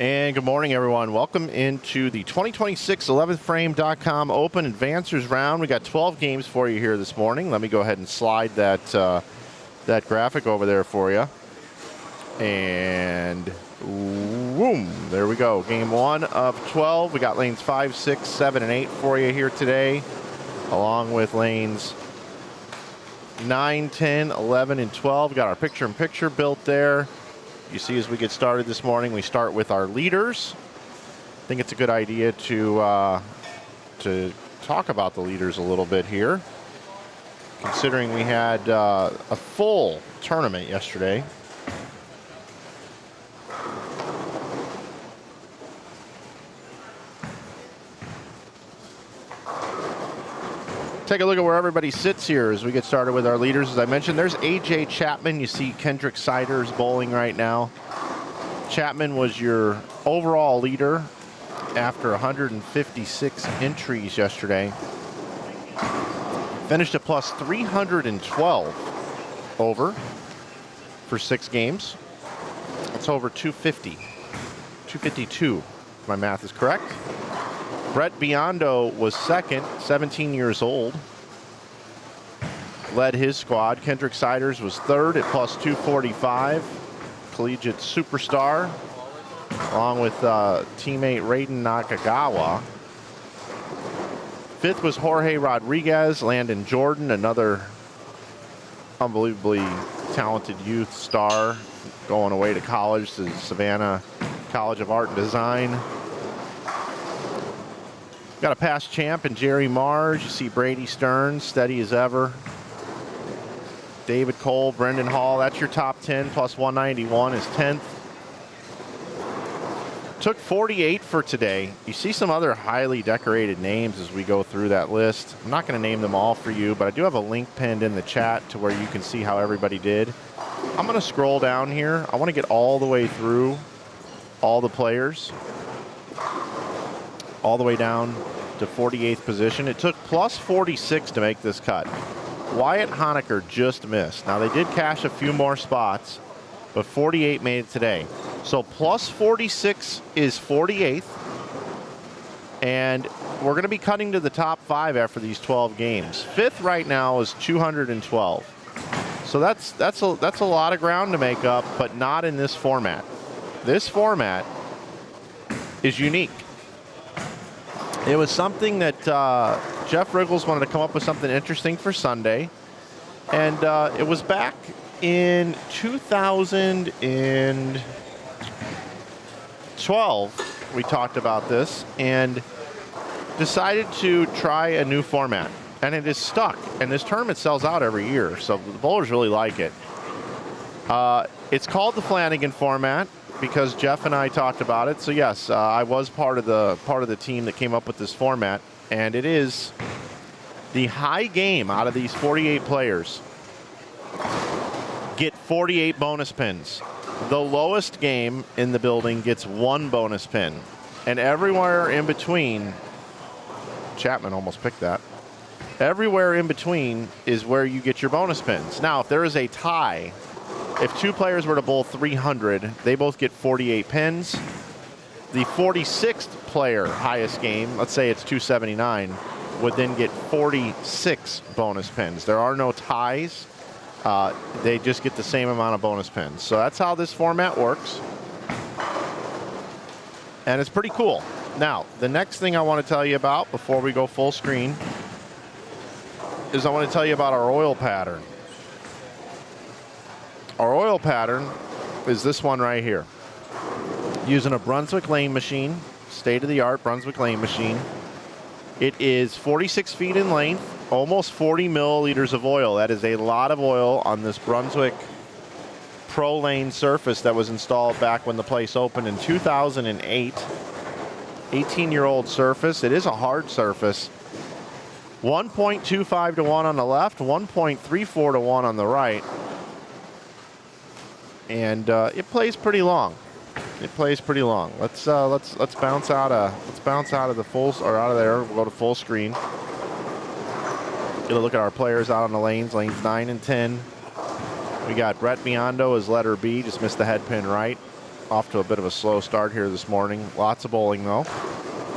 And good morning, everyone. Welcome into the 2026 11thframe.com Open Advancers round. We got 12 games for you here this morning. Let me go ahead and slide that that graphic over there for you. And boom, there we go. Game 1 of 12. We got lanes 5, 6, 7, and 8 for you here today, along with lanes 9, 10, 11, and 12. We got our picture-in-picture built there. You see, as we get started this morning, we start with our leaders. I think it's a good idea to talk about the leaders a little bit here, considering we had a full tournament yesterday. Take a look at where everybody sits here as we get started with our leaders. As I mentioned, there's A.J. Chapman. You see Kendrick Siders bowling right now. Chapman was your overall leader after 156 entries yesterday. Finished at plus 312 over for 6 games. That's over 250. 252, if my math is correct. Brett Biondo was second, 17 years old. Led his squad. Kendrick Siders was third at plus 245. Collegiate superstar, along with teammate Raiden Nakagawa. Fifth was Jorge Rodriguez. Landon Jordan, another unbelievably talented youth star, going away to college to Savannah College of Art and Design. Got a past champ in Jerry Marge. You see Brady Stearns, steady as ever. David Cole, Brendan Hall, that's your top 10, plus 191 is 10th. Took 48 for today. You see some other highly decorated names as we go through that list. I'm not going to name them all for you, but I do have a link pinned in the chat to where you can see how everybody did. I'm going to scroll down here. I want to get all the way through all the players, all the way down to 48th position. It took plus 46 to make this cut. Wyatt Honecker just missed. Now, they did cash a few more spots, but 48 made it today. So plus 46 is 48th, and we're going to be cutting to the top 5 after these 12 games. Fifth right now is 212. So that's a lot of ground to make up, but not in this format. This format is unique. It was something that Jeff Riggles wanted to come up with something interesting for Sunday. And it was back in 2012, we talked about this and decided to try a new format. And it is stuck. And this tournament sells out every year, so the bowlers really like it. It's called the Flanagan format, because Jeff and I talked about it. So yes, I was part of the team that came up with this format, and it is the high game out of these 48 players get 48 bonus pins. The lowest game in the building gets 1 bonus pin, and everywhere in between, Chapman almost picked that. Everywhere in between is where you get your bonus pins. Now, if there is a tie, if 2 players were to bowl 300, they both get 48 pins. The 46th player highest game, let's say it's 279, would then get 46 bonus pins. There are no ties. They just get the same amount of bonus pins. So that's how this format works. And it's pretty cool. Now, the next thing I want to tell you about before we go full screen is I want to tell you about our oil pattern. Our oil pattern is this one right here. Using a Brunswick lane machine, state-of-the-art Brunswick lane machine. It is 46 feet in length, almost 40 milliliters of oil. That is a lot of oil on this Brunswick Pro Lane surface that was installed back when the place opened in 2008. 18-year-old surface. It is a hard surface. 1.25 to 1 on the left, 1.34 to 1 on the right. And it plays pretty long. It plays pretty long. Let's bounce out of the full, or out of there. We'll go to full screen. Get a look at our players out on the lanes 9 and 10. We got Brett Biondo as letter B, just missed the head pin right. off to a bit of a slow start here this morning. Lots of bowling, though.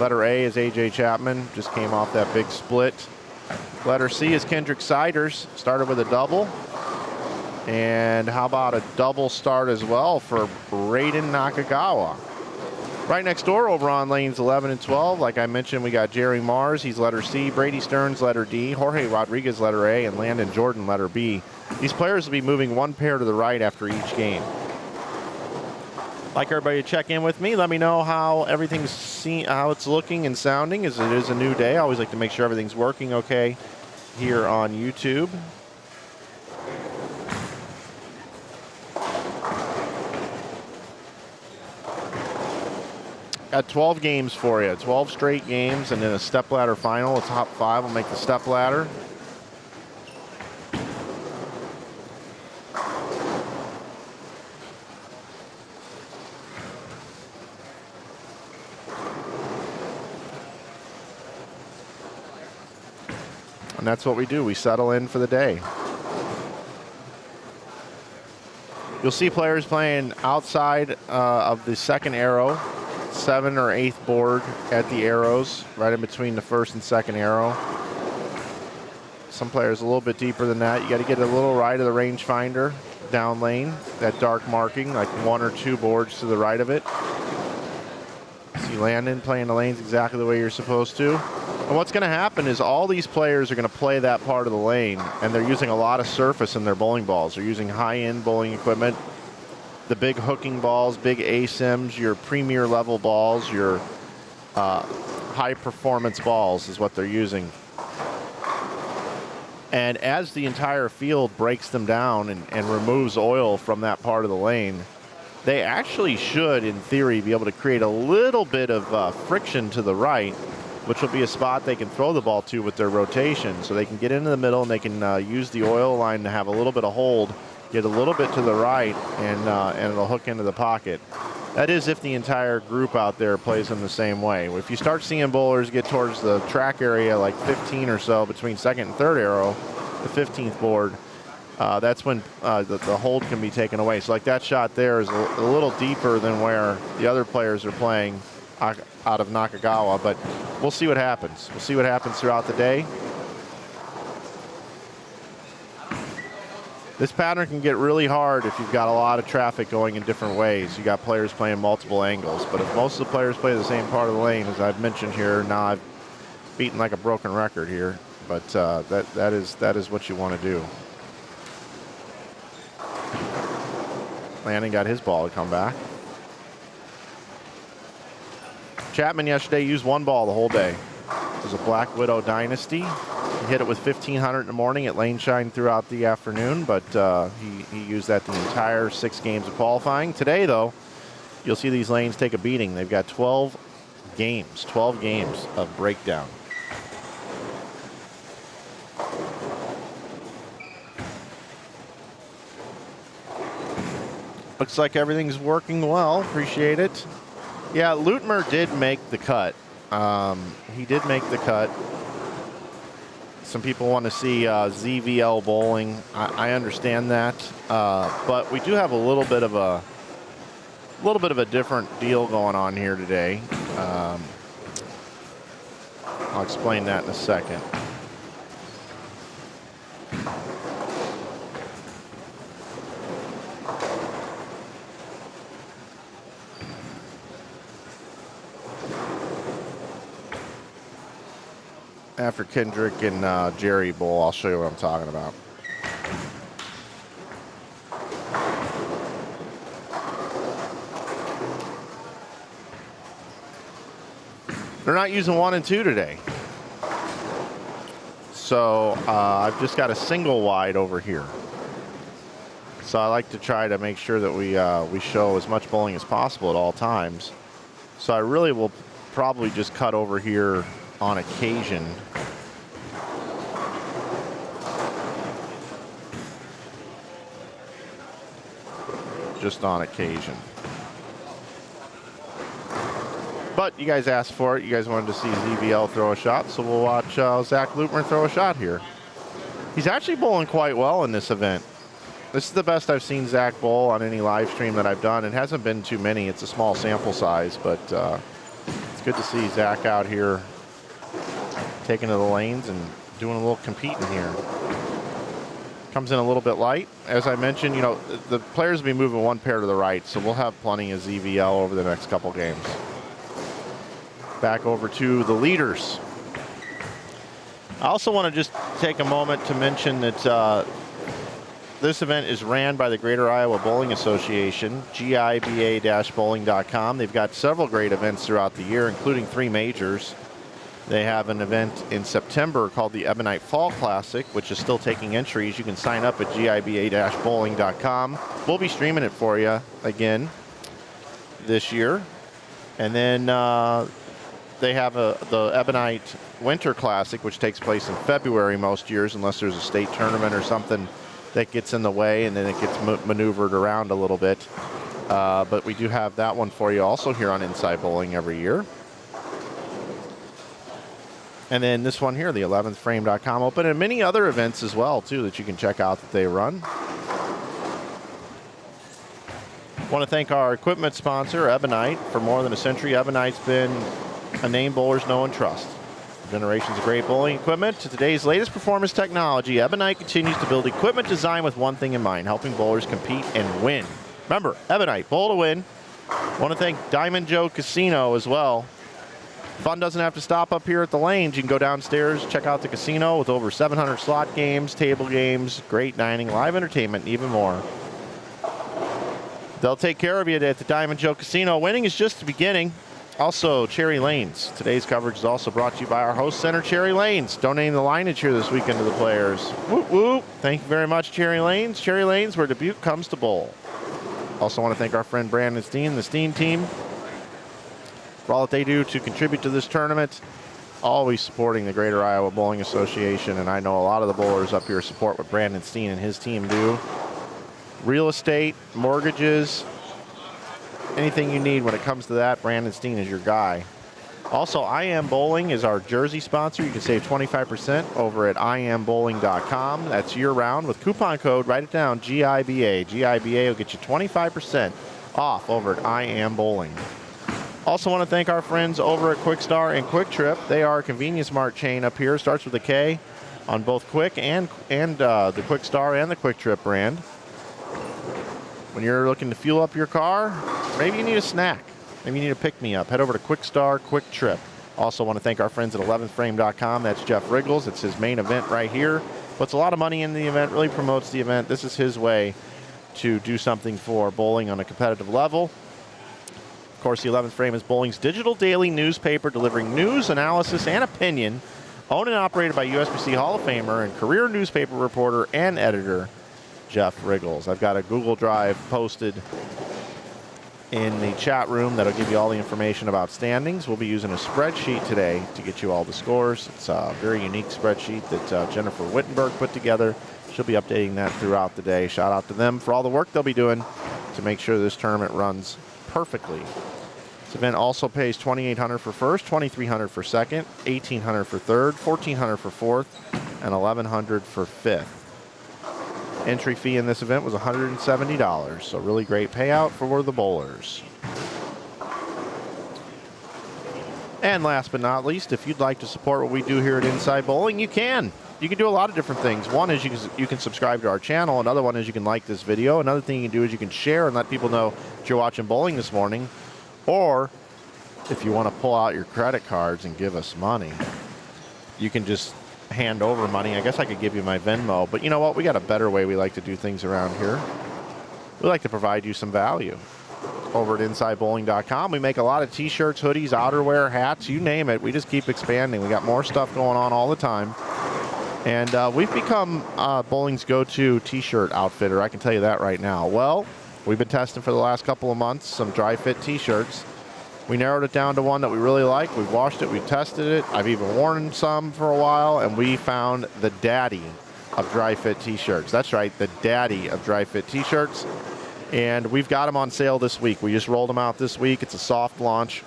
Letter A is A.J. Chapman. Just came off that big split. Letter C is Kendrick Siders. Started with a double. And how about a double start as well for Braden Nakagawa? Right next door over on lanes 11 and 12, like I mentioned, we got Jerry Mars. He's letter C. Brady Stearns, letter D. Jorge Rodriguez, letter A. And Landon Jordan, letter B. These players will be moving one pair to the right after each game. Like everybody to check in with me. Let me know how how it's looking and sounding, as it is a new day. I always like to make sure everything's working okay here on YouTube. Got 12 games for you. 12 straight games, and then a stepladder final. The top 5 will make the stepladder. And that's what we do. We settle in for the day. You'll see players playing outside of the second arrow, 7th or 8th board at the arrows, right in between the first and second arrow. Some players a little bit deeper than that. You got to get a little right of the rangefinder, down lane, that dark marking, like 1 or 2 boards to the right of it. See Landon playing the lanes exactly the way you're supposed to. And what's going to happen is all these players are going to play that part of the lane, and they're using a lot of surface in their bowling balls. They're using high-end bowling equipment, the big hooking balls, big ASIMs, your premier level balls, your high-performance balls is what they're using. And as the entire field breaks them down and removes oil from that part of the lane, they actually should, in theory, be able to create a little bit of friction to the right, which will be a spot they can throw the ball to with their rotation. So they can get into the middle and they can use the oil line to have a little bit of hold, get a little bit to the right, and it'll hook into the pocket. That is if the entire group out there plays them the same way. If you start seeing bowlers get towards the track area, like 15 or so between second and third arrow, the 15th board, that's when the hold can be taken away. So like that shot there is a little deeper than where the other players are playing out of Nakagawa, but we'll see what happens. We'll see what happens throughout the day. This pattern can get really hard if you've got a lot of traffic going in different ways. You got players playing multiple angles, but if most of the players play the same part of the lane, as I've mentioned here, now I've beaten like a broken record here, but that is what you want to do. Landon got his ball to come back. Chapman yesterday used 1 ball the whole day. It was a Black Widow Dynasty. He hit it with 1,500 in the morning at Lane Shine throughout the afternoon, but he used that the entire 6 games of qualifying. Today, though, you'll see these lanes take a beating. They've got 12 games of breakdown. Looks like everything's working well. Appreciate it. Yeah, Lutmer did make the cut. He did make the cut. Some people want to see ZVL bowling. I understand that, but we do have a little bit of a different deal going on here today. I'll explain that in a second. After Kendrick and Jerry bowl, I'll show you what I'm talking about. They're not using 1 and 2 today. So I've just got a single wide over here. So I like to try to make sure that we show as much bowling as possible at all times. So I really will probably just cut over here on occasion. Just on occasion. But you guys asked for it. You guys wanted to see ZVL throw a shot, so we'll watch Zach Lutmer throw a shot here. He's actually bowling quite well in this event. This is the best I've seen Zach bowl on any live stream that I've done. It hasn't been too many. It's a small sample size, but it's good to see Zach out here taking to the lanes and doing a little competing here. Comes in a little bit light. As I mentioned, you know, the players will be moving one pair to the right, so we'll have plenty of ZVL over the next couple games. Back over to the leaders. I also want to just take a moment to mention that this event is ran by the Greater Iowa Bowling Association, GIBA-bowling.com. They've got several great events throughout the year, including 3 majors. They have an event in September called the Ebonite Fall Classic, which is still taking entries. You can sign up at GIBA-bowling.com. We'll be streaming it for you again this year. And then they have the Ebonite Winter Classic, which takes place in February most years, unless there's a state tournament or something that gets in the way, and then it gets maneuvered around a little bit. But we do have that one for you also here on Inside Bowling every year. And then this one here, the 11thframe.com Open, and many other events as well, too, that you can check out that they run. Want to thank our equipment sponsor, Ebonite. For more than a century, Ebonite's been a name bowlers know and trust. Generations of great bowling equipment to today's latest performance technology, Ebonite continues to build equipment design with one thing in mind, helping bowlers compete and win. Remember, Ebonite, bowl to win. Want to thank Diamond Joe Casino as well. Fun doesn't have to stop up here at the lanes. You can go downstairs, check out the casino with over 700 slot games, table games, great dining, live entertainment, and even more. They'll take care of you at the Diamond Joe Casino. Winning is just the beginning. Also, Cherry Lanes. Today's coverage is also brought to you by our host center, Cherry Lanes, donating the lineage here this weekend to the players. Whoop, whoop. Thank you very much, Cherry Lanes. Cherry Lanes, where Dubuque comes to bowl. Also want to thank our friend Brandon Steen, the Steen team, for all that they do to contribute to this tournament. Always supporting the Greater Iowa Bowling Association, and I know a lot of the bowlers up here support what Brandon Steen and his team do. Real estate, mortgages, anything you need when it comes to that, Brandon Steen is your guy. Also, IAMBowling is our jersey sponsor. You can save 25% over at IAMBowling.com. That's year-round with coupon code, write it down, GIBA. GIBA will get you 25% off over at IAMBowling. Also want to thank our friends over at Kwik and Kwik Trip. They are a convenience mart chain up here. Starts with a K on both Kwik and the Kwik and the Kwik Trip brand. When you're looking to fuel up your car, maybe you need a snack. Maybe you need a pick-me-up. Head over to Kwik Kwik Trip. Also want to thank our friends at 11thframe.com. That's Jeff Riggles. It's his main event right here. Puts a lot of money in the event, really promotes the event. This is his way to do something for bowling on a competitive level. Of course, the 11th Frame is bowling's digital daily newspaper, delivering news, analysis, and opinion. Owned and operated by USBC Hall of Famer and career newspaper reporter and editor, Jeff Riggles. I've got a Google Drive posted in the chat room that'll give you all the information about standings. We'll be using a spreadsheet today to get you all the scores. It's a very unique spreadsheet that Jennifer Wittenberg put together. She'll be updating that throughout the day. Shout out to them for all the work they'll be doing to make sure this tournament runs perfectly. This event also pays $2,800 for first, $2,300 for second, $1,800 for third, $1,400 for fourth, and $1,100 for fifth. Entry fee in this event was $170, so really great payout for the bowlers. And last but not least, if you'd like to support what we do here at Inside Bowling, you can. You can do a lot of different things. One is you can subscribe to our channel. Another one is you can like this video. Another thing you can do is you can share and let people know that you're watching bowling this morning. Or if you want to pull out your credit cards and give us money, you can just hand over money. I guess I could give you my Venmo, but you know what? We got a better way we like to do things around here. We like to provide you some value. Over at InsideBowling.com, we make a lot of t-shirts, hoodies, outerwear, hats, you name it. We just keep expanding. We got more stuff going on all the time. And we've become bowling's go-to t-shirt outfitter. I can tell you that right now. Well, we've been testing for the last couple of months some dry fit t-shirts. We narrowed it down to one that we really like. We've washed it. We've tested it. I've even worn some for a while, and we found the daddy of dry fit t-shirts. That's right, the daddy of dry fit t-shirts. And we've got them on sale this week. We just rolled them out this week. It's a soft launch.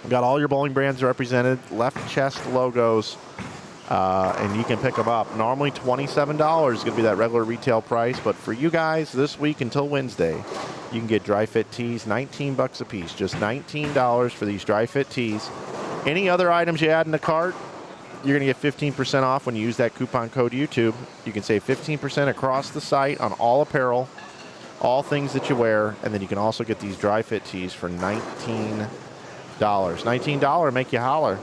We've got all your bowling brands represented, left chest logos. and you can pick them up. Normally $27 is going to be that regular retail price, but for you guys this week until Wednesday, you can get dry fit tees, $19 a piece, just $19 for these dry fit tees. Any other items you add in the cart, you're going to get 15% off when you use that coupon code YouTube. You can save 15% across the site on all apparel, all things that you wear, and then you can also get these dry fit tees for $19. $19 make you holler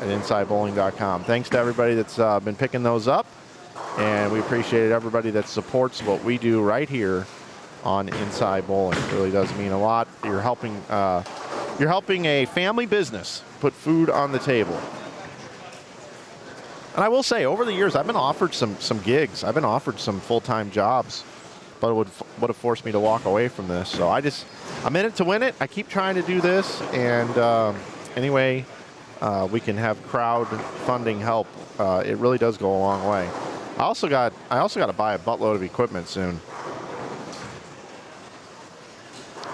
at InsideBowling.com. Thanks to everybody that's been picking those up, and we appreciate everybody that supports what we do right here on Inside Bowling. It really does mean a lot. You're helping a family business put food on the table. And I will say, over the years, I've been offered some gigs. I've been offered some full-time jobs, but it would have forced me to walk away from this. So I'm in it to win it. I keep trying to do this, and anyway, we can have crowdfunding help. It really does go a long way. I also got to buy a buttload of equipment soon.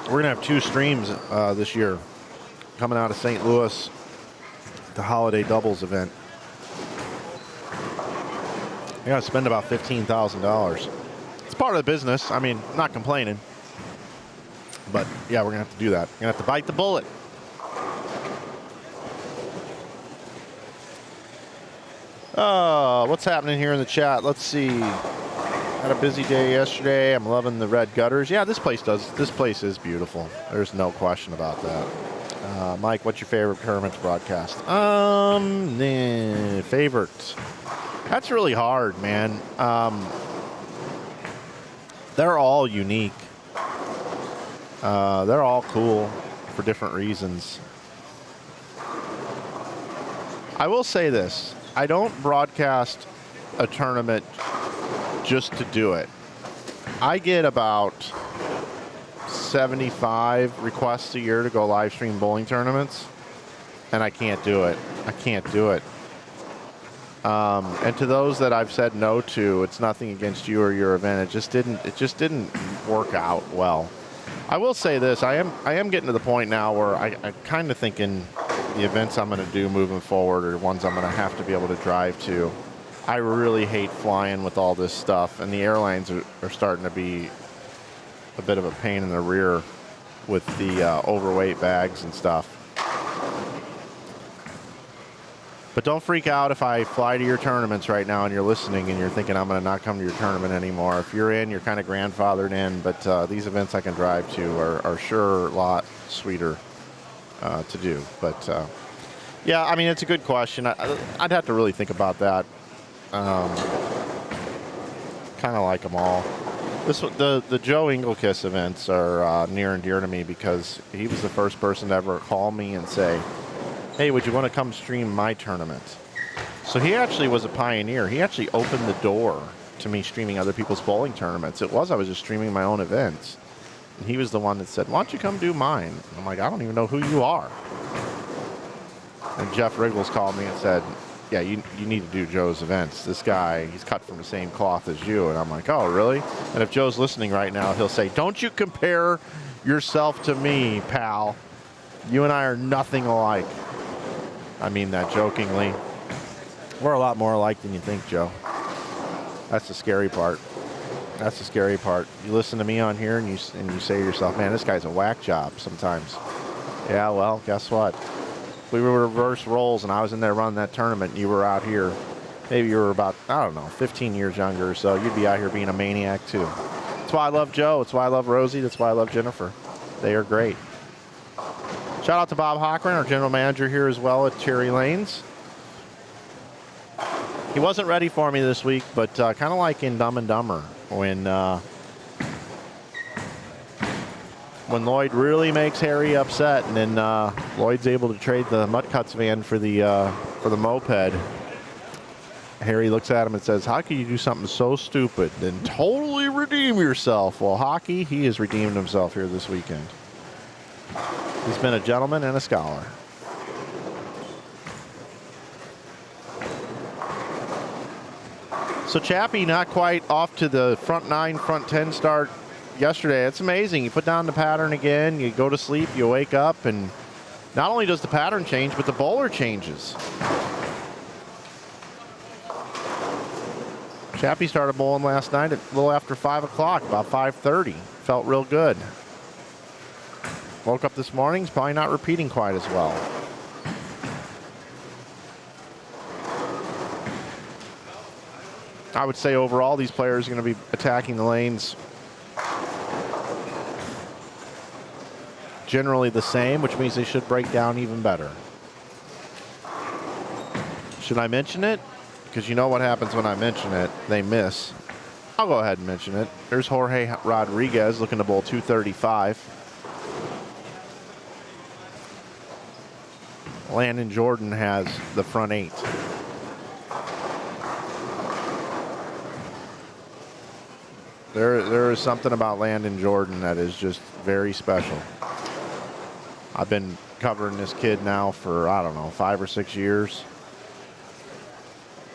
We're gonna have 2 streams this year coming out of St. Louis, the holiday doubles event. I gotta spend about $15,000. It's part of the business. I mean, I'm not complaining. But yeah, we're gonna have to do that. We're gonna have to bite the bullet. What's happening here in the chat? Let's see. Had a busy day yesterday. I'm loving the red gutters. Yeah, this place is beautiful. There's no question about that. Mike, what's your favorite tournament to broadcast? Favorite. That's really hard, man. They're all unique. They're all cool for different reasons. I will say this. I don't broadcast a tournament just to do it. I get about 75 requests a year to go live stream bowling tournaments, and I can't do it. I can't do it. And to those that I've said no to, it's nothing against you or your event. It just didn't work out well. I will say this: I am getting to the point now where I'm kind of thinking the events I'm going to do moving forward are ones I'm going to have to be able to drive to. I really hate flying with all this stuff, and the airlines are starting to be a bit of a pain in the rear with the overweight bags and stuff. But don't freak out if I fly to your tournaments right now and you're listening and you're thinking I'm going to not come to your tournament anymore. If you're in, you're kind of grandfathered in, but these events I can drive to are sure a lot sweeter to do. But yeah, I mean, it's a good question. I'd have to really think about that. Kind of like them all. The Joe Engelkiss events are near and dear to me because he was the first person to ever call me and say, hey, would you want to come stream my tournament? So he actually was a pioneer. He actually opened the door to me streaming other people's bowling tournaments. I was just streaming my own events. And he was the one that said, why don't you come do mine? I'm like, I don't even know who you are. And Jeff Riggles called me and said, yeah, you need to do Joe's events. This guy, he's cut from the same cloth as you. And I'm like, oh, really? And if Joe's listening right now, he'll say, don't you compare yourself to me, pal. You and I are nothing alike. I mean that jokingly. We're a lot more alike than you think, Joe. That's the scary part. That's the scary part. You listen to me on here and you say to yourself, man, this guy's a whack job sometimes. Yeah, well, guess what? We were reverse roles, and I was in there running that tournament, and you were out here. Maybe you were about, I don't know, 15 years younger, so you'd be out here being a maniac, too. That's why I love Joe. That's why I love Rosie. That's why I love Jennifer. They are great. Shout out to Bob Hochran, our general manager here as well at Cherry Lanes. He wasn't ready for me this week, but kind of like in Dumb and Dumber, when Lloyd really makes Harry upset, and then Lloyd's able to trade the Mutt Cuts van for the moped. Harry looks at him and says, how can you do something so stupid and totally redeem yourself? Well, hockey, he has redeemed himself here this weekend. He's been a gentleman and a scholar. So Chappie not quite off to the front 9, front 10 start yesterday. It's amazing. You put down the pattern again, you go to sleep, you wake up, and not only does the pattern change, but the bowler changes. Chappie started bowling last night at a little after 5 o'clock, about 5:30. Felt real good. Woke up this morning, he's probably not repeating quite as well. I would say overall these players are going to be attacking the lanes generally the same, which means they should break down even better. Should I mention it? Because you know what happens when I mention it. They miss. I'll go ahead and mention it. There's Jorge Rodriguez looking to bowl 235. Landon Jordan has the front 8. There is something about Landon Jordan that is just very special. I've been covering this kid now for, I don't know, 5 or 6 years.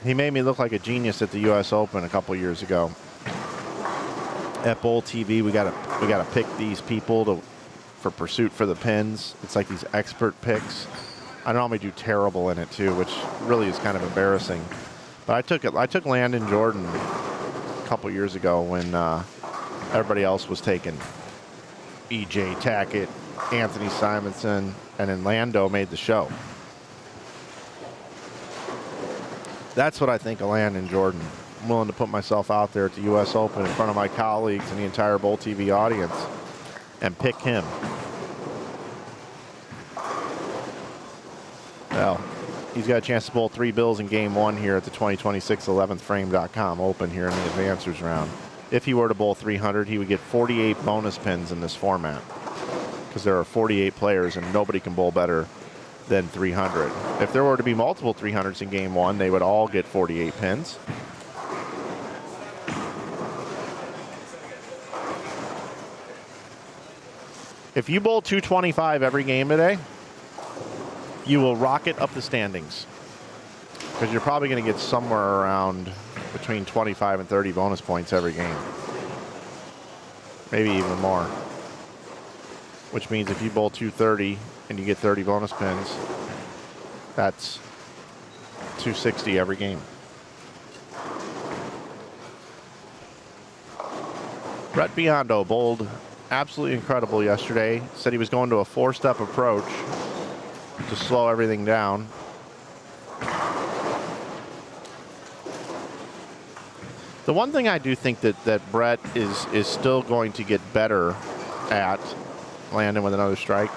He made me look like a genius at the U.S. Open a couple years ago. At Bowl TV, we gotta pick these people for pursuit for the pins. It's like these expert picks. I normally do terrible in it too, which really is kind of embarrassing. But I took Landon Jordan a couple years ago when everybody else was taking E.J. Tackett, Anthony Simonson, and then Lando made the show. That's what I think of Landon Jordan. I'm willing to put myself out there at the U.S. Open in front of my colleagues and the entire Bowl TV audience and pick him. Well, he's got a chance to bowl 3 bills in game 1 here at the 2026 11thframe.com Open here in the advancers round. If he were to bowl 300, he would get 48 bonus pins in this format because there are 48 players and nobody can bowl better than 300. If there were to be multiple 300s in game 1, they would all get 48 pins. If you bowl 225 every game today, you will rocket up the standings because you're probably going to get somewhere around between 25 and 30 bonus points every game. Maybe even more. Which means if you bowl 230 and you get 30 bonus pins, that's 260 every game. Brett Biondo bowled absolutely incredible yesterday. Said he was going to a 4-step approach to slow everything down. The one thing I do think that Brett is still going to get better at, Landon with another strike,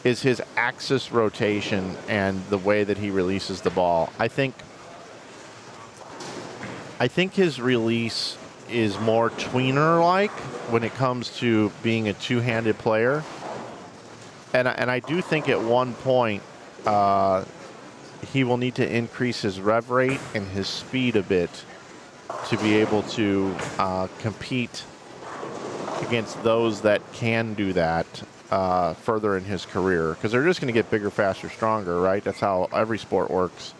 is his axis rotation and the way that he releases the ball. I think his release is more tweener-like when it comes to being a two-handed player. And I do think at one point he will need to increase his rev rate and his speed a bit to be able to compete against those that can do that further in his career, because they're just going to get bigger, faster, stronger, right? That's how every sport works.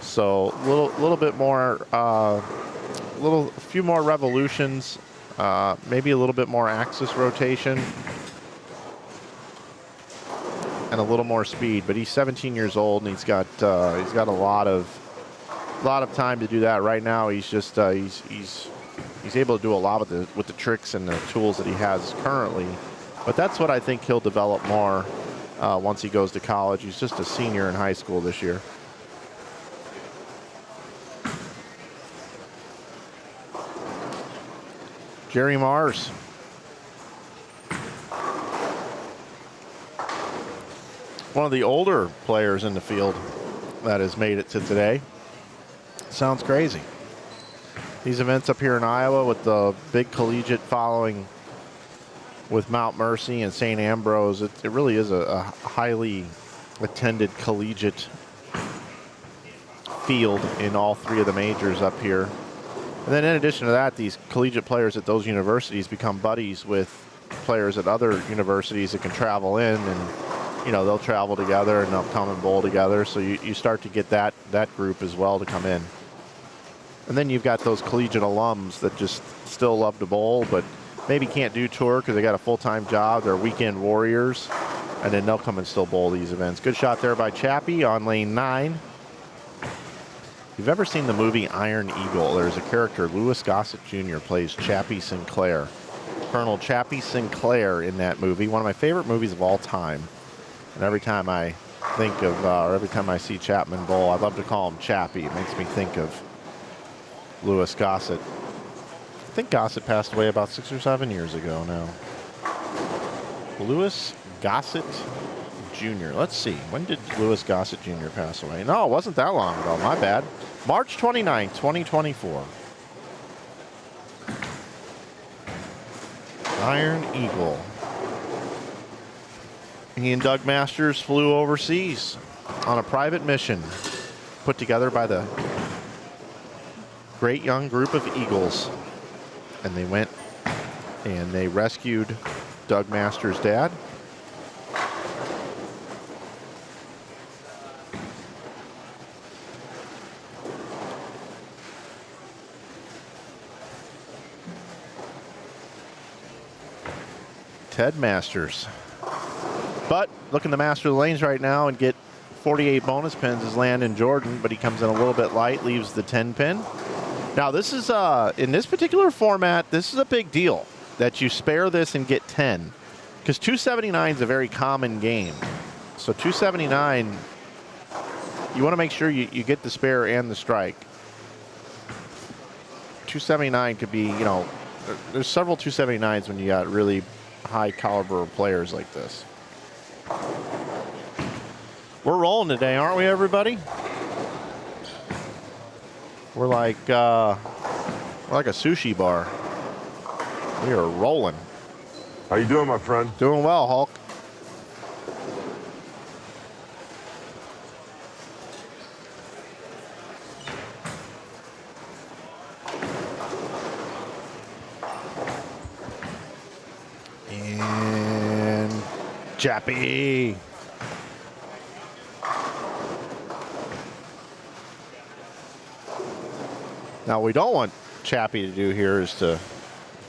So little bit more, a few more revolutions, maybe a little bit more axis rotation, and a little more speed. But he's 17 years old and he's got a lot of time to do that. Right now, he's just he's able to do a lot with the tricks and the tools that he has currently. But that's what I think he'll develop more once he goes to college. He's just a senior in high school this year. Jerry Mars. One of the older players in the field that has made it to today. Sounds crazy. These events up here in Iowa with the big collegiate following with Mount Mercy and St. Ambrose, it really is a highly attended collegiate field in all 3 of the majors up here. And then in addition to that, these collegiate players at those universities become buddies with players at other universities that can travel in, and you know, they'll travel together and they'll come and bowl together. So you start to get that group as well to come in. And then you've got those collegiate alums that just still love to bowl, but maybe can't do tour because they got a full-time job. They're weekend warriors, and then they'll come and still bowl these events. Good shot there by Chappie on lane 9. If you've ever seen the movie Iron Eagle, there's a character, Louis Gossett Jr. plays Chappie Sinclair. Colonel Chappie Sinclair in that movie, one of my favorite movies of all time. And every time I think of, or every time I see Chapman bowl, I love to call him Chappie. It makes me think of Louis Gossett. I think Gossett passed away about 6 or 7 years ago now. Louis Gossett Jr. Let's see. When did Louis Gossett Jr. pass away? No, it wasn't that long ago. My bad. March 29, 2024. Iron Eagle. He and Doug Masters flew overseas on a private mission put together by the great young group of Eagles. And they went and they rescued Doug Masters' dad. Ted Masters. But looking to master the lanes right now and get 48 bonus pins is Landon Jordan, but he comes in a little bit light, leaves the 10 pin. Now this is, in this particular format, this is a big deal that you spare this and get 10, because 279 is a very common game. So 279, you want to make sure you get the spare and the strike. 279 could be, you know, there's several 279s when you got really high caliber players like this. We're rolling today, aren't we, everybody? We're like a sushi bar. We are rolling. How you doing, my friend? Doing well, Hulk. And Chappie. Now, what we don't want Chappie to do here is to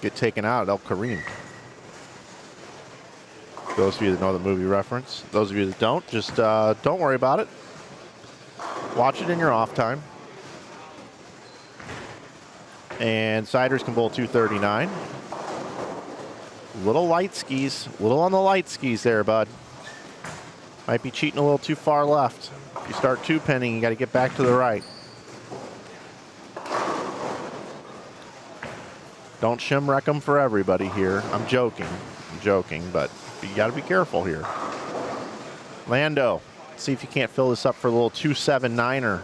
get taken out at El Kareem. Those of you that know the movie reference. Those of you that don't, just don't worry about it. Watch it in your off time. And Siders can bowl 239. Little light skis. Little on the light skis there, bud. Might be cheating a little too far left. If you start two pinning, you got to get back to the right. Don't shim wreck them for everybody here. I'm joking, but you got to be careful here. Lando, see if you can't fill this up for a little 279er.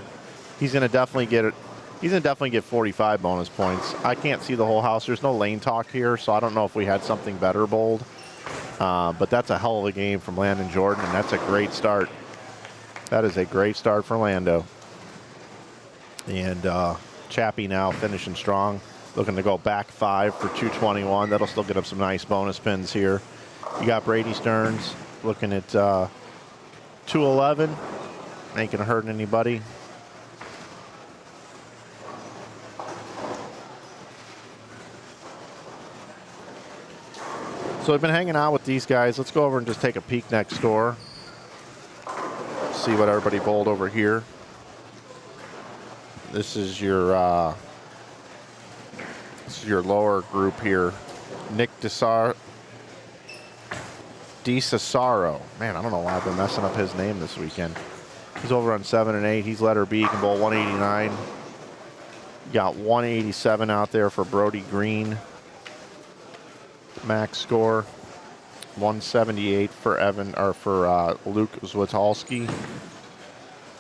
He's going to definitely get it. He's going to definitely get 45 bonus points. I can't see the whole house. There's no lane talk here, so I don't know if we had something better bowled. But that's a hell of a game from Landon Jordan, and that's a great start. That is a great start for Lando. And Chappie now finishing strong. Looking to go back 5 for 221. That'll still get up some nice bonus pins here. You got Brady Stearns looking at 211. Ain't gonna hurt anybody. So I've been hanging out with these guys. Let's go over and just take a peek next door. See what everybody bowled over here. This is your lower group here. Nick DeCesaro. Man, I don't know why I've been messing up his name this weekend. He's over on 7 and 8. He's letter B, can bowl 189. Got 187 out there for Brody Green. Max score 178 for Luke Zwitalski.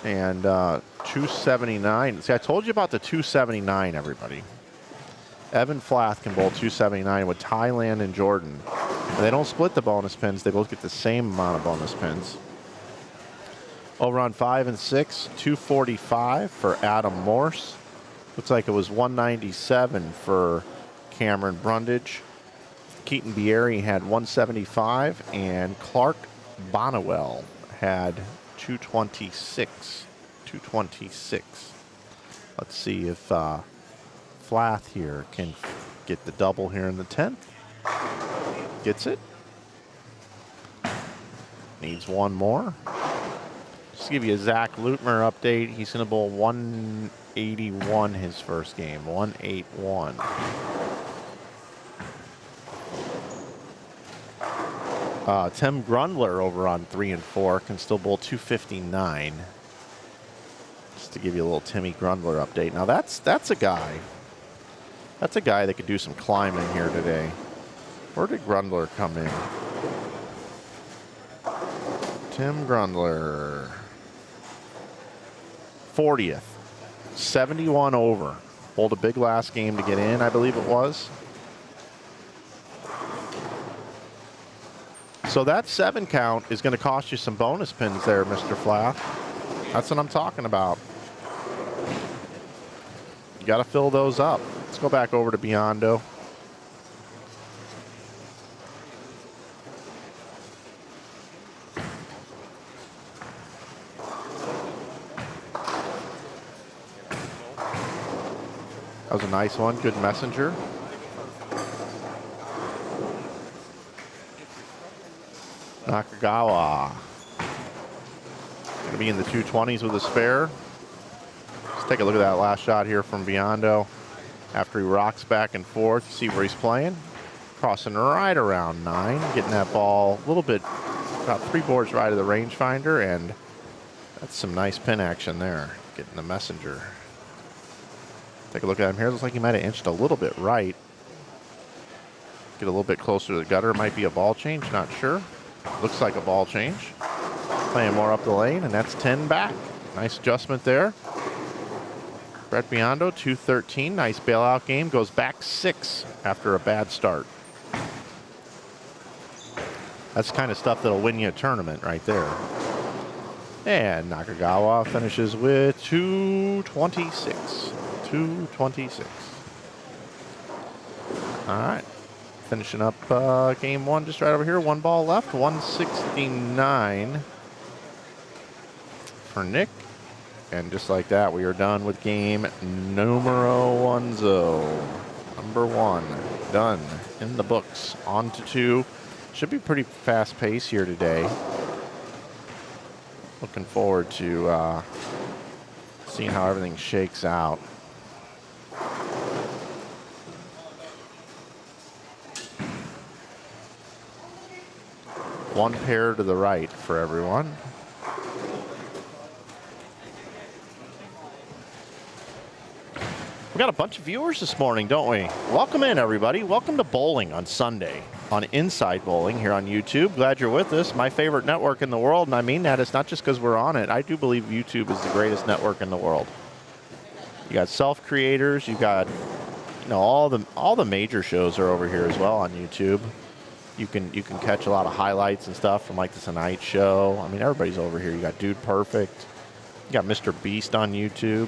And 279. See, I told you about the 279, everybody. Evan Flath can bowl 279 with Thailand and Jordan. And they don't split the bonus pins. They both get the same amount of bonus pins. Over on 5 and 6, 245 for Adam Morse. Looks like it was 197 for Cameron Brundage. Keaton Bieri had 175, and Clark Bonnewell had 226. 226. Let's see if Flath here can get the double here in the 10th. Gets it. Needs one more. Just to give you a Zach Lutmer update. He's going to bowl 181 his first game. 181. Tim Grundler over on 3 and 4 can still bowl 259. Just to give you a little Timmy Grundler update. Now that's a guy. That's a guy that could do some climbing here today. Where did Grundler come in? Tim Grundler. 40th. 71 over. Bowled a big last game to get in, I believe it was. So that 7 count is going to cost you some bonus pins there, Mr. Flaff. That's what I'm talking about. You got to fill those up. Let's go back over to Biondo. That was a nice one. Good messenger. Nakagawa. Going to be in the 220s with a spare. Let's take a look at that last shot here from Biondo. After he rocks back and forth, see where he's playing. Crossing right around 9. Getting that ball a little bit, about 3 boards right of the rangefinder. And that's some nice pin action there. Getting the messenger. Take a look at him here. Looks like he might have inched a little bit right. Get a little bit closer to the gutter. Might be a ball change. Not sure. Looks like a ball change. Playing more up the lane, and that's 10 back. Nice adjustment there. Brett Biondo, 213. Nice bailout game. Goes back 6 after a bad start. That's the kind of stuff that'll win you a tournament right there. And Nakagawa finishes with 226. 226. All right. Finishing up game 1 just right over here. 1 ball left. 169 for Nick. And just like that, we are done with game numero 1. Number 1 done in the books. On to 2. Should be pretty fast pace here today. Looking forward to seeing how everything shakes out. One pair to the right for everyone. We got a bunch of viewers this morning, don't we? Welcome in, everybody. Welcome to bowling on Sunday on Inside Bowling here on YouTube. Glad you're with us. My favorite network in the world, and I mean that. It's not just because we're on it. I do believe YouTube is the greatest network in the world. You got self-creators. You got, you know, all the major shows are over here as well on YouTube. You can catch a lot of highlights and stuff from like the Tonight Show. I mean, everybody's over here. You got Dude Perfect. You got Mr. Beast on YouTube.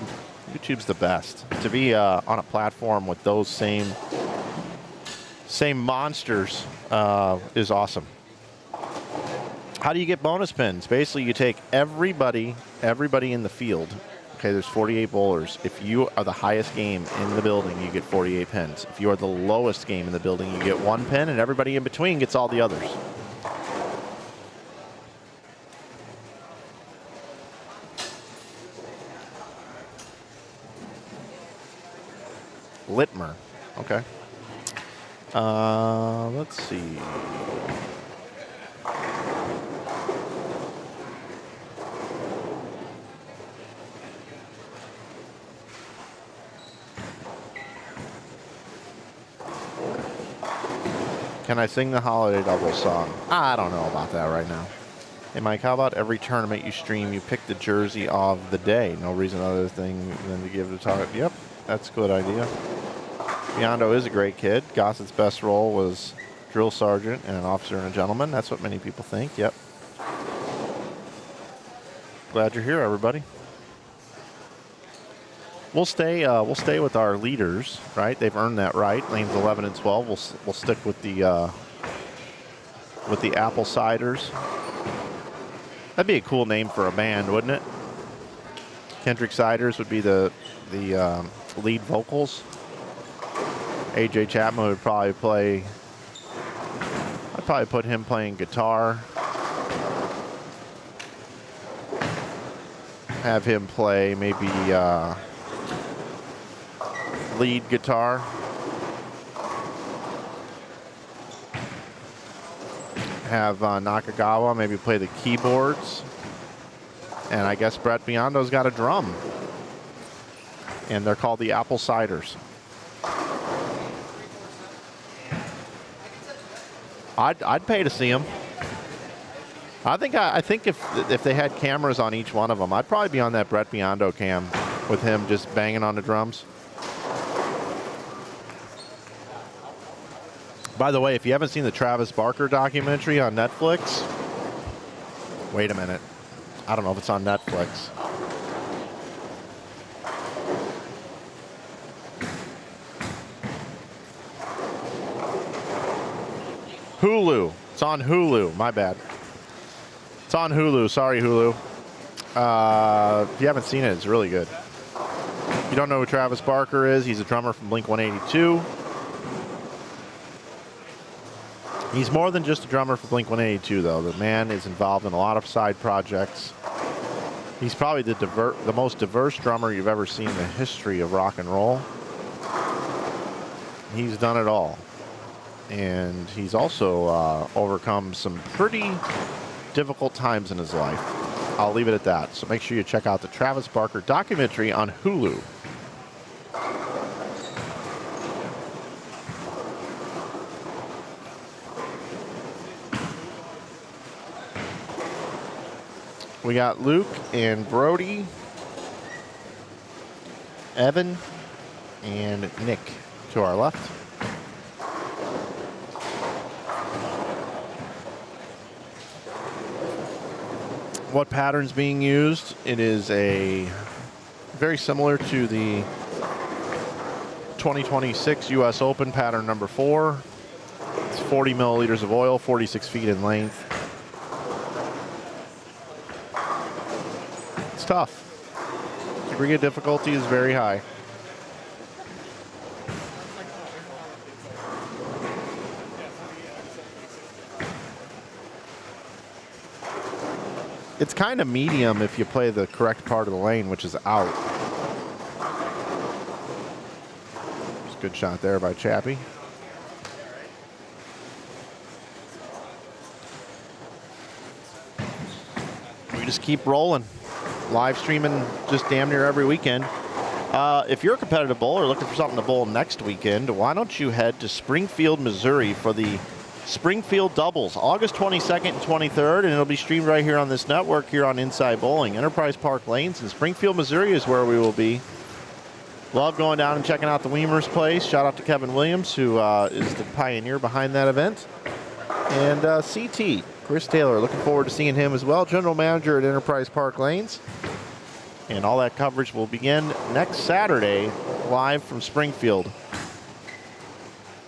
YouTube's the best. To be on a platform with those same monsters is awesome. How do you get bonus pins? Basically, you take everybody in the field. Okay, there's 48 bowlers. If you are the highest game in the building, you get 48 pins. If you are the lowest game in the building, you get 1 pin, and everybody in between gets all the others. Litmer. Okay. Let's see. Can I sing the holiday double song? I don't know about that right now. Hey, Mike, how about every tournament you stream, you pick the jersey of the day? No reason other thing than to give it a target. Yep, that's a good idea. Biondo is a great kid. Gossett's best role was drill sergeant and an officer and a gentleman. That's what many people think. Yep. Glad you're here, everybody. We'll stay with our leaders, right? They've earned that right. Lanes 11 and 12. We'll stick with the apple ciders. That'd be a cool name for a band, wouldn't it? Kendrick Ciders would be the lead vocals. AJ Chapman would probably play. I'd probably put him playing guitar. have him play maybe lead guitar. Have Nakagawa maybe play the keyboards. And I guess Brett Biondo's got a drum. And they're called the Apple Ciders. I'd pay to see them. I think if they had cameras on each one of them, I'd probably be on that Brett Biondo cam with him just banging on the drums. By the way, if you haven't seen the Travis Barker documentary on Netflix, wait a minute. I don't know if it's on Netflix. Hulu. It's on Hulu. My bad. It's on Hulu. Sorry, Hulu. If you haven't seen it, it's really good. If you don't know who Travis Barker is, he's a drummer from Blink-182. He's more than just a drummer for Blink-182, though. The man is involved in a lot of side projects. He's probably the most diverse drummer you've ever seen in the history of rock and roll. He's done it all. And he's also overcome some pretty difficult times in his life. I'll leave it at that. So make sure you check out the Travis Barker documentary on Hulu. We got Luke and Brody, Evan, and Nick to our left. What pattern's being used? It is a very similar to the 2026 US Open pattern number 4. It's 40 milliliters of oil, 46 feet in length. It's tough. Degree of difficulty is very high. It's kind of medium if you play the correct part of the lane, which is out. It's a good shot there by Chappie. We just keep rolling. Live streaming just damn near every weekend. If you're a competitive bowler looking for something to bowl next weekend, why don't you head to Springfield, Missouri for the Springfield Doubles, August 22nd and 23rd, and it'll be streamed right here on this network here on Inside Bowling. Enterprise Park Lanes in Springfield, Missouri is where we will be. Love going down and checking out the Weimer's place. Shout out to Kevin Williams, who is the pioneer behind that event. And CT, Chris Taylor, looking forward to seeing him as well. General Manager at Enterprise Park Lanes. And all that coverage will begin next Saturday, live from Springfield.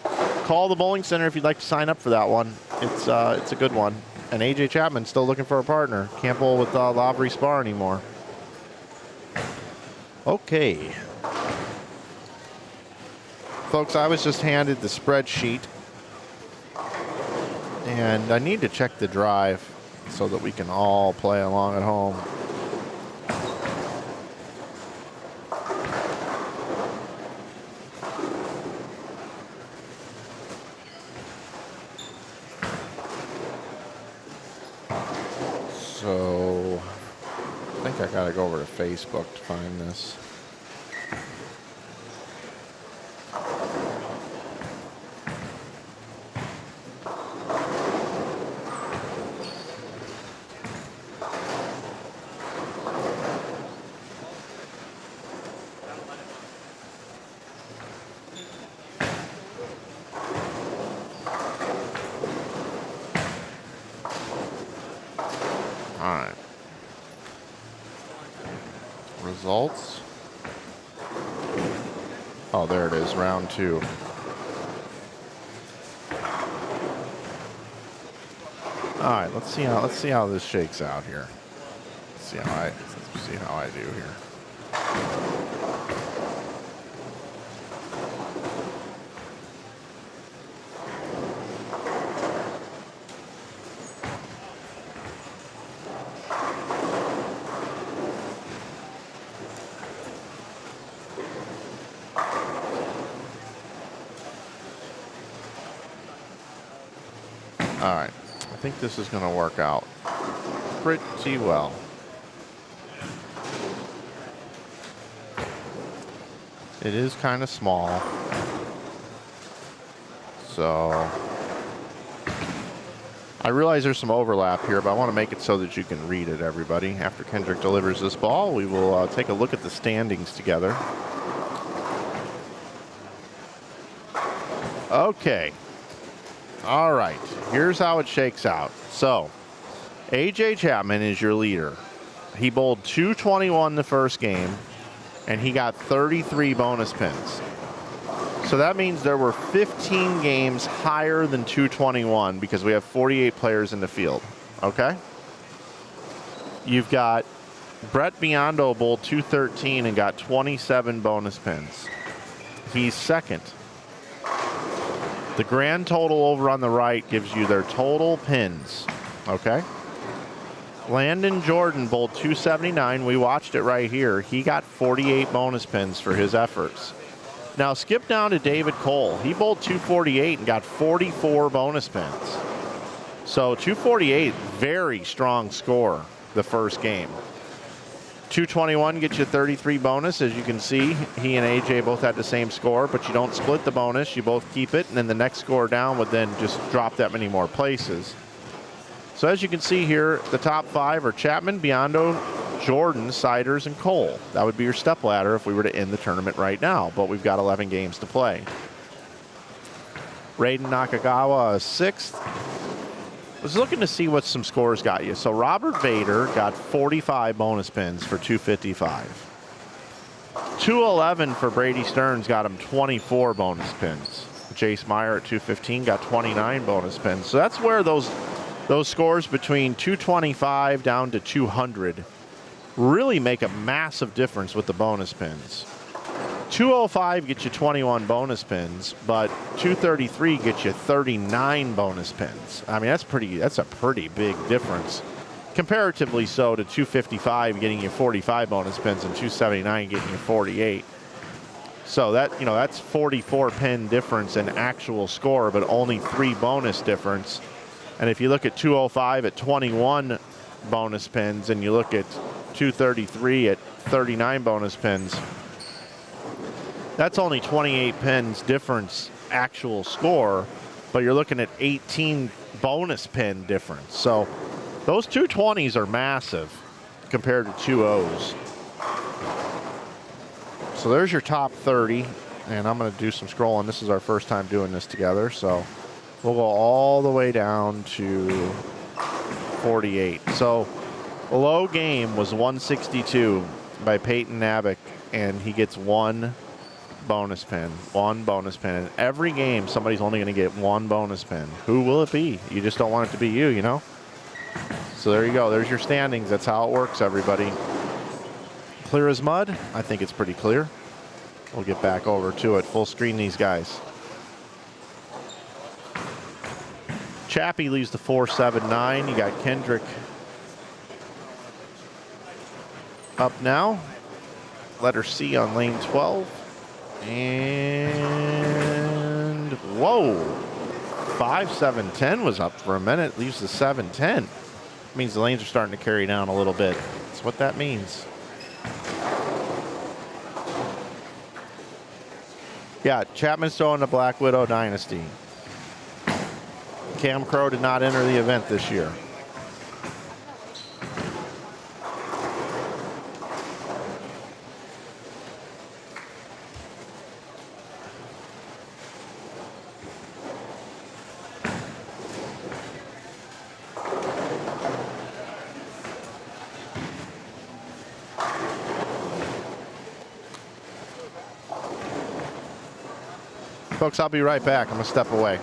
Call the bowling center if you'd like to sign up for that one. It's a good one. And AJ Chapman's still looking for a partner. Can't bowl with Lavry Spar anymore. Okay. Folks, I was just handed the spreadsheet. And I need to check the drive so that we can all play along at home. So I think I gotta go over to Facebook to find this. Results. Oh, there it is, round 2. All right, let's see how this shakes out here. Let's see how I do here. All right. I think this is going to work out pretty well. It is kind of small. So I realize there's some overlap here, but I want to make it so that you can read it, everybody. After Kendrick delivers this ball, we will take a look at the standings together. Okay. All right. Here's how it shakes out. So A.J. Chapman is your leader. He bowled 221 the first game, and he got 33 bonus pins. So that means there were 15 games higher than 221 because we have 48 players in the field. Okay? You've got Brett Biondo bowled 213 and got 27 bonus pins. He's second. The grand total over on the right gives you their total pins. Okay? Landon Jordan bowled 279. We watched it right here. He got 48 bonus pins for his efforts. Now skip down to David Cole. He bowled 248 and got 44 bonus pins. So 248, very strong score the first game. 221 gets you 33 bonus. As you can see, he and AJ both had the same score, but you don't split the bonus. You both keep it, and then the next score down would then just drop that many more places. So as you can see here, the top five are Chapman, Biondo, Jordan, Siders, and Cole. That would be your step ladder if we were to end the tournament right now, but we've got 11 games to play. Raiden Nakagawa is sixth. Was looking to see what some scores got you. So Robert Vader got 45 bonus pins for 255. 211 for Brady Stearns got him 24 bonus pins. Jace Meyer at 215 got 29 bonus pins. So that's where those scores between 225 down to 200 really make a massive difference with the bonus pins. 205 gets you 21 bonus pins, but 233 gets you 39 bonus pins. I mean, that's a pretty big difference. Comparatively so to 255 getting you 45 bonus pins and 279 getting you 48. So that's 44 pin difference in actual score, but only 3 bonus difference. And if you look at 205 at 21 bonus pins and you look at 233 at 39 bonus pins, that's only 28 pins difference actual score, but you're looking at 18 bonus pin difference. So those 220s are massive compared to 2.0s. So there's your top 30, and I'm going to do some scrolling. This is our first time doing this together, so we'll go all the way down to 48. So the low game was 162 by Peyton Nabick, and he gets 1 bonus pin. And every game, somebody's only going to get 1 bonus pin. Who will it be? You just don't want it to be you, you know? So there you go. There's your standings. That's how it works, everybody. Clear as mud? I think it's pretty clear. We'll get back over to it. Full screen these guys. Chappie leaves the 4-7-9. You got Kendrick up now. Letter C on lane 12. And whoa, 5-7-10 was up for a minute. Leaves the 7-10. Means the lanes are starting to carry down a little bit. That's what that means. Yeah, Chapman's throwing the Black Widow Dynasty. Cam Crow did not enter the event this year. Folks, I'll be right back. I'm going to step away.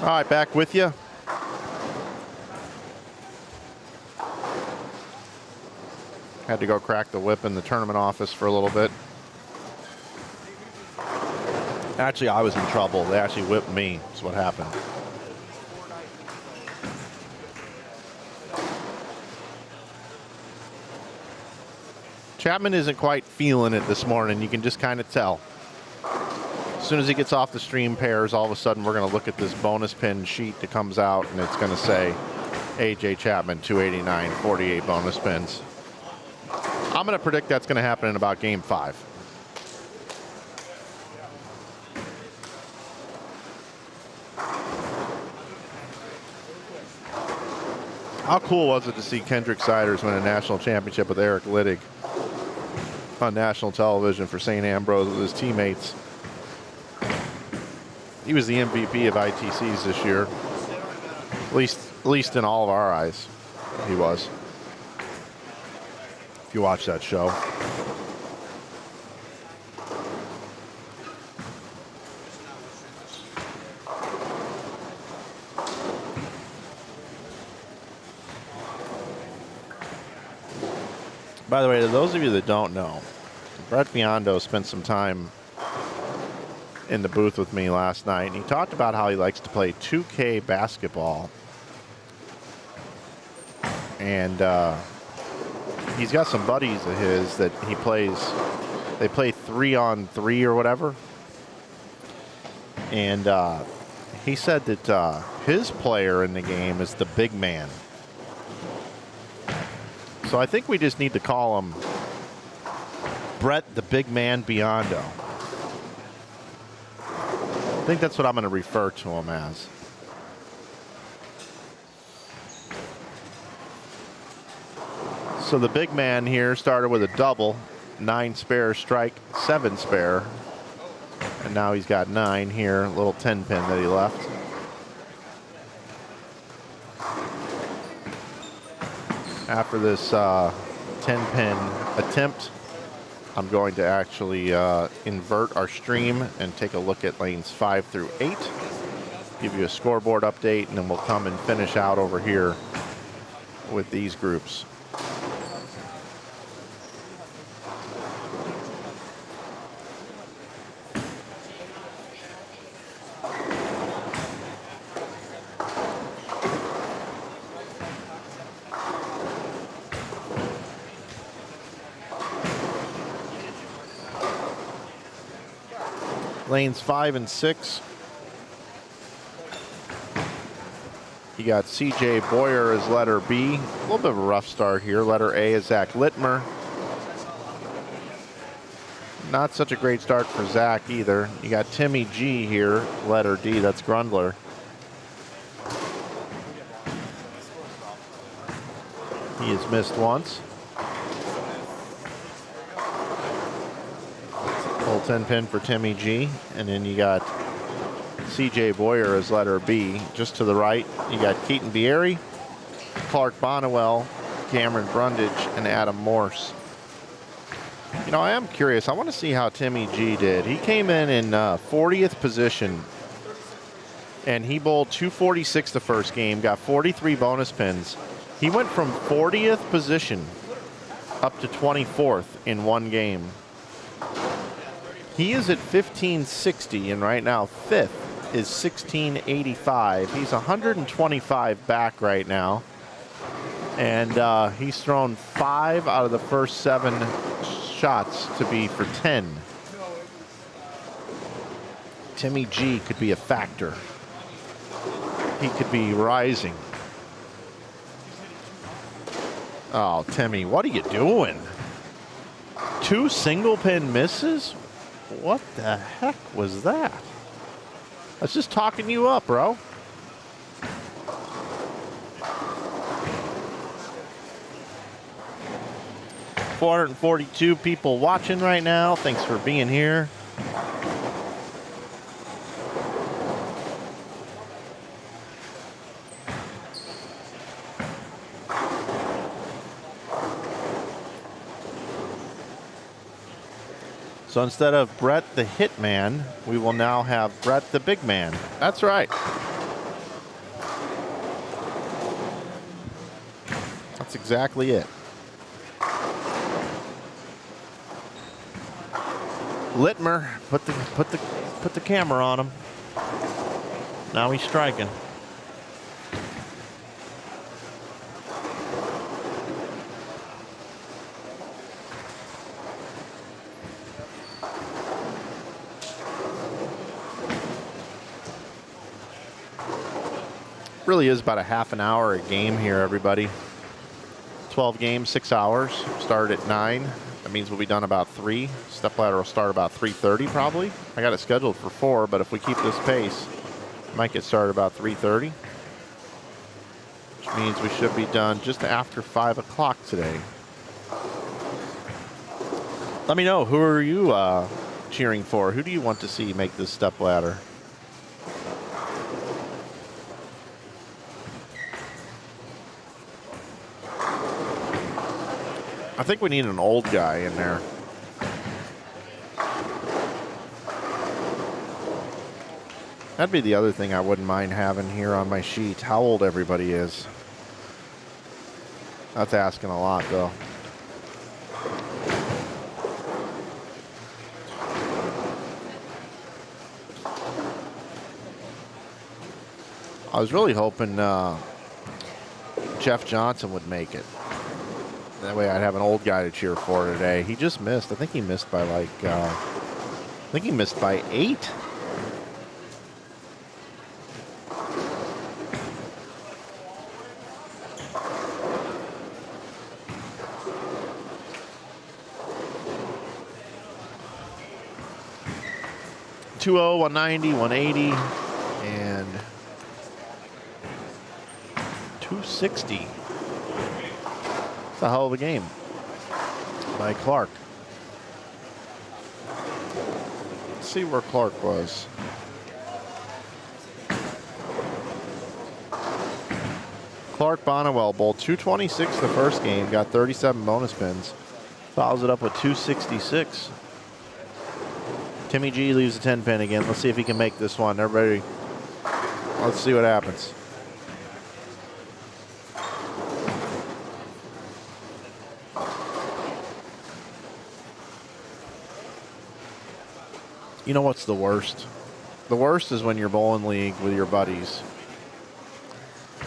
All right, back with you. Had to go crack the whip in the tournament office for a little bit. Actually, I was in trouble. They actually whipped me. That's what happened. Chapman isn't quite feeling it this morning. You can just kind of tell. As soon as he gets off the stream pairs, all of a sudden we're going to look at this bonus pin sheet that comes out, and it's going to say A.J. Chapman, 289, 48 bonus pins. I'm going to predict that's going to happen in about game 5. How cool was it to see Kendrick Siders win a national championship with Eric Liddig on national television for St. Ambrose with his teammates? He was the MVP of ITCs this year. At least in all of our eyes, he was. If you watch that show. By the way, to those of you that don't know, Brett Biondo spent some time in the booth with me last night, and he talked about how he likes to play 2K basketball. And he's got some buddies of his that he plays, they play 3-on-3 or whatever. And he said that his player in the game is the big man. So I think we just need to call him Brett the Big Man Biondo. I think that's what I'm going to refer to him as. So the big man here started with a double, 9 spare strike, 7 spare. And now he's got 9 here, a little 10 pin that he left. After this 10-pin attempt, I'm going to actually invert our stream and take a look at lanes 5 through 8, give you a scoreboard update, and then we'll come and finish out over here with these groups. Lanes 5 and 6. You got CJ Boyer as letter B. A little bit of a rough start here. Letter A is Zach Littmer. Not such a great start for Zach either. You got Timmy G here, letter D. That's Grundler. He has missed once. Full 10 pin for Timmy G. And then you got CJ Boyer as letter B. Just to the right, you got Keaton Bieri, Clark Bonnewell, Cameron Brundage, and Adam Morse. You know, I am curious. I want to see how Timmy G did. He came in 40th position, and he bowled 246 the first game, got 43 bonus pins. He went from 40th position up to 24th in one game. He is at 1560, and right now 5th is 1685. He's 125 back right now. And he's thrown 5 out of the first 7 shots to be for 10. Timmy G could be a factor. He could be rising. Oh, Timmy, what are you doing? 2 single pin misses? What the heck was that? I was just talking you up, bro. $442 people watching right now. Thanks for being here. So instead of Brett the Hitman, we will now have Brett the Big Man. That's right. That's exactly it. Littmer, put the camera on him. Now he's striking. Really is about a half an hour a game here, everybody. 12 games, 6 hours. Start at 9. That means we'll be done about 3. Stepladder will start about 3:30 probably. I got it scheduled for 4, but if we keep this pace, might get started about 3:30. Which means we should be done just after 5 o'clock today. Let me know, who are you cheering for? Who do you want to see make this stepladder? I think we need an old guy in there. That'd be the other thing I wouldn't mind having here on my sheet, how old everybody is. That's asking a lot, though. I was really hoping Jeff Johnson would make it. That way I'd have an old guy to cheer for today. He just missed. I think he missed by like, I think he missed by 8. .20, 190, 180, and 260. It's a hell of a game by Clark. Let's see where Clark was. Clark Bonnewell bowled 226 the first game, got 37 bonus pins, follows it up with 266. Timmy G leaves a 10 pin again. Let's see if he can make this one. Everybody, let's see what happens. You know what's the worst? The worst is when you're bowling league with your buddies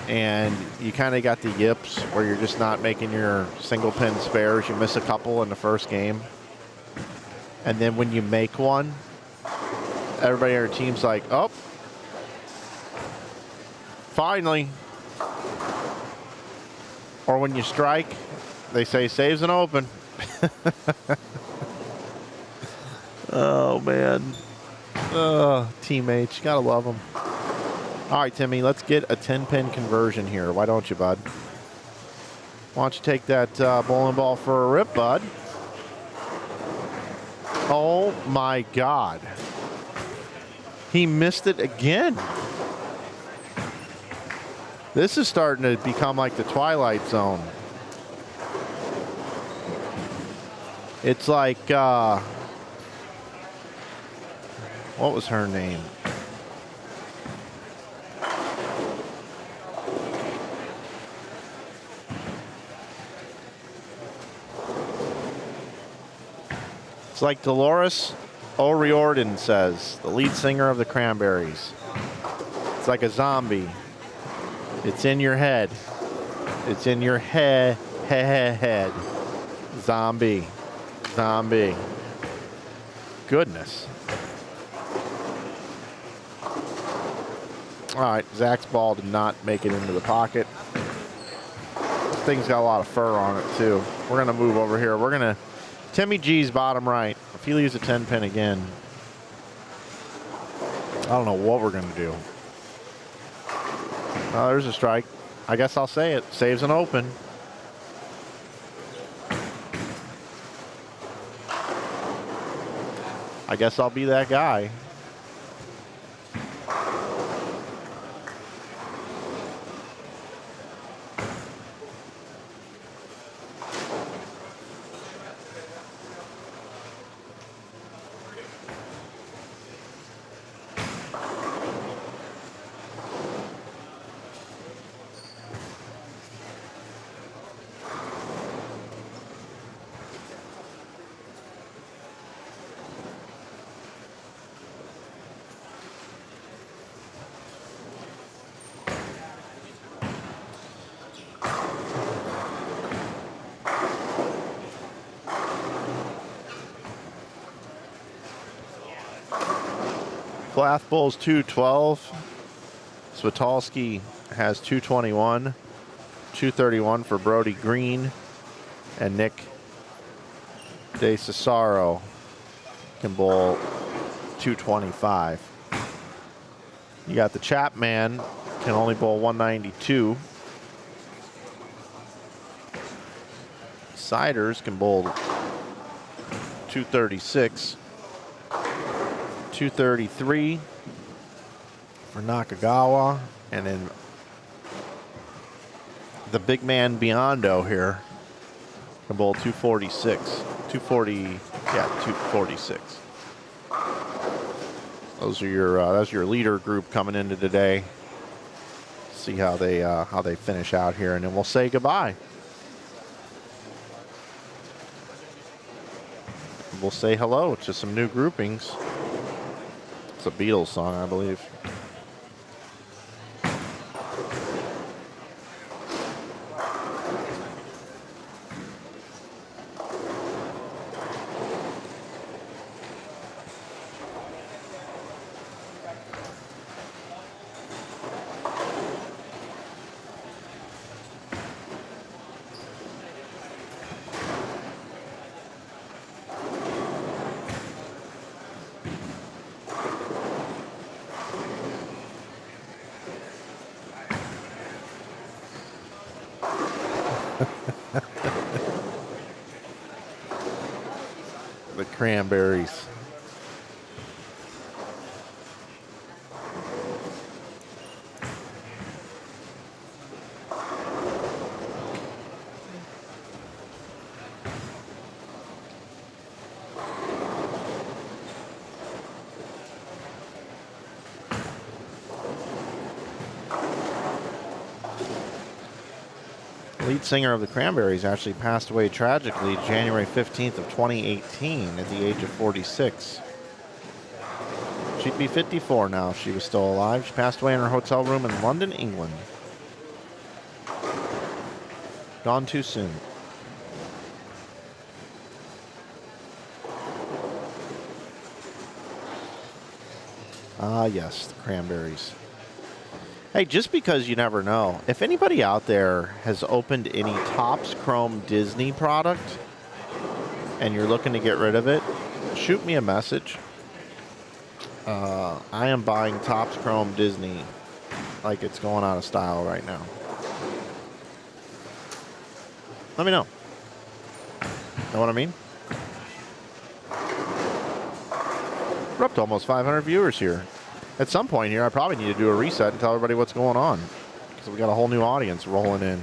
and you kind of got the yips where you're just not making your single pin spares. You miss a couple in the first game. And then when you make one, everybody on your team's like, oh, finally. Or when you strike, they say saves and open. Oh, man. Teammates, you gotta love them. All right, Timmy, let's get a 10-pin conversion here. Why don't you, bud? Why don't you take that bowling ball for a rip, bud? Oh, my God. He missed it again. This is starting to become like the Twilight Zone. It's like, what was her name? It's like Dolores O'Riordan says, the lead singer of the Cranberries. It's like a zombie. It's in your head. It's in your head. Zombie. Zombie. Goodness. All right, Zach's ball did not make it into the pocket. This thing's got a lot of fur on it, too. We're going to move over here. We're going to Timmy G's bottom right. If he leaves a 10 pin again, I don't know what we're going to do. Oh, there's a strike. I guess I'll say it. Saves an open. I guess I'll be that guy. Flath bowls 212. Switalski has 221. 231 for Brody Green. And Nick De Cesaro can bowl 225. You got the Chapman, can only bowl 192. Siders can bowl 236. 233 for Nakagawa, and then the big man Biondo here Can bowl 246. 240, yeah, 246. Those are your that's your leader group coming into today. See how they finish out here, and then we'll say goodbye. We'll say hello to some new groupings. It's a Beatles song, I believe. The Cranberries. Lead singer of the Cranberries actually passed away tragically January 15th of 2018 at the age of 46. She'd be 54 now if she was still alive. She passed away in her hotel room in London, England. Gone too soon. Ah, yes, the Cranberries. Hey, just because you never know, if anybody out there has opened any Topps Chrome Disney product and you're looking to get rid of it, shoot me a message. I am buying Topps Chrome Disney like it's going out of style right now. Let me know. Know what I mean? We're up to almost 500 viewers here. At some point here, I probably need to do a reset and tell everybody what's going on, because we got a whole new audience rolling in.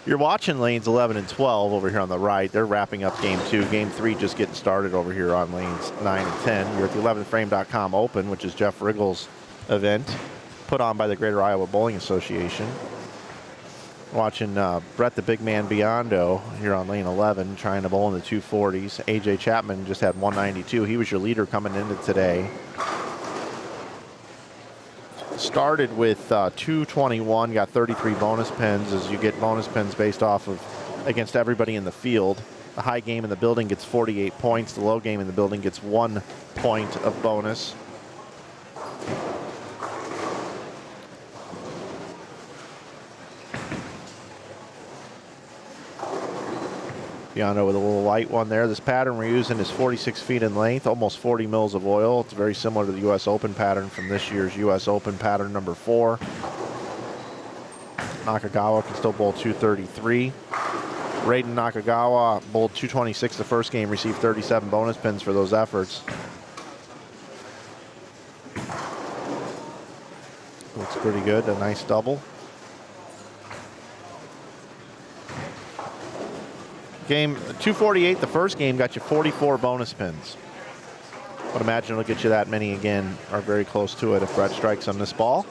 You're watching lanes 11 and 12 over here on the right. They're wrapping up game 2. Game 3 just getting started over here on lanes 9 and 10. You're at the 11thframe.com Open, which is Jeff Riggle's event put on by the Greater Iowa Bowling Association. Watching Brett the Big Man Biondo here on lane 11 trying to bowl in the 240s. AJ Chapman just had 192. He was your leader coming into today. Started with 221, got 33 bonus pins, as you get bonus pins based off of against everybody in the field. The high game in the building gets 48 points. The low game in the building gets 1 point of bonus. Biondo with a little light one there. This pattern we're using is 46 feet in length, almost 40 mils of oil. It's very similar to the U.S. Open pattern from this year's U.S. Open pattern number 4. Nakagawa can still bowl 233. Raiden Nakagawa bowled 226 the first game, received 37 bonus pins for those efforts. Looks pretty good, a nice double. Game 248, the first game, got you 44 bonus pins. But imagine it'll get you that many again, or very close to it, if Brett strikes on this ball.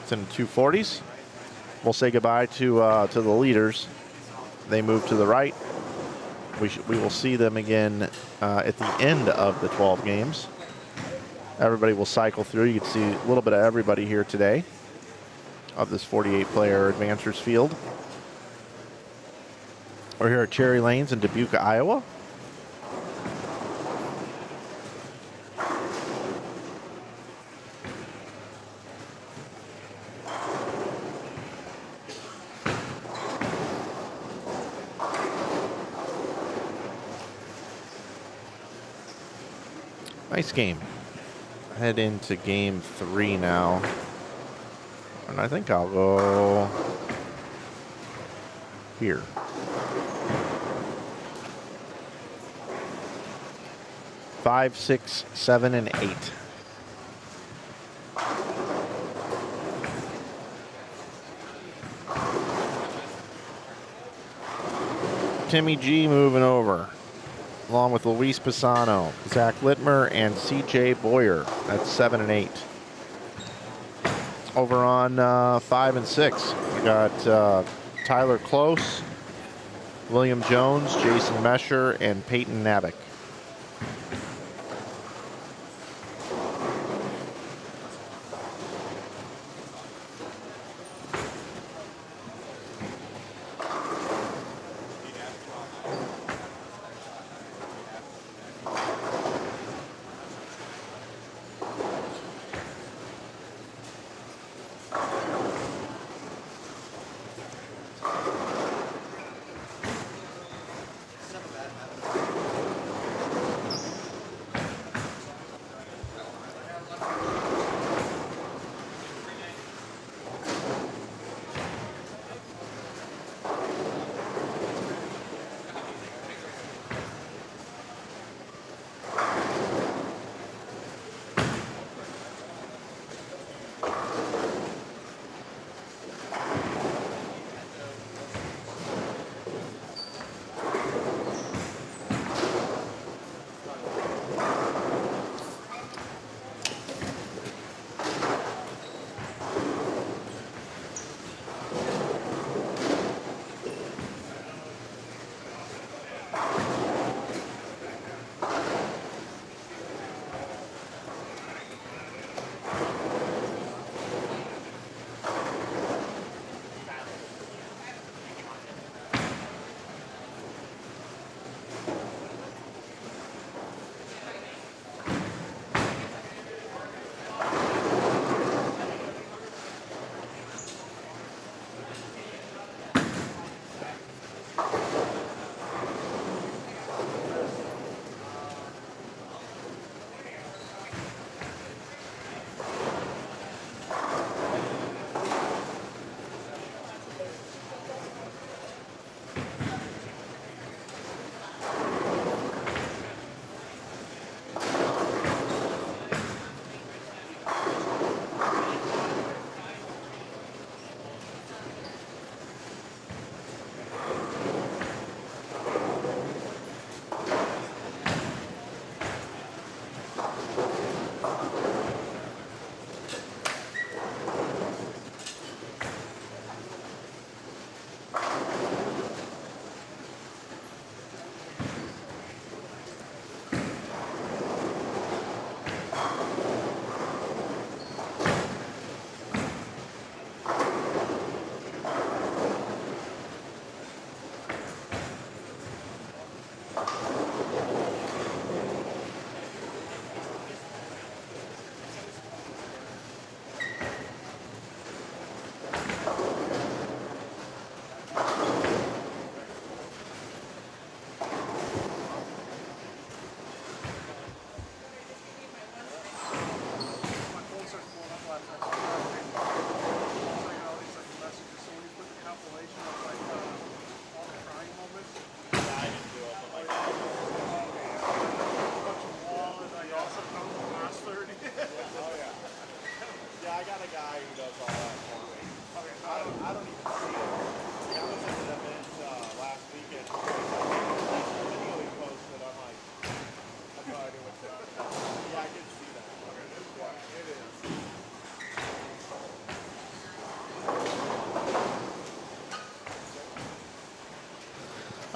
It's in the 240s. We'll say goodbye to the leaders. They move to the right. We will see them again at the end of the 12 games. Everybody will cycle through. You can see a little bit of everybody here today of this 48-player advancers field. We're here at Cherry Lanes in Dubuque, Iowa. Nice game. Head into game 3 now. And I think I'll go here. 5, 6, 7, and 8. Timmy G moving over, along with Luis Pisano, Zach Littmer, and CJ Boyer. That's 7 and 8. Over on 5 and 6, we got Tyler Close, William Jones, Jason Mesher, and Peyton Nabick.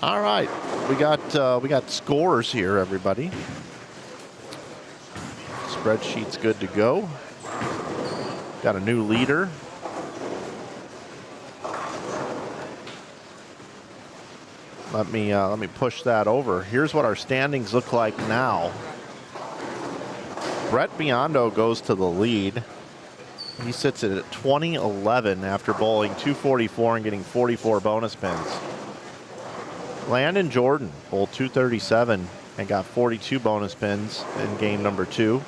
All right, we got scores here, everybody. Spreadsheet's good to go. Got a new leader. Let me push that over. Here's what our standings look like now. Brett Biondo goes to the lead. He sits at 20-11 after bowling 244 and getting 44 bonus pins. Landon Jordan bowled 237 and got 42 bonus pins in game number 2.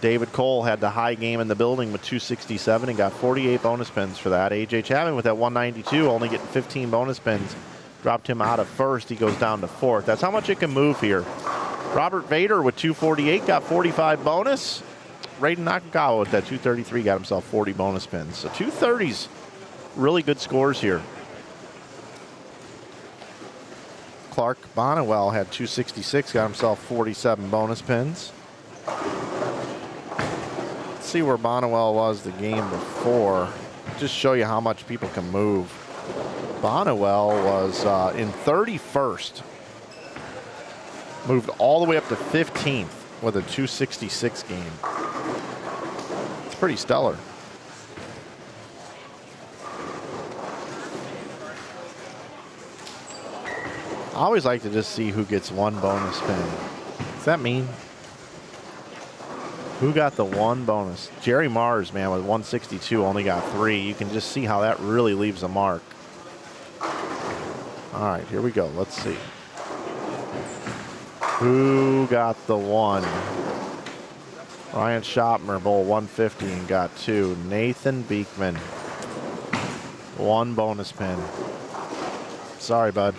David Cole had the high game in the building with 267 and got 48 bonus pins for that. AJ Chapman with that 192, only getting 15 bonus pins. Dropped him out of first. He goes down to fourth. That's how much it can move here. Robert Vader with 248 got 45 bonus. Raiden Nakagawa with that 233 got himself 40 bonus pins. So 230s, really good scores here. Clark Bonnewell had 266, got himself 47 bonus pins. Let's see where Bonnewell was the game before. Just show you how much people can move. Bonnewell was in 31st. Moved all the way up to 15th with a 266 game. It's pretty stellar. I always like to just see who gets one bonus pin. Does that mean? Who got the one bonus? Jerry Mars, man, with 162 only got 3. You can just see how that really leaves a mark. All right, here we go. Let's see. Who got the 1? Ryan Schopmer, bowl 150 and got 2. Nathan Beekman, 1 bonus pin. Sorry, bud.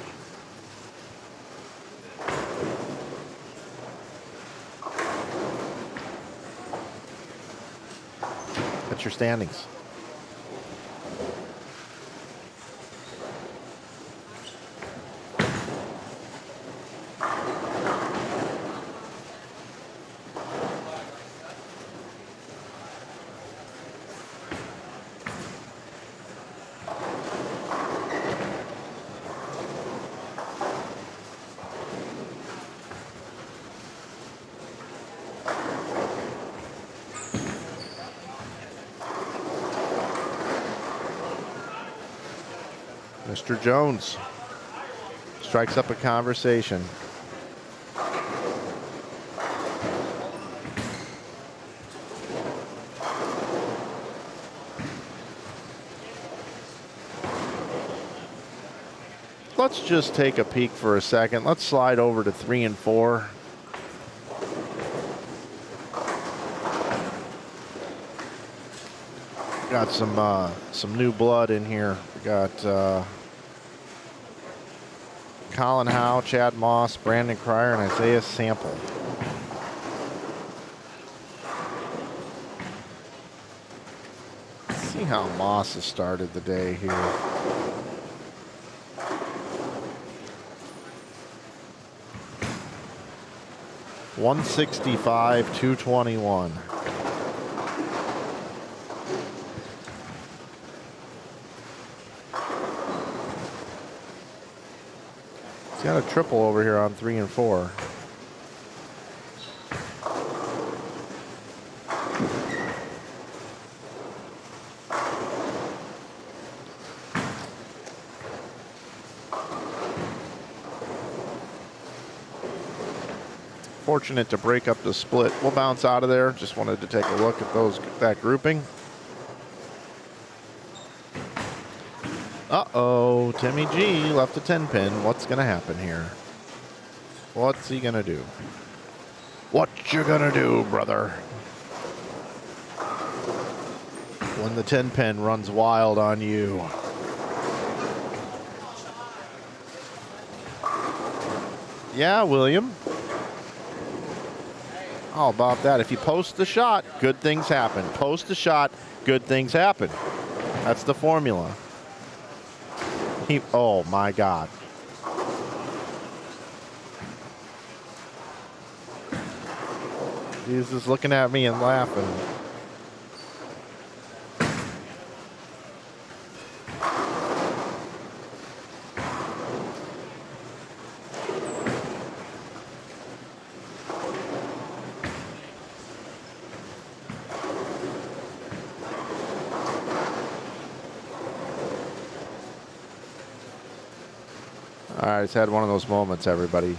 That's your standings. Mr. Jones strikes up a conversation. Let's just take a peek for a second. Let's slide over to 3 and 4. Got some new blood in here. We got Colin Howe, Chad Moss, Brandon Cryer, and Isaiah Sample. Let's see how Moss has started the day here. .165, 221. He's got a triple over here on 3 and 4. Fortunate to break up the split. We'll bounce out of there. Just wanted to take a look at that grouping. Uh-oh, Timmy G left a 10 pin. What's gonna happen here? What's he gonna do? What you gonna do, brother? When the 10 pin runs wild on you. Yeah, William. How about that? If you post the shot, good things happen. Post the shot, good things happen. That's the formula. Oh my God. He's just looking at me and laughing. All right, it's had one of those moments, everybody.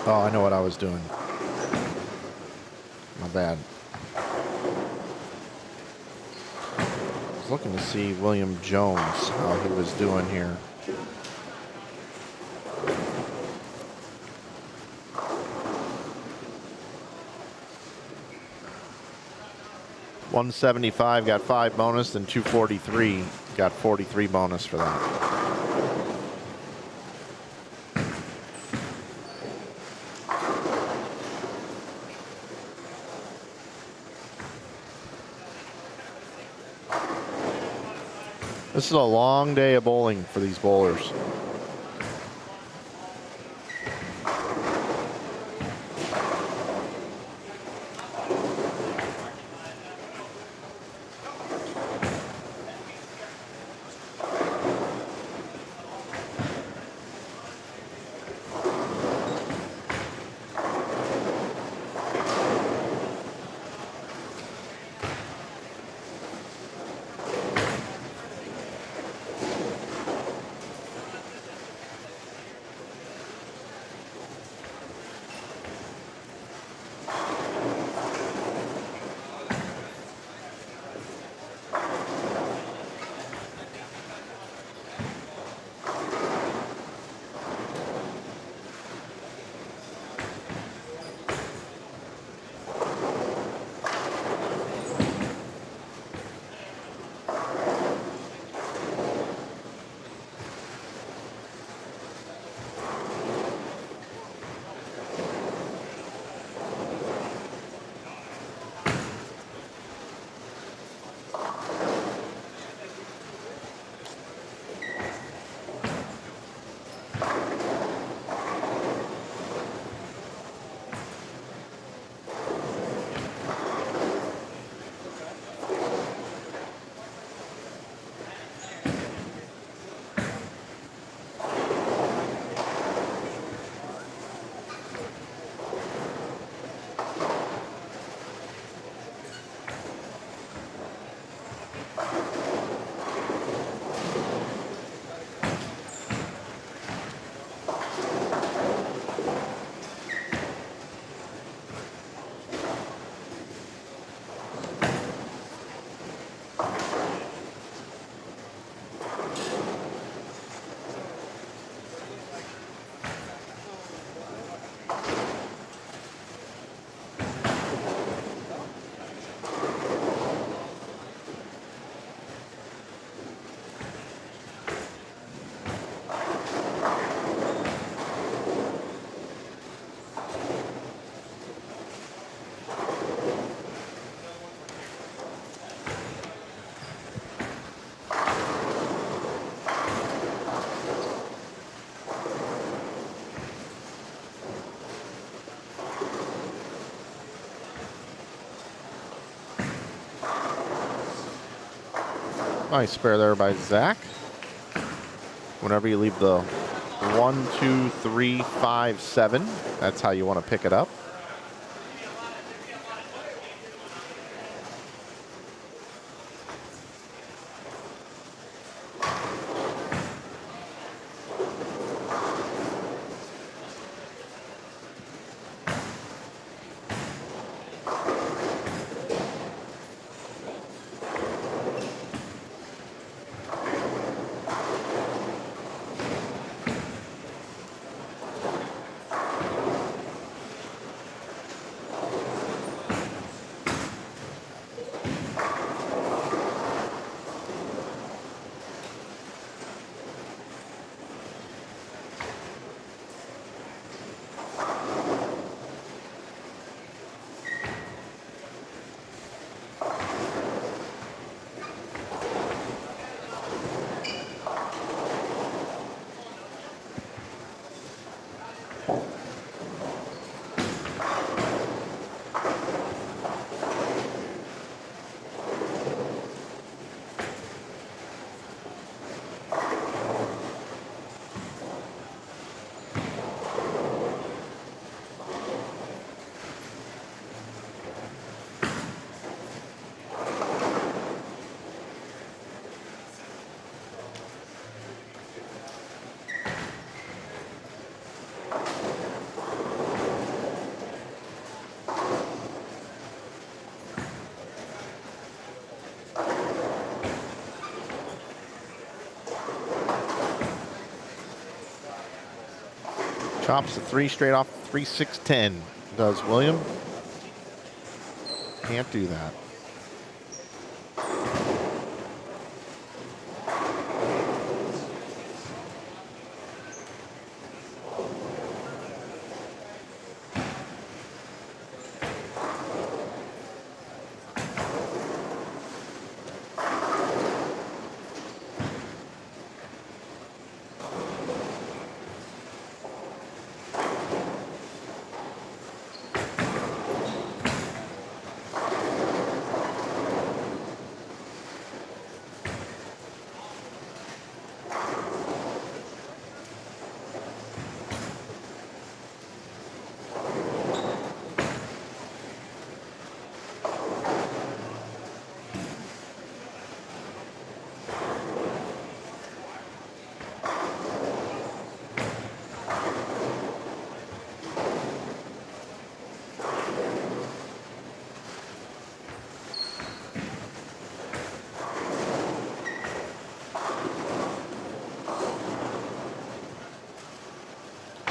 Oh, I know what I was doing. My bad. I was looking to see William Jones, how he was doing here. .175 got 5 bonus, and 243 got 43 bonus for that. This is a long day of bowling for these bowlers. Nice spare there by Zach. Whenever you leave the 1, 2, 3, 5, 7, that's how you want to pick it up. Chops the 3 straight off 3, 6, 10. Does William. Can't do that.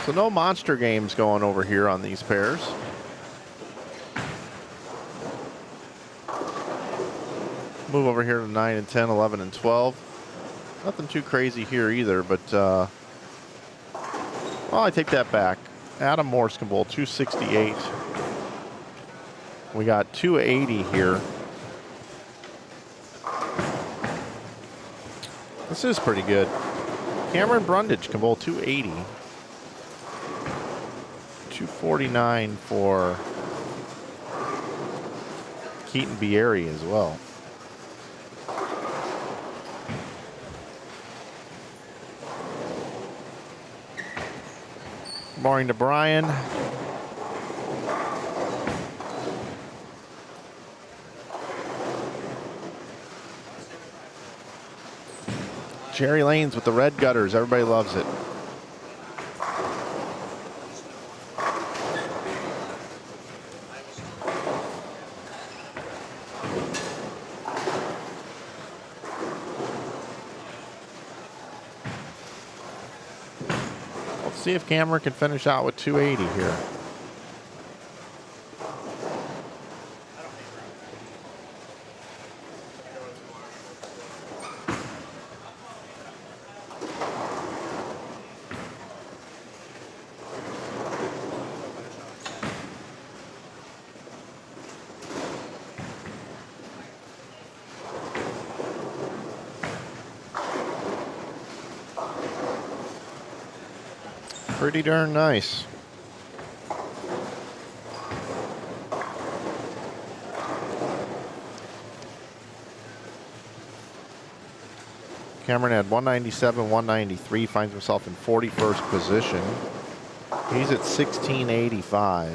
So no monster games going over here on these pairs. Move over here to 9 and 10, 11 and 12. Nothing too crazy here either, but well, I take that back. Adam Morse can bowl 268. We got 280 here. This is pretty good. Cameron Brundage can bowl 280. 249 for Keaton Bieri as well. Morning to Brian. Jerry Lanes with the red gutters. Everybody loves it. Let's see if Cameron can finish out with 280 here. Pretty darn nice. Cameron had 197, 193, finds himself in 41st position. He's at 1685.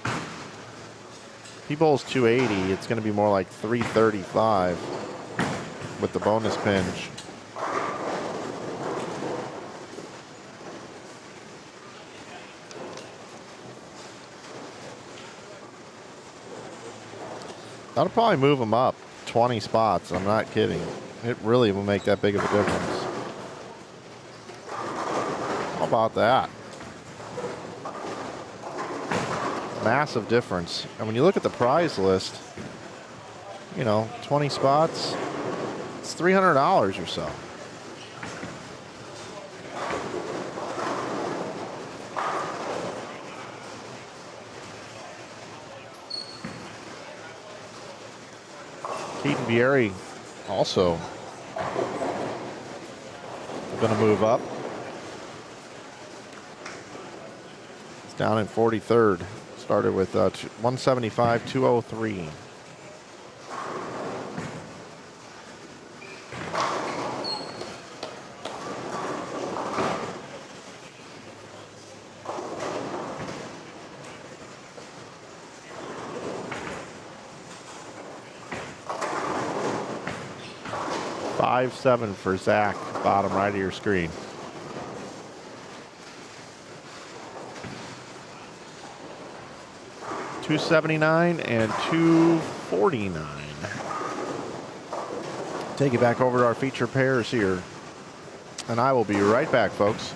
If he bowls 280, it's going to be more like 335 with the bonus pinch. That'll probably move him up 20 spots. I'm not kidding. It really will make that big of a difference. How about that? Massive difference. And when you look at the prize list, you know, 20 spots, it's $300 or so. Keaton Bieri also going to move up. It's down in 43rd. Started with 175, 203. .57 for Zach, bottom right of your screen. .279 and .249. Take it back over to our feature pairs here, and I will be right back, folks.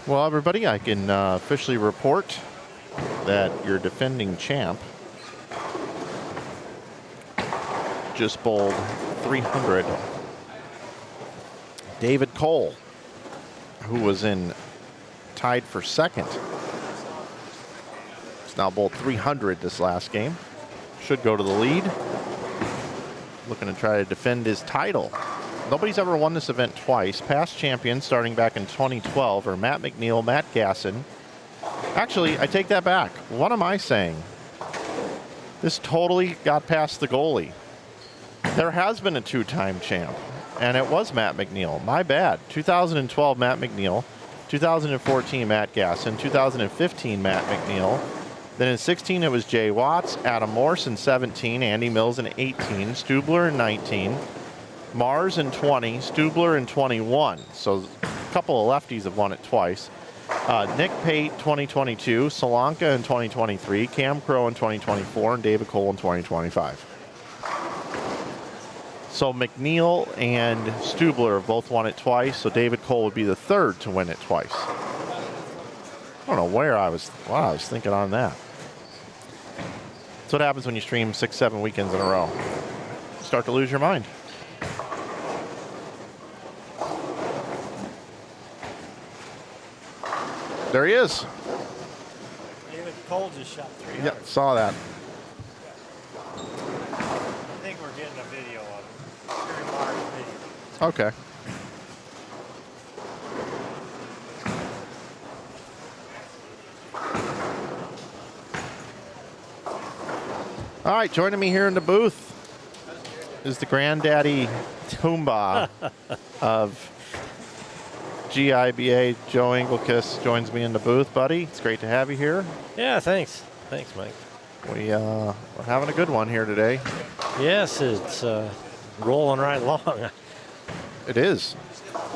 Well, everybody, I can officially report that your defending champ just bowled 300. David Cole, who was tied for second, has now bowled 300 this last game. Should go to the lead. Looking to try to defend his title. Nobody's ever won this event twice. Past champions starting back in 2012 are Matt McNeil, Matt Gasson. Actually, I take that back. What am I saying? This totally got past the goalie. There has been a two-time champ, and it was Matt McNeil. My bad. 2012, Matt McNeil. 2014, Matt Gasson. 2015, Matt McNeil. Then in 16, it was Jay Watts, Adam Morse in 17, Andy Mills in 18, Stubler in 19, Mars in 20, Stubler in 21. So a couple of lefties have won it twice. Nick Pate 2022, Solanka in 2023, Cam Crow in 2024, and David Cole in 2025. So McNeil and Stubler have both won it twice, so David Cole would be the third to win it twice. I don't know what I was thinking on that. That's what happens when you stream 6-7 weekends in a row. You start to lose your mind. There he is. David Cole just shot 300. Yep, saw that. I think we're getting a video of it. Very large video. Okay. All right, joining me here in the booth is the granddaddy Toomba of GIBA. Joe Engelkiss joins me in the booth, buddy. It's great to have you here. Yeah, thanks. Thanks, Mike. We're having a good one here today. Yes, it's rolling right along. It is.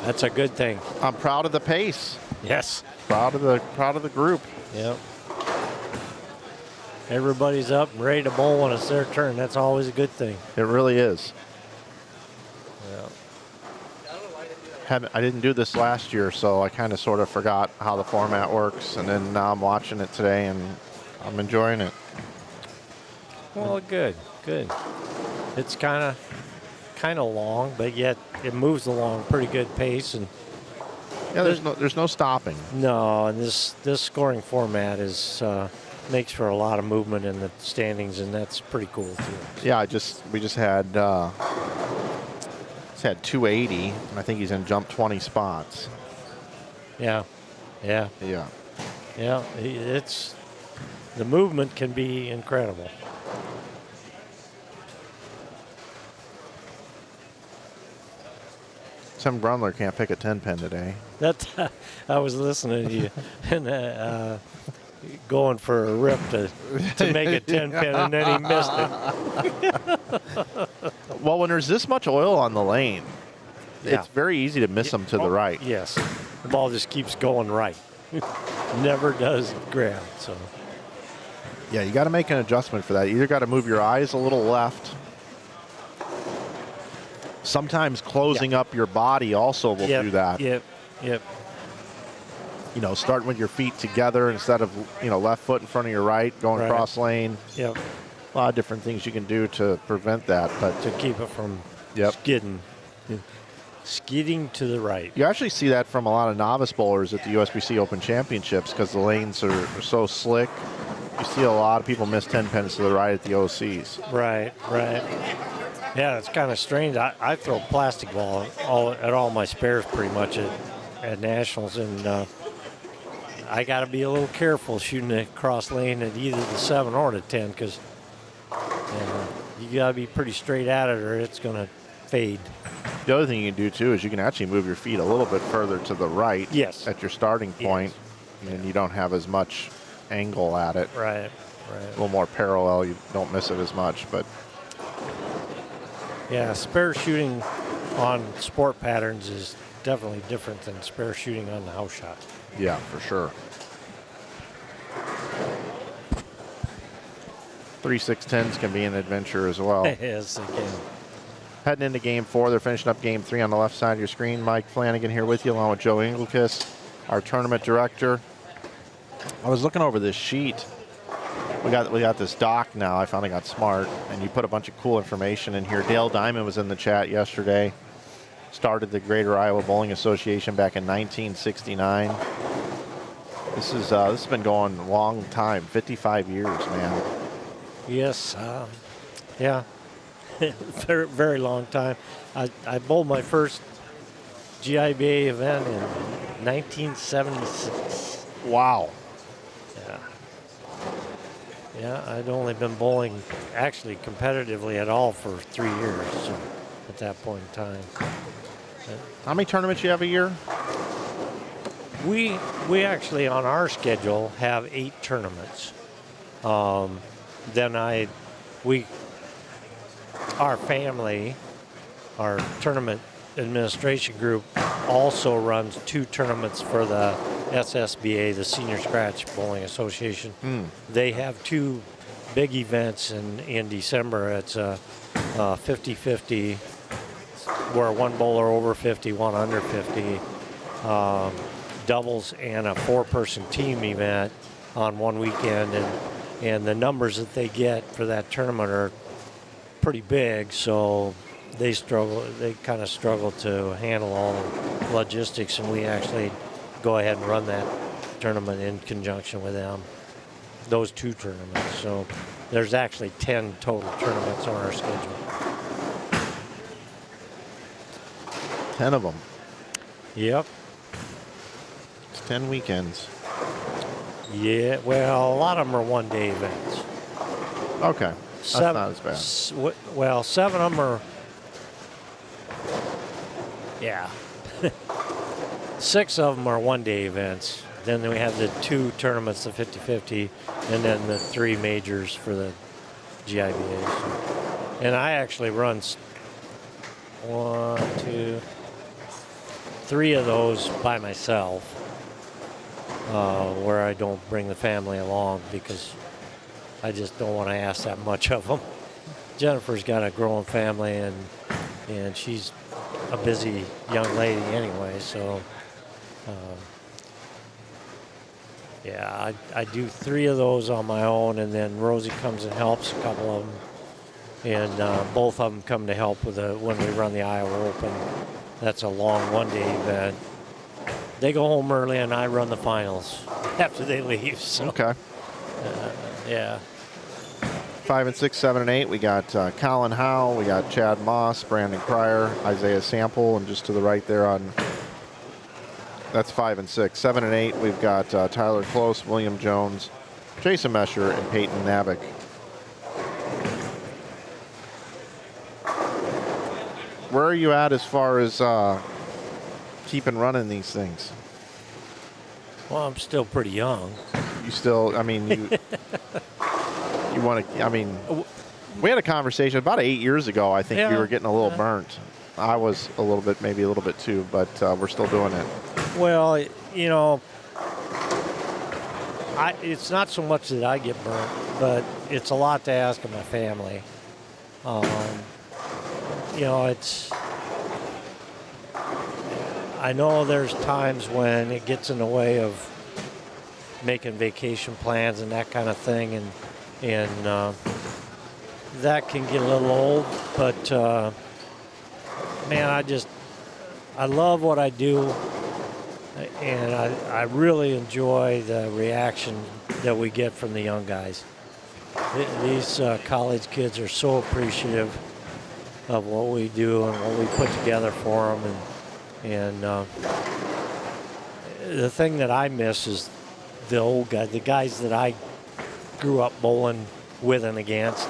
That's a good thing. I'm proud of the pace. Yes. Proud of the group. Yep. Everybody's up and ready to bowl when it's their turn. That's always a good thing. It really is. Yeah. I didn't do this last year, so I kind of sort of forgot how the format works, and then now I'm watching it today, and I'm enjoying it. Well, good. It's kind of long, but yet it moves along pretty good pace, and yeah, there's no stopping. no, and this scoring format is makes for a lot of movement in the standings, and that's pretty cool too. Yeah, we just had 280, and I think he's in jump 20 spots. Yeah. It's the movement can be incredible. Tim Brundler can't pick a 10 pin today. That's I was listening to you and going for a rip to make a 10 pin, and then he missed it. Well, when there's this much oil on the lane, Yeah. it's very easy to miss them to the right. Yes, the ball just keeps going right. Never does grab. So Yeah, you got to make an adjustment for that. You either got to move your eyes a little left. Sometimes closing up your body also will do that. Yep. You know, starting with your feet together instead of, left foot in front of your right, going Right. cross lane. Yep. A lot of different things you can do to prevent that. But To keep it from Yep. skidding to the right. you actually see that from a lot of novice bowlers at the USBC Open Championships because the lanes are so slick. You see a lot of people miss 10 pins to the right at the OCs. Right. Yeah, it's kind of strange. I throw plastic ball at all my spares pretty much at nationals, and I got to be a little careful shooting the cross lane at either the 7 or the 10 because you got to be pretty straight at it or it's going to fade. The other thing you can do too is you can actually move your feet a little bit further to the right Yes. at your starting point, and you don't have as much angle at it. Right. A little more parallel, you don't miss it as much. But Yeah, spare shooting on sport patterns is definitely different than spare shooting on the house shot. yeah, for sure. 3-6-10s can be an adventure as well. Yes, again. Heading into game 4, they're finishing up game 3 on the left side of your screen. Mike Flanagan here with you along with Joe Engelkiss. our tournament director. I was looking over this sheet. We got this doc now. I finally got smart, and you put a bunch of cool information in here. Dale Diamond was in the chat yesterday. Started the Greater Iowa Bowling Association back in 1969. This has been going a long time, 55 years, man. Yes, yeah, very, very long time. I bowled my first GIBA event in 1976. Wow. Yeah. Yeah, I'd only been bowling actually competitively at all for 3 years, so at that point in time. How many tournaments you have a year? We actually on our schedule have 8 tournaments. Then our family, our tournament administration group also runs 2 tournaments for the SSBA, the Senior Scratch Bowling Association. They have 2 big events in December. It's a 50-50, where one bowler over 50, one under 50, doubles, and a 4-person team event on one weekend. And the numbers that they get for that tournament are pretty big, so they kind of struggle to handle all the logistics, and we actually go ahead and run that tournament in conjunction with them, those 2 tournaments. So there's actually 10 total tournaments on our schedule. 10 of them. Yep. It's 10 weekends. Yeah, well, a lot of them are one-day events. Okay. That's not as bad. Well, 7 of them are, yeah. 6 of them are one-day events. Then we have the 2 tournaments, the 50-50, and then the 3 majors for the GIBA. And I actually run 1, 2, 3 of those by myself, where I don't bring the family along because I just don't want to ask that much of them. Jennifer's got a growing family, and she's a busy young lady anyway, so yeah, I do 3 of those on my own, and then Rosie comes and helps a couple of them, and both of them come to help with when we run the Iowa Open. That's a long one-day event. They go home early, and I run the finals after they leave. So. Okay. Yeah. 5 and 6, 7 and 8. We got Colin Howe, we got Chad Moss, Brandon Cryer, Isaiah Sample, and just to the right there that's 5 and 6. 7 and 8, we've got Tyler Close, William Jones, Jason Mesher, and Peyton Navik. Where are you at as far as keeping running these things? Well, I'm still pretty young. You still, I mean, you want to, I mean, we had a conversation about 8 years ago. I think you were getting a little burnt. I was a little bit, maybe a little bit too, but we're still doing it. Well, you know, it's not so much that I get burnt, but it's a lot to ask of my family. You know, I know there's times when it gets in the way of making vacation plans and that kind of thing, and that can get a little old, but man, I love what I do, and I really enjoy the reaction that we get from the young guys. These college kids are so appreciative of what we do and what we put together for them, and the thing that I miss is the old guys, the guys that I grew up bowling with and against.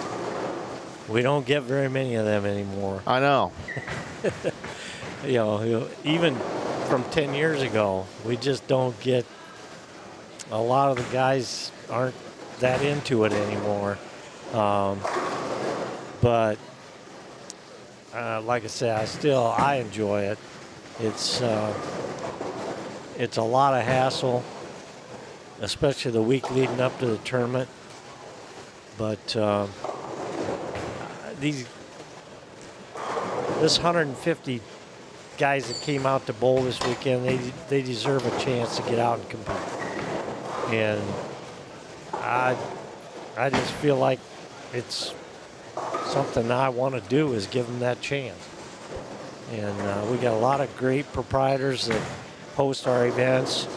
We don't get very many of them anymore. I know. You know, even from 10 years ago, we just don't get, a lot of the guys aren't that into it anymore. But like I said, I enjoy it. It's a lot of hassle, especially the week leading up to the tournament. But this 150 guys that came out to bowl this weekend, they deserve a chance to get out and compete. And I just feel like it's something I want to do is give them that chance. And we got a lot of great proprietors that host our events.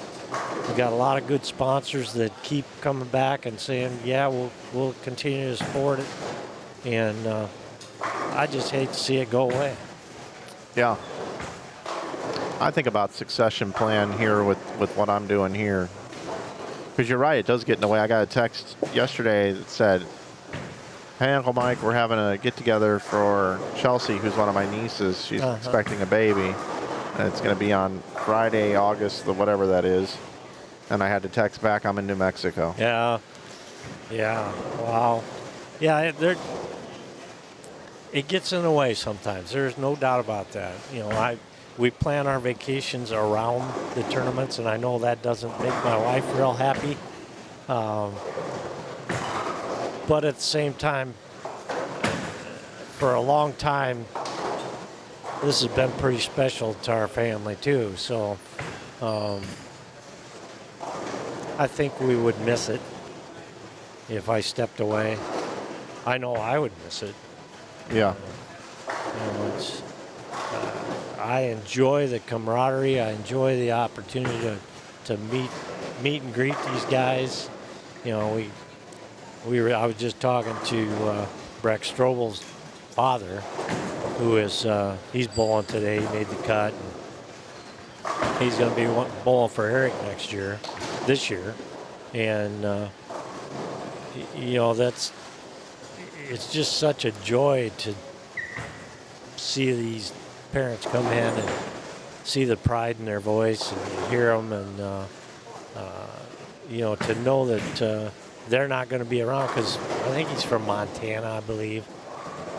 We got a lot of good sponsors that keep coming back and saying, yeah, we'll continue to support it. And I just hate to see it go away. Yeah. I think about succession plan here with what I'm doing here. Because you're right, it does get in the way. I got a text yesterday that said, hey, Uncle Mike, we're having a get-together for Chelsea, who's one of my nieces. She's expecting a baby, and it's going to be on Friday, August, whatever that is. And I had to text back, I'm in New Mexico. Yeah. Yeah. Wow. Yeah, it gets in the way sometimes. There's no doubt about that. You know, we plan our vacations around the tournaments, and I know that doesn't make my wife real happy. But at the same time, for a long time, this has been pretty special to our family too. So I think we would miss it if I stepped away. I know I would miss it. Yeah. You know, I enjoy the camaraderie. I enjoy the opportunity to meet and greet these guys. You know, I was just talking to Breck Strobel's father, who is he's bowling today. He made the cut. And he's going to be bowling for Eric this year, and you know, it's just such a joy to see these parents come in and see the pride in their voice and hear them, and you know, to know that they're not going to be around, because I think he's from Montana, I believe.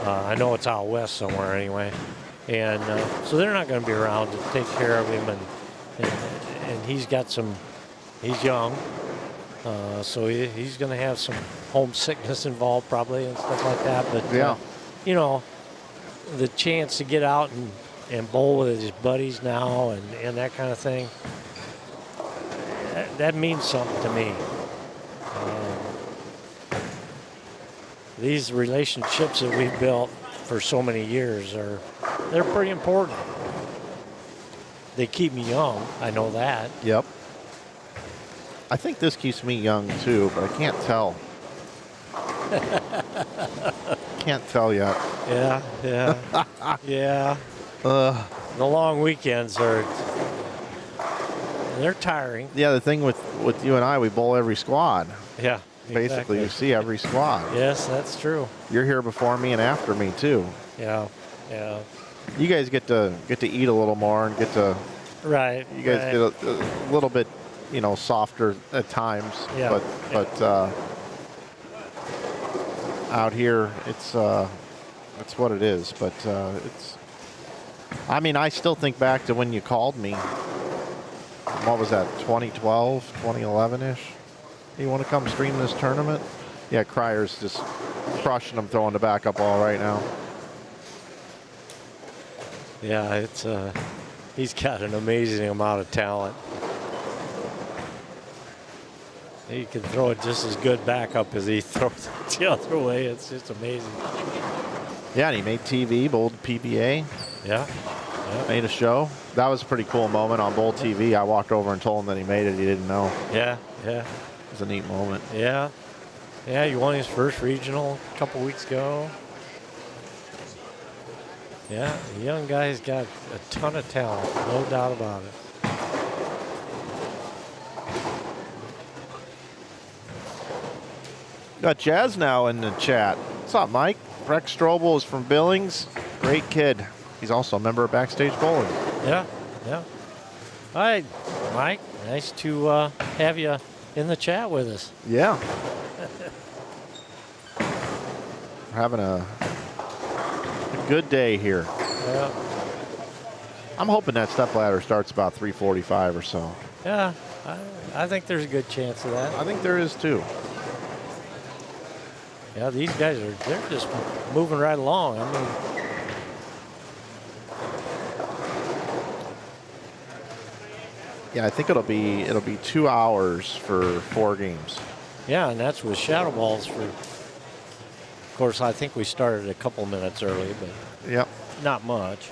I know it's out west somewhere anyway, and so they're not going to be around to take care of him, and he's young, so he's going to have some homesickness involved probably and stuff like that. But yeah, you know, the chance to get out and bowl with his buddies now and that kind of thing, that means something to me. These relationships that we've built for so many years they're pretty important. They keep me young, I know that. Yep. I think this keeps me young too, but I can't tell. Can't tell yet. Yeah, yeah, yeah. The long weekends they're tiring. Yeah, the thing with you and I, we bowl every squad. Yeah, Basically, exactly. you see every squad. Yes, that's true. You're here before me and after me too. Yeah, yeah. You guys get to eat a little more and get to. Right. You guys get a little bit, you know, softer at times. Yeah. But out here, it's what it is. But it's. I mean, I still think back to when you called me. What was that? 2012, 2011-ish. You want to come stream this tournament? Yeah, Cryer's just crushing them, throwing the backup ball right now. Yeah, he's got an amazing amount of talent. He can throw it just as good backup as he throws it the other way. It's just amazing. Yeah, and he made TV, bowled PBA. Yeah. Made a show. That was a pretty cool moment on Bowl TV. I walked over and told him that he made it. He didn't know. Yeah, yeah. It was a neat moment. Yeah. Yeah, he won his first regional a couple weeks ago. Yeah, the young guy's got a ton of talent, no doubt about it. Got Jazz now in the chat. What's up, Mike? Breck Strobel is from Billings. Great kid. He's also a member of Backstage Bowling. Yeah, yeah. Hi, Mike. Nice to have you in the chat with us. Yeah. We're having a good day here. Yeah. I'm hoping that stepladder starts about 3:45 or so. Yeah, I think there's a good chance of that. I think there is too. Yeah, these guys they're just moving right along. I mean, Yeah, I think it'll be 2 hours for 4 games. Yeah, and that's with shadow balls for. Of course, I think we started a couple minutes early, but Yep. not much.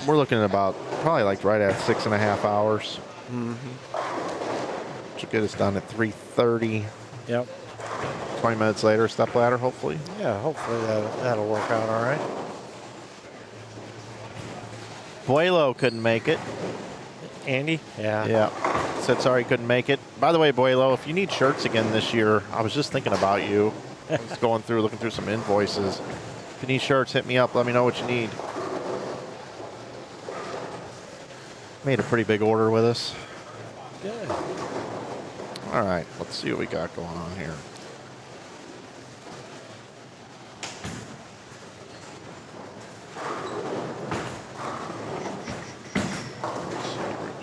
We're looking at about probably like right at 6.5 hours. Which will get us done at 3:30. Yep. 20 minutes later, step ladder, hopefully. Yeah, hopefully that'll work out all right. Buelo couldn't make it. Andy? Yeah. Yeah. Said sorry couldn't make it. By the way, Buelo, if you need shirts again this year, I was just thinking about you. I was looking through some invoices. If you need shirts, hit me up. Let me know what you need. Made a pretty big order with us. Good. All right, let's see what we got going on here.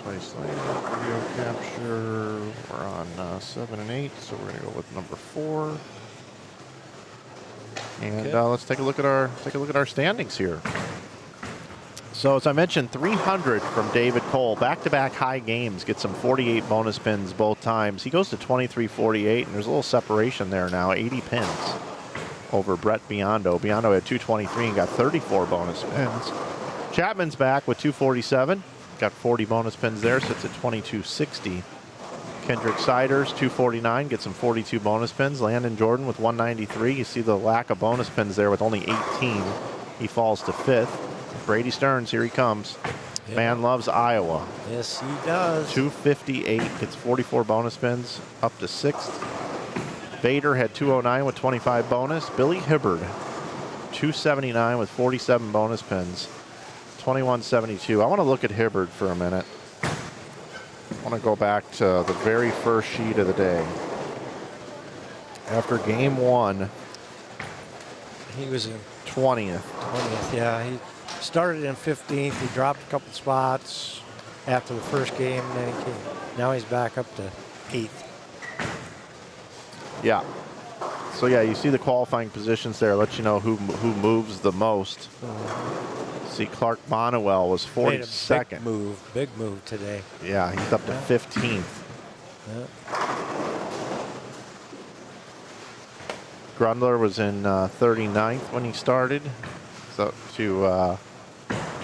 Replace layout, video capture. We're on 7 and 8, so we're gonna go with number 4. And Okay. let's take a look at our standings here. So as I mentioned, 300 from David Cole. Back-to-back high games. Gets some 48 bonus pins both times. He goes to 23-48, and there's a little separation there now. 80 pins over Brett Biondo. Biondo had 223 and got 34 bonus pins. Chapman's back with 247. Got 40 bonus pins there. Sits at 2260. Kendrick Siders, 249. Gets some 42 bonus pins. Landon Jordan with 193. You see the lack of bonus pins there with only 18. He falls to 5th. Brady Stearns, here he comes. Yeah. Man loves Iowa. Yes, he does. 258, gets 44 bonus pins, up to 6th. Vader had 209 with 25 bonus. Billy Hibbard, 279 with 47 bonus pins, 2172. I want to look at Hibbard for a minute. I want to go back to the very first sheet of the day. After game 1, He was in 20th. 20th. Yeah, he started in 15th. He dropped a couple spots after the first game, and then he came. Now he's back up to 8th. Yeah. So yeah, you see the qualifying positions there. Let you know who moves the most. See, Clark Bonuel was Made a 42nd. big move today. Yeah, he's up to 15th. Yeah. Grundler was in 39th when he started. He's up to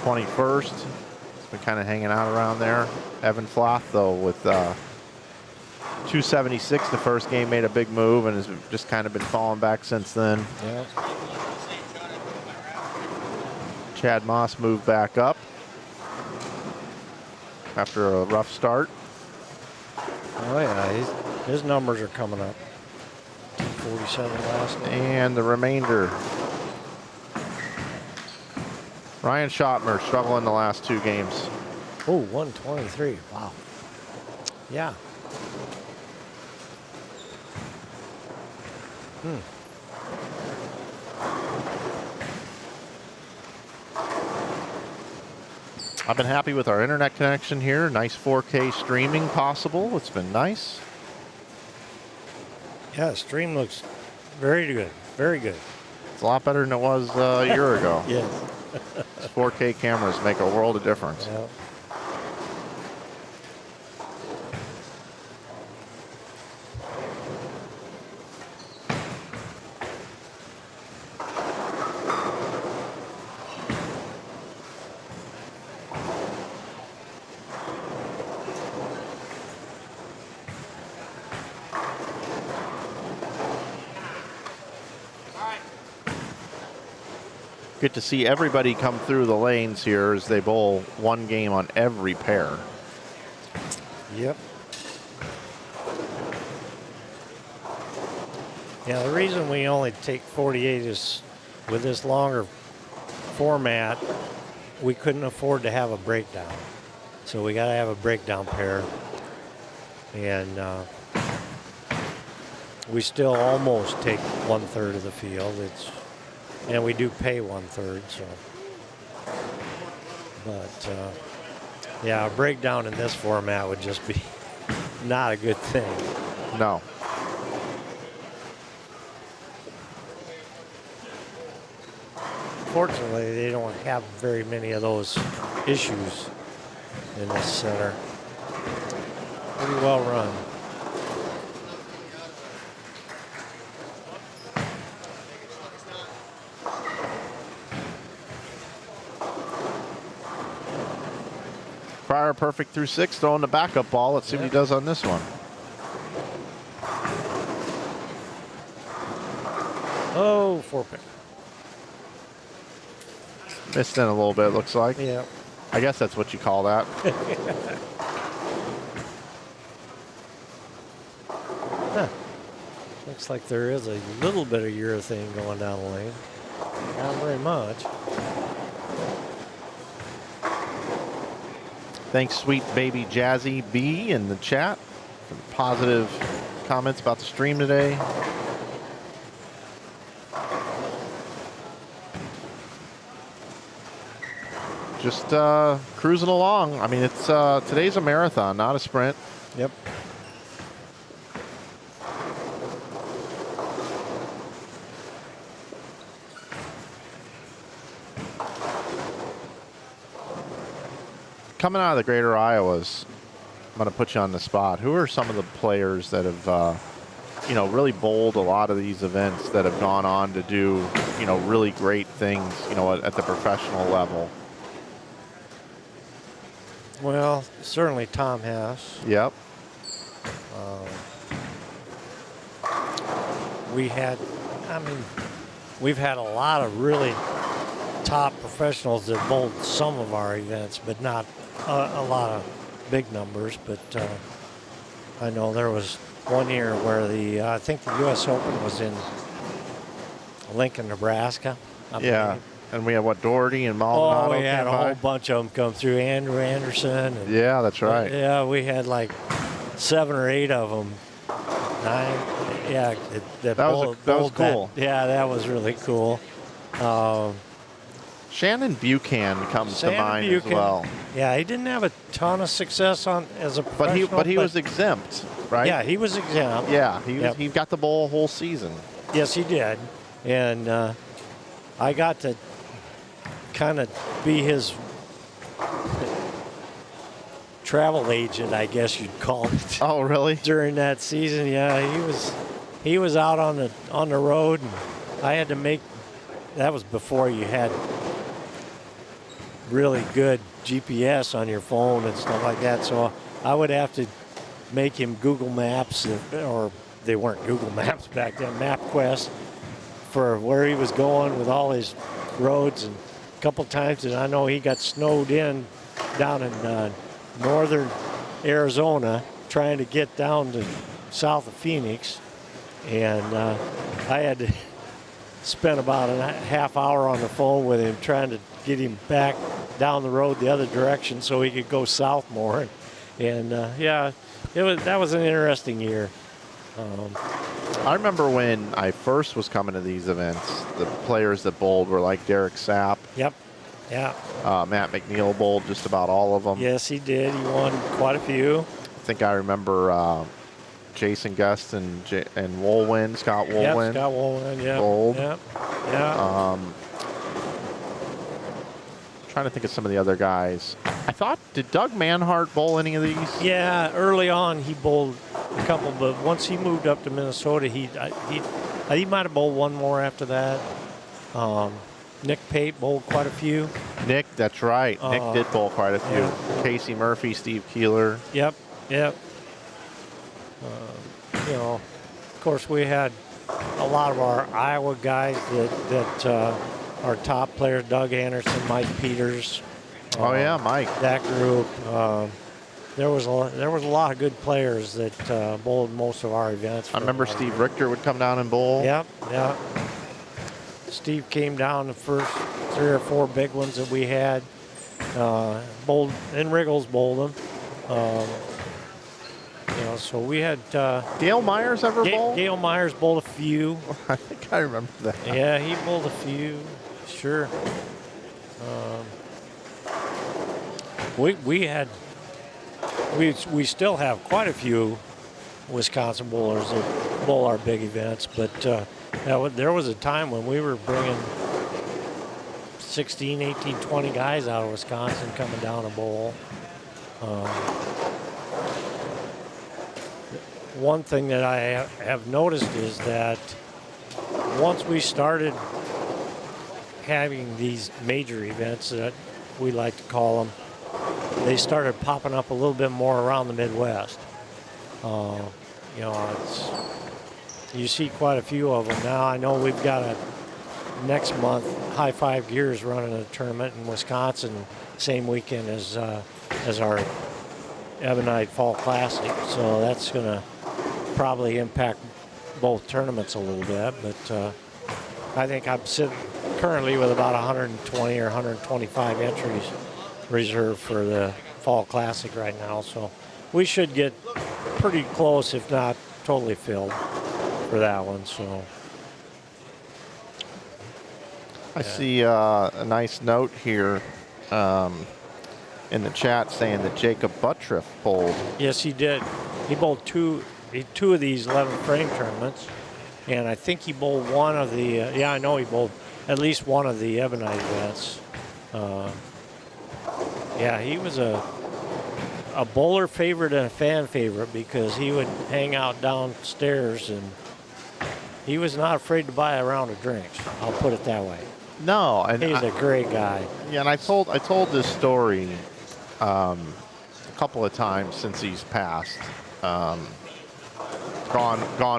21st. He's been kind of hanging out around there. Evan Floth, though, with 276 the first game, made a big move and has just kind of been falling back since then. Yeah. Chad Moss moved back up after a rough start. Oh yeah, his numbers are coming up. 47 last night. And the remainder. Ryan Schottmer struggling the last 2 games. Oh, 123. Wow. Yeah. I've been happy with our internet connection here. Nice 4K streaming possible. It's been nice. Yeah, the stream looks very good. Very good. It's a lot better than it was a year ago. Yes. 4K cameras make a world of difference. Yeah. Good to see everybody come through the lanes here as they bowl 1 game on every pair. Yep. Yeah, the reason we only take 48 is with this longer format, we couldn't afford to have a breakdown. So we got to have a breakdown pair. And we still almost take 1/3 of the field. And we do pay 1/3, so. But yeah, a breakdown in this format would just be not a good thing. No. Fortunately, they don't have very many of those issues in this center. Pretty well run. Pryor perfect through 6, throwing the backup ball. Let's see what he does on this one. Oh, 4-pick. Missed in a little bit, it looks like. Yeah. I guess that's what you call that. Huh. Looks like there is a little bit of urethane going down the lane. Not very much. Thanks, sweet baby Jazzy B in the chat for the positive comments about the stream today. Just cruising along. I mean, it's today's a marathon, not a sprint. Yep. Coming out of the Greater Iowas, I'm going to put you on the spot. Who are some of the players that have, really bowled a lot of these events that have gone on to do, really great things, at the professional level? Well, certainly Tom has. Yep. We've had a lot of really top professionals that bowled some of our events, but not a lot of big numbers. But I know there was one year where I think the U.S. Open was in Lincoln, Nebraska. I believe. And we have Doherty and Maldonado. Oh, we had came a by. whole bunch of them come through. Andrew Anderson. And, Yeah, that's right. yeah, we had like 7 or 8 of them. 9. Yeah, that was cool. Yeah, that was really cool. Shannon Buchanan comes to Shannon mind Buchanan, as well. Yeah, he didn't have a ton of success as a professional. But he was exempt, right? Yeah, he was exempt. Yeah, Yep. he got the bowl a whole season. Yes, he did. And I got to kind of be his travel agent, I guess you'd call it. Oh, really? During that season, yeah, he was out on the road, and I had to make. That was before you had really good GPS on your phone and stuff like that. So I would have to make him Google Maps, or they weren't Google Maps back then, MapQuest, for where he was going with all his roads. And a couple times, and I know he got snowed in down in northern Arizona trying to get down to south of Phoenix. And I had to spend about a half hour on the phone with him trying to get him back down the road the other direction so he could go south more. And yeah, that was an interesting year. I remember when I first was coming to these events, the players that bowled were like Derek Sapp. Yep. Yeah. Matt McNeil bowled just about all of them. Yes, he did. He won quite a few. I think I remember Jason Gust and Woolwin, Scott Woolwin. Yep, Scott Woolwin, yeah. Bowled. Yep. Yeah. Trying to think of some of the other guys. I thought, did Doug Manhart bowl any of these? Yeah, early on he bowled a couple, but once he moved up to Minnesota, he might have bowled one more after that. Nick Pate bowled quite a few. Nick, that's right. Nick did bowl quite a few. Yeah. Casey Murphy, Steve Keeler. Yep. Of course, we had a lot of our Iowa guys that are top players. Doug Anderson, Mike Peters. Oh yeah, Mike. That group. There was a lot of good players that bowled most of our events. I remember Steve Richter would come down and bowl. Yep. Steve came down the first 3 or 4 big ones that we had. Bowled, and Riggles bowled them. So we had Gail Myers ever bowl? Gail Myers bowled a few. I think I remember that. Yeah, he bowled a few. Sure. We still have quite a few Wisconsin bowlers that bowl our big events, but there was a time when we were bringing 16, 18, 20 guys out of Wisconsin coming down to bowl. One thing that I have noticed is that once we started having these major events that we like to call them, they started popping up a little bit more around the Midwest. You know, you see quite a few of them now. I know we've got next month High Five Gears running a tournament in Wisconsin, same weekend as our Ebonite Fall Classic. So that's going to probably impact both tournaments a little bit. But I think I'm sitting currently with about 120 or 125 entries reserved for the Fall Classic right now. So we should get pretty close, if not totally filled, for that one. So I see a nice note here in the chat saying that Jacob Buttriff bowled. Yes, he did. He bowled two of these 11 frame tournaments, and I think he bowled one of the. Yeah, I know he bowled at least one of the Ebonite events. Yeah, he was a bowler favorite and a fan favorite because he would hang out downstairs and he was not afraid to buy a round of drinks. I'll put it that way. No, and he's a great guy. Yeah, and I told this story a couple of times since he's passed. Gone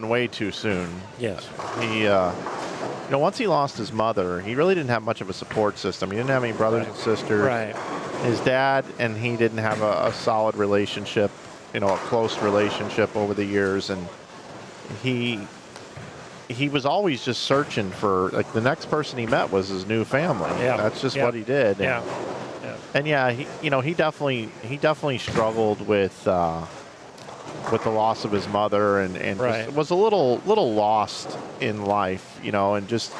way too soon. Yes. He, you know, once he lost his mother, he really didn't have much of a support system. He didn't have any brothers and sisters. Right. His dad and he didn't have a solid relationship, you know, a close relationship over the years, and he was always just searching for, like, the next person he met was his new family. Yeah. That's just what he did. And, Yeah. and yeah, he definitely struggled with the loss of his mother and Right. just was a little lost in life, you know, and just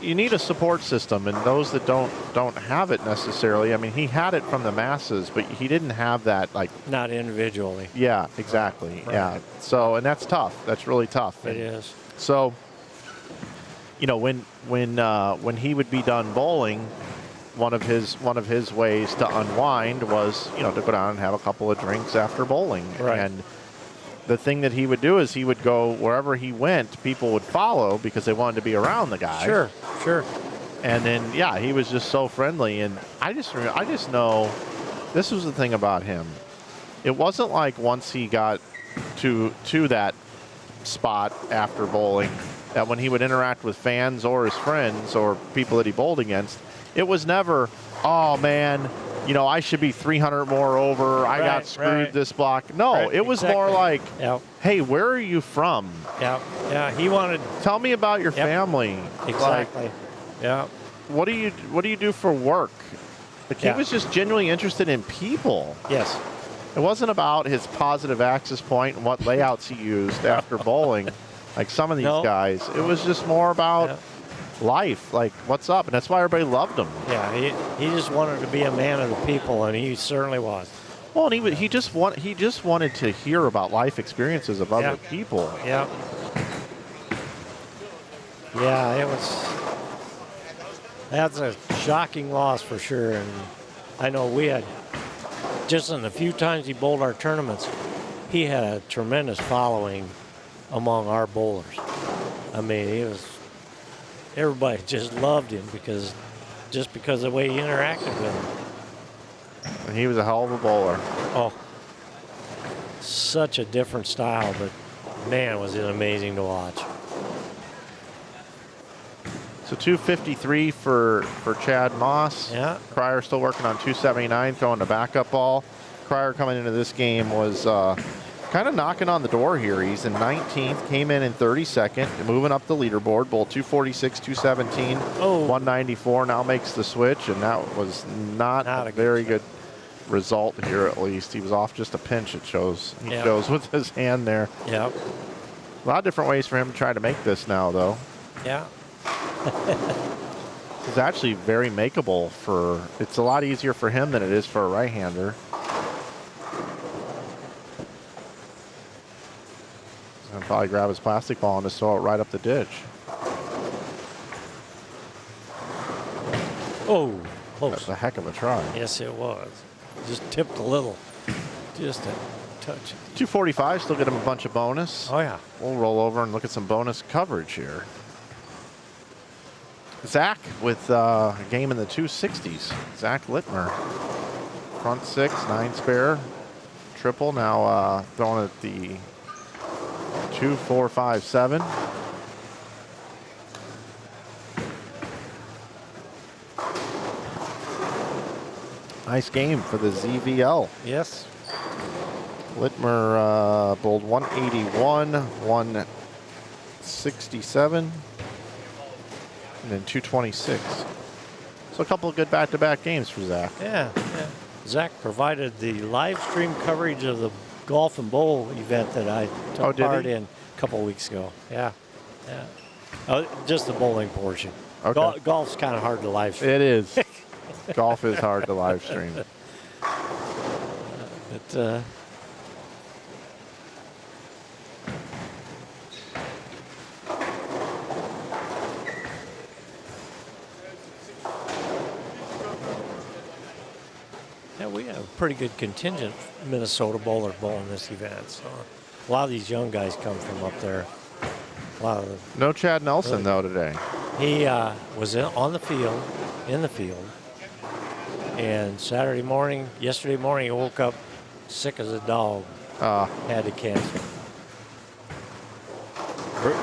you need a support system, and those that don't have it necessarily. I mean, he had it from the masses, but he didn't have that, like, Not individually. yeah, exactly. Right. Yeah. So, and that's tough. That's really tough. It is. So, you know, when he would be done bowling, one of his ways to unwind was, you know, to go down and have a couple of drinks after bowling. Right. And the thing that he would do is he would go wherever he went, people would follow because they wanted to be around the guy. Sure. And then, yeah, he was just so friendly. And I just know this was the thing about him. It wasn't like once he got to that spot after bowling that when he would interact with fans or his friends or people that he bowled against, it was never, oh, man, you know, I should be 300 more over. I got screwed this block. No, it was more like, hey, where are you from? Yeah. He wanted. Tell me about your family. Exactly. Like, yeah. What do you do for work? Like, he was just genuinely interested in people. Yes. It wasn't about his positive axis point and what layouts he used after bowling, like some of these guys. It was just more about life, like, what's up, and that's why everybody loved him. Yeah, he just wanted to be a man of the people, and he certainly was. Well, and he just wanted to hear about life experiences of other people. Yeah, that's a shocking loss for sure. And I know we had, just in the few times he bowled our tournaments, he had a tremendous following among our bowlers. I mean, everybody just loved him because of the way he interacted with them. And he was a hell of a bowler. Oh, such a different style, but man, was it amazing to watch. So 253 for Chad Moss. Yeah. Cryer still working on 279, throwing the backup ball. Cryer coming into this game was kind of knocking on the door here. He's in 19th, came in 32nd, moving up the leaderboard. Bowled 246, 217, 194. Now makes the switch, and that was not a very good result here. At least he was off just a pinch. It shows. He shows with his hand there. Yeah. A lot of different ways for him to try to make this now, though. Yeah. It's actually very makeable for. It's a lot easier for him than it is for a right-hander. He's gonna probably grab his plastic ball and just throw it right up the ditch. Oh, close. That's a heck of a try. Yes, it was. Just tipped a little. Just a touch. 245, still get him a bunch of bonus. Oh, yeah. We'll roll over and look at some bonus coverage here. Zach with a game in the 260s. Zach Littmer. Front 6, 9 spare. Triple now throwing at the 2, 4, 5, 7. Nice game for the ZVL. Yes. Littmer bowled 181, 167, and then 226. So a couple of good back-to-back games for Zach. Yeah. Zach provided the live stream coverage of the golf and bowl event that I took part in a couple of weeks ago. Yeah. Just the bowling portion. Okay. Golf's kind of hard to live stream. It is. Golf is hard to live stream. But, yeah, we have a pretty good contingent Minnesota bowlers bowling this event. So a lot of these young guys come from up there. A lot of them. No Chad Nelson, though, today. He was in the field. And yesterday morning, he woke up sick as a dog. Had to cancel.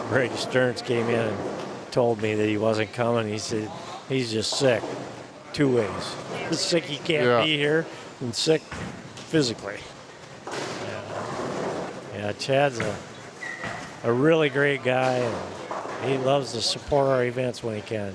Brady Stearns came in and told me that he wasn't coming. He said he's just sick, 2 ways. Sick he can't be here, and sick physically. Yeah, Chad's a really great guy, and he loves to support our events when he can.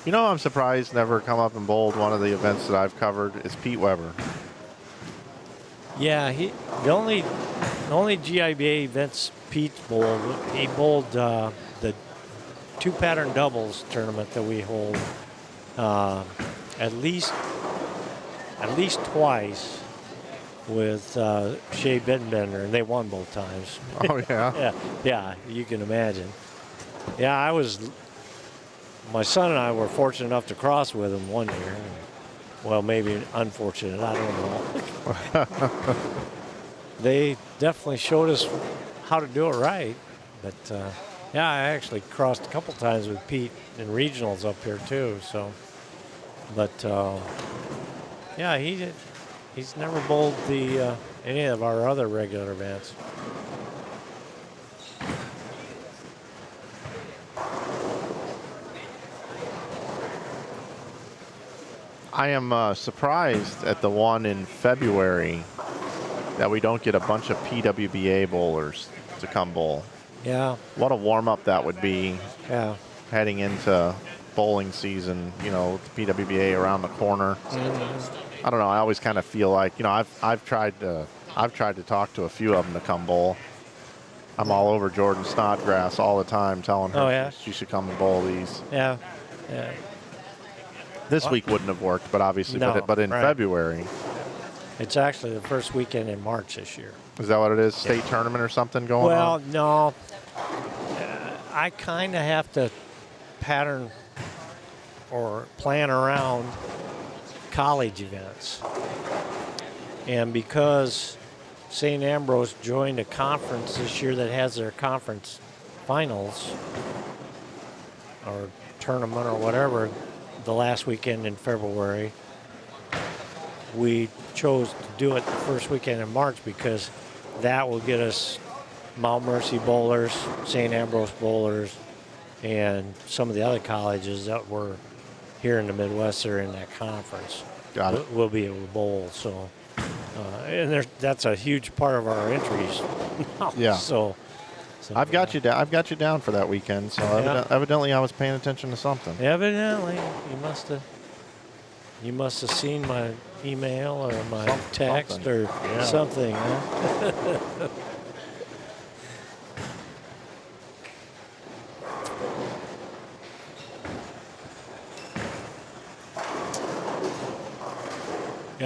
You know, I'm surprised never come up and bowled one of the events that I've covered is Pete Weber. Yeah, the only GIBA events Pete bowled. He bowled the 2-pattern doubles tournament that we hold at least twice with Shea Bittenbender, and they won both times. Oh yeah. yeah, you can imagine. Yeah, my son and I were fortunate enough to cross with him one year. Well, maybe unfortunate, I don't know. They definitely showed us how to do it right. But yeah, I actually crossed a couple times with Pete in regionals up here too. So, but yeah, he's never bowled any of our other regular events. I am surprised at the one in February that we don't get a bunch of PWBA bowlers to come bowl. Yeah. What a warm-up that would be. Yeah. Heading into bowling season, you know, the PWBA around the corner. Mm-hmm. I don't know. I always kind of feel like, you know, I've tried to talk to a few of them to come bowl. I'm all over Jordan Snodgrass all the time, telling her she should come and bowl these. Yeah. This week wouldn't have worked, but obviously, No, but in February. It's actually the first weekend in March this year. Is that what it is? State tournament or something going on? Well, no. I kind of have to pattern or plan around college events. And because St. Ambrose joined a conference this year that has their conference finals or tournament or whatever the last weekend in February, we chose to do it the first weekend in March because that will get us Mount Mercy bowlers, St. Ambrose bowlers, and some of the other colleges that were here in the Midwest that are in that conference. Got it. We'll be able to bowl. So, and that's a huge part of our entries. Yeah. So I've got you down. I've got you down for that weekend. So evidently, I was paying attention to something. Evidently, you must have seen my email or my text or something. Huh?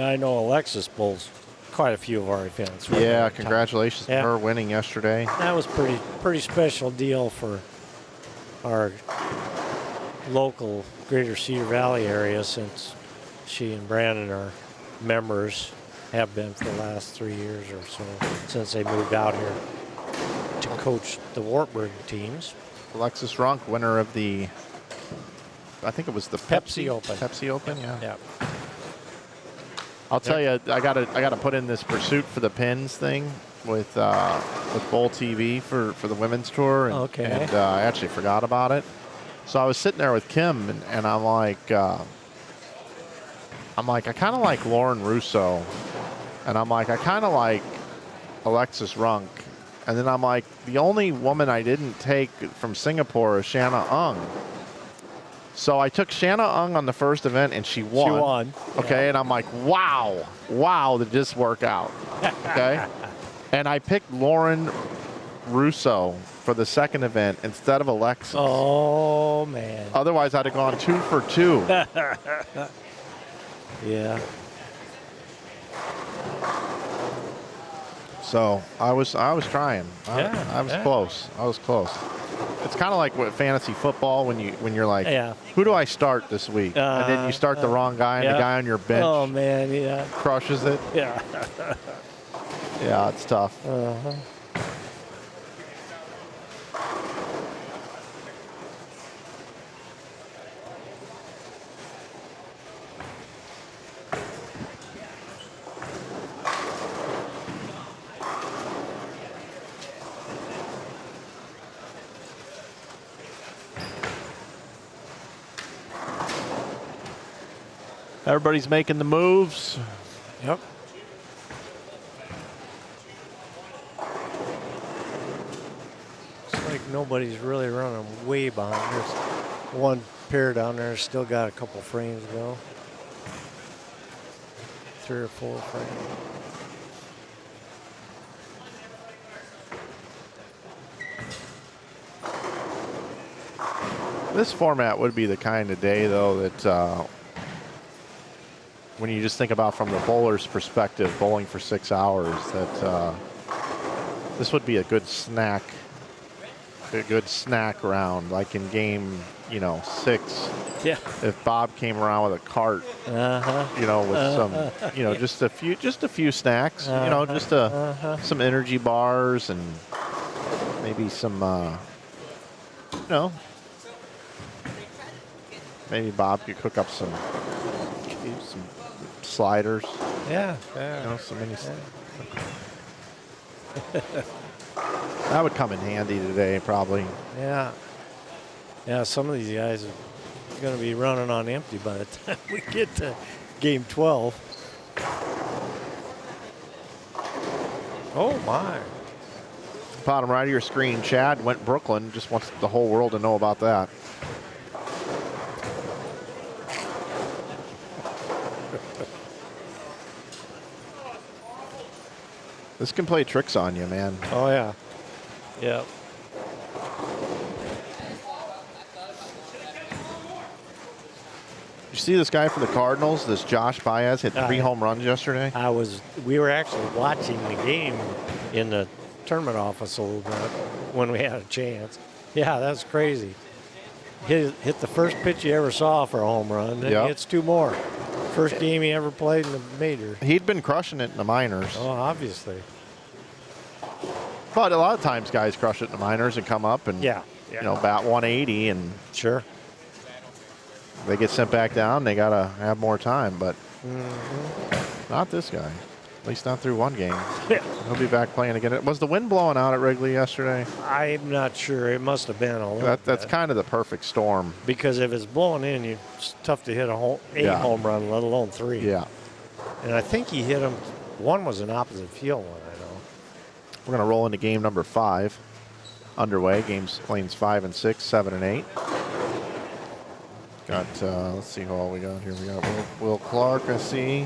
Yeah, I know Alexis bowls quite a few of our events. Right Yeah, there. congratulations to her winning yesterday. That was pretty special deal for our local Greater Cedar Valley area, since she and Brandon are members, have been for the last 3 years or so, since they moved out here to coach the Wartburg teams. Alexis Runk, winner of the, I think it was the Pepsi Open. Pepsi Open, yeah. Yeah. I'll tell you, I gotta put in this pursuit for the pins thing with Bowl TV for the women's tour, and, Okay. and I actually forgot about it. So I was sitting there with Kim, and I'm like, I kind of like Lauren Russo, and I'm like, I kind of like Alexis Runk, and then I'm like, the only woman I didn't take from Singapore is Shanna Ung. So I took Shanna Ung on the first event, and she won. She won. Okay, and I'm like, wow, did this work out? Okay, and I picked Lauren Russo for the second event instead of Alexis. Oh, man. Otherwise, I'd have gone 2 for 2. Yeah. So I was trying. Yeah, I was yeah. close. I was close. It's kind of like what fantasy football when you're like, Yeah. who do I start this week? And then you start the wrong guy, and yeah. the guy on your bench Oh, man, yeah. crushes it. Yeah. Yeah, it's tough. Uh-huh. Everybody's making the moves. Yep. Looks like nobody's really running way behind. There's one pair down there still got a couple frames to go. 3 or 4 frames. This format would be the kind of day, though, that when you just think about from the bowler's perspective, bowling for 6 hours, that this would be a good snack round, like in game, 6. Yeah. If Bob came around with a cart, with some, just a few snacks, some energy bars and maybe some, maybe Bob could cook up some sliders. Yeah. Some mini. That would come in handy today, probably. Yeah. Yeah, some of these guys are going to be running on empty by the time we get to game 12. Oh, my. Bottom right of your screen, Chad went Brooklyn. Just wants the whole world to know about that. This can play tricks on you, man. Oh, yeah. Yep. You see this guy for the Cardinals, this Josh Baez, hit 3 home runs yesterday? We were actually watching the game in the tournament office a little bit when we had a chance. Yeah, that's crazy. Hit the first pitch you ever saw for a home run, then he hits 2 more. First game he ever played in the major. He'd been crushing it in the minors. Oh, obviously. But a lot of times guys crush it in the minors and come up and, bat 180 and sure. They get sent back down. They got to have more time, but not this guy. At least not through one game. He'll be back playing again. Was the wind blowing out at Wrigley yesterday? I'm not sure. It must have been a little That's kind of the perfect storm. Because if it's blowing in, it's tough to hit a home run, let alone 3. Yeah. And I think he hit them. One was an opposite field one, I know. We're going to roll into game number 5 underway. Lanes 5 and 6, 7 and 8. Got, let's see who all we got here. We got Will Clark, I see.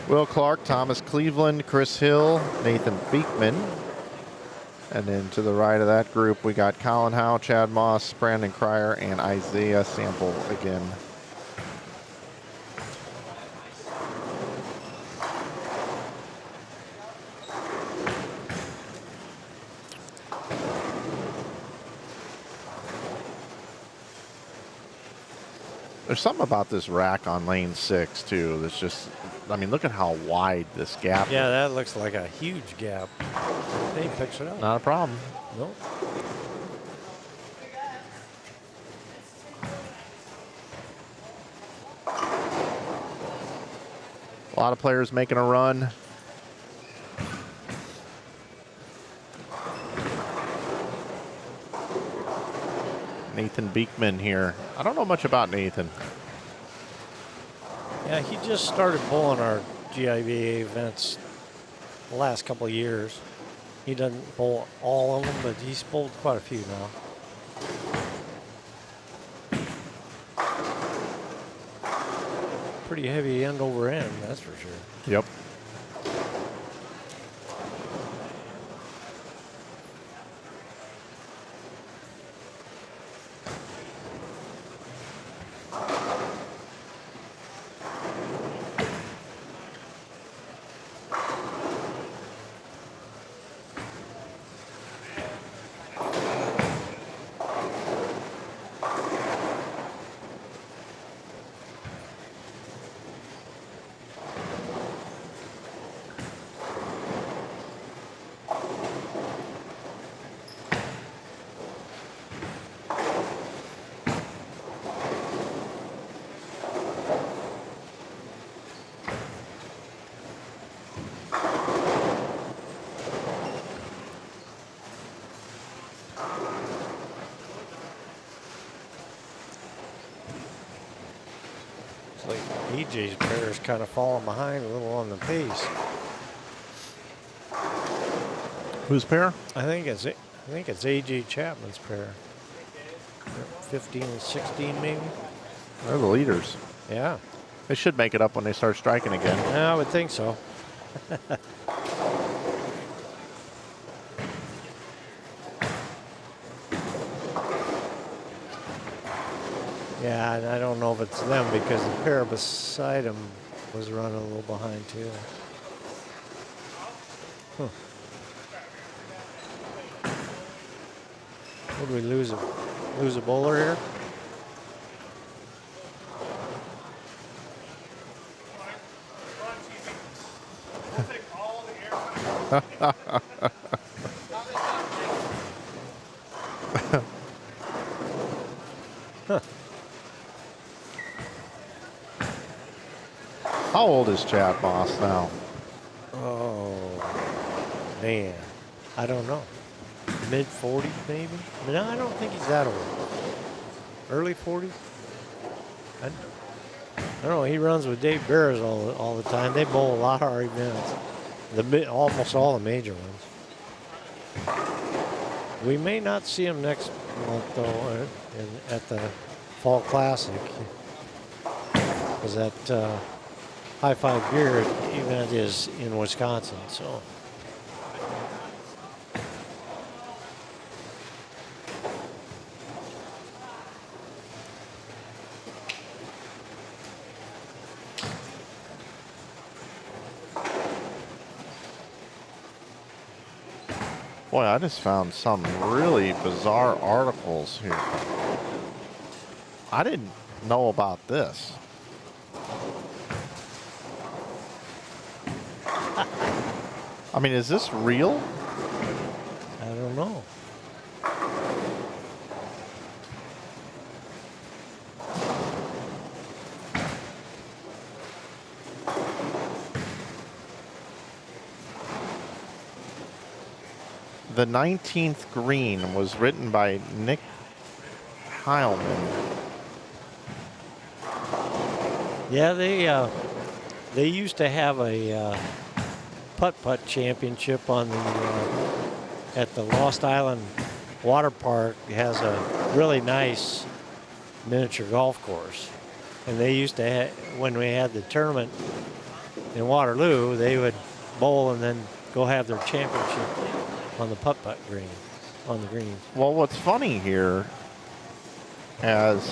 Will Clark, Thomas Cleveland, Chris Hill, Nathan Beekman. And then to the right of that group, we got Colin Howe, Chad Moss, Brandon Cryer, and Isaiah Sample again There's something about this rack on lane 6 too. That's just, I mean, look at how wide this gap Yeah, is. that looks like a huge gap. He picks it up. Not a problem. Nope. A lot of players making a run. Nathan Beekman here. I don't know much about Nathan. Yeah, he just started bowling our GIVA events the last couple of years. He doesn't bowl all of them, but he's bowled quite a few now. Pretty heavy end over end, that's for sure. Yep. It's like EJ's pair is kind of falling behind a little on the pace. Whose pair? I think it's AJ Chapman's pair. 15 and 16 maybe. They're the leaders. Yeah. They should make it up when they start striking again. Yeah, I would think so. Yeah, and I don't know if it's them because the pair beside him was running a little behind too. Huh. What, did we lose a bowler here? How old is Chad Moss now? Oh, man. I don't know. Mid 40s maybe? No, I don't think he's that old. Early 40s? I don't know. He runs with Dave Bears all the time. They bowl a lot of our events. Almost all the major ones. We may not see him next month, though, at the Fall Classic. Because that High Five Beer event is in Wisconsin, so. Boy, I just found some really bizarre articles here. I didn't know about this. I mean, is this real? I don't know. The 19th green was written by Nick Heilman. Yeah, they used to have a putt-putt championship on the at the Lost Island Water Park. It has a really nice miniature golf course, and they used to when we had the tournament in Waterloo, they would bowl and then go have their championship on the putt-putt green, on the greens. Well, what's funny here is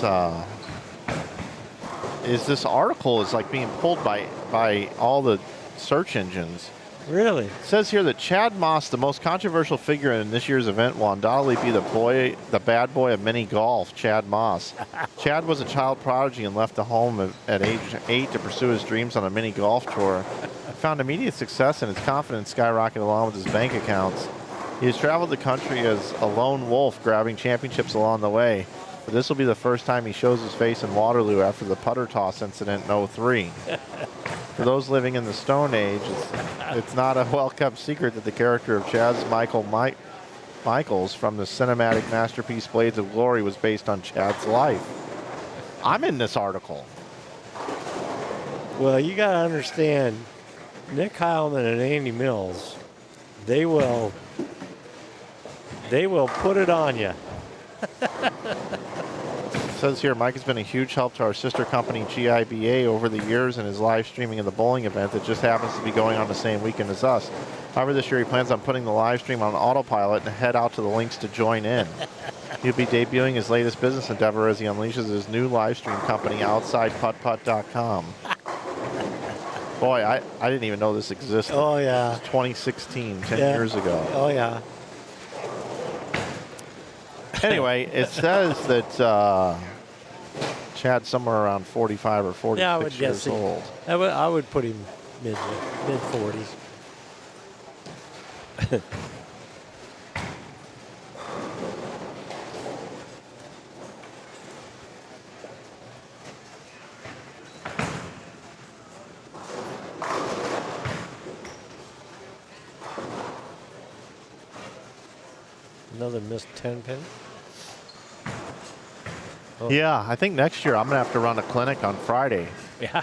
this article is like being pulled by all the search engines. Really? It says here that Chad Moss, the most controversial figure in this year's event, will undoubtedly be the bad boy of mini golf, Chad Moss. Chad was a child prodigy and left the home at age 8 to pursue his dreams on a mini golf tour. He found immediate success and his confidence skyrocketed along with his bank accounts. He has traveled the country as a lone wolf, grabbing championships along the way. But this will be the first time he shows his face in Waterloo after the putter toss incident in 03. For those living in the Stone Age, it's not a well-kept secret that the character of Chaz Michaels from the cinematic masterpiece Blades of Glory was based on Chad's life. I'm in this article. Well, you got to understand, Nick Heilman and Andy Mills, they will put it on you. It says here, Mike has been a huge help to our sister company, GIBA, over the years in his live streaming of the bowling event that just happens to be going on the same weekend as us. However, this year he plans on putting the live stream on autopilot and head out to the links to join in. He'll be debuting his latest business endeavor as he unleashes his new live stream company, OutsidePuttPutt.com. Boy, I didn't even know this existed. Oh, yeah. It was 2016, 10 years ago. Oh, yeah. Anyway, it says that Chad's somewhere around 45 or 46 Yeah, I would years guess old. I would put him mid-40s. Another missed 10 pin. Oh. Yeah, I think next year I'm going to have to run a clinic on Friday Yeah.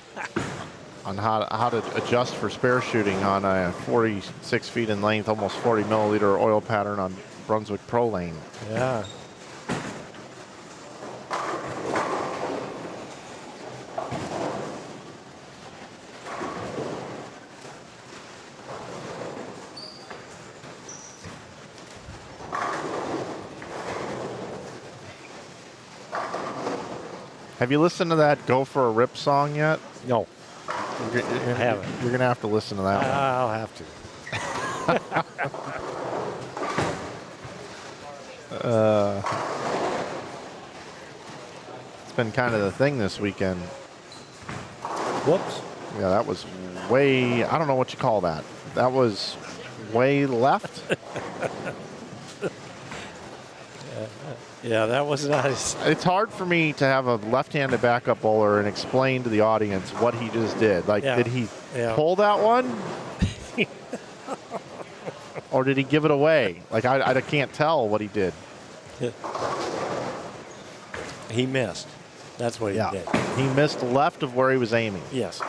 on how to adjust for spare shooting on a 46 feet in length, almost 40 milliliter oil pattern on Brunswick Pro Lane. Yeah. Have you listened to that Go for a Rip song yet? No, You're I haven't. You're going to have to listen to that one. I'll have to. It's been kind of the thing this weekend. Whoops. Yeah, that was way, I don't know what you call that. That was way left. Yeah, that was nice. It's hard for me to have a left-handed backup bowler and explain to the audience what he just did. Like, Yeah. did he Yeah. pull that one? Or did he give it away? Like, I can't tell what he did. He missed. That's what he did. He missed left of where he was aiming Yes.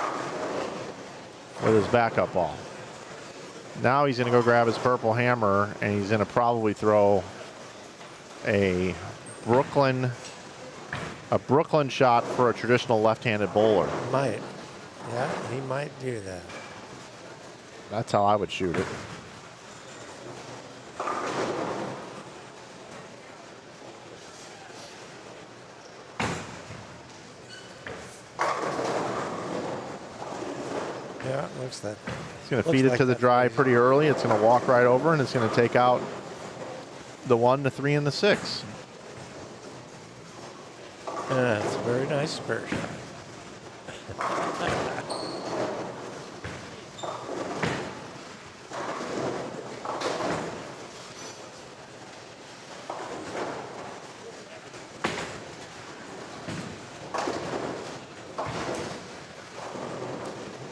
with his backup ball. Now he's going to go grab his purple hammer, and he's going to probably throw a Brooklyn shot for a traditional left-handed bowler. Might. Yeah, he might do that. That's how I would shoot it. Yeah, looks that. It's going to feed it to the dry pretty early. It's going to walk right over, and it's going to take out the 1, the 3, and the 6. It's a very nice spare shot.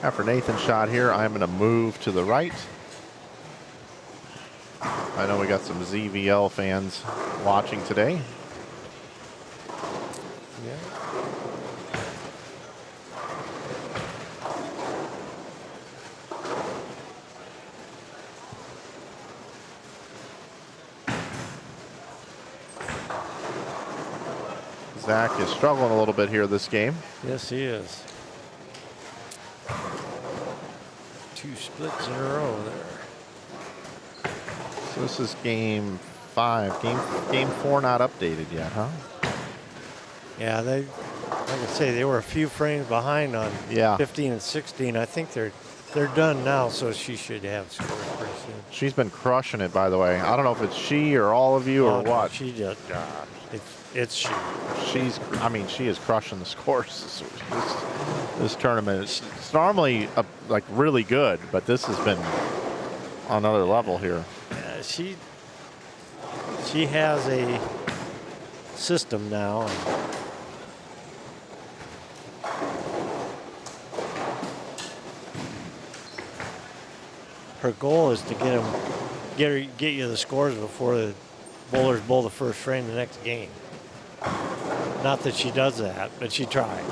After Nathan's shot here, I'm going to move to the right. I know we got some ZVL fans watching today. Yeah. Zach is struggling a little bit here this game. Yes, he is. 2 splits in a row there. So this is game 5. Game 4 not updated yet, huh? Yeah, they, like I say, they were a few frames behind on Yeah. 15 and 16. I think they're They're done now, so she should have scores pretty soon. She's been crushing it, by the way. I don't know if it's she or all of you or No, what. she just, it's she. She is crushing the scores this tournament. It's normally like really good, but this has been on another level here. She has a system now. Her goal is to get you the scores before the bowlers bowl the first frame the next game. Not that she does that, but she tries.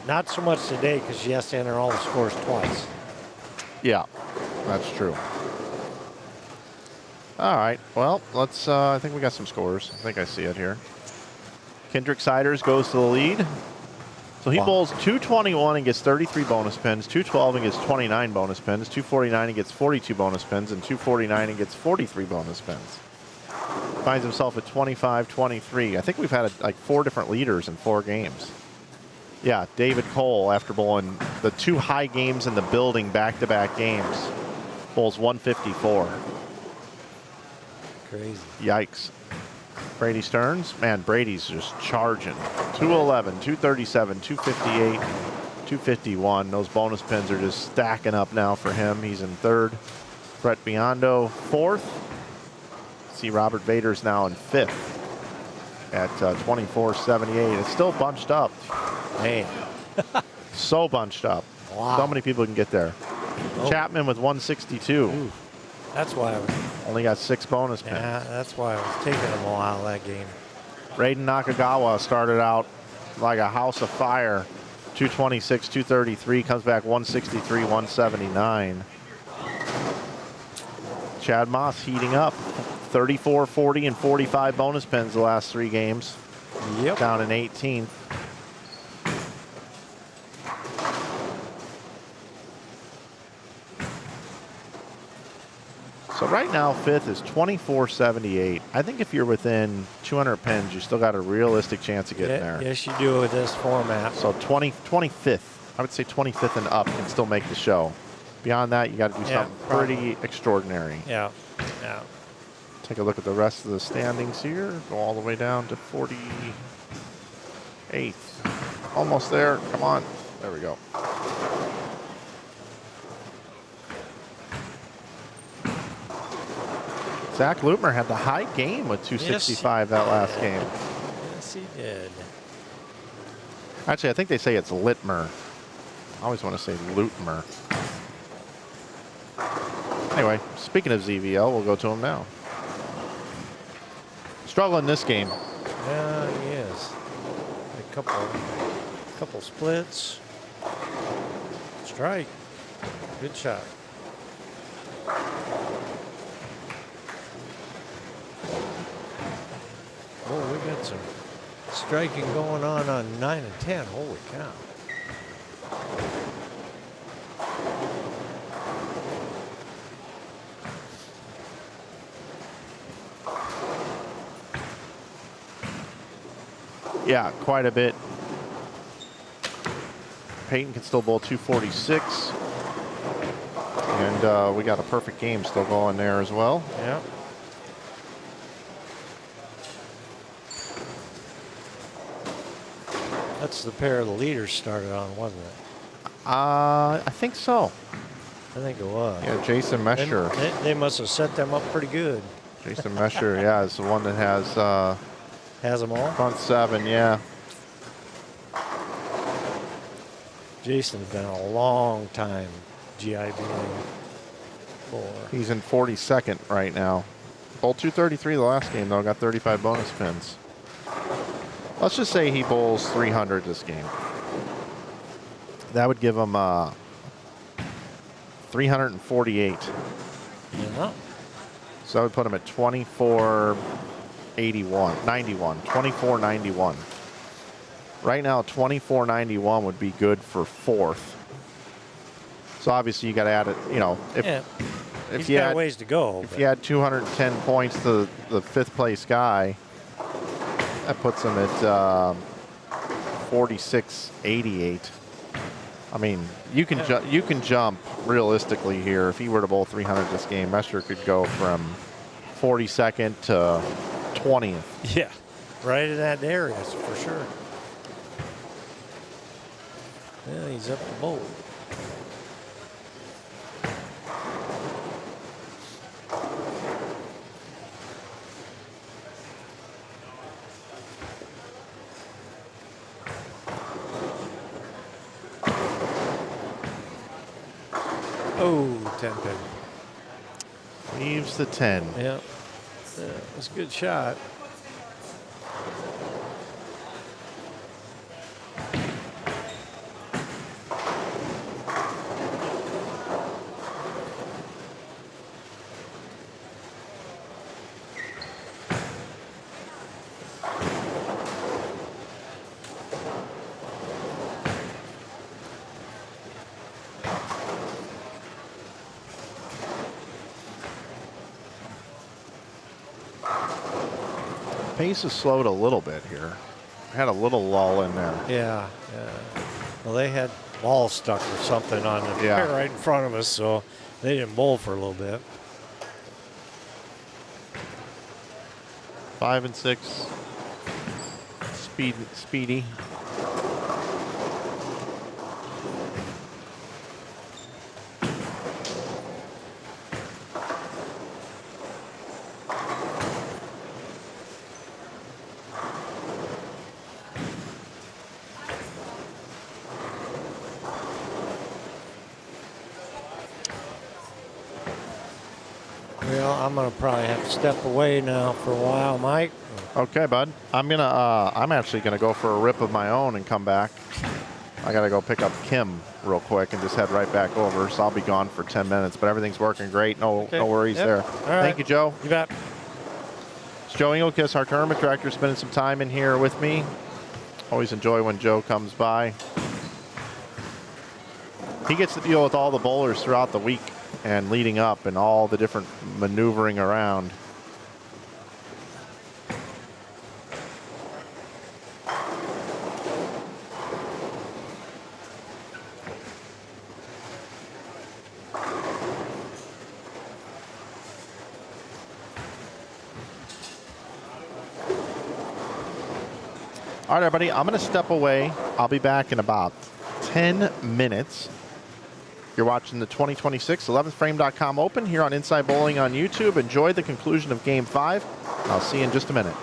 Not so much today because she has to enter all the scores twice. Yeah, that's true. All right, well, let's, I think we got some scores. I think I see it here. Kendrick Siders goes to the lead. So he bowls 221 and gets 33 bonus pins, 212 and gets 29 bonus pins, 249 and gets 42 bonus pins, and 249 and gets 43 bonus pins. Finds himself at 25-23. I think we've had like 4 different leaders in 4 games. Yeah, David Cole, after bowling the 2 high games in the building back-to-back games, bowls 154. Crazy. Yikes. Brady Stearns, man, Brady's just charging. 211, 237, 258, 251. Those bonus pins are just stacking up now for him. He's in 3rd. Brett Biondo, 4th. See Robert Vader's now in 5th at 24.78. It's still bunched up. Man, so bunched up. Wow. So many people can get there. Oh. Chapman with 162. Ooh, that's why I was. Only got 6 bonus pins. Yeah, that's why I was taking them all out of that game. Raiden Nakagawa started out like a house of fire. 226, 233, comes back 163, 179. Chad Moss heating up. 34, 40, and 45 bonus pins the last 3 games. Yep. Down in 18th. So right now, 5th is 24.78. I think if you're within 200 pins, you still got a realistic chance of getting there. Yes, you do with this format. So 25th, I would say 25th and up can still make the show. Beyond that, you got to do something pretty extraordinary. Yeah, yeah. Take a look at the rest of the standings here. Go all the way down to 48th. Almost there. Come on. There we go. Zach Lutmer had the high game with 265 that last game. Yes, he did. Actually, I think they say it's Litmer. I always want to say Lutmer. Anyway, speaking of ZVL, we'll go to him now. Struggling this game. Yeah, he is. A couple splits. Strike. Good shot. Oh, we got some striking going on 9 and 10. Holy cow. Yeah, quite a bit. Peyton can still bowl 246. And we got a perfect game still going there as well. Yeah. That's the pair the leaders started on, wasn't it? I think so. I think it was. Yeah, Jason Mesher. They must have set them up pretty good. Jason Mesher, yeah, is the one that has them all? front 7, yeah. Jason's been a long time GIB for. He's in 42nd right now. Bowled 233 the last game, though. Got 35 bonus pins. Let's just say he bowls 300 this game. That would give him 348. Yeah. So that would put him at 2491. Right now, 2491 would be good for 4th. So obviously you got to add it, you know, if He's got a ways to go. If you add 210 points to the 5th place guy, that puts him at 46.88. I mean, you can jump realistically here. If he were to bowl 300 this game, Messer could go from 42nd to 20th. Yeah, right in that area for sure. Yeah, he's up to bowl. Oh, 10 pin. Leaves the 10. Yeah, it was a good shot. Pace has slowed a little bit here. Had a little lull in there. Yeah, yeah. Well, they had ball stuck or something on the pair right in front of us, so they didn't bowl for a little bit. 5 and 6. Speedy. Well, I'm gonna probably have to step away now for a while, Mike. Okay, bud. I'm actually gonna go for a rip of my own and come back. I gotta go pick up Kim real quick and just head right back over. So I'll be gone for 10 minutes, but everything's working great. No worries there. All right. Thank you, Joe. You bet. It's Joe Engelkiss, our tournament director, spending some time in here with me. Always enjoy when Joe comes by. He gets to deal with all the bowlers throughout the week and leading up and all the different maneuvering around. All right, everybody, I'm going to step away. I'll be back in about 10 minutes. You're watching the 2026 11thframe.com Open here on Inside Bowling on YouTube. Enjoy the conclusion of Game 5. I'll see you in just a minute.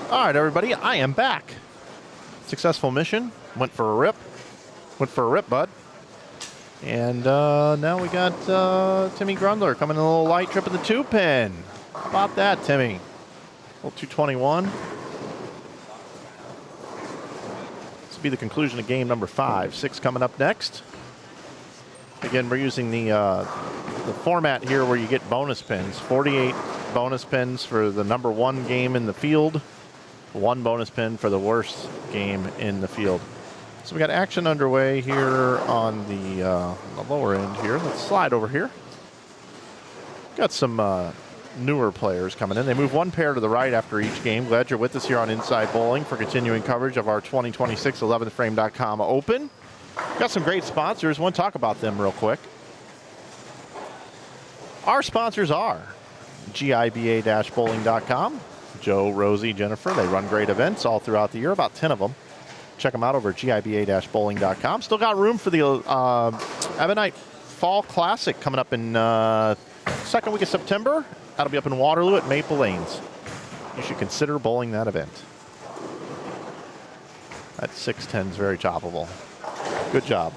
All right, everybody, I am back. Successful mission. Went for a rip. Went for a rip, bud. And now we got Timmy Grundler coming in a little light trip of the 2-pin. How about that, Timmy? Little 221. This will be the conclusion of game number 5. 6 coming up next. Again, we're using the format here where you get bonus pins. 48 bonus pins for the number 1 game in the field. 1 bonus pin for the worst game in the field. So we got action underway here on the lower end here. Let's slide over here. Got some newer players coming in. They move 1 pair to the right after each game. Glad you're with us here on Inside Bowling for continuing coverage of our 2026 11thframe.com Open. Got some great sponsors. Want to talk about them real quick. Our sponsors are IAMBowling.com. Joe, Rosie, Jennifer, they run great events all throughout the year, about 10 of them. Check them out over at IAMBowling.com. Still got room for the Ebonite Fall Classic coming up in second week of September. That'll be up in Waterloo at Maple Lanes. You should consider bowling that event. That 610 is very toppable. Good job.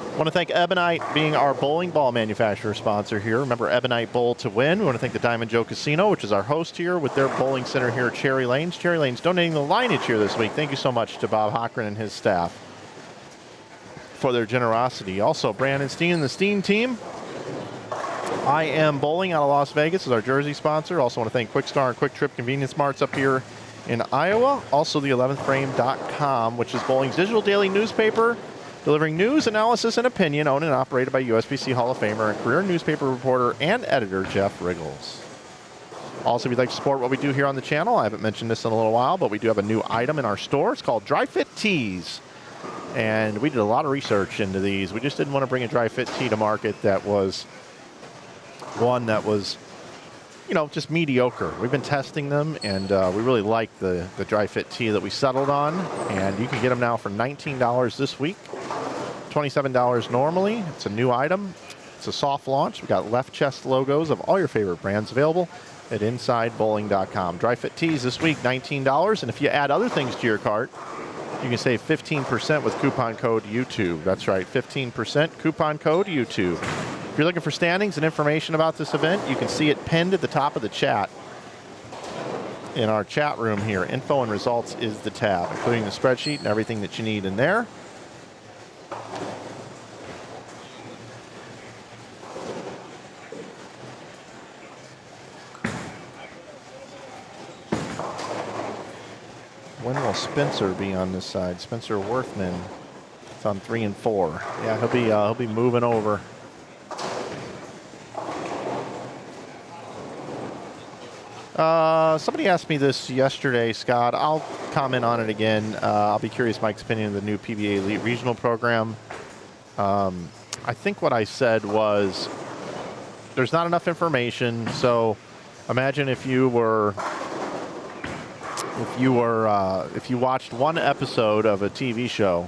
I want to thank Ebonite being our bowling ball manufacturer sponsor here. Remember, Ebonite Bowl to win. We want to thank the Diamond Joe Casino, which is our host here, with their bowling center here at Cherry Lanes. Cherry Lanes donating the lineage here this week. Thank you so much to Bob Hochran and his staff for their generosity. Also, Brandon Steen and the Steen team. IAMBowling out of Las Vegas is our jersey sponsor. Also want to thank Kwik Star and Kwik Trip Convenience Marts up here in Iowa. Also, the 11thframe.com, which is bowling's digital daily newspaper, delivering news, analysis, and opinion, owned and operated by USBC Hall of Famer and career newspaper reporter and editor Jeff Riggles. Also, if you'd like to support what we do here on the channel, I haven't mentioned this in a little while, but we do have a new item in our store. It's called Dry Fit Tees. And we did a lot of research into these. We just didn't want to bring a dry fit tee to market that was one that was, you know, just mediocre. We've been testing them, and we really like the dry fit tee that we settled on. And you can get them now for $19 this week. $27 normally. It's a new item. It's a soft launch. We've got left chest logos of all your favorite brands available at InsideBowling.com. Dry fit tees this week, $19. And if you add other things to your cart, you can save 15% with coupon code YouTube. That's right, 15% coupon code YouTube. If you're looking for standings and information about this event, you can see it pinned at the top of the chat in our chat room here. Info and results is the tab, including the spreadsheet and everything that you need in there. When will Spencer be on this side? Spencer Worthman. It's on 3 and 4. Yeah, he'll be moving over. Somebody asked me this yesterday, Scott. I'll comment on it again. I'll be curious Mike's opinion of the new PBA Elite Regional program. I think what I said was there's not enough information. So imagine if you watched one episode of a TV show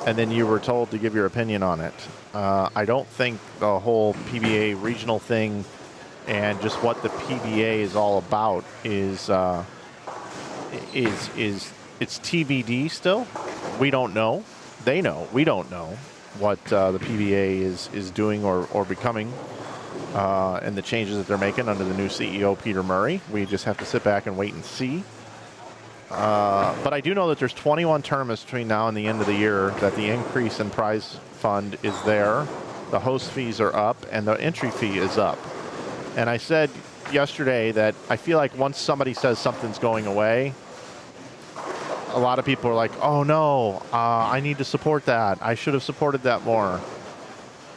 and then you were told to give your opinion on it. I don't think the whole PBA regional thing and just what the PBA is all about is it's TBD still. We don't know. They know. We don't know what the PBA is doing or becoming, and the changes that they're making under the new CEO, Peter Murray. We just have to sit back and wait and see. But I do know that there's 21 tournaments between now and the end of the year, that the increase in prize fund is there, the host fees are up, and the entry fee is up. And I said yesterday that I feel like once somebody says something's going away, a lot of people are like, oh no, I need to support that. I should have supported that more.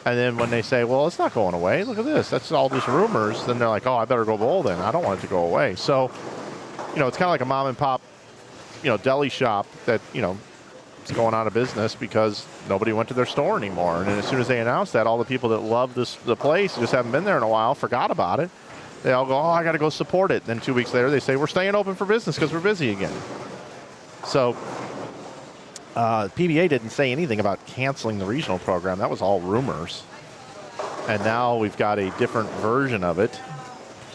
And then when they say, well, it's not going away, look at this, that's all just rumors, then they're like, oh, I better go bowl then. I don't want it to go away. So, you know, it's kind of like a mom and pop, you know, deli shop that, you know, is going out of business because nobody went to their store anymore. And then as soon as they announced that, all the people that love the place, just haven't been there in a while, forgot about it. They all go, oh, I got to go support it. Then 2 weeks later, they say, we're staying open for business because we're busy again. So PBA didn't say anything about canceling the regional program. That was all rumors. And now we've got a different version of it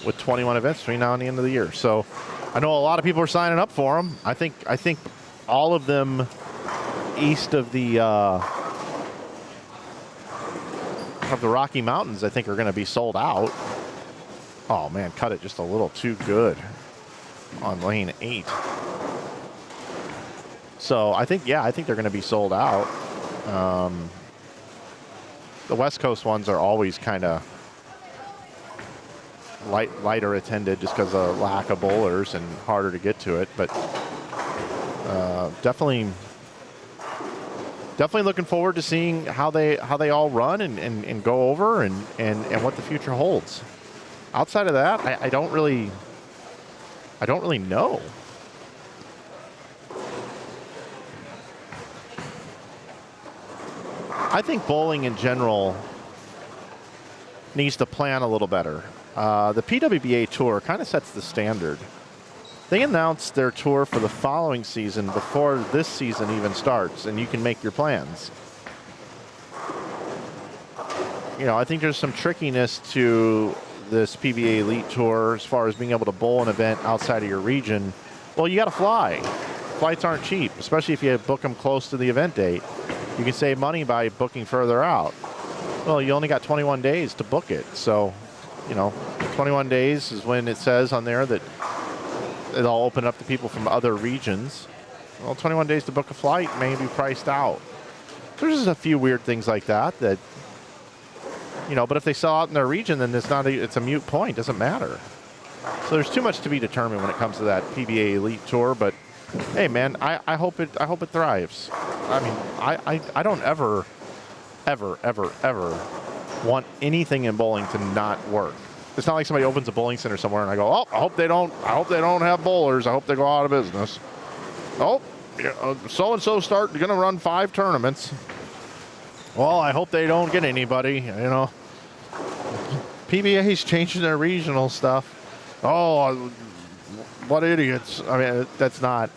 with 21 events between now and the end of the year. So I know a lot of people are signing up for them. I think all of them east of the Rocky Mountains, I think, are going to be sold out. Oh man, cut it just a little too good on lane 8. So I think they're going to be sold out. The West Coast ones are always kind of lighter attended just because of lack of bowlers and harder to get to it. But definitely looking forward to seeing how they all run and go over and what the future holds. Outside of that, I don't really know. I think bowling in general needs to plan a little better. The PWBA Tour kind of sets the standard. They announced their tour for the following season before this season even starts, and you can make your plans. You know, I think there's some trickiness to this PBA Elite Tour as far as being able to bowl an event outside of your region. Well, you got to fly. Flights aren't cheap, especially if you book them close to the event date. You can save money by booking further out. Well, you only got 21 days to book it. So, you know, 21 days is when it says on there that it'll open up to people from other regions. Well, 21 days to book a flight may be priced out. So there's just a few weird things like that, you know, but if they sell out in their region, then it's a moot point. Doesn't matter. So there's too much to be determined when it comes to that PBA Elite Tour. But hey, man, I hope it thrives. I mean, I don't ever want anything in bowling to not work. It's not like somebody opens a bowling center somewhere and I go, oh, I hope they don't have bowlers. I hope they go out of business. Oh, so-and-so going to run 5 tournaments. Well, I hope they don't get anybody, you know. PBA's changing their regional stuff. Oh, what idiots. I mean, that's not,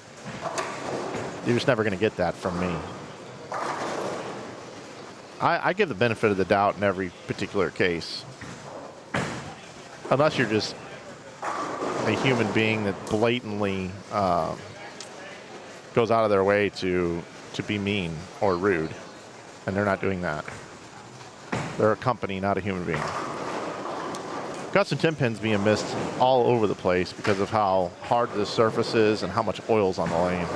you're just never going to get that from me. I give the benefit of the doubt in every particular case. Unless you're just a human being that blatantly goes out of their way to be mean or rude. And they're not doing that. They're a company, not a human being. Got some 10 pins being missed all over the place because of how hard the surface is and how much oil's on the lane.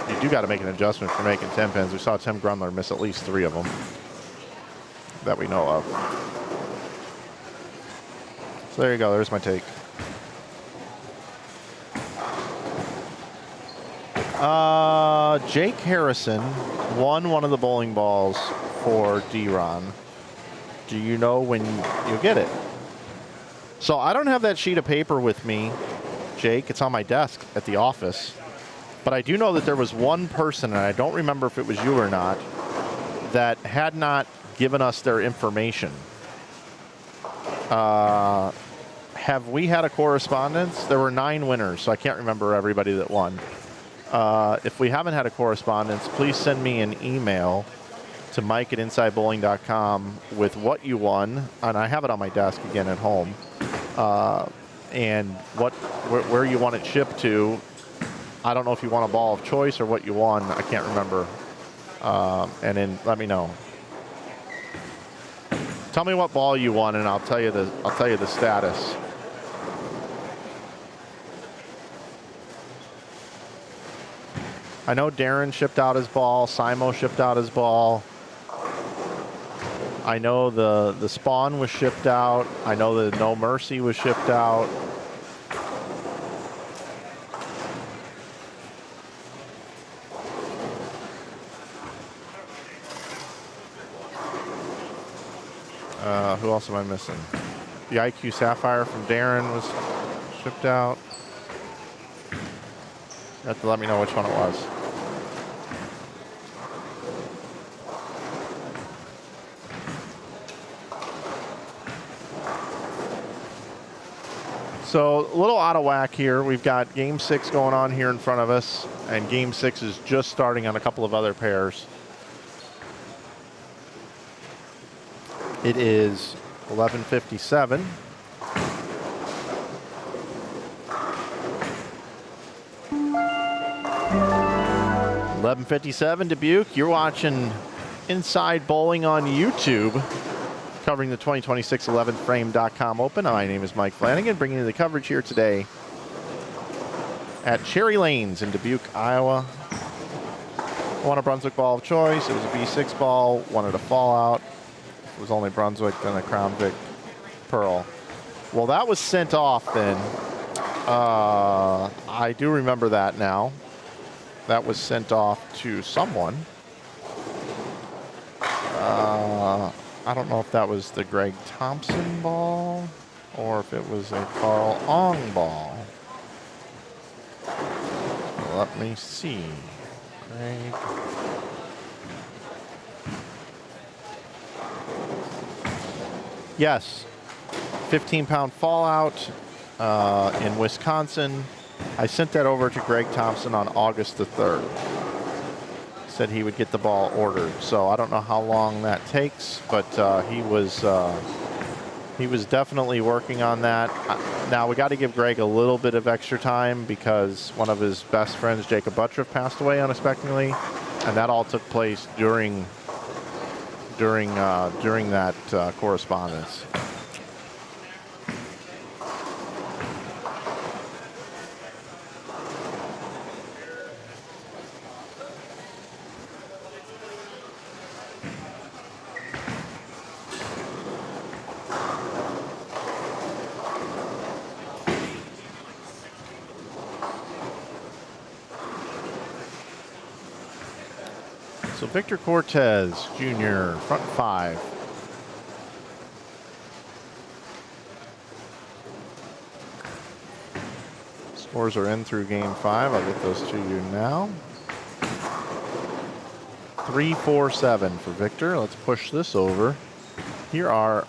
You do got to make an adjustment for making 10 pins. We saw Tim Grumler miss at least 3 of them that we know of. So there you go. There's my take. Jake Harrison won one of the bowling balls for D-Ron. Do you know when you'll get it? So I don't have that sheet of paper with me, Jake. It's on my desk at the office. But I do know that there was one person, and I don't remember if it was you or not, that had not given us their information. Have we had a correspondence? There were 9 winners, so I can't remember everybody that won. If we haven't had a correspondence, please send me an email to mike@insidebowling.com with what you won, and I have it on my desk again at home, and where you want it shipped to. I don't know if you want a ball of choice or what you won. I can't remember. And then let me know. Tell me what ball you won, and I'll tell you the status. I know Darren shipped out his ball. Simo shipped out his ball. I know the Spawn was shipped out. I know the No Mercy was shipped out. Who else am I missing? The IQ Sapphire from Darren was shipped out. You have to let me know which one it was. So a little out of whack here. We've got Game 6 going on here in front of us, and Game 6 is just starting on a couple of other pairs. It is 11:57. 11:57 Dubuque. You're watching Inside Bowling on YouTube, covering the 2026 11thframe.com Open. My name is Mike Flanagan, bringing you the coverage here today at Cherry Lanes in Dubuque, Iowa. Won a Brunswick ball of choice. It was a B6 ball. Wanted a fallout. It was only Brunswick, then a Crown Vic Pearl. Well, that was sent off then. I do remember that now. That was sent off to someone. I don't know if that was the Greg Thompson ball or if it was a Carl Ong ball. Let me see. Greg. Yes, 15-pound fallout in Wisconsin. I sent that over to Greg Thompson on August the 3rd. Said he would get the ball ordered. So I don't know how long that takes, but he was definitely working on that. Now we got to give Greg a little bit of extra time because one of his best friends, Jacob Buttriff, passed away unexpectedly, and that all took place during that correspondence. So Victor Cortez, Jr., front five. Scores are in through game 5. I'll get those to you now. 3-4-7 for Victor. Let's push this over. Here are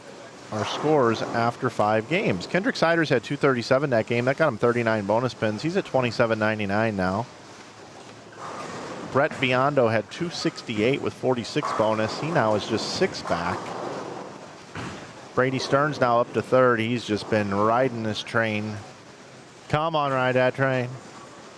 our scores after 5 games. Kendrick Siders had 237 that game. That got him 39 bonus pins. He's at 27.99 now. Brett Biondo had 268 with 46 bonus. He now is just 6 back. Brady Stearns now up to 3rd. He's just been riding this train. Come on, ride that train.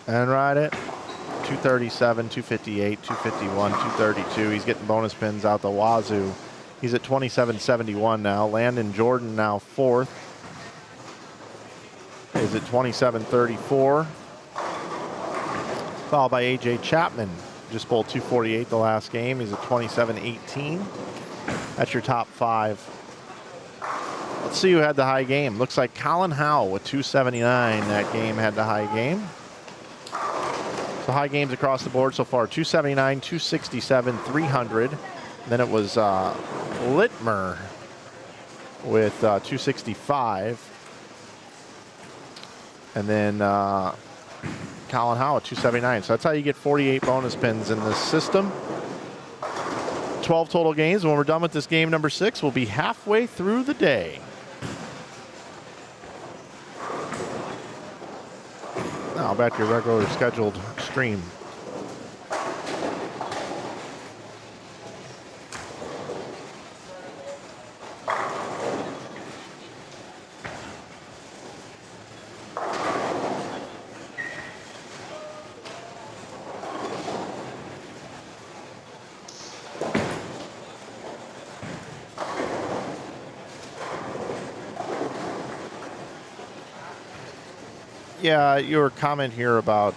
And ride it. 237, 258, 251, 232. He's getting bonus pins out the wazoo. He's at 27.71 now. Landon Jordan now 4th. Is at 27.34. Followed by A.J. Chapman. Just bowled 248 the last game. He's at 27.18. That's your top 5. Let's see who had the high game. Looks like Colin Howell with 279. That game had the high game. So high games across the board so far. 279, 267, 300. Then it was Littmer with 265. And then Colin Howell at 279. So that's how you get 48 bonus pins in this system. 12 total games. When we're done with this game number 6, we'll be halfway through the day. Now back to your regular scheduled stream. Yeah, your comment here about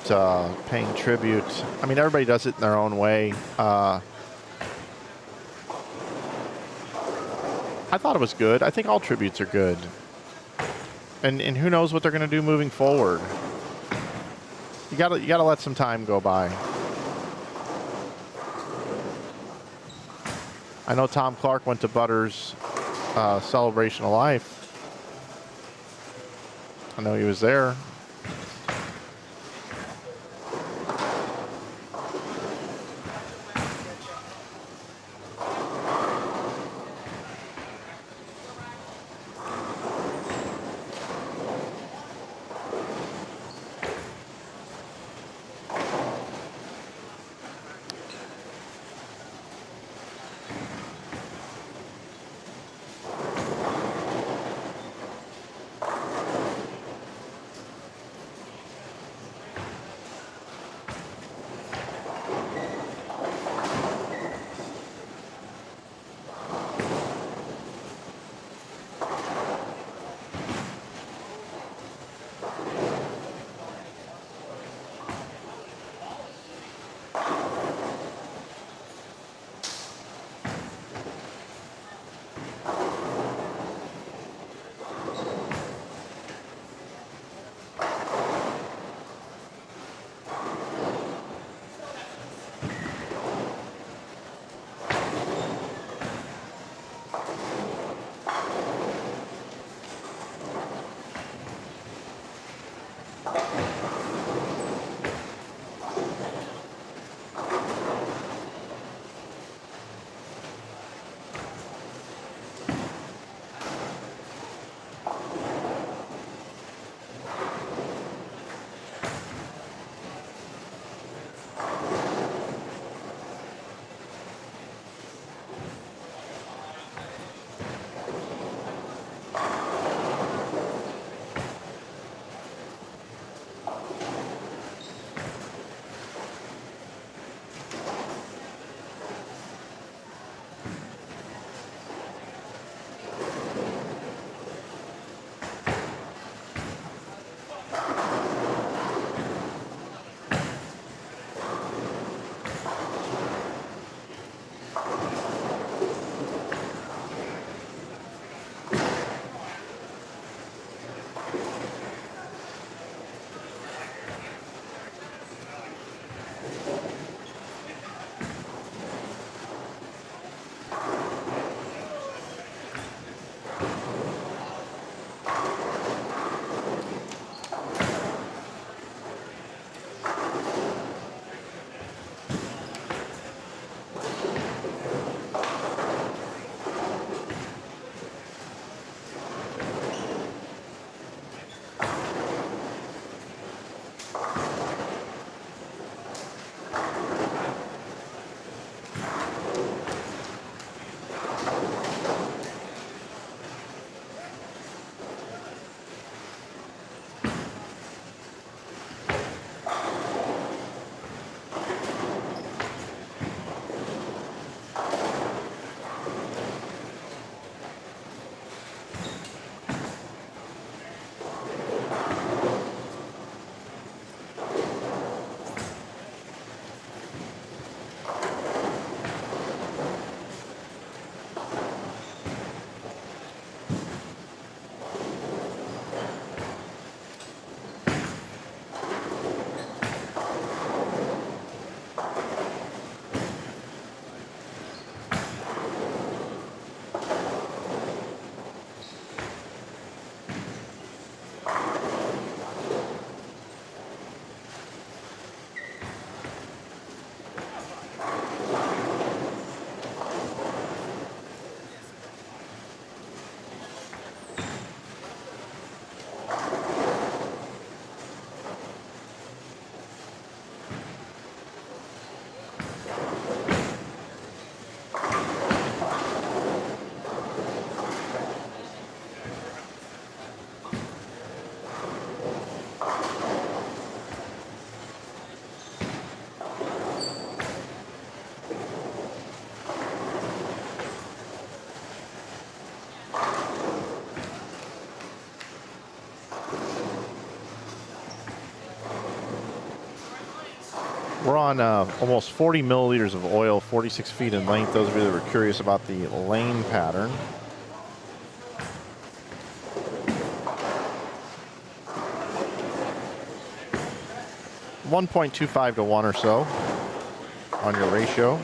paying tribute. I mean, everybody does it in their own way. I thought it was good. I think all tributes are good. And who knows what they're going to do moving forward. You gotta let some time go by. I know Tom Clark went to Butter's Celebration of Life. I know he was there. We're on almost 40 milliliters of oil, 46 feet in length. Those of you that were curious about the lane pattern. .25 to 1 or so on your ratio.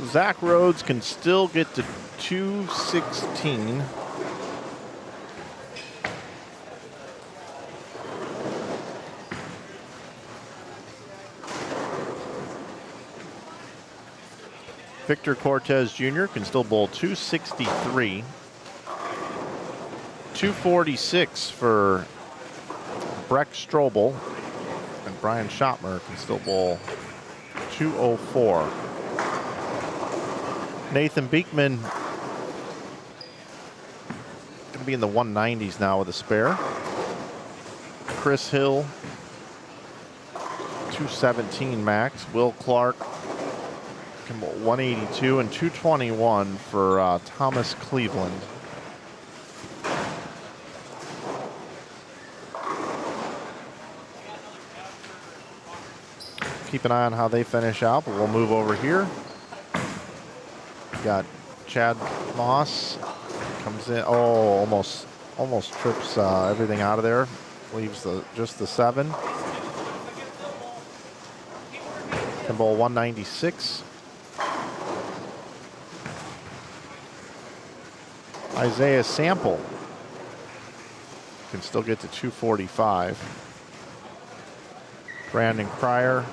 Zach Rhodes can still get to 216. Victor Cortez Jr. can still bowl 263. 246 for Breck Strobel. And Brian Schottmer can still bowl 204. Nathan Beekman going to be in the 190s now with a spare. Chris Hill, 217 max. Will Clark can bowl 182 and 221 for Thomas Cleveland. Keep an eye on how they finish out, but we'll move over here. Got Chad Moss comes in. Oh, almost trips everything out of there. Leaves just the 7. Can bowl 196. Isaiah Sample can still get to 245. Brandon Cryer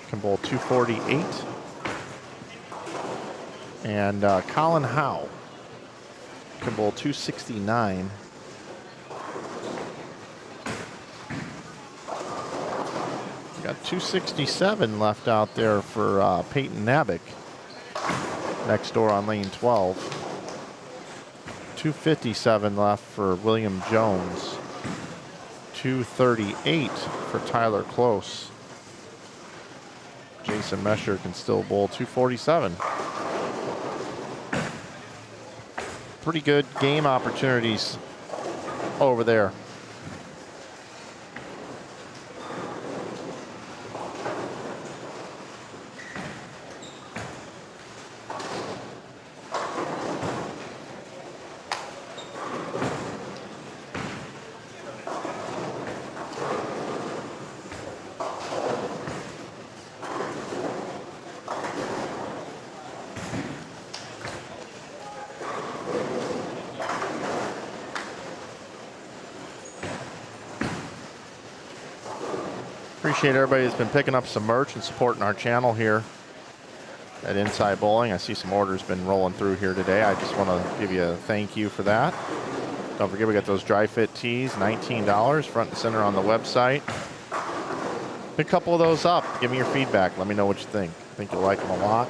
can bowl 248. And Colin Howe can bowl 269. We got 267 left out there for Peyton Nabick next door on lane 12. 257 left for William Jones. 238 for Tyler Close. Jason Mesher can still bowl 247. Pretty good game opportunities over there. Appreciate everybody that's been picking up some merch and supporting our channel here at Inside Bowling. I see some orders been rolling through here today. I just want to give you a thank you for that. Don't forget we got those dry fit tees, $19 front and center on the website. Pick a couple of those up. Give me your feedback. Let me know what you think. I think you'll like them a lot.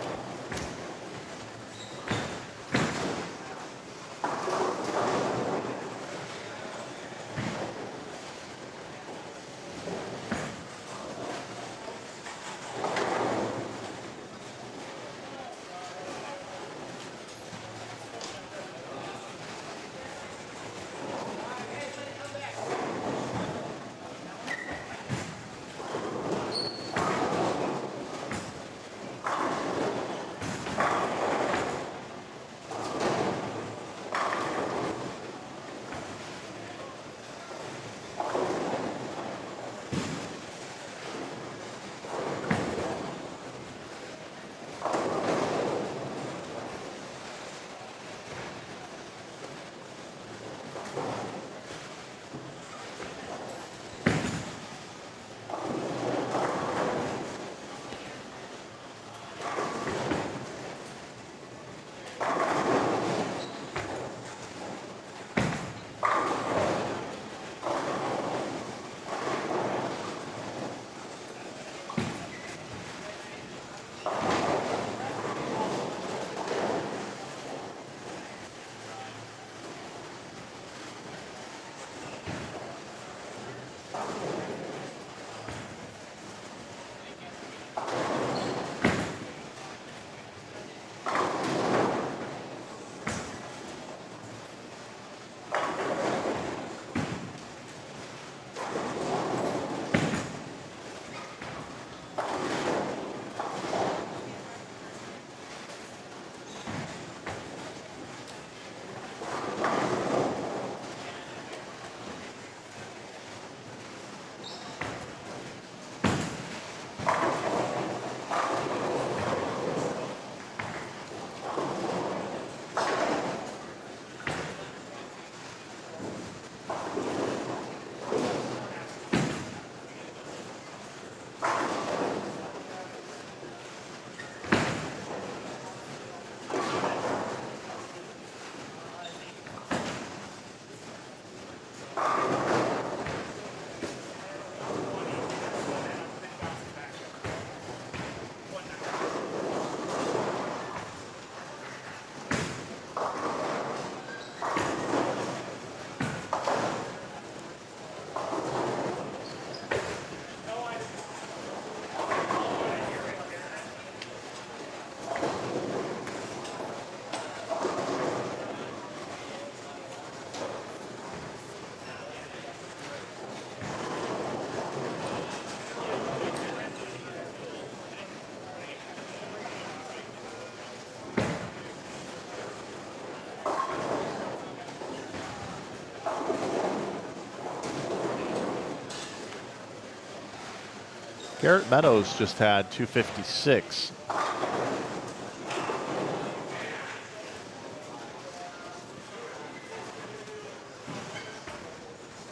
Garrett Meadows just had 256.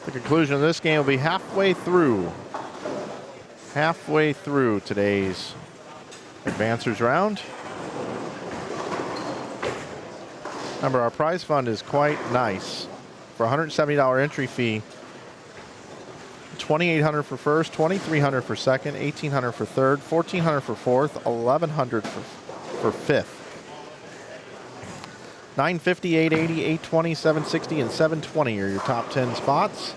The conclusion of this game will be halfway through today's Advancers round. Remember, our prize fund is quite nice. For a $170 entry fee, $2,800 for first, $2,300 for second, $1,800 for third, $1,400 for fourth, $1,100 for fifth. $950, $880, $820, $760, and $720 are your top 10 spots.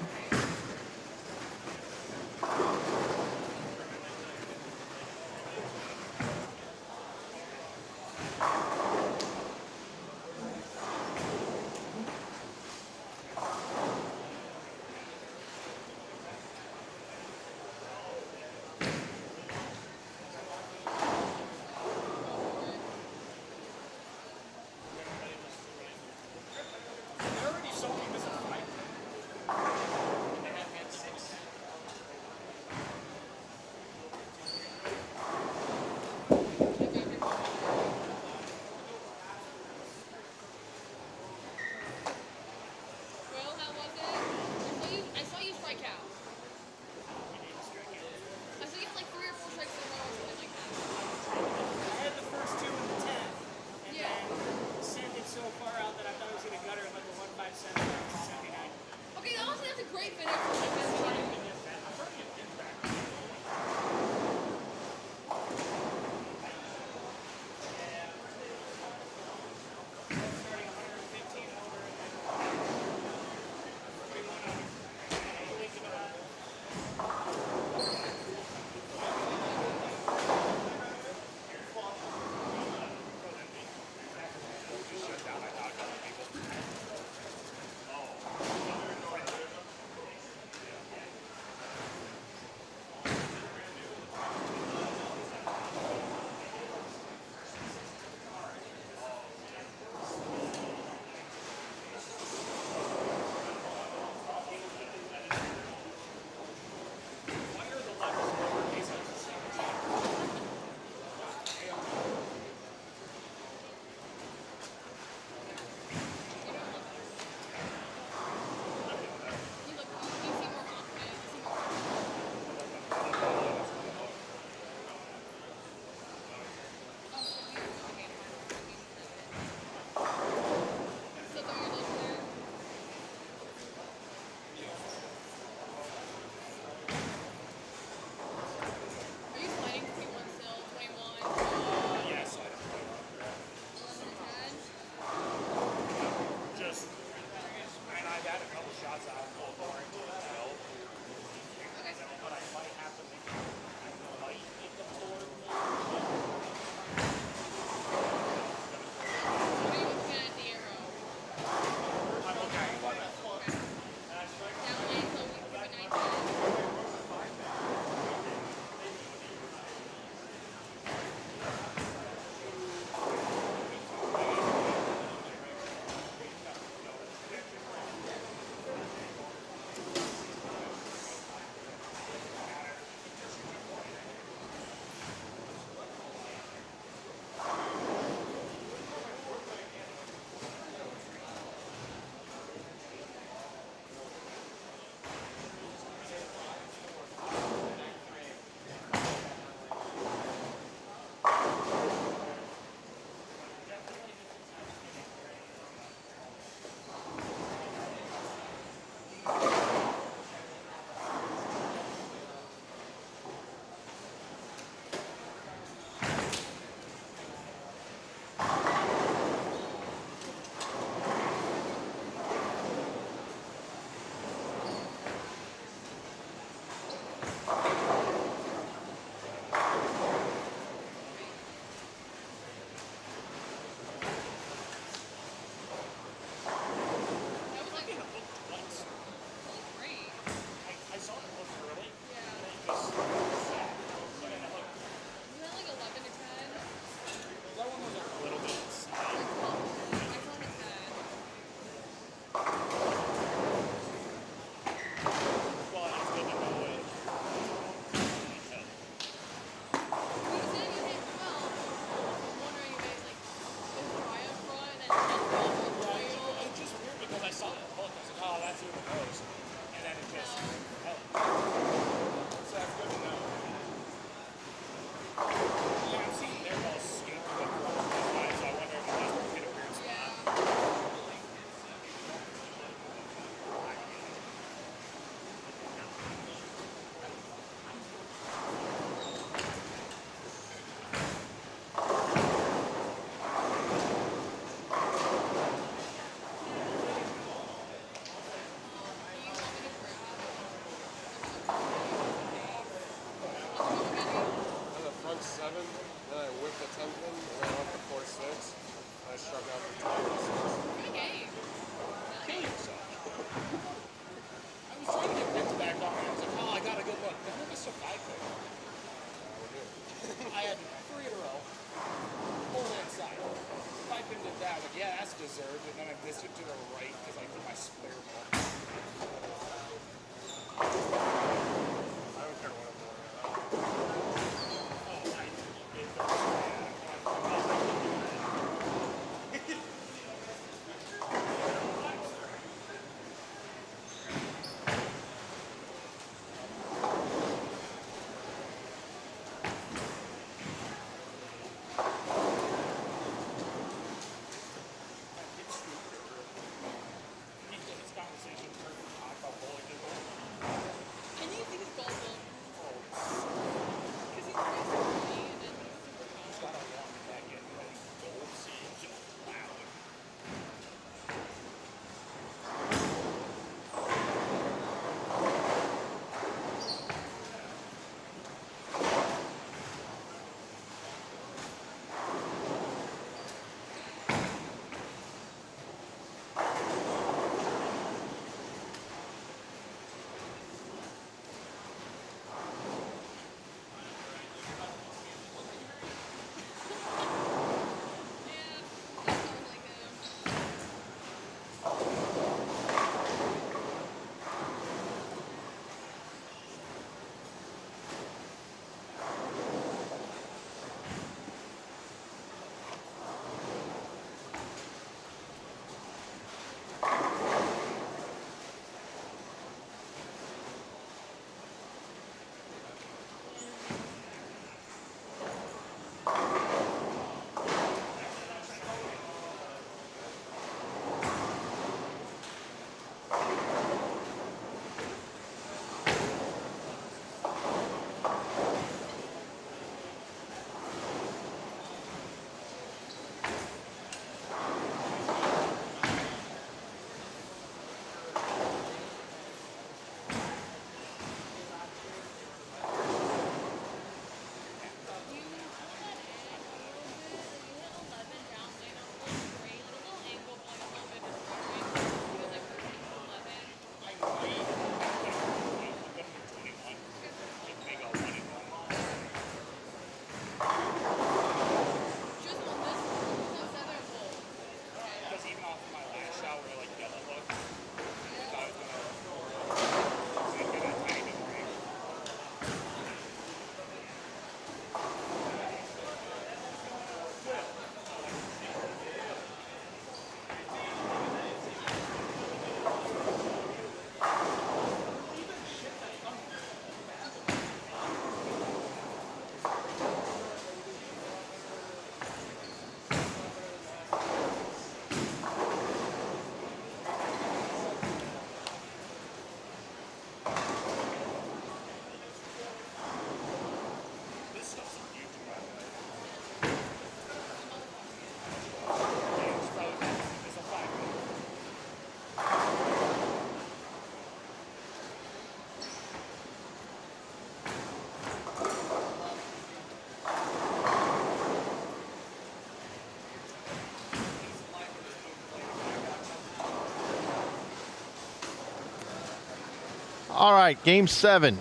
All right, game 7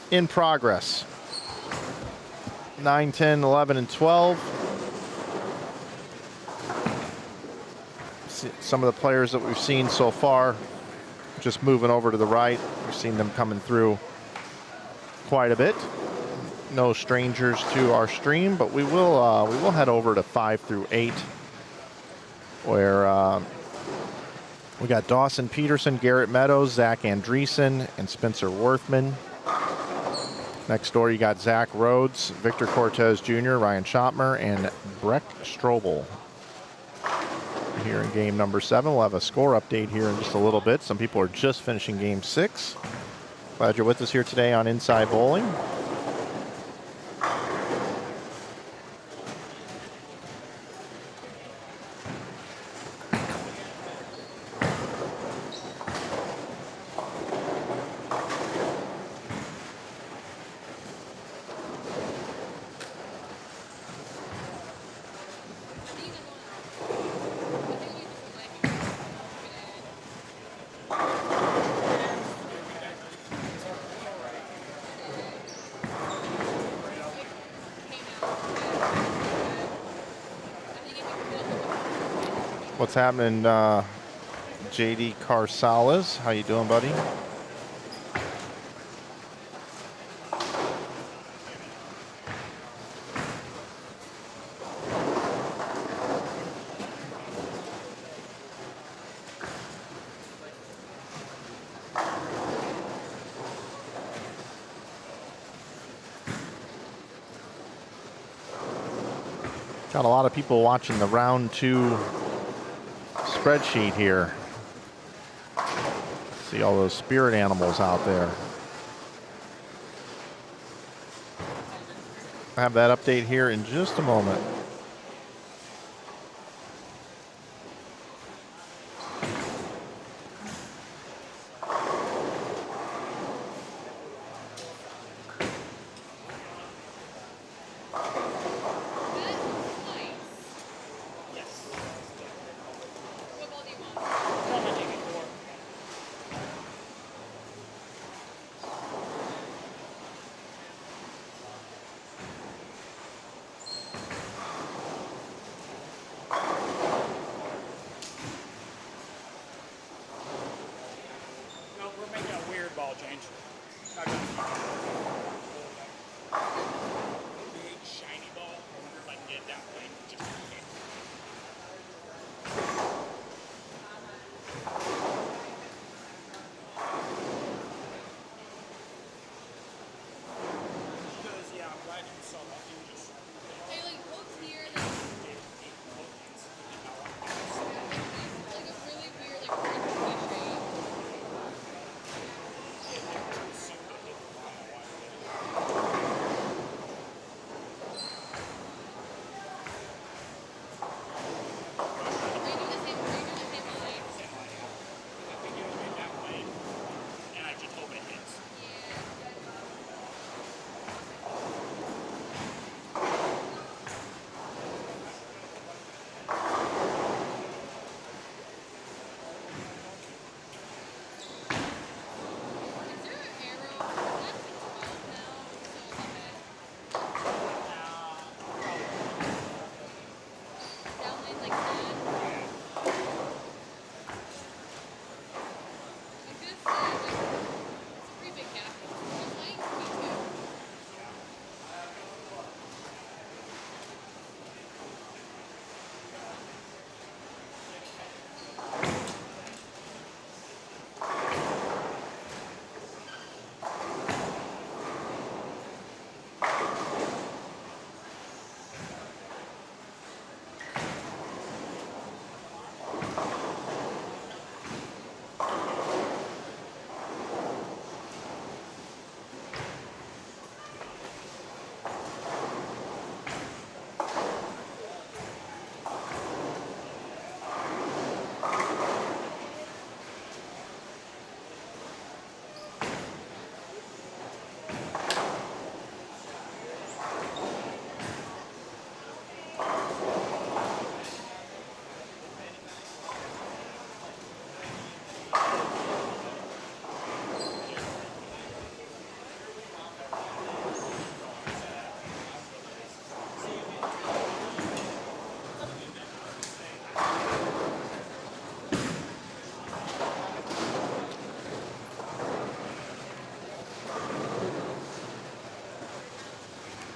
in progress. 9, 10, 11, and 12. See some of the players that we've seen so far just moving over to the right. We've seen them coming through quite a bit. No strangers to our stream, but we will head over to 5 through 8, where we got Dawson Peterson, Garrett Meadows, Zach Andreessen, and Spencer Worthman. Next door, you got Zach Rhodes, Victor Cortez Jr., Ryan Schottmer, and Breck Strobel. Here in game number 7, we'll have a score update here in just a little bit. Some people are just finishing game 6. Glad you're with us here today on Inside Bowling. What's happening, JD Carsales? How you doing, buddy? Got a lot of people watching the round 2 spreadsheet here. See all those spirit animals out there. I have that update here in just a moment.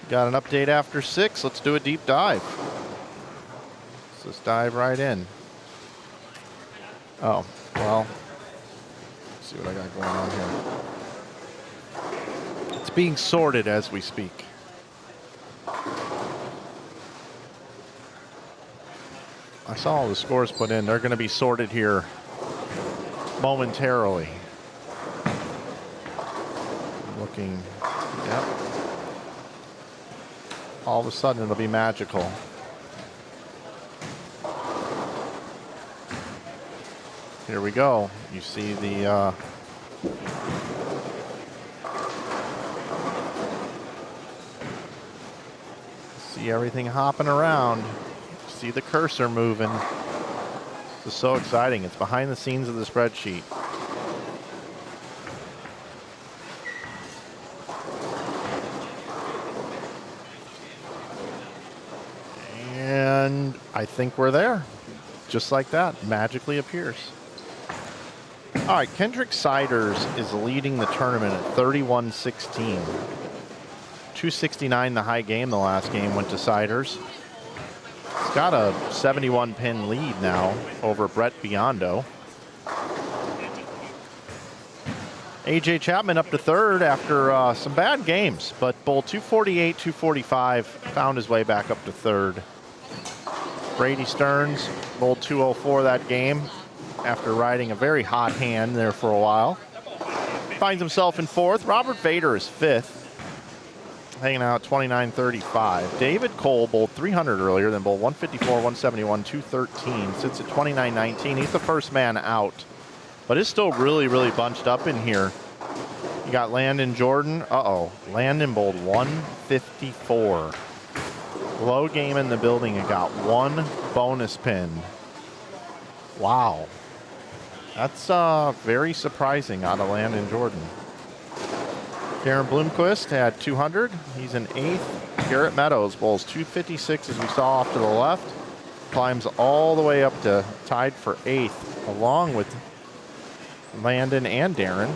Got an update after 6. Let's do a deep dive. Let's just dive right in. Oh, well, let's see what I got going on here. It's being sorted as we speak. I saw all the scores put in. They're going to be sorted here momentarily. Looking, yep. All of a sudden it'll be magical. Here we go. You see the see everything hopping around. See the cursor moving. This is so exciting. It's behind the scenes of the spreadsheet. And I think we're there. Just like that, magically appears. All right, Kendrick Siders is leading the tournament at 31-16. 269 the high game. The last game went to Siders. He's got a 71-pin lead now over Brett Biondo. AJ Chapman up to third after some bad games, but bowled 248, 245, found his way back up to third. Brady Stearns bowled 204 that game after riding a very hot hand there for a while. Finds himself in fourth. Robert Vader is fifth, hanging out 29-35. David Cole bowled 300 earlier, then bowled 154, 171, 213. Sits at 29-19. He's the first man out, but it's still really, really bunched up in here. You got Landon Jordan. Landon bowled 154. Low game in the building and got one bonus pin. Wow. That's very surprising out of Landon Jordan. Karen Bloomquist had 200. He's in eighth. Garrett Meadows bowls 256 as we saw off to the left. Climbs all the way up to tied for eighth, along with Landon and Darren.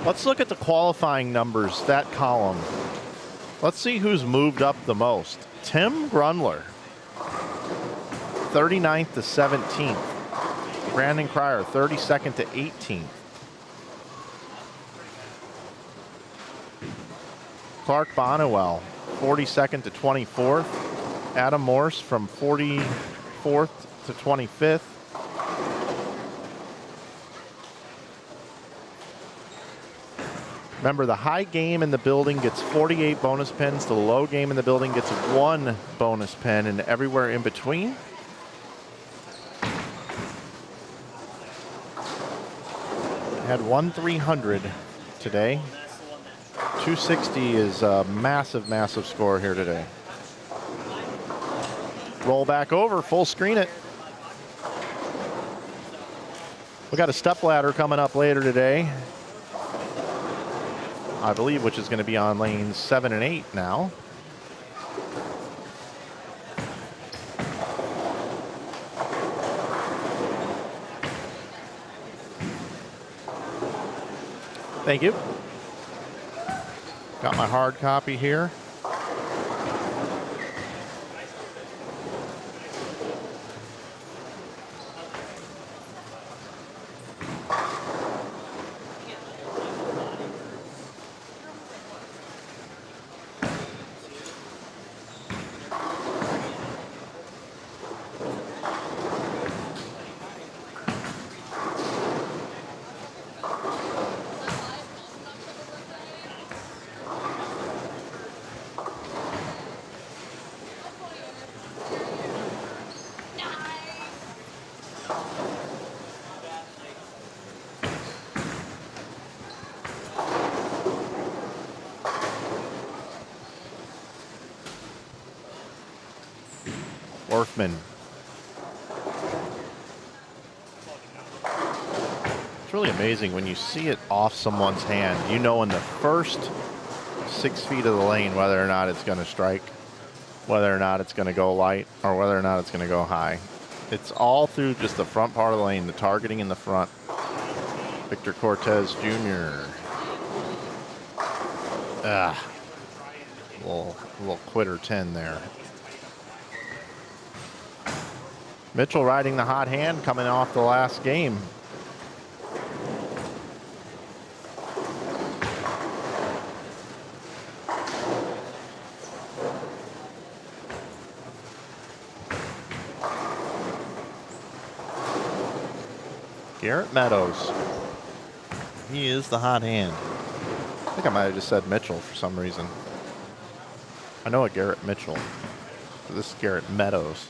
Let's look at the qualifying numbers, that column. Let's see who's moved up the most. Tim Grunler, 39th to 17th. Brandon Cryer, 32nd to 18th. Clark Bonnewell, 42nd to 24th. Adam Morse from 44th to 25th. Remember, the high game in the building gets 48 bonus pins. The low game in the building gets one bonus pin, and everywhere in between. Had 1-300 today. 260 is a massive, massive score here today. Roll back over, full screen it. We got a step ladder coming up later today, I believe, which is going to be on lanes 7 and 8 now. Thank you. Got my hard copy here. Orthman. It's really amazing when you see it off someone's hand. You know in the first 6 feet of the lane whether or not it's going to strike, whether or not it's going to go light, or whether or not it's going to go high. It's all through just the front part of the lane, the targeting in the front. Victor Cortez Jr. little quitter 10 there. Mitchell riding the hot hand coming off the last game. Garrett Meadows. He is the hot hand. I think I might have just said Mitchell for some reason. I know a Garrett Mitchell. This is Garrett Meadows.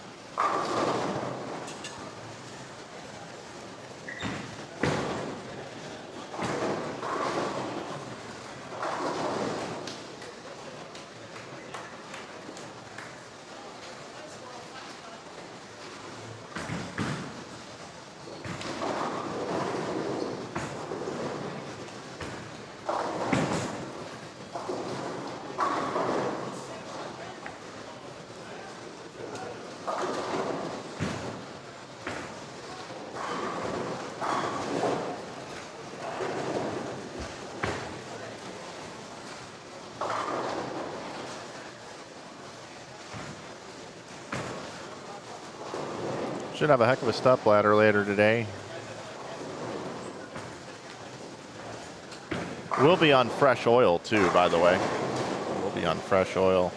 Should have a heck of a step ladder later today. We'll be on fresh oil too, by the way. We'll be on fresh oil.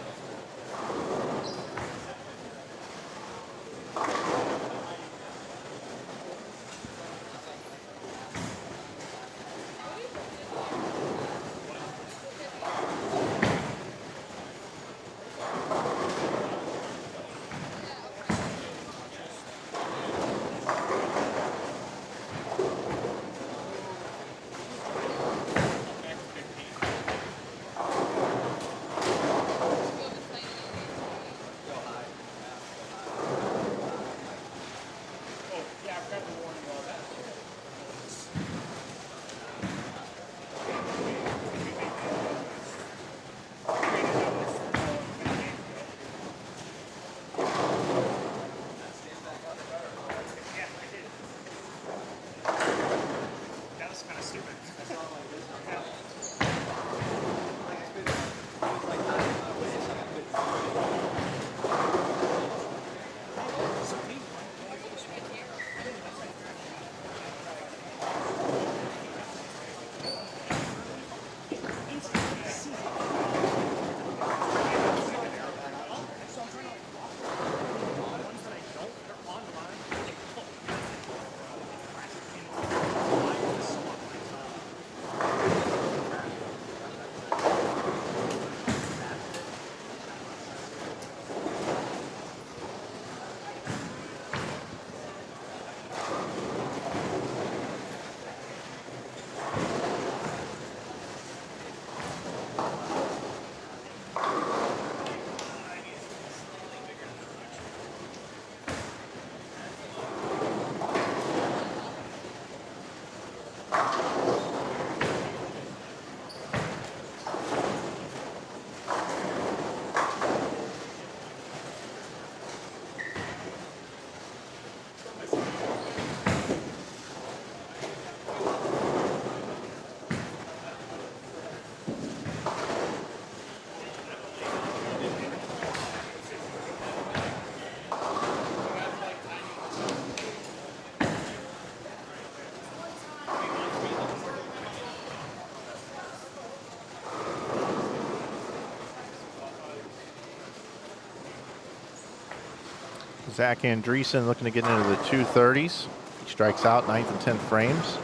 Zach Andreessen looking to get into the 230s. He strikes out 9th and 10th frames.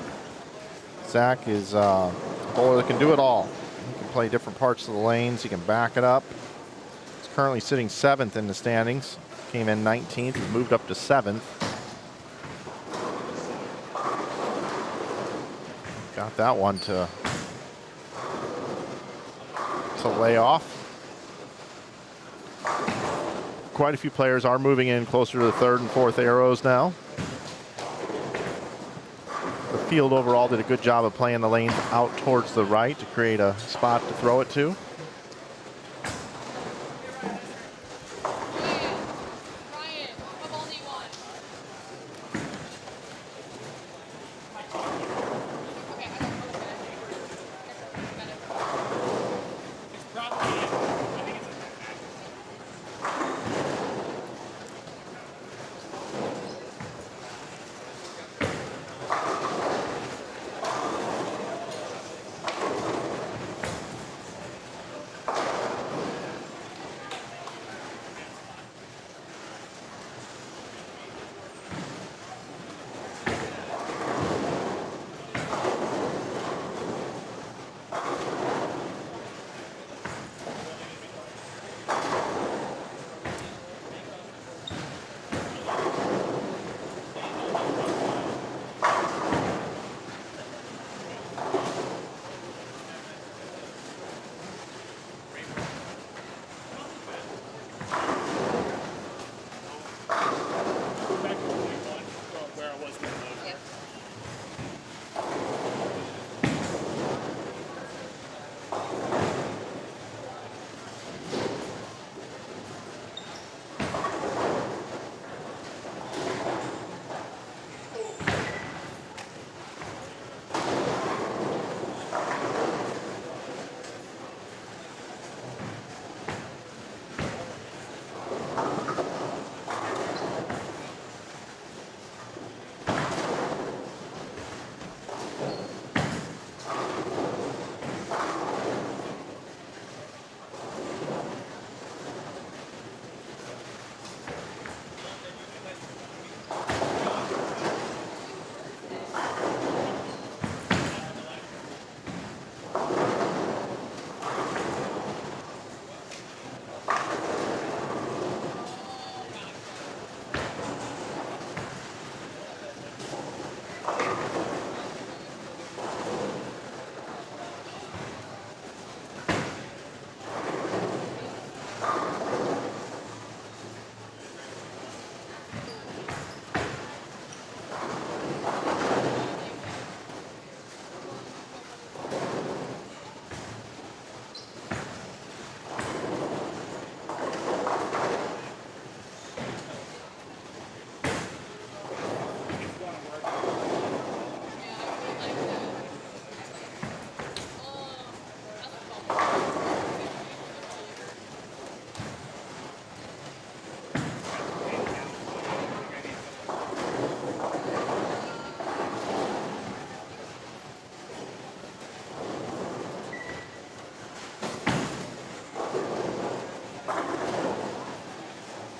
Zach is a bowler that can do it all. He can play different parts of the lanes. He can back it up. He's currently sitting 7th in the standings. Came in 19th, moved up to 7th. Got that one to lay off. Quite a few players are moving in closer to the 3rd and 4th arrows now. The field overall did a good job of playing the lanes out towards the right to create a spot to throw it to.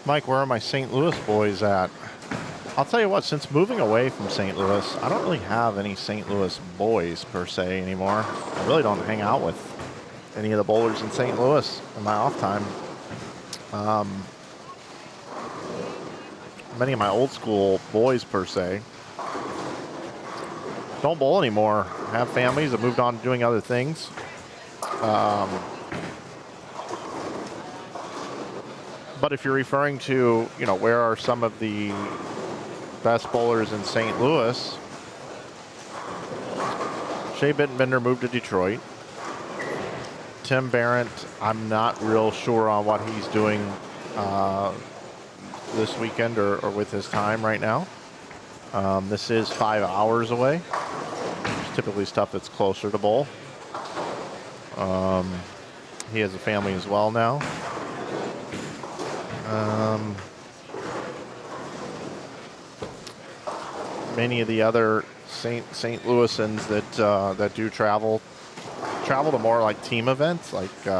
Mike, where are my St. Louis boys at? I'll tell you what, since moving away from St. Louis, I don't really have any St. Louis boys per se anymore. I really don't hang out with any of the bowlers in St. Louis in my off time. Many of my old school boys per se don't bowl anymore. Have families that moved on to doing other things. But if you're referring to, you know, where are some of the best bowlers in St. Louis, Shea Bittenbender moved to Detroit. Tim Barrett, I'm not real sure on what he's doing this weekend or with his time right now. This is 5 hours away. It's typically stuff that's closer to bowl. He has a family as well now. Many of the other St. Louisans that do travel to more like team events, like you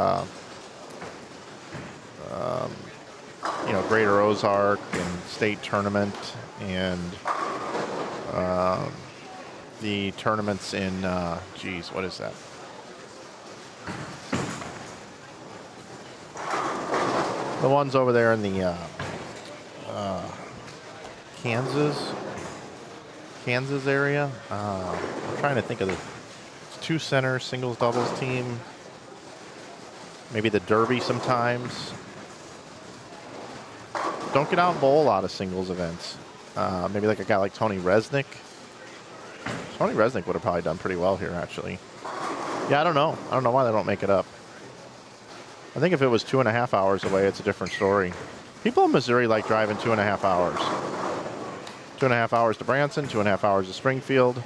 know, Greater Ozark and state tournament, and the tournaments in geez, what is that? The ones over there in the Kansas area. I'm trying to think of the two center singles doubles team. Maybe the Derby sometimes. Don't get out and bowl a lot of singles events. Maybe like a guy like Tony Resnick. Tony Resnick would have probably done pretty well here, actually. Yeah, I don't know. I don't know why they don't make it up. I think if it was 2.5 hours away, it's a different story. People in Missouri like driving 2.5 hours. 2.5 hours to Branson, 2.5 hours to Springfield.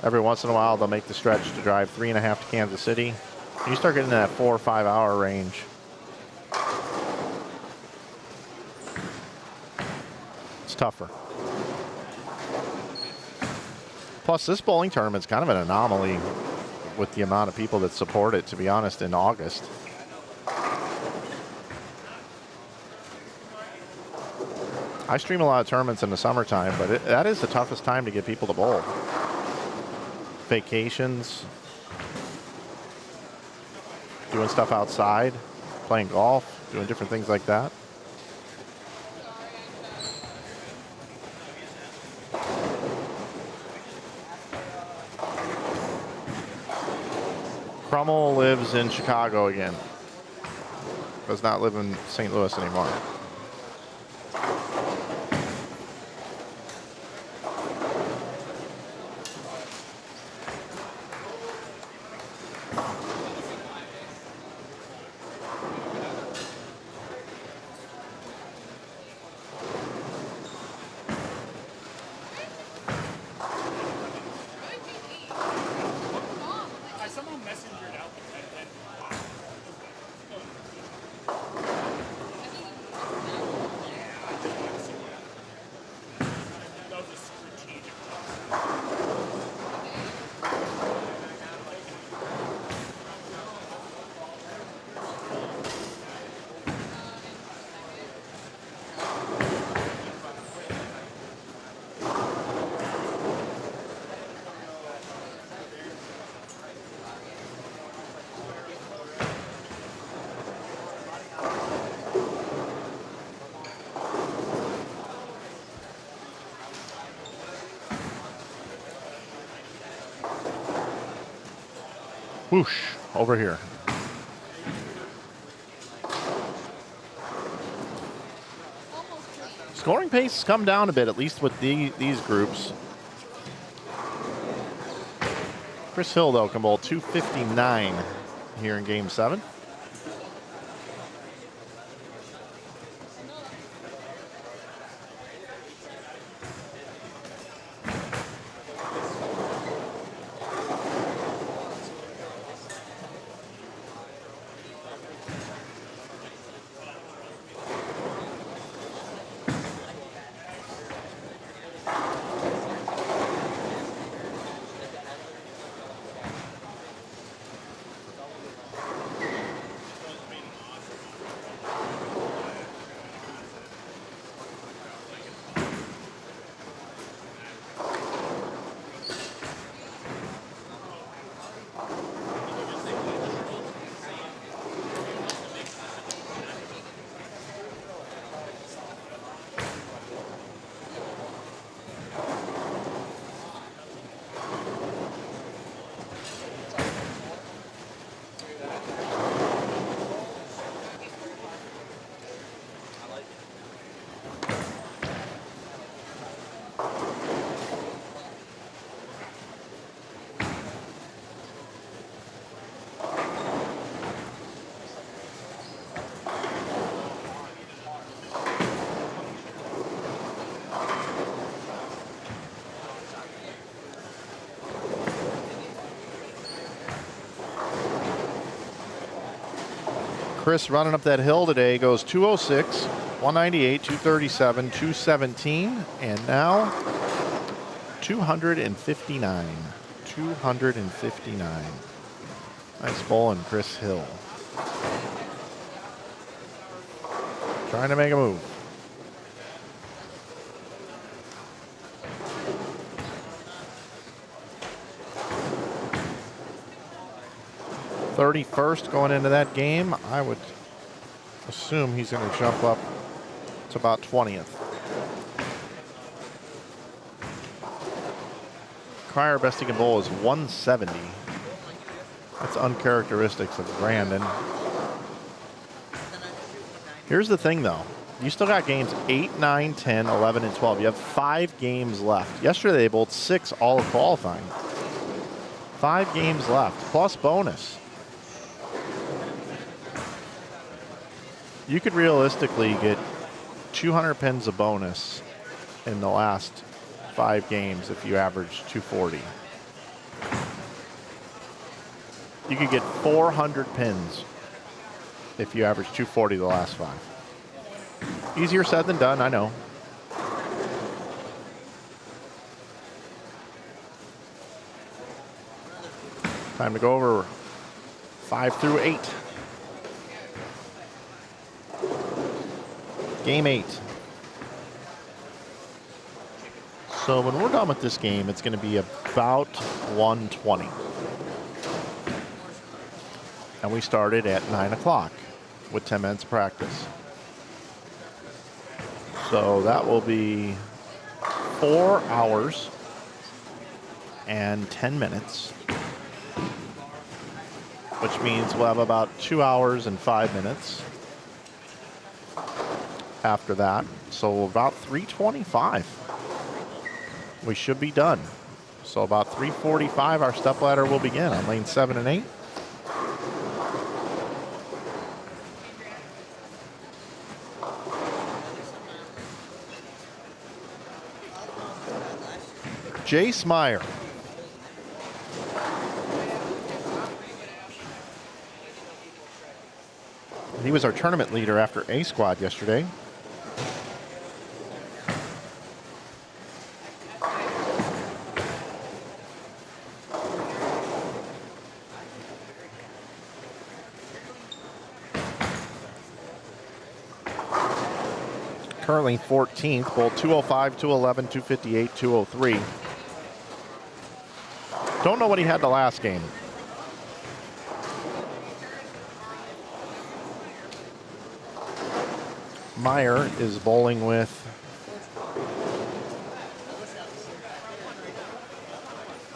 Every once in a while, they'll make the stretch to drive 3.5 to Kansas City. You start getting in that 4 or 5 hour range. It's tougher. Plus, this bowling tournament's kind of an anomaly with the amount of people that support it, to be honest, in August. I stream a lot of tournaments in the summertime, but that is the toughest time to get people to bowl. Vacations, doing stuff outside, playing golf, doing different things like that. Crummell lives in Chicago again. Does not live in St. Louis anymore. Whoosh, over here. Scoring pace has come down a bit, at least with these groups. Chris Hill, though, can bowl 259 here in Game 7. Chris running up that hill today goes 206, 198, 237, 217, and now 259. 259. Nice bowling, Chris Hill. Trying to make a move. .31st going into that game. I would assume he's going to jump up to about 20th. Crier best he can bowl is 170. That's uncharacteristic of Brandon. Here's the thing, though. You still got games 8, 9, 10, 11, and 12. You have 5 games left. Yesterday, they bowled 6 all of qualifying. 5 games left, plus bonus. You could realistically get 200 pins of bonus in the last 5 games if you average 240. You could get 400 pins if you average 240 the last 5. Easier said than done, I know. Time to go over 5 through 8. Game 8. So when we're done with this game, it's going to be about 1:20. And we started at 9 o'clock with 10 minutes of practice. So that will be 4 hours and 10 minutes, which means we'll have about 2 hours and 5 minutes after that. So about 3:25. We should be done. So about 3:45, our stepladder will begin on lane 7 and 8. Jace Meyer. He was our tournament leader after A squad yesterday. Currently 14th, bowled 205, 211, 258, 203. Don't know what he had the last game. Meyer is bowling with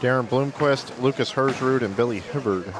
Darren Bloomquist, Lucas Hersrud, and Billy Hibbard.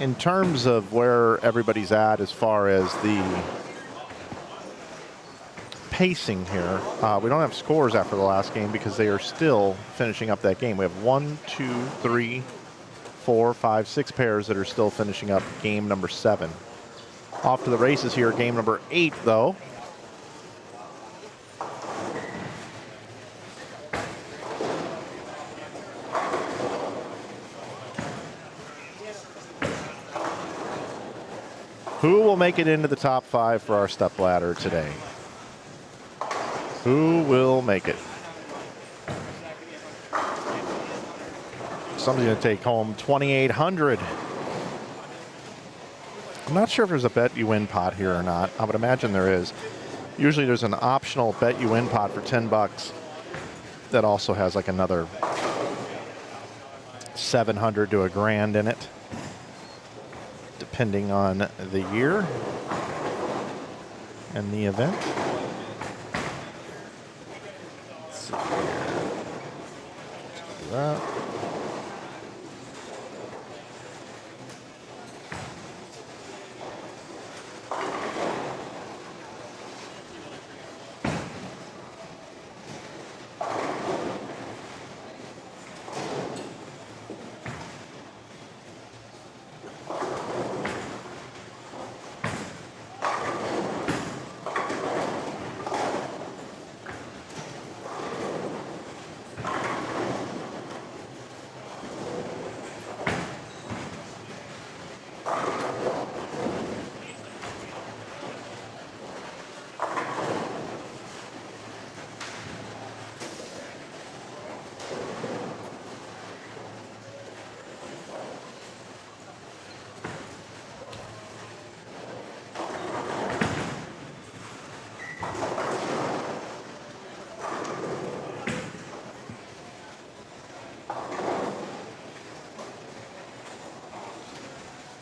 in terms of where everybody's at as far as the pacing here, we don't have scores after the last game because they are still finishing up that game. We have 1, 2, 3, 4, 5, 6 pairs that are still finishing up game number 7. Off to the races here, game number 8, though. Who will make it into the top 5 for our step ladder today? Who will make it? Somebody's going to take home $2,800. I'm not sure if there's a bet you win pot here or not. I would imagine there is. Usually there's an optional bet you win pot for $10 that also has like another $700 to $1,000 in it, depending on the year and the event. Let's see here. Do that.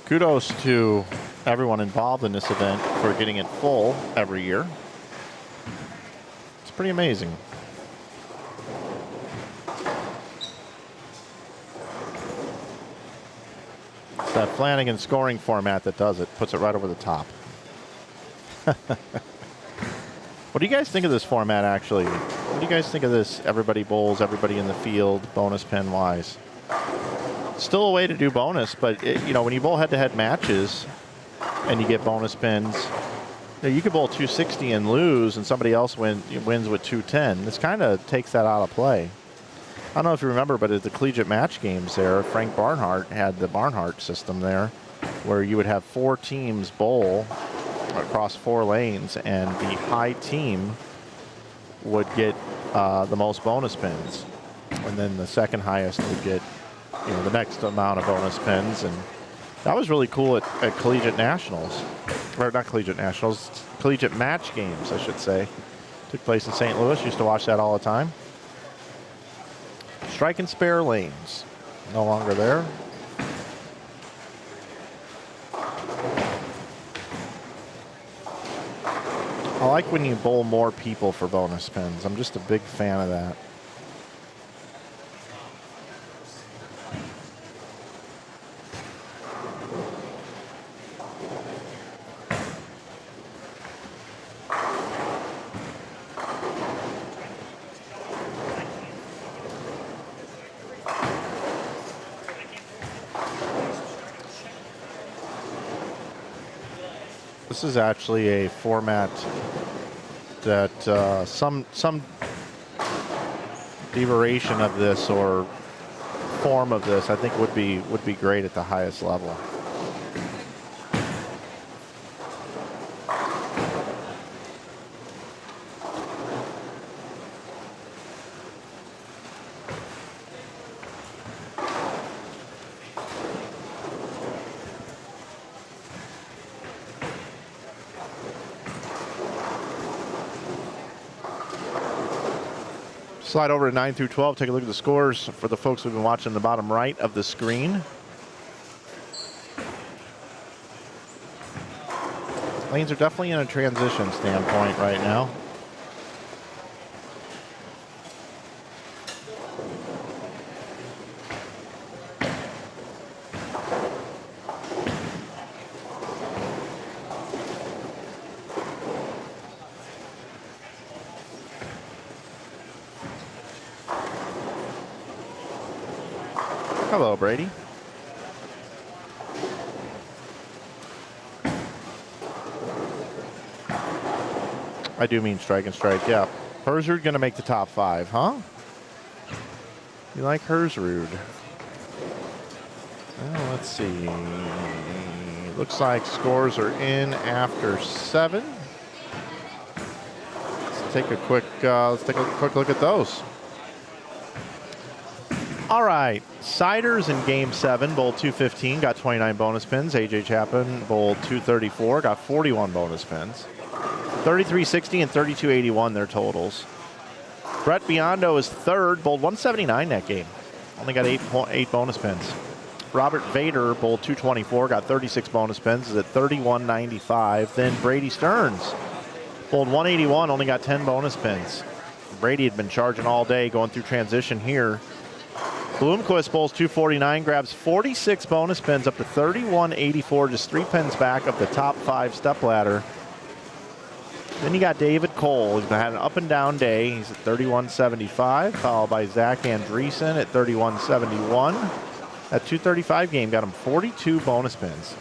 Kudos to everyone involved in this event for getting it full every year. It's pretty amazing. It's that Flanagan scoring format that does it, puts it right over the top. What do you guys think of this format, actually? What do you guys think of this? Everybody bowls, everybody in the field, bonus pin wise. Still a way to do bonus, but you know, when you bowl head-to-head matches and you get bonus pins, you could bowl 260 and lose, and somebody else wins with 210. This kind of takes that out of play. I don't know if you remember, but at the collegiate match games there, Frank Barnhart had the Barnhart system there, where you would have 4 teams bowl across 4 lanes, and the high team would get the most bonus pins, and then the second highest would get, you know, the next amount of bonus pins. And that was really cool at collegiate nationals, or not collegiate nationals, collegiate match games, I should say. Took place in St. Louis. Used to watch that all the time. Strike and spare lanes, no longer there. I like when you bowl more people for bonus pins. I'm just a big fan of that. This is actually a format that some derivation of this or form of this, I think would be great at the highest level. Slide over to 9 through 12. Take a look at the scores for the folks who've been watching the bottom right of the screen. Lanes are definitely in a transition standpoint right now. Hello, Brady. I do mean strike and strike, yeah. Herzrud going to make the top 5, huh? You like Herzrud? Well, let's see. Looks like scores are in after 7. Let's take a quick look at those. All right, Siders in Game 7, bowled 215, got 29 bonus pins. AJ Chapman bowled 234, got 41 bonus pins. 3360 and 3281 their totals. Brett Biondo is third, bowled 179 that game. Only got 8 bonus pins. Robert Vader bowled 224, got 36 bonus pins, is at 3195. Then Brady Stearns bowled 181, only got 10 bonus pins. Brady had been charging all day, going through transition here. Bloomquist bowls 249, grabs 46 bonus pins up to 3184, just 3 pins back of the top 5 step ladder. Then you got David Cole. He's had an up and down day. He's at 3175, followed by Zach Andreessen at 3171. That 235 game got him 42 bonus pins.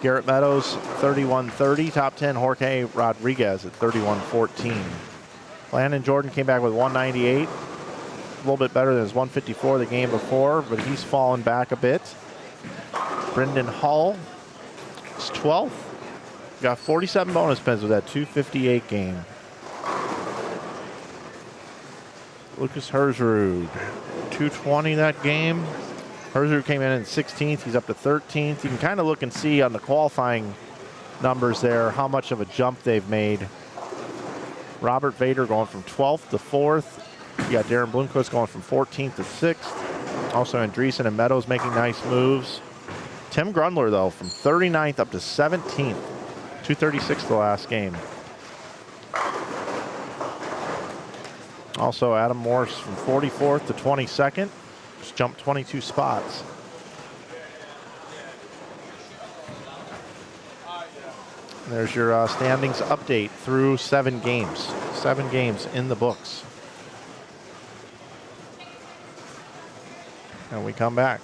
Garrett Meadows, 3130. Top 10, Jorge Rodriguez at 3114. Landon Jordan came back with 198. A little bit better than his 154 the game before, but he's fallen back a bit. Brendan Hall is 12th. Got 47 bonus pins with that 258 game. Lucas Herzrud, 220 that game. Herzrud came in 16th. He's up to 13th. You can kind of look and see on the qualifying numbers there how much of a jump they've made. Robert Vader going from 12th to 4th. You got Darren Bloomquist going from 14th to 6th. Also Andreessen and Meadows making nice moves. Tim Grundler, though, from 39th up to 17th. 236 the last game. Also Adam Morse from 44th to 22nd. Just jumped 22 spots. There's your standings update through 7 games. 7 games in the books. And we come back.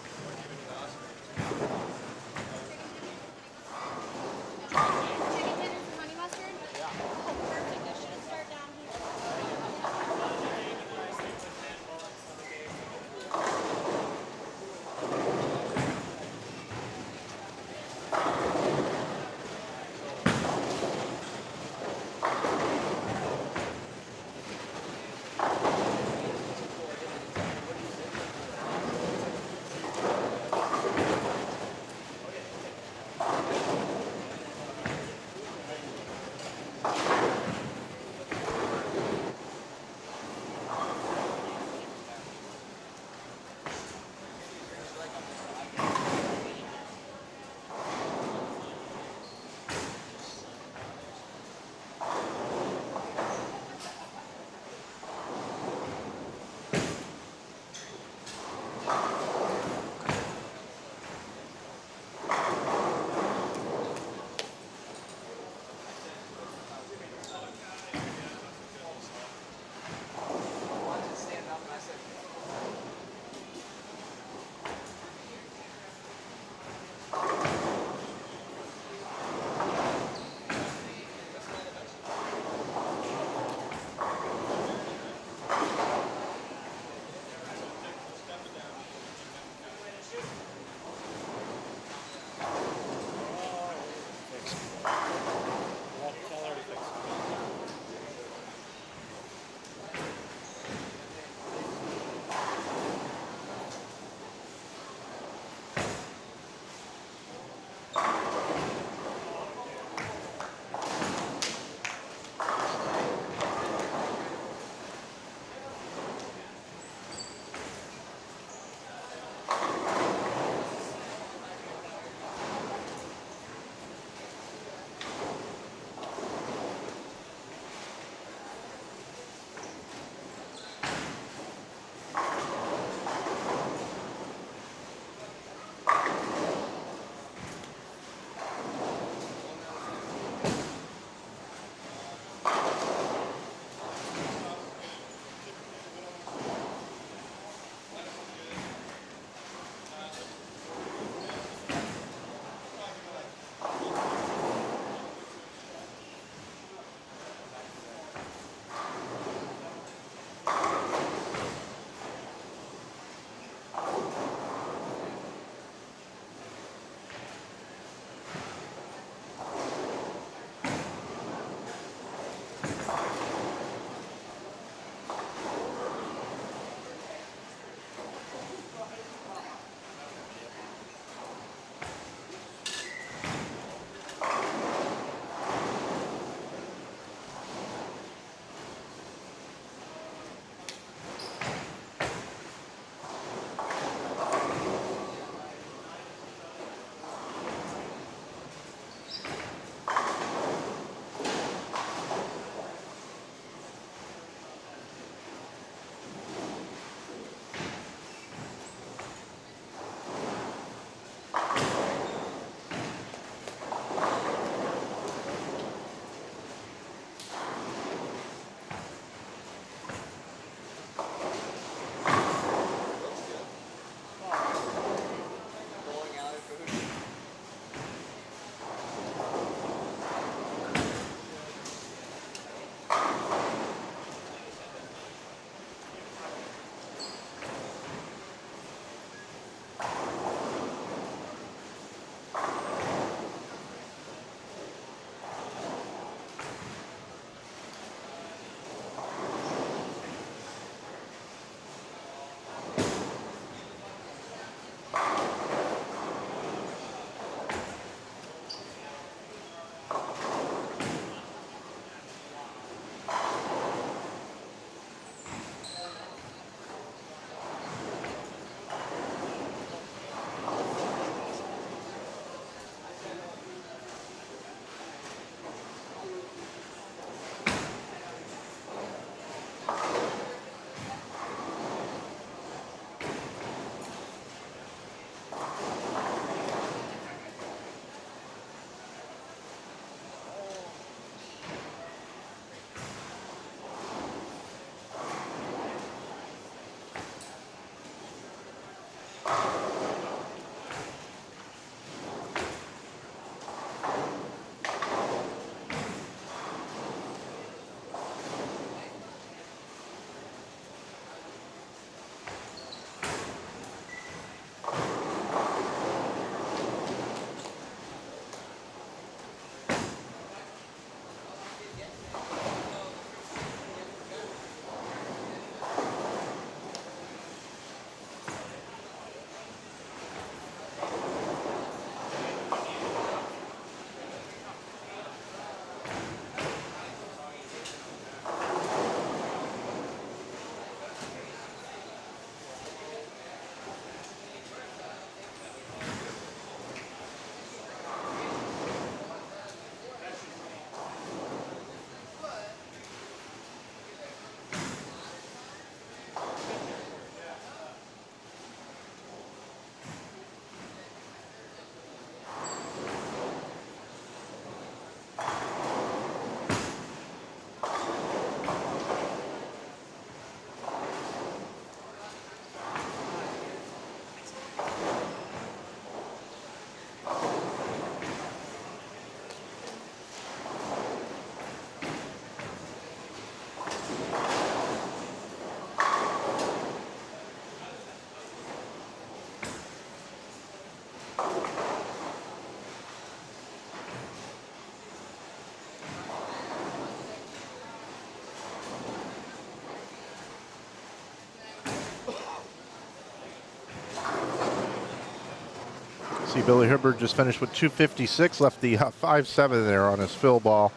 See, Billy Hibbert just finished with 256, left the 5-7 there on his fill ball.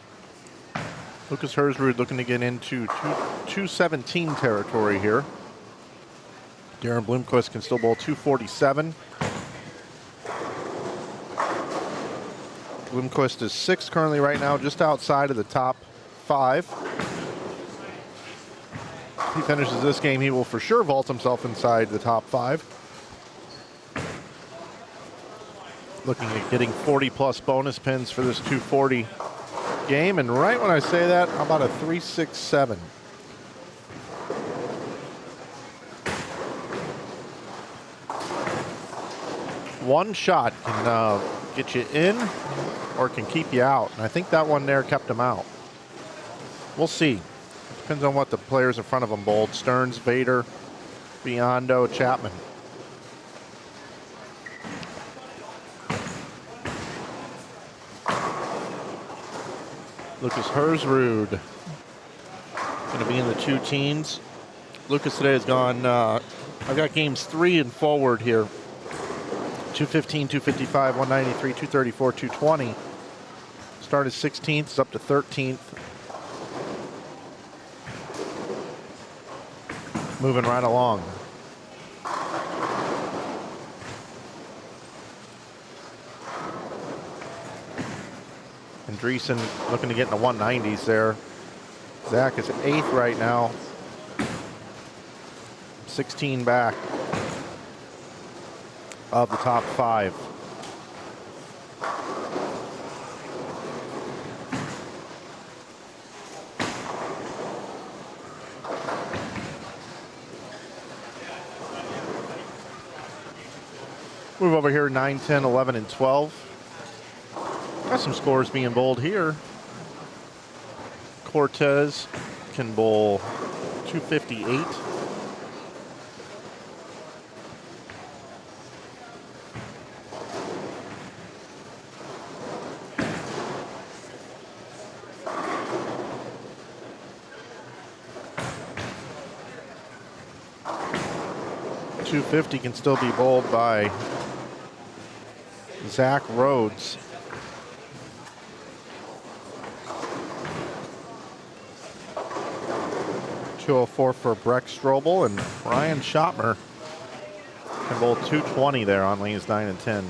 Lucas Hersrud looking to get into 217 territory here. Darren Bloomquist can still bowl 247. Bloomquist is 6th currently right now, just outside of the top 5. If he finishes this game, he will for sure vault himself inside the top 5. Looking at getting 40-plus bonus pins for this 240 game, and right when I say that, how about a 367? One shot can get you in or can keep you out, and I think that one there kept him out. We'll see. Depends on what the players in front of him bowled. Stearns, Vader, Biondo, Chapman. Lucas Hersrud going to be in the 2 teens. Lucas today has gone, I've got games 3 and forward here. 215, 255, 193, 234, 220. Started 16th, is up to 13th. Moving right along. Andreessen looking to get in the 190s there. Zach is 8th right now. 16 back of the top 5. Move over here, 9, 10, 11, and 12. Got some scores being bowled here. Cortez can bowl 258. .250 can still be bowled by Zach Rhodes. .204 for Breck Strobel, and Ryan Schottmer can bowl 220 there on lanes 9 and 10.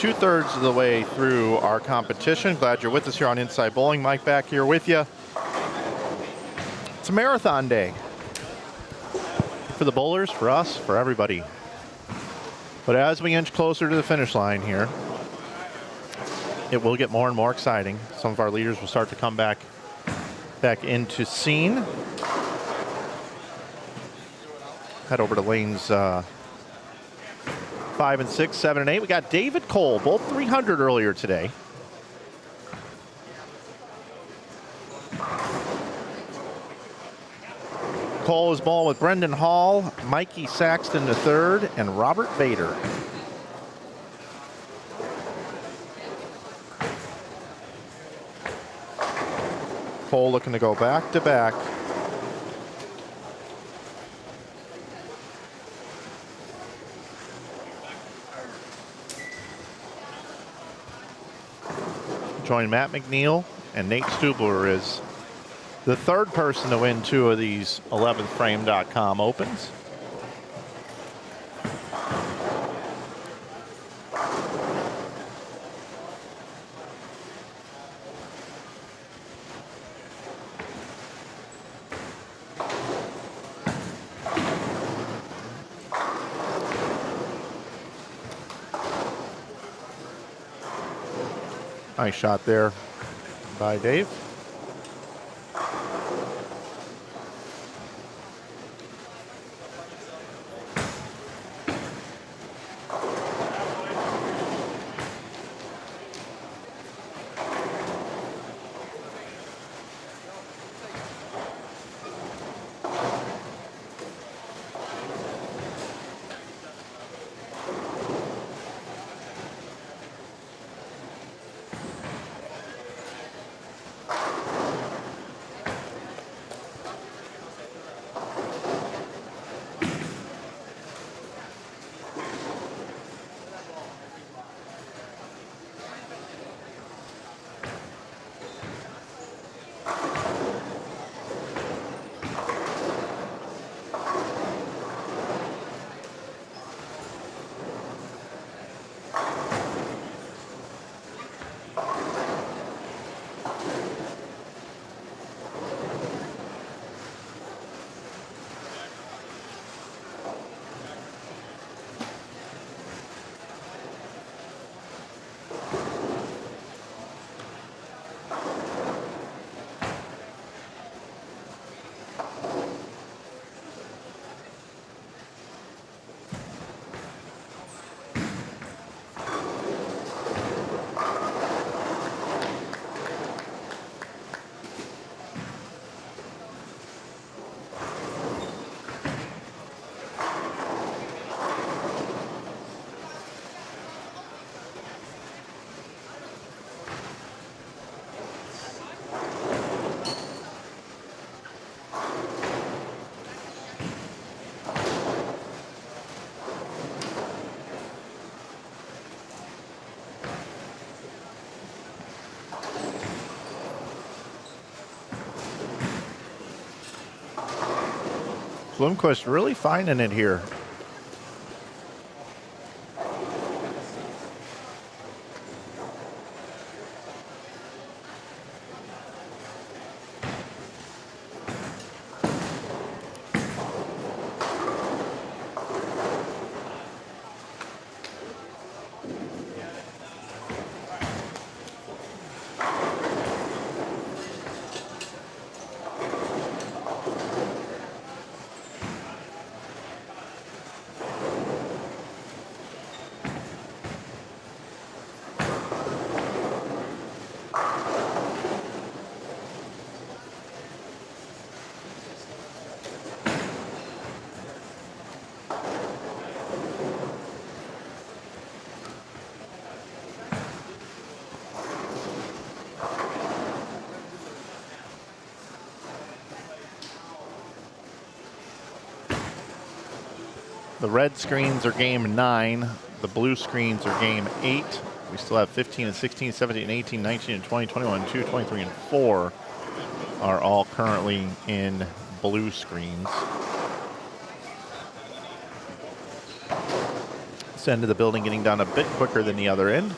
2/3 of the way through our competition. Glad you're with us here on Inside Bowling. Mike back here with you. It's a marathon day for the bowlers, for us, for everybody. But as we inch closer to the finish line here, it will get more and more exciting. Some of our leaders will start to come back into Steen. Head over to lanes 5 and 6, 7 and 8. We got David Cole, both 300 earlier today. Cole is ball with Brendan Hall, Mikey Saxton III, and Robert Vader. Cole looking to go back to back. Join Matt McNeil and Nate Stubler is the third person to win 2 of these 11thframe.com opens. Nice shot there by Dave. Blomquist really finding it here. The red screens are game 9. The blue screens are game 8. We still have 15 and 16, 17 and 18, 19 and 20, 21, 2, 23 and 4 are all currently in blue screens. This end of the building getting done a bit quicker than the other end.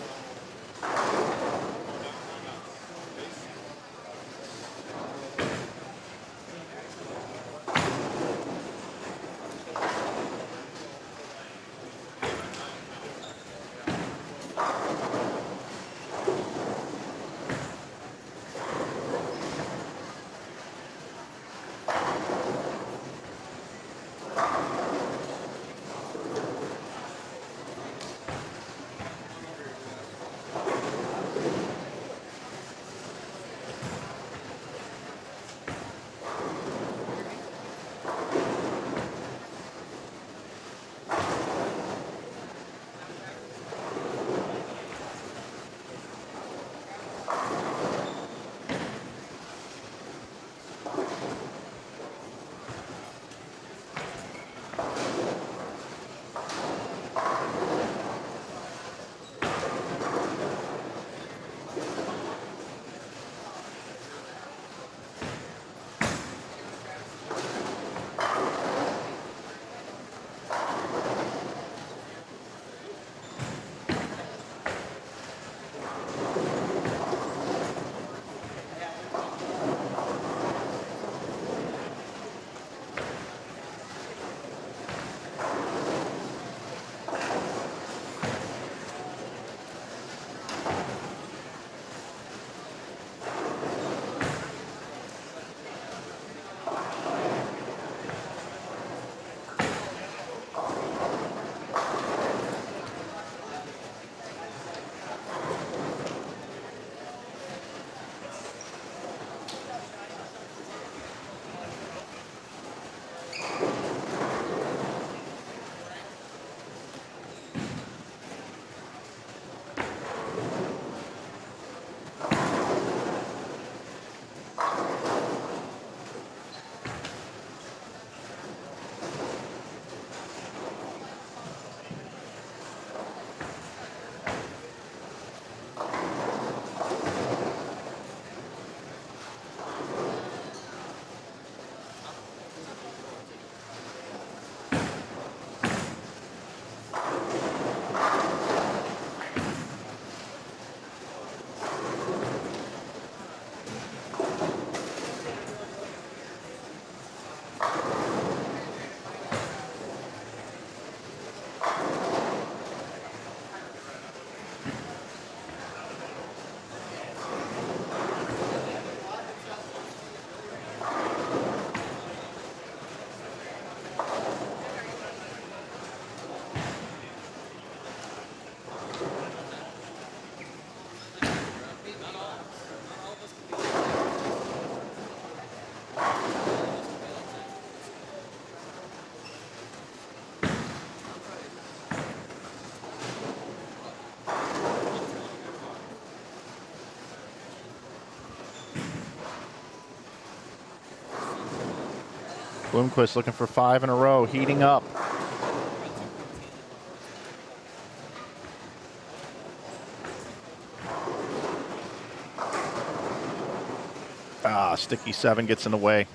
Bloomquist looking for 5 in a row, heating up. Sticky 7 gets in the way.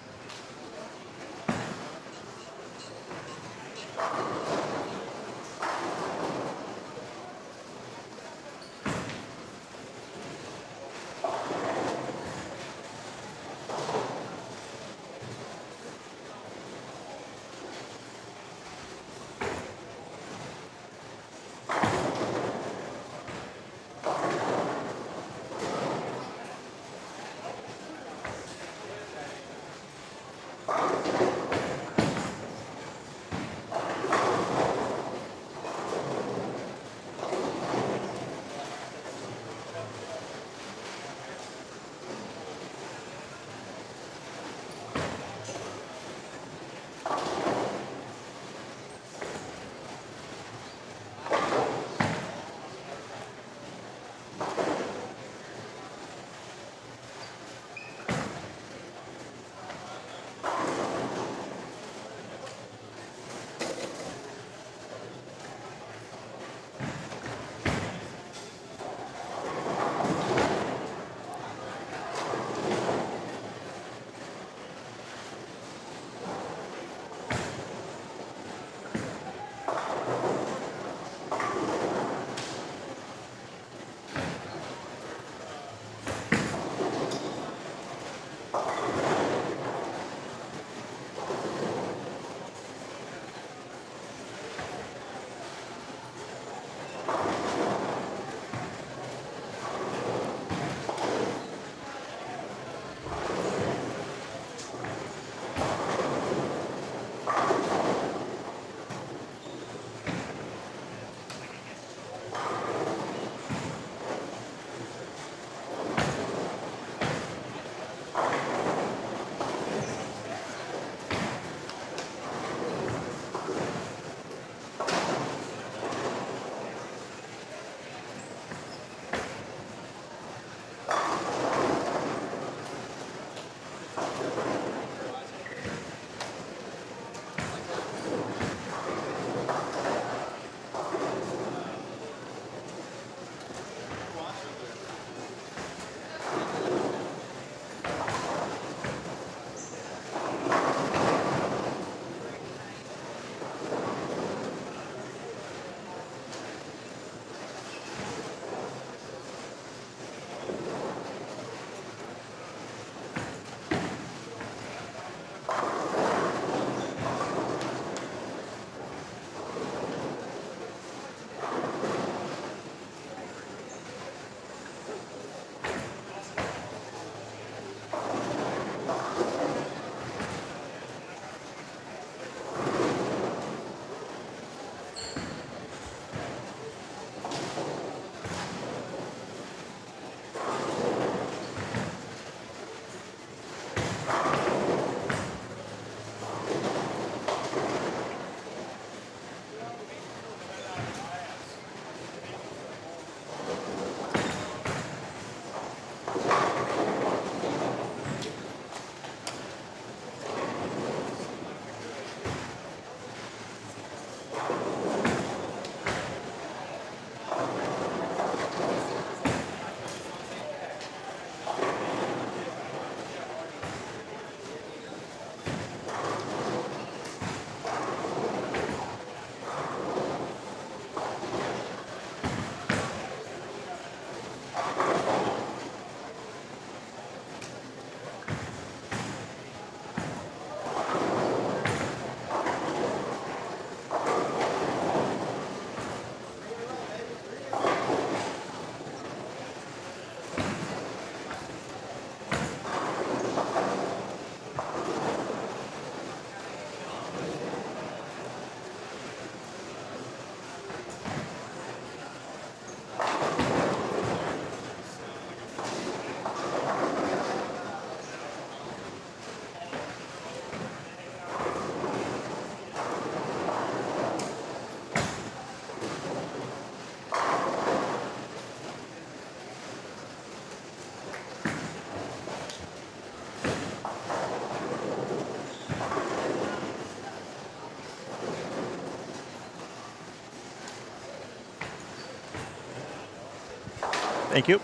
Thank you.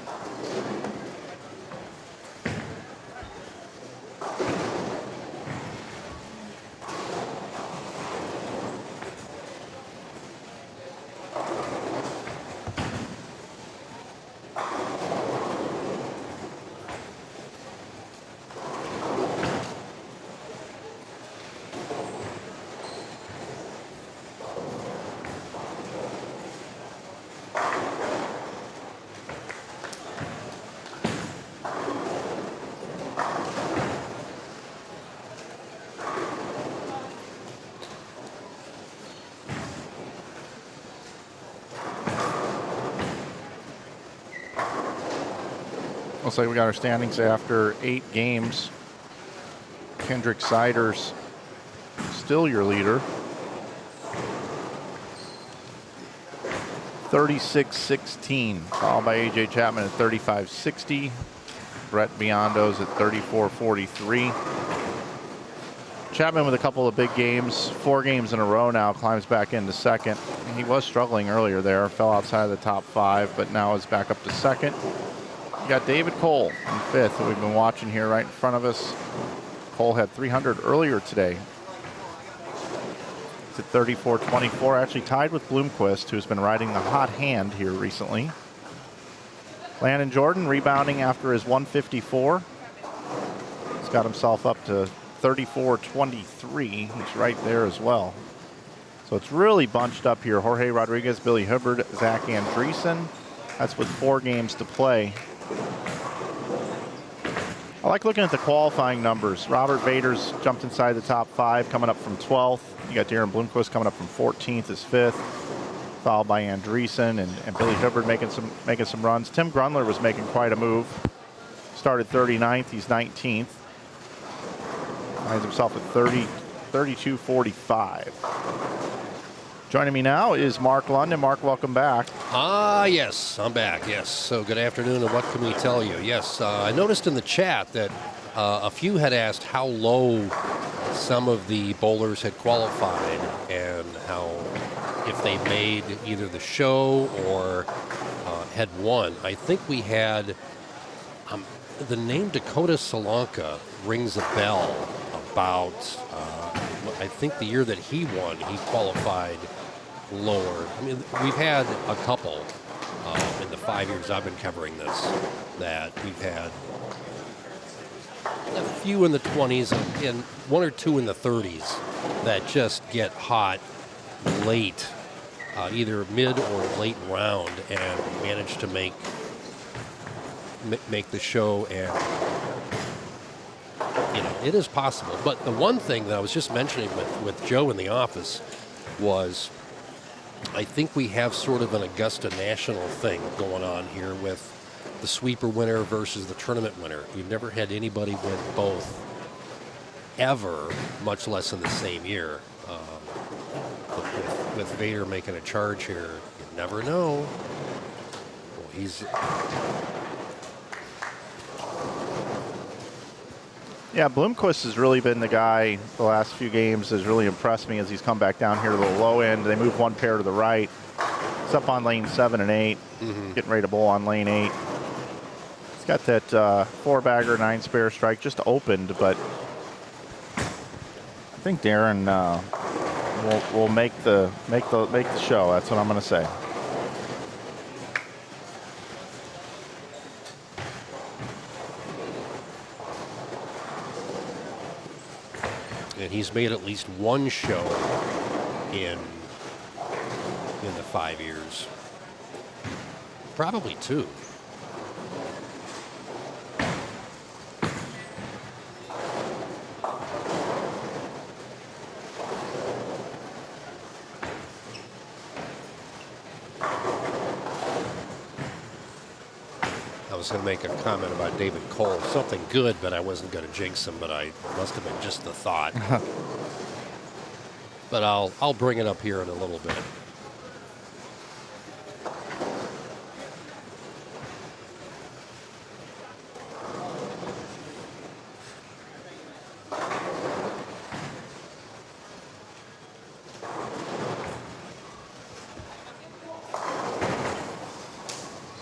Looks like we got our standings after 8 games. Kendrick Siders still your leader. 36-16, followed by AJ Chapman at 35-60. Brett Biondo's at 34-43. Chapman with a couple of big games, 4 games in a row now, climbs back into second. He was struggling earlier there, fell outside of the top 5, but now is back up to second. You got David Cole in 5th, who we've been watching here right in front of us. Cole had 300 earlier today. It's at 34-24, actually tied with Bloomquist, who's been riding the hot hand here recently. Landon Jordan rebounding after his 154. He's got himself up to 34-23. He's right there as well. So it's really bunched up here. Jorge Rodriguez, Billy Hubbard, Zach Andreessen. That's with 4 games to play. I like looking at the qualifying numbers. Robert Vader's jumped inside the top 5, coming up from 12th. You got Darren Bloomquist coming up from 14th as 5th, followed by Andreessen and Billy Hubbard making some runs. Tim Grunler was making quite a move. Started 39th, he's 19th. Finds himself at 32-45. Joining me now is Mark London. Mark, welcome back. Yes, I'm back, yes. So good afternoon, and what can we tell you? Yes, I noticed in the chat that A few had asked how low some of the bowlers had qualified and how if they made either the show or had won. I think we had the name Dakota Solanka rings a bell about, I think the year that he won, he qualified lower. I mean, we've had a couple in the 5 years I've been covering this that we've had a few in the 20s and one or two in the 30s that just get hot late, either mid or late round, and manage to make the show. And it is possible. But the one thing that I was just mentioning with Joe in the office was, I think we have sort of an Augusta National thing going on here with the sweeper winner versus the tournament winner. We've never had anybody win both ever, much less in the same year. With Vader making a charge here, you never know. Well, he's... Yeah, Bloomquist has really been the guy the last few games, has really impressed me as he's come back down here to the low end. They move one pair to the right. It's up on lane 7 and 8, getting ready to bowl on lane 8. He's got that 4-bagger, 9-spare strike just opened, but I think Darren will make the show. That's what I'm going to say. And he's made at least one show in the 5 years. Probably two. I was going to make a comment about David Cole, something good, but I wasn't going to jinx him, but I must have been just the thought. But I'll bring it up here in a little bit.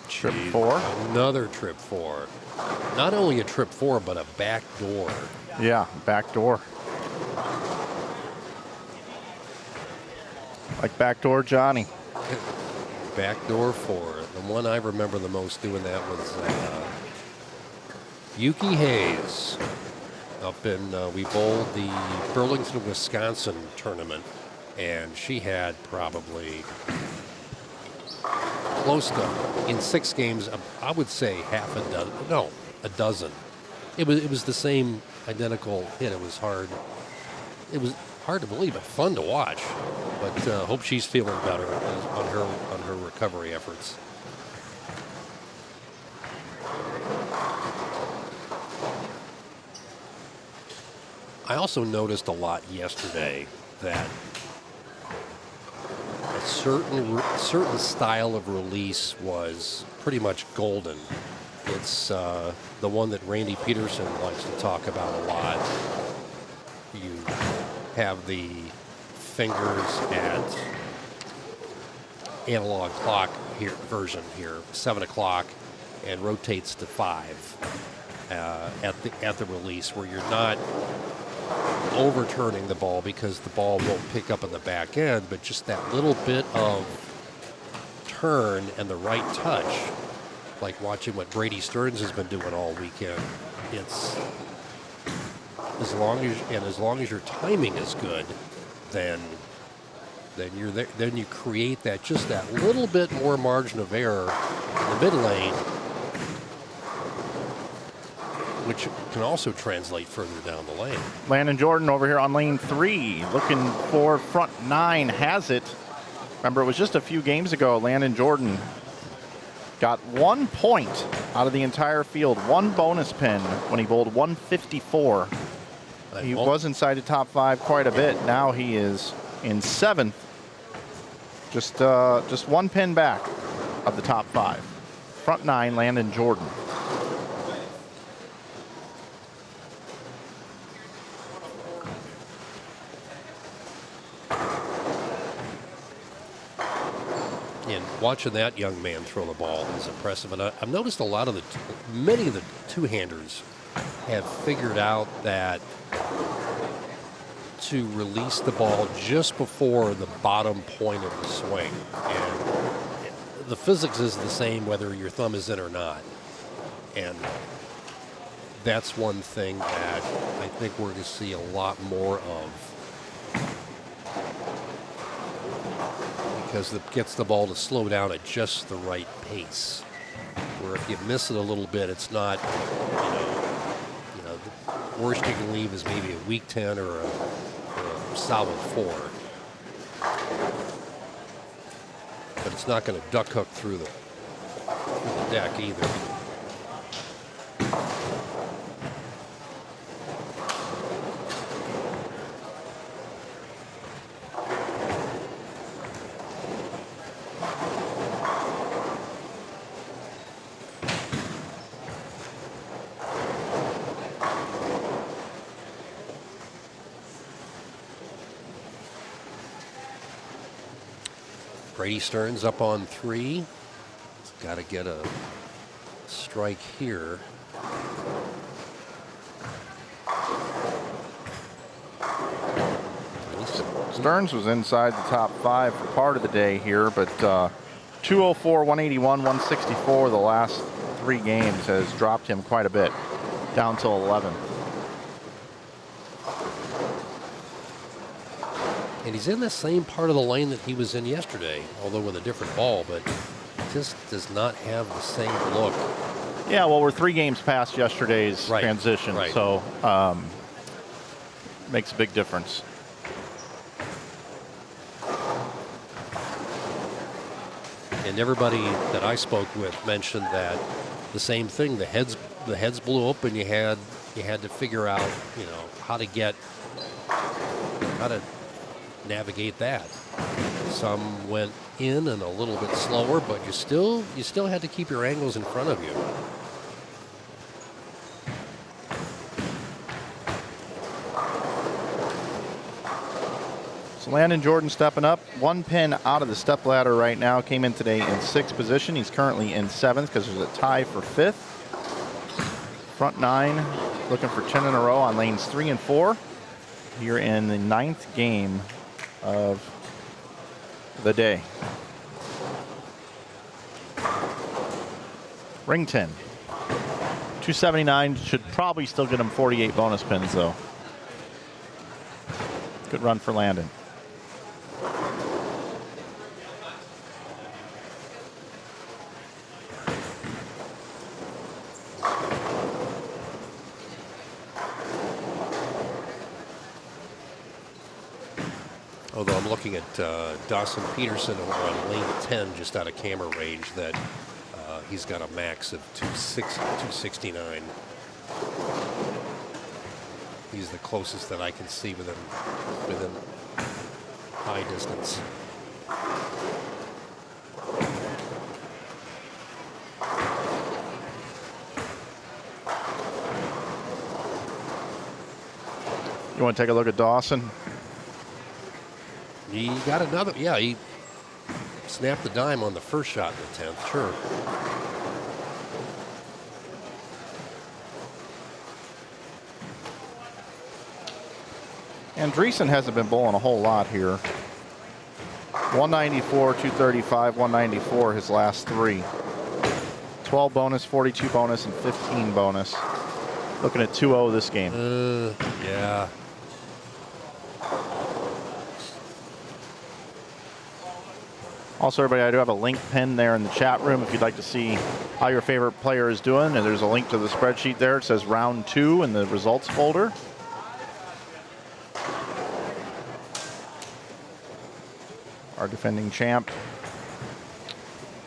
Trip 4. Another trip 4. Not only a trip 4, but a back door. Yeah, back door. Like backdoor Johnny. Backdoor 4. The one I remember the most doing that was Yuki Hayes up in, we bowled the Burlington, Wisconsin tournament, and she had probably close to, in 6 games, I would say a dozen. It was the same identical hit. It was hard to believe, but fun to watch. But hope she's feeling better on her recovery efforts. I also noticed a lot yesterday that a certain style of release was pretty much golden. It's the one that Randy Peterson likes to talk about a lot. You have the fingers at analog clock version here, 7 o'clock, and rotates to 5 at the release, where you're not overturning the ball because the ball won't pick up in the back end, but just that little bit of turn and the right touch, like watching what Brady Stearns has been doing all weekend. It's as long as your timing is good, then you're there. Then you create that little bit more margin of error in the mid lane, which can also translate further down the lane. Landon Jordan over here on lane 3, looking for front 9, has it. Remember, it was just a few games ago, Landon Jordan got 1 point out of the entire field, 1 bonus pin when he bowled 154. He was inside the top 5 quite a bit. Now he is in 7th, just 1 pin back of the top 5. Front 9, Landon Jordan. And watching that young man throw the ball is impressive. And I've noticed a lot of many of the two-handers have figured out that to release the ball just before the bottom point of the swing. And the physics is the same whether your thumb is in or not. And that's one thing that I think we're going to see a lot more of. Because it gets the ball to slow down at just the right pace. Where if you miss it a little bit, it's not, the worst you can leave is maybe a weak 10 or a solid 4. But it's not going to duck hook through the deck either. Brady Stearns up on 3. He's got to get a strike here. Stearns was inside the top 5 for part of the day here, but 204, 181, 164 the last 3 games has dropped him quite a bit, down to 11th. And he's in the same part of the lane that he was in yesterday, although with a different ball, but just does not have the same look. Yeah, well, we're 3 games past yesterday's transition, so makes a big difference. And everybody that I spoke with mentioned that the same thing. The heads blew up, and you had to figure out, how to navigate that. Some went in and a little bit slower, but you still had to keep your angles in front of you. So Landon Jordan stepping up, 1 pin out of the step ladder right now. Came in today in 6th position. He's currently in 7th because there's a tie for 5th. Front 9 looking for 10 in a row on lanes 3 and 4. Here in the 9th game of the day. Ring 10. 279 should probably still get him 48 bonus pins though. Good run for Landon. Although I'm looking at Dawson Peterson over on lane 10, just out of camera range, that he's got a max of 269. He's the closest that I can see within high distance. You want to take a look at Dawson? He got another, yeah, he snapped the dime on the first shot in the 10th, sure. Andreessen hasn't been bowling a whole lot here. 194, 235, 194 his last 3. 12 bonus, 42 bonus, and 15 bonus. Looking at 2-0 this game. Yeah. Also, everybody, I do have a link pinned there in the chat room if you'd like to see how your favorite player is doing. And there's a link to the spreadsheet there. It says round 2 in the results folder. Our defending champ,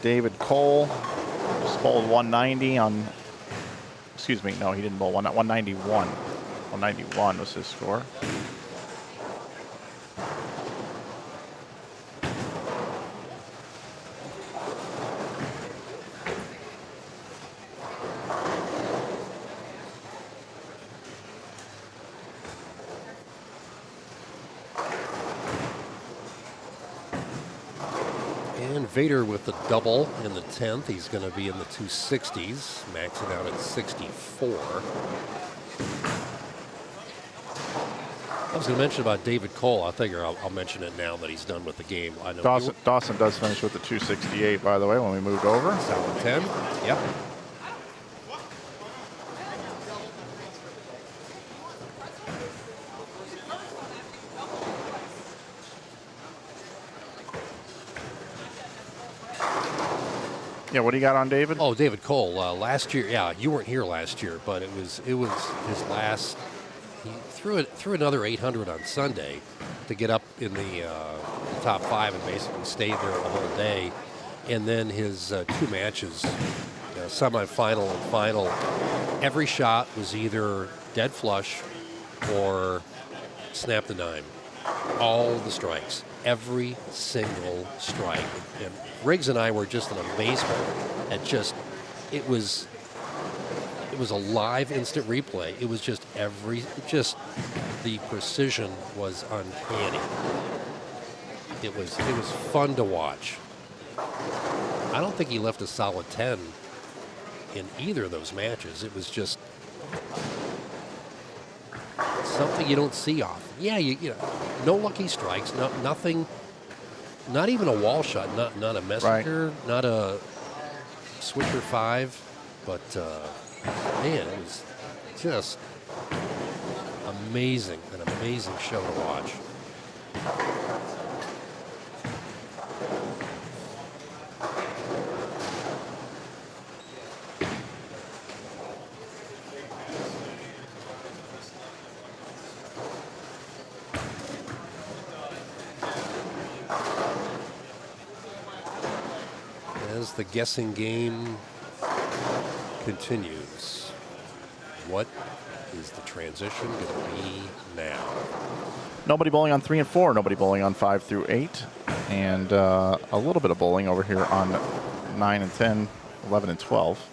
David Cole, just bowled 190 on, excuse me, no, he didn't bowl 191. 191 was his score. Vader with the double in the 10th. He's going to be in the 260s, maxing out at 64. I was going to mention about David Cole. I figure I'll mention it now that he's done with the game. I know Dawson does finish with the 268, by the way, when we moved over. Solid 10. Yep. Yeah, what do you got on David? Oh, David Cole. Last year, yeah, you weren't here last year, but it was his last. He threw another 800 on Sunday to get up in the top 5 and basically stayed there the whole day. And then his 2 matches, semifinal and final, every shot was either dead flush or snap the 9. All the strikes, every single strike. And Riggs and I were just in amazement at it was a live instant replay. It was just the precision was uncanny. It was fun to watch. I don't think he left a solid 10 in either of those matches. It was just something you don't see often. Yeah, you know, no lucky strikes, nothing, not even a wall shot, not a messenger, not a switcher 5, but man, it was just amazing, an amazing show to watch. As the guessing game continues, what is the transition going to be now? Nobody bowling on 3 and 4. Nobody bowling on 5 through 8. And a little bit of bowling over here on 9 and 10, 11 and 12.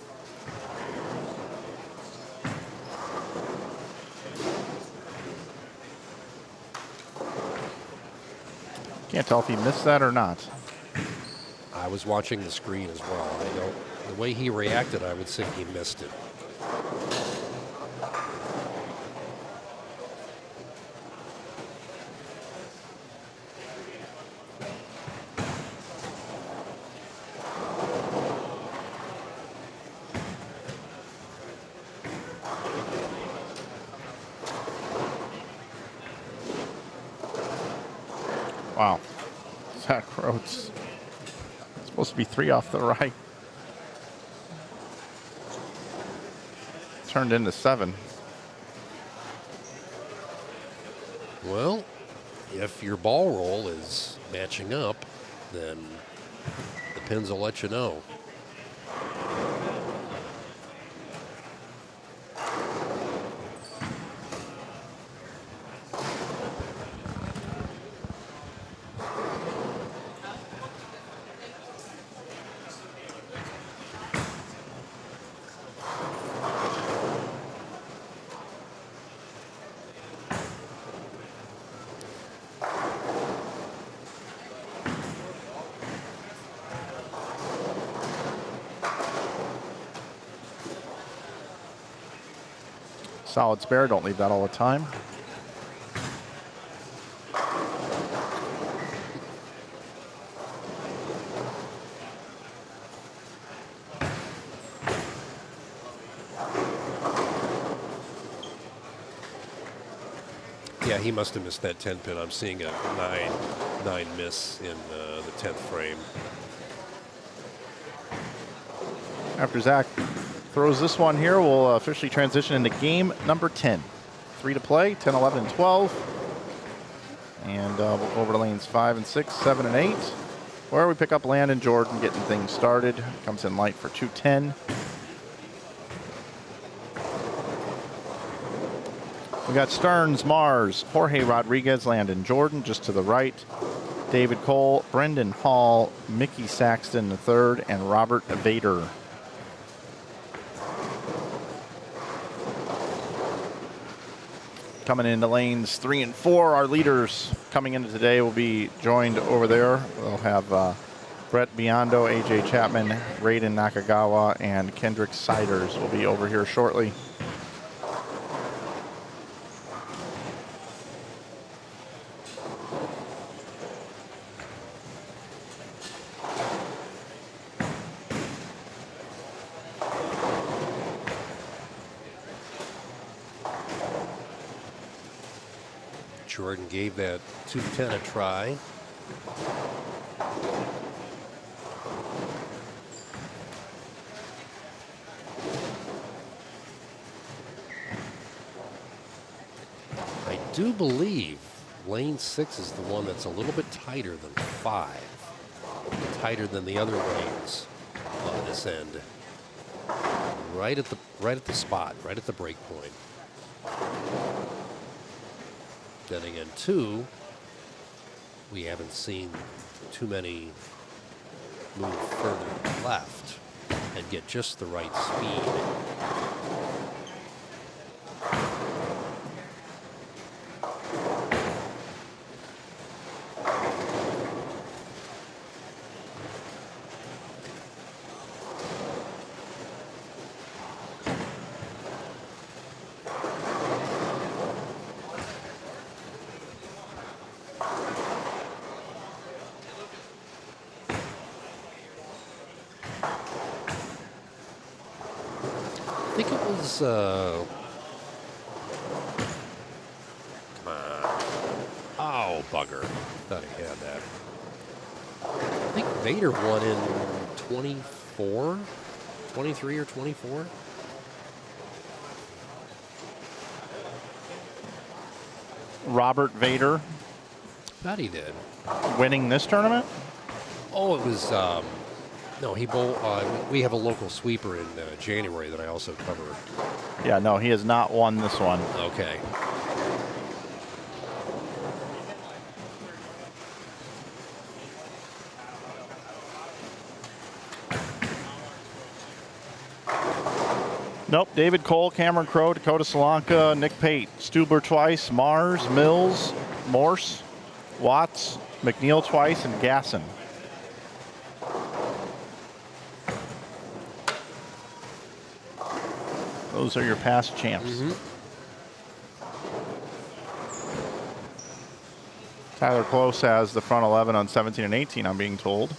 Can't tell if he missed that or not. I was watching the screen as well. I know the way he reacted, I would say he missed it. Wow. Zach Rhodes. Supposed to be 3 off the right. Turned into 7. Well, if your ball roll is matching up, then the pins will let you know. Solid spare, don't leave that all the time. Yeah, he must have missed that 10 pin. I'm seeing a 9 miss in the 10th frame. After Zach throws this one here, we'll officially transition into game number 10. 3 to play, 10, 11, and 12. And we'll go over to lanes 5 and 6, 7 and 8, where we pick up Landon Jordan getting things started. Comes in light for 210. We got Stearns, Mars, Jorge Rodriguez, Landon Jordan just to the right. David Cole, Brendan Hall, Mickey Saxton III, and Robert Vader. Coming into lanes 3 and 4, our leaders coming into today will be joined over there. We'll have Brett Biondo, AJ Chapman, Raiden Nakagawa, and Kendrick Siders will be over here shortly. Jordan gave that 210 a try. I do believe lane 6 is the one that's a little bit tighter than 5. Tighter than the other lanes on this end. Right at the spot, right at the break point. Then again, 2, we haven't seen too many move further left and get just the right speed. I think it was, come on. Oh, bugger. Thought he had that. I think Vader won in 24, 23 or 24. Robert Vader Thought he did. winning this tournament? Oh, it was, no, he bowled, we have a local sweeper in January that I also cover. Yeah, no, he has not won this one. Okay. Nope, David Cole, Cameron Crowe, Dakota Solanka, Nick Pate, Stubler twice, Mars, Mills, Morse, Watts, McNeil twice, and Gasson. Those are your past champs. Tyler Close has the front 11 on 17 and 18, I'm being told.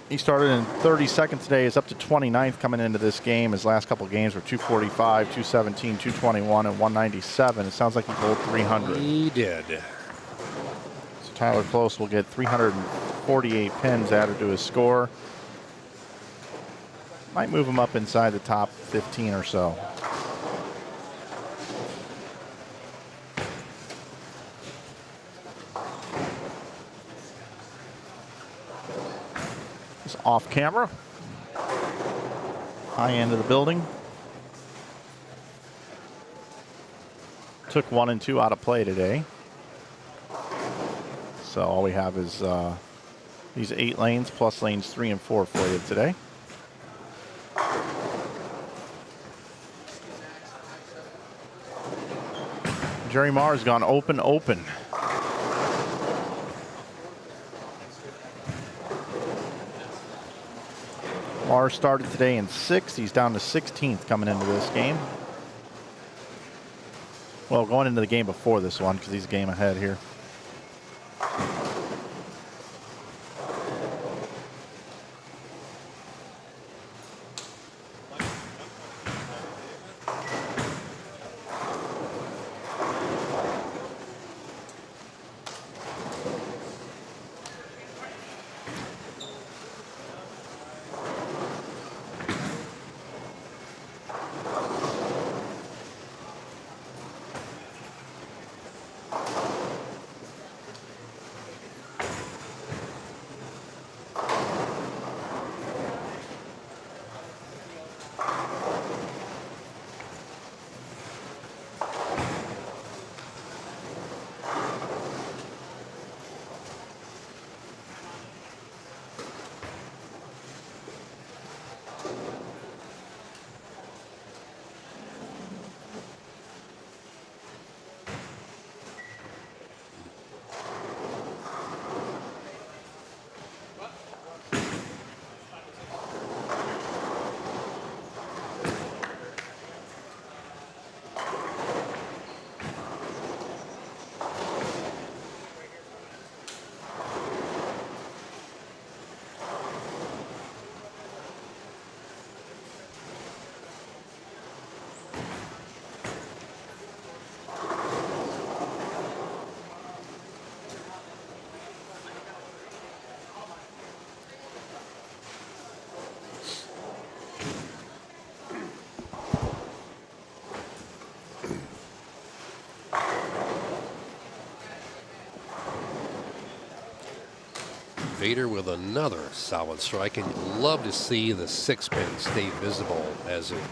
He started in 32nd today, is up to 29th coming into this game. His last couple games were 245, 217, 221, and 197. It sounds like he bowled 300. He did. So Tyler Close will get 348 pins added to his score. Might move him up inside the top 15 or so. Off camera, high end of the building. Took 1 and 2 out of play today. So all we have is these 8 lanes plus lanes 3 and 4 for you today. Jerry Marr's gone open. Marr started today in 6th. He's down to 16th coming into this game. Well, going into the game before this one because he's a game ahead here. Vader with another solid strike, and you'd love to see the 6-pin stay visible as it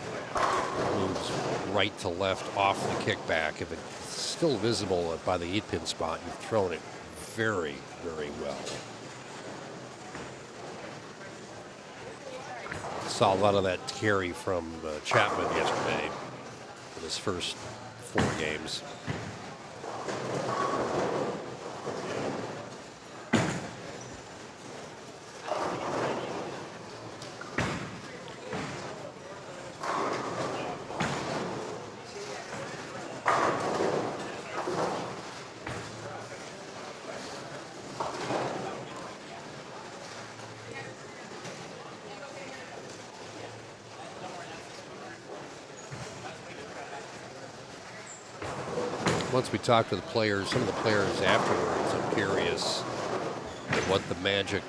moves right to left off the kickback. If it's still visible by the 8-pin spot, you've thrown it very, very well. Saw a lot of that carry from Chapman yesterday in his first 4 games. Once we talked to the players, some of the players afterwards, I'm curious what the magic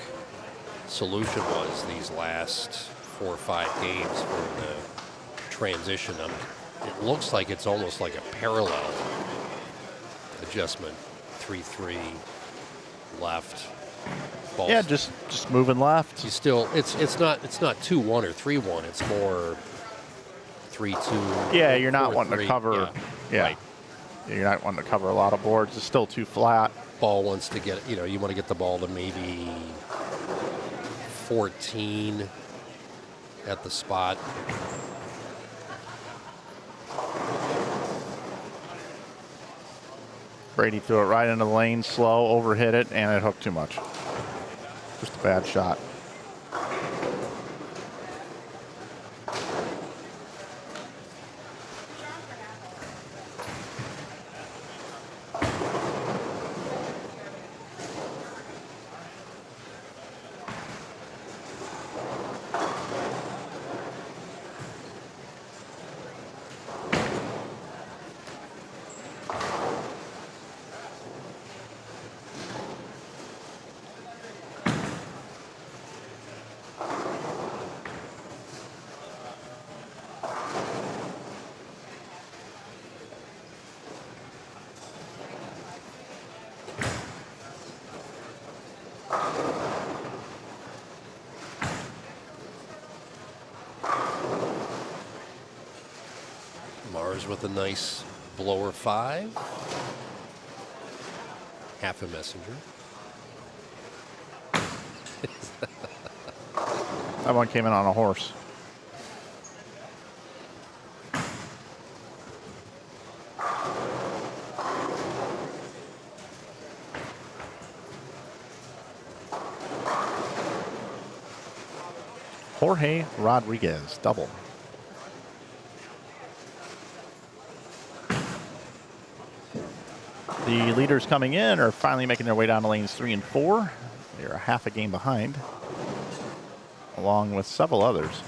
solution was these last 4 or 5 games for the transition. It looks like it's almost like a parallel adjustment. 3-3 left. Balls. Yeah, just moving left. You still, it's not 2-1 or 3-1. It's more 3-2. Yeah, you're not wanting to cover. Yeah. Right. You're not wanting to cover a lot of boards. It's still too flat. Ball wants to get, you want to get the ball to maybe 14 at the spot. Brady threw it right into the lane, slow, overhit it, and it hooked too much. Just a bad shot. With a nice blower 5. Half a messenger. That one came in on a horse. Jorge Rodriguez, double. The leaders coming in are finally making their way down to lanes 3 and 4. They're a half a game behind, along with several others.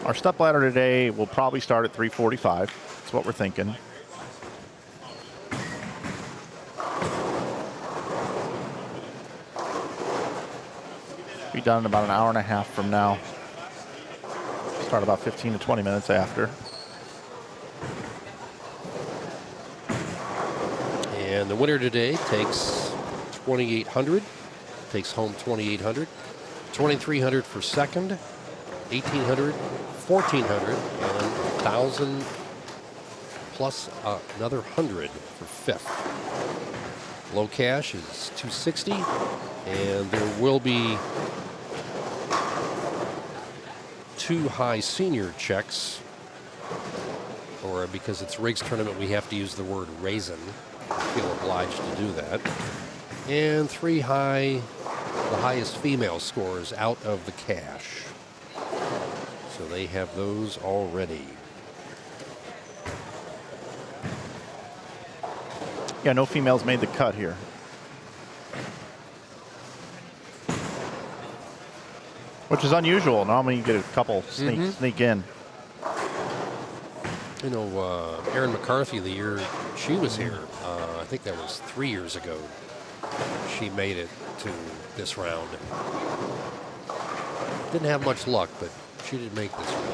Our step ladder today will probably start at 3:45. That's what we're thinking. Be done in about an hour and a half from now. Start about 15 to 20 minutes after. And the winner today takes 2,800. Takes home 2,800. 2,300 for second. 1,800, 1,400, and 1,000 plus another 100 for fifth. Low cash is 260, and there will be 2 high senior checks, or because it's Riggs tournament, we have to use the word raisin. I feel obliged to do that. And 3 high, the highest female scores out of the cash. So they have those already. Yeah, no females made the cut here. Which is unusual. Normally you get a couple sneak in. You know, Erin McCarthy, the year she was here, I think that was 3 years ago, she made it to this round. Didn't have much luck, but she did make this one.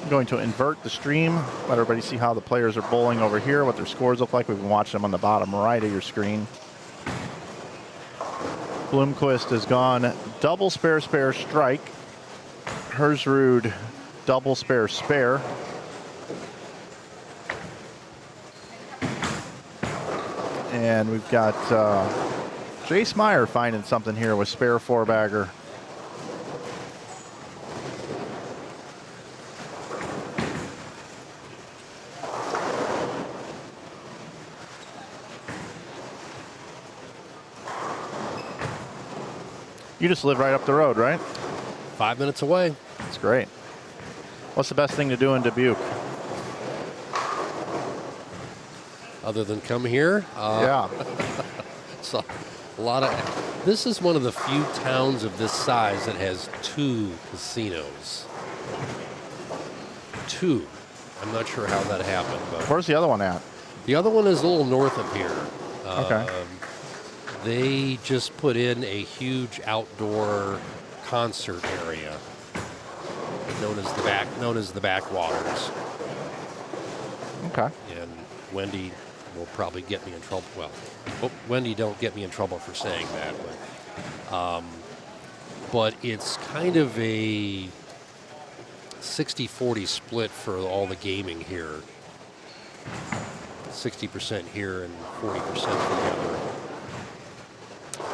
I'm going to invert the stream, let everybody see how the players are bowling over here, what their scores look like. We've been watching them on the bottom right of your screen. Bloomquist has gone double spare spare strike. Hersrud double spare spare. And we've got Jace Meyer finding something here with spare four bagger. You just live right up the road, right? 5 minutes away. That's great. What's the best thing to do in Dubuque? Other than come here? Yeah. So a lot of. This is one of the few towns of this size that has 2 casinos. 2. I'm not sure how that happened, but Where's the other one at? the other one is a little north of here. Okay. They just put in a huge outdoor concert area known as the backwaters. Okay. And Wendy will probably get me in trouble. Well, hope Wendy don't get me in trouble for saying that, but it's kind of a 60-40 split for all the gaming here. 60% here and 40% for the other.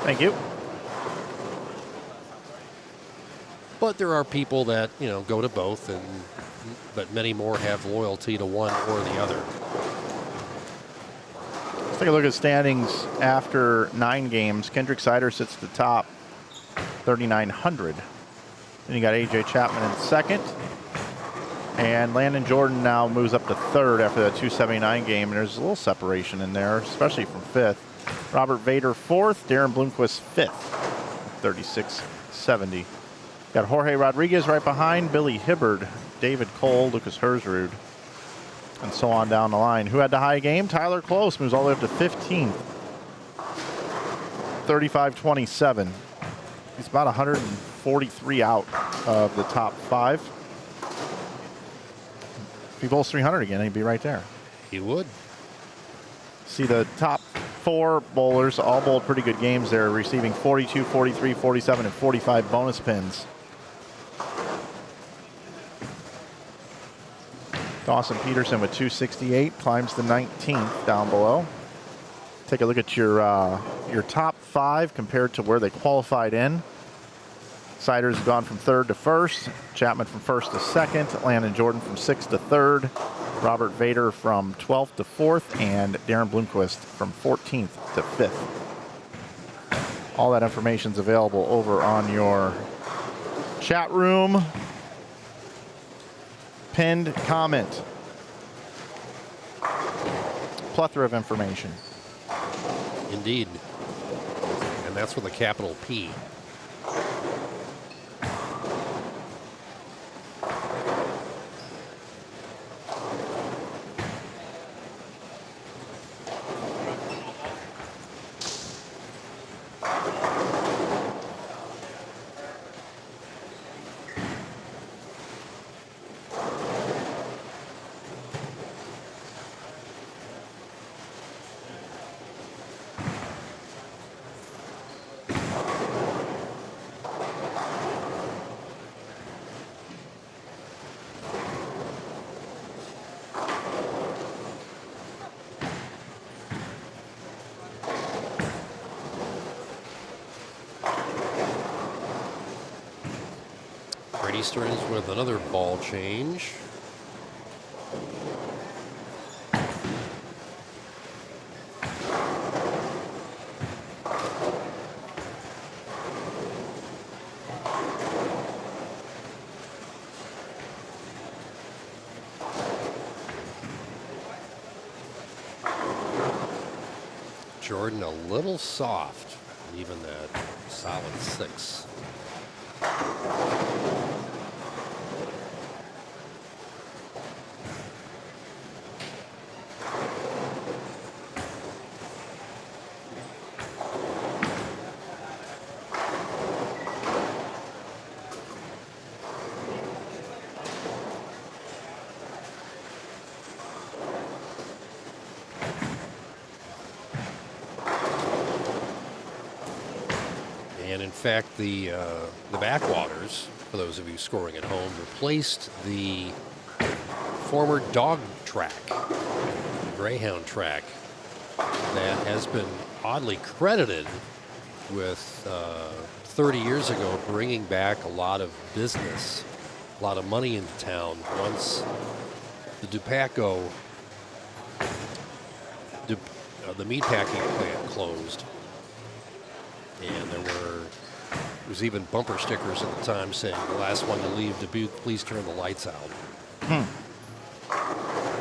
Thank you. But there are people that, go to both, but many more have loyalty to one or the other. Let's take a look at standings after 9 games. Kendrick Sider sits at the top, 3,900. Then you got AJ Chapman in second. And Landon Jordan now moves up to third after that 279 game. And there's a little separation in there, especially from fifth. Robert Vader fourth, Darren Bloomquist fifth, 36.70. Got Jorge Rodriguez right behind, Billy Hibbard, David Cole, Lucas Hersrud, and so on down the line. Who had the high game? Tyler Close moves all the way up to 15th, 35.27. He's about 143 out of the top 5. If he bowls 300 again, he'd be right there. He would. See the top 4 bowlers all bowled pretty good games there, receiving 42, 43, 47, and 45 bonus pins. Dawson Peterson with 268 climbs the 19th down below. Take a look at your top 5 compared to where they qualified in. Sider's gone from 3rd to 1st. Chapman from 1st to 2nd. Landon Jordan from 6th to 3rd. Robert Vader from 12th to 4th. And Darren Bloomquist from 14th to 5th. All that information is available over on your chat room. Pinned comment. Plethora of information. Indeed. And that's with a capital P. Easterns with another ball change. Jordan a little soft, even that solid 6. fact, the backwaters, for those of you scoring at home, replaced the former dog track, the Greyhound track, that has been oddly credited with 30 years ago bringing back a lot of business, a lot of money into town once the Dubuque, the meatpacking plant closed. And there was even bumper stickers at the time saying, "The last one to leave Dubuque, please turn the lights out."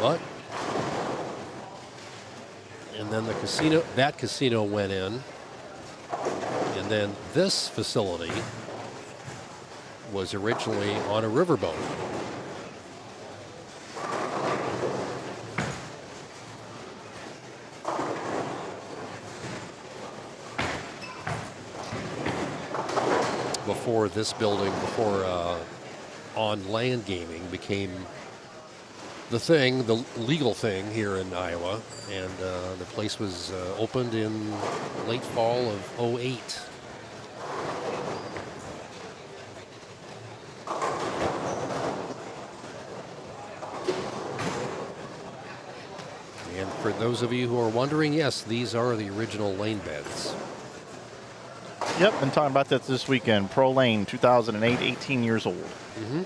But, and then that casino went in, and then this facility was originally on a riverboat. Before this building, on land gaming became the thing, the legal thing here in Iowa, and the place was opened in late fall of '08. And for those of you who are wondering, yes, these are the original lane beds. Yep, been talking about that this weekend. Pro Lane, 2008, 18 years old. Mm-hmm.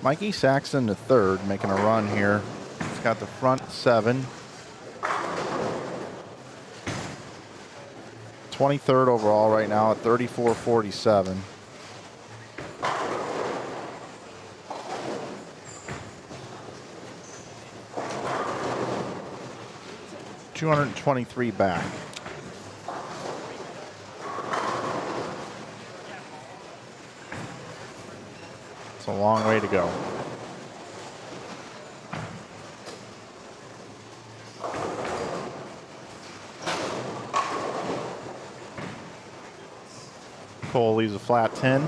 Mikey Saxon, the third, making a run here. He's got the front 7. 23rd overall right now at 34.47. $223 back. It's a long way to go. Cole leaves a flat 10.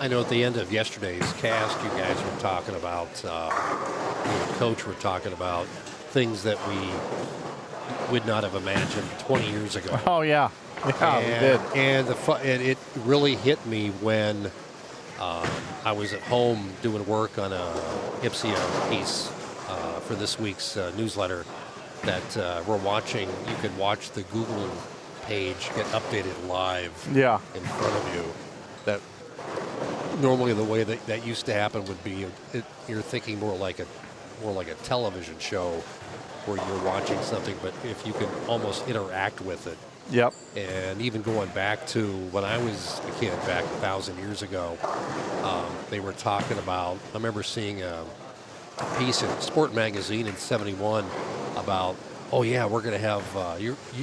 I know at the end of yesterday's cast, you guys were talking about, you and Coach were talking about things that we would not have imagined 20 years ago. Oh, yeah. Yeah, we did. And it really hit me when I was at home doing work on a Ipsia piece for this week's newsletter that we're watching. You can watch the Google page get updated live in front of you. That normally the way that used to happen would be you're thinking more like a television show where you're watching something, but if you can almost interact with it. Yep. And even going back to when I was a kid back 1,000 years ago, they were talking about, I remember seeing a piece in Sport Magazine in '71 about, oh yeah, we're going to have,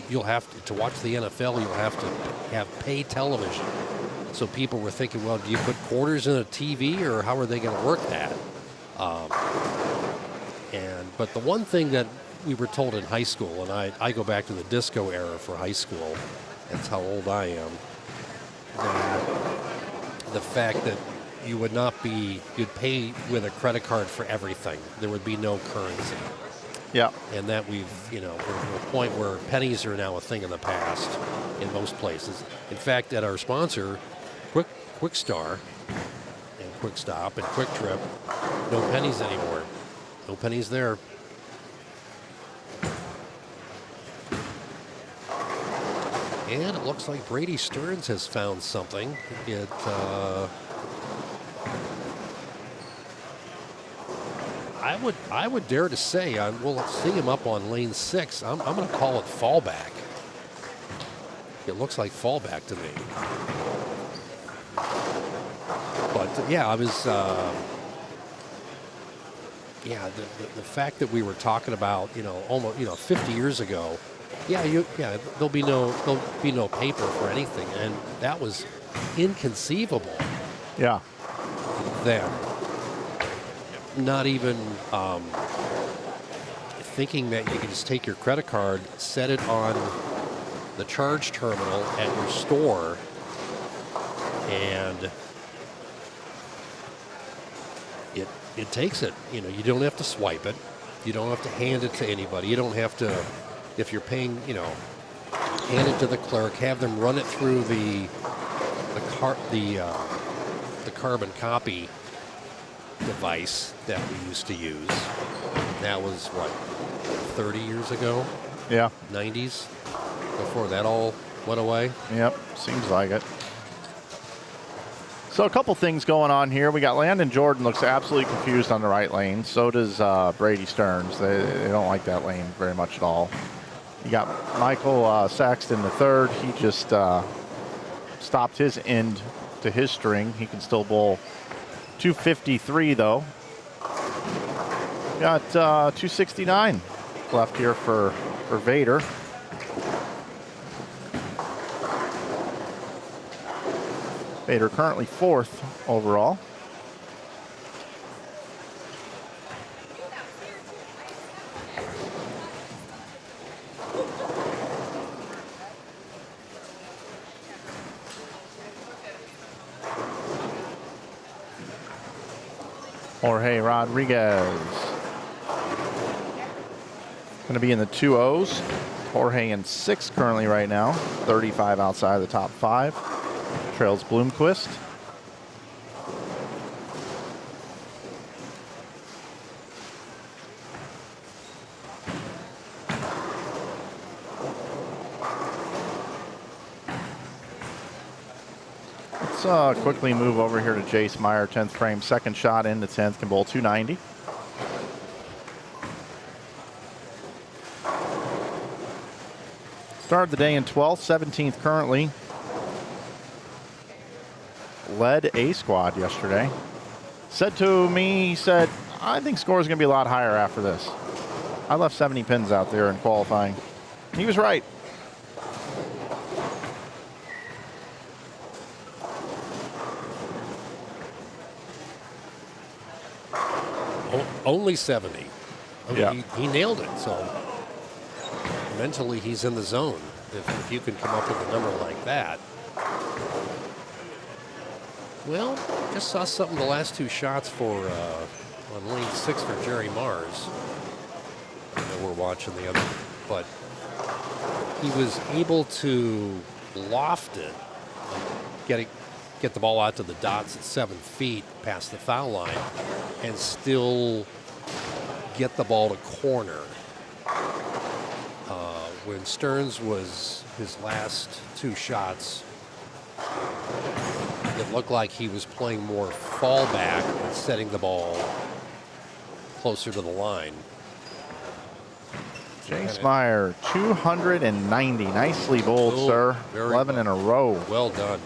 you'll have to watch the NFL, you'll have to have pay television. So people were thinking, well, do you put quarters in a TV, or how are they going to work that? But the one thing that we were told in high school, and I go back to the disco era for high school, that's how old I am, that the fact that you would not be, you'd pay with a credit card for everything. There would be no currency. Yeah. And that we're at a point where pennies are now a thing of the past in most places. In fact, at our sponsor, Kwik Star and Kwik Stop and Kwik Trip, no pennies anymore. No pennies there. And it looks like Brady Stearns has found something. I would dare to say, we'll see him up on lane 6. I'm going to call it fallback. It looks like fallback to me. But yeah, I was. The fact that we were talking about, almost 50 years ago. There'll be no paper for anything, and that was inconceivable. Yeah. Then, not even thinking that you could just take your credit card, set it on the charge terminal at your store, and it takes it. You don't have to swipe it. You don't have to hand it to anybody. You don't have to, if you're paying, hand it to the clerk, have them run it through the carbon copy device that we used to use. That was 30 years ago? Yeah. 90s? Before that all went away? Yep, seems like it. So a couple things going on here. We got Landon Jordan looks absolutely confused on the right lane. So does Brady Stearns. They don't like that lane very much at all. You got Michael Saxton the third. He just stopped his end to his string. He can still bowl 253 though. Got 269 left here for Vader. Vader currently 4th overall. Jorge Rodriguez. Going to be in the 2-0s. Jorge in 6th currently right now. 35 outside of the top 5. Trails Bloomquist. Let's quickly move over here to Jace Meyer, 10th frame, second shot into 10th, can bowl 290. Started the day in 12th, 17th currently. Led A squad yesterday. Said to me, he said, I think score is going to be a lot higher after this. I left 70 pins out there in qualifying. He was right. Only 70. I mean, Yeah. he nailed it. So mentally, he's in the zone. If you can come up with a number like that. Well, just saw something the last 2 shots for on lane 6 for Jerry Mars. I know we're watching the other, but he was able to loft it, get the ball out to the dots at 7 feet past the foul line, and still get the ball to corner. When Stearns was his last 2 shots, it looked like he was playing more fallback and setting the ball closer to the line. Jace Meyer, 290. Nicely bowled, sir. 11 in a row. Well done.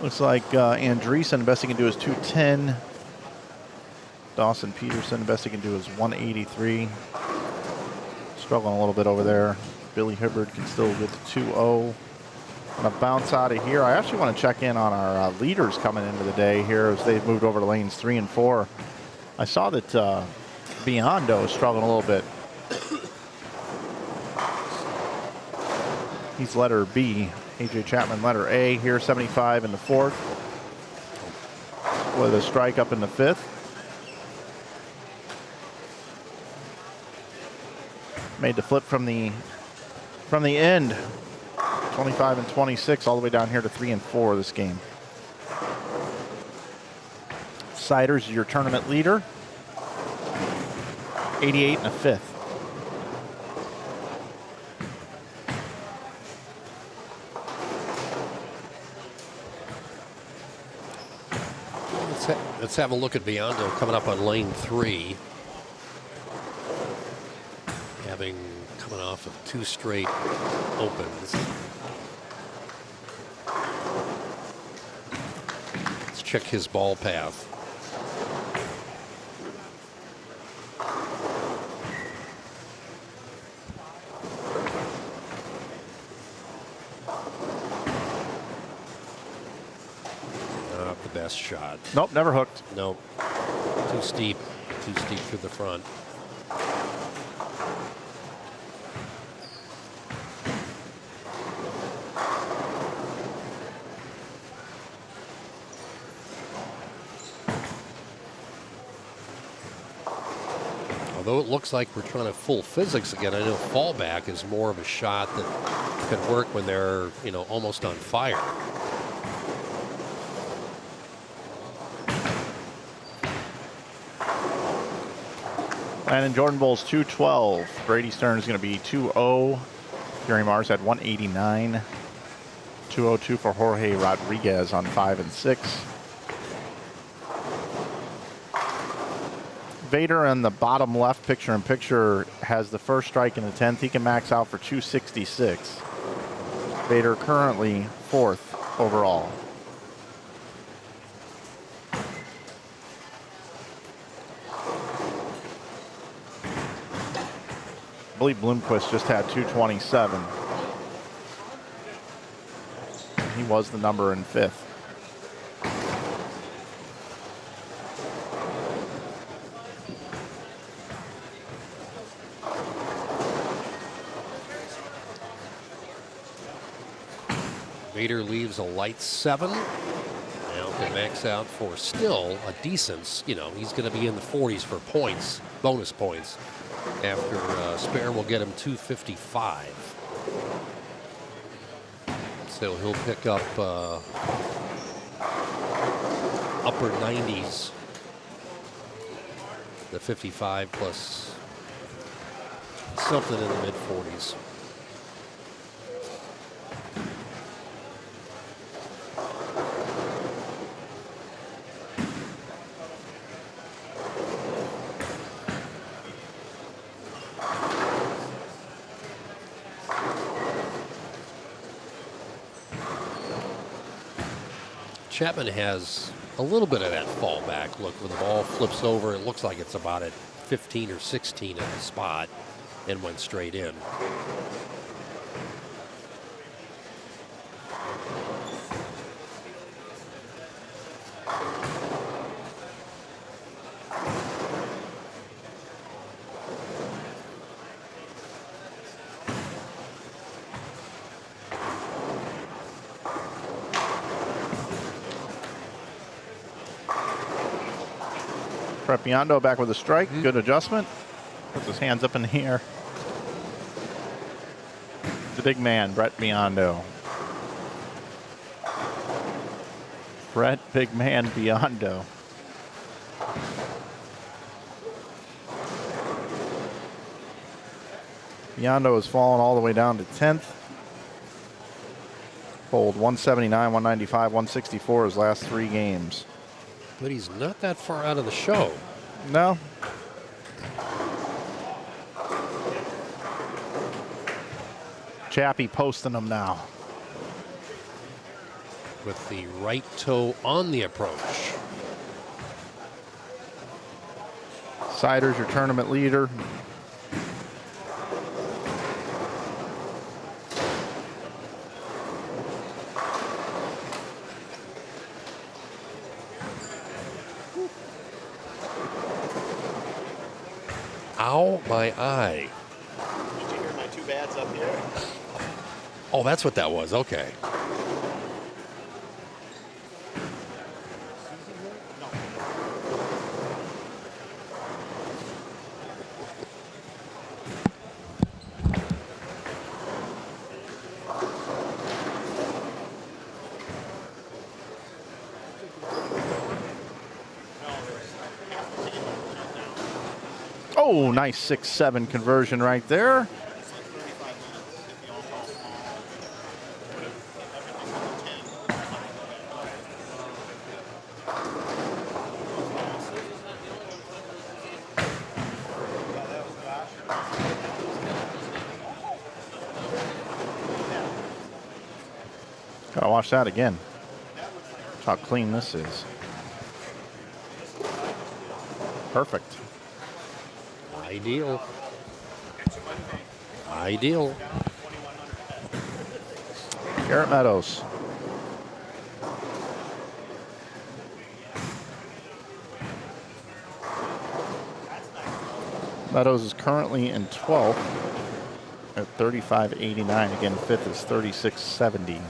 Looks like Andreessen, best he can do is 210. Dawson Peterson, best he can do is 183. Struggling a little bit over there. Billy Hibbard can still get to 2-0. Gonna bounce out of here. I actually want to check in on our leaders coming into the day here as they've moved over to lanes 3 and 4. I saw that Biondo is struggling a little bit. He's letter B. AJ Chapman letter A here, 75 in the 4th. With a strike up in the 5th. Made the flip from the end. 25 and 26 all the way down here to 3 and 4 this game. Siders is your tournament leader. 88 and a 5th. Let's have a look at Biondo coming up on lane 3. Coming off of 2 straight opens. Let's check his ball path. Not the best shot. Nope, never hooked. Nope. Too steep through the front. Although it looks like we're trying to full physics again, I know fallback is more of a shot that could work when they're, almost on fire. And in Jordan Bowles 212, Brady Stern is going to be 2-0. Gary Mars had 189. 202 for Jorge Rodriguez on 5 and 6. Vader on the bottom left picture-in-picture has the first strike in the 10th. He can max out for 266. Vader currently 4th overall. I believe Bloomquist just had 227. He was the number in 5th. Vader leaves a light 7. Now can max out for still a decent, he's going to be in the 40s for points, bonus points. After spare will get him 255. So he'll pick up upper 90s. The 55 plus something in the mid 40s. Chapman has a little bit of that fallback look when the ball flips over. It looks like it's about at 15 or 16 at the spot and went straight in. Biondo back with a strike. Good adjustment. Puts his hands up in the air. The big man, Brett Biondo. Brett Big Man Biondo. Biondo has fallen all the way down to 10th. Bowled 179, 195, 164 his last 3 games. But he's not that far out of the show. No. Chappie posting them now. With the right toe on the approach. Siders, your tournament leader. Ow, my eye. Did you hear my 2 bads up here? Oh, that's what that was. Okay. Oh, nice 6-7 conversion right there. Gotta watch that again. How clean this is. Perfect. Ideal. Ideal. Garrett Meadows. Meadows is currently in 12th at 35.89. Again, fifth is 36.70.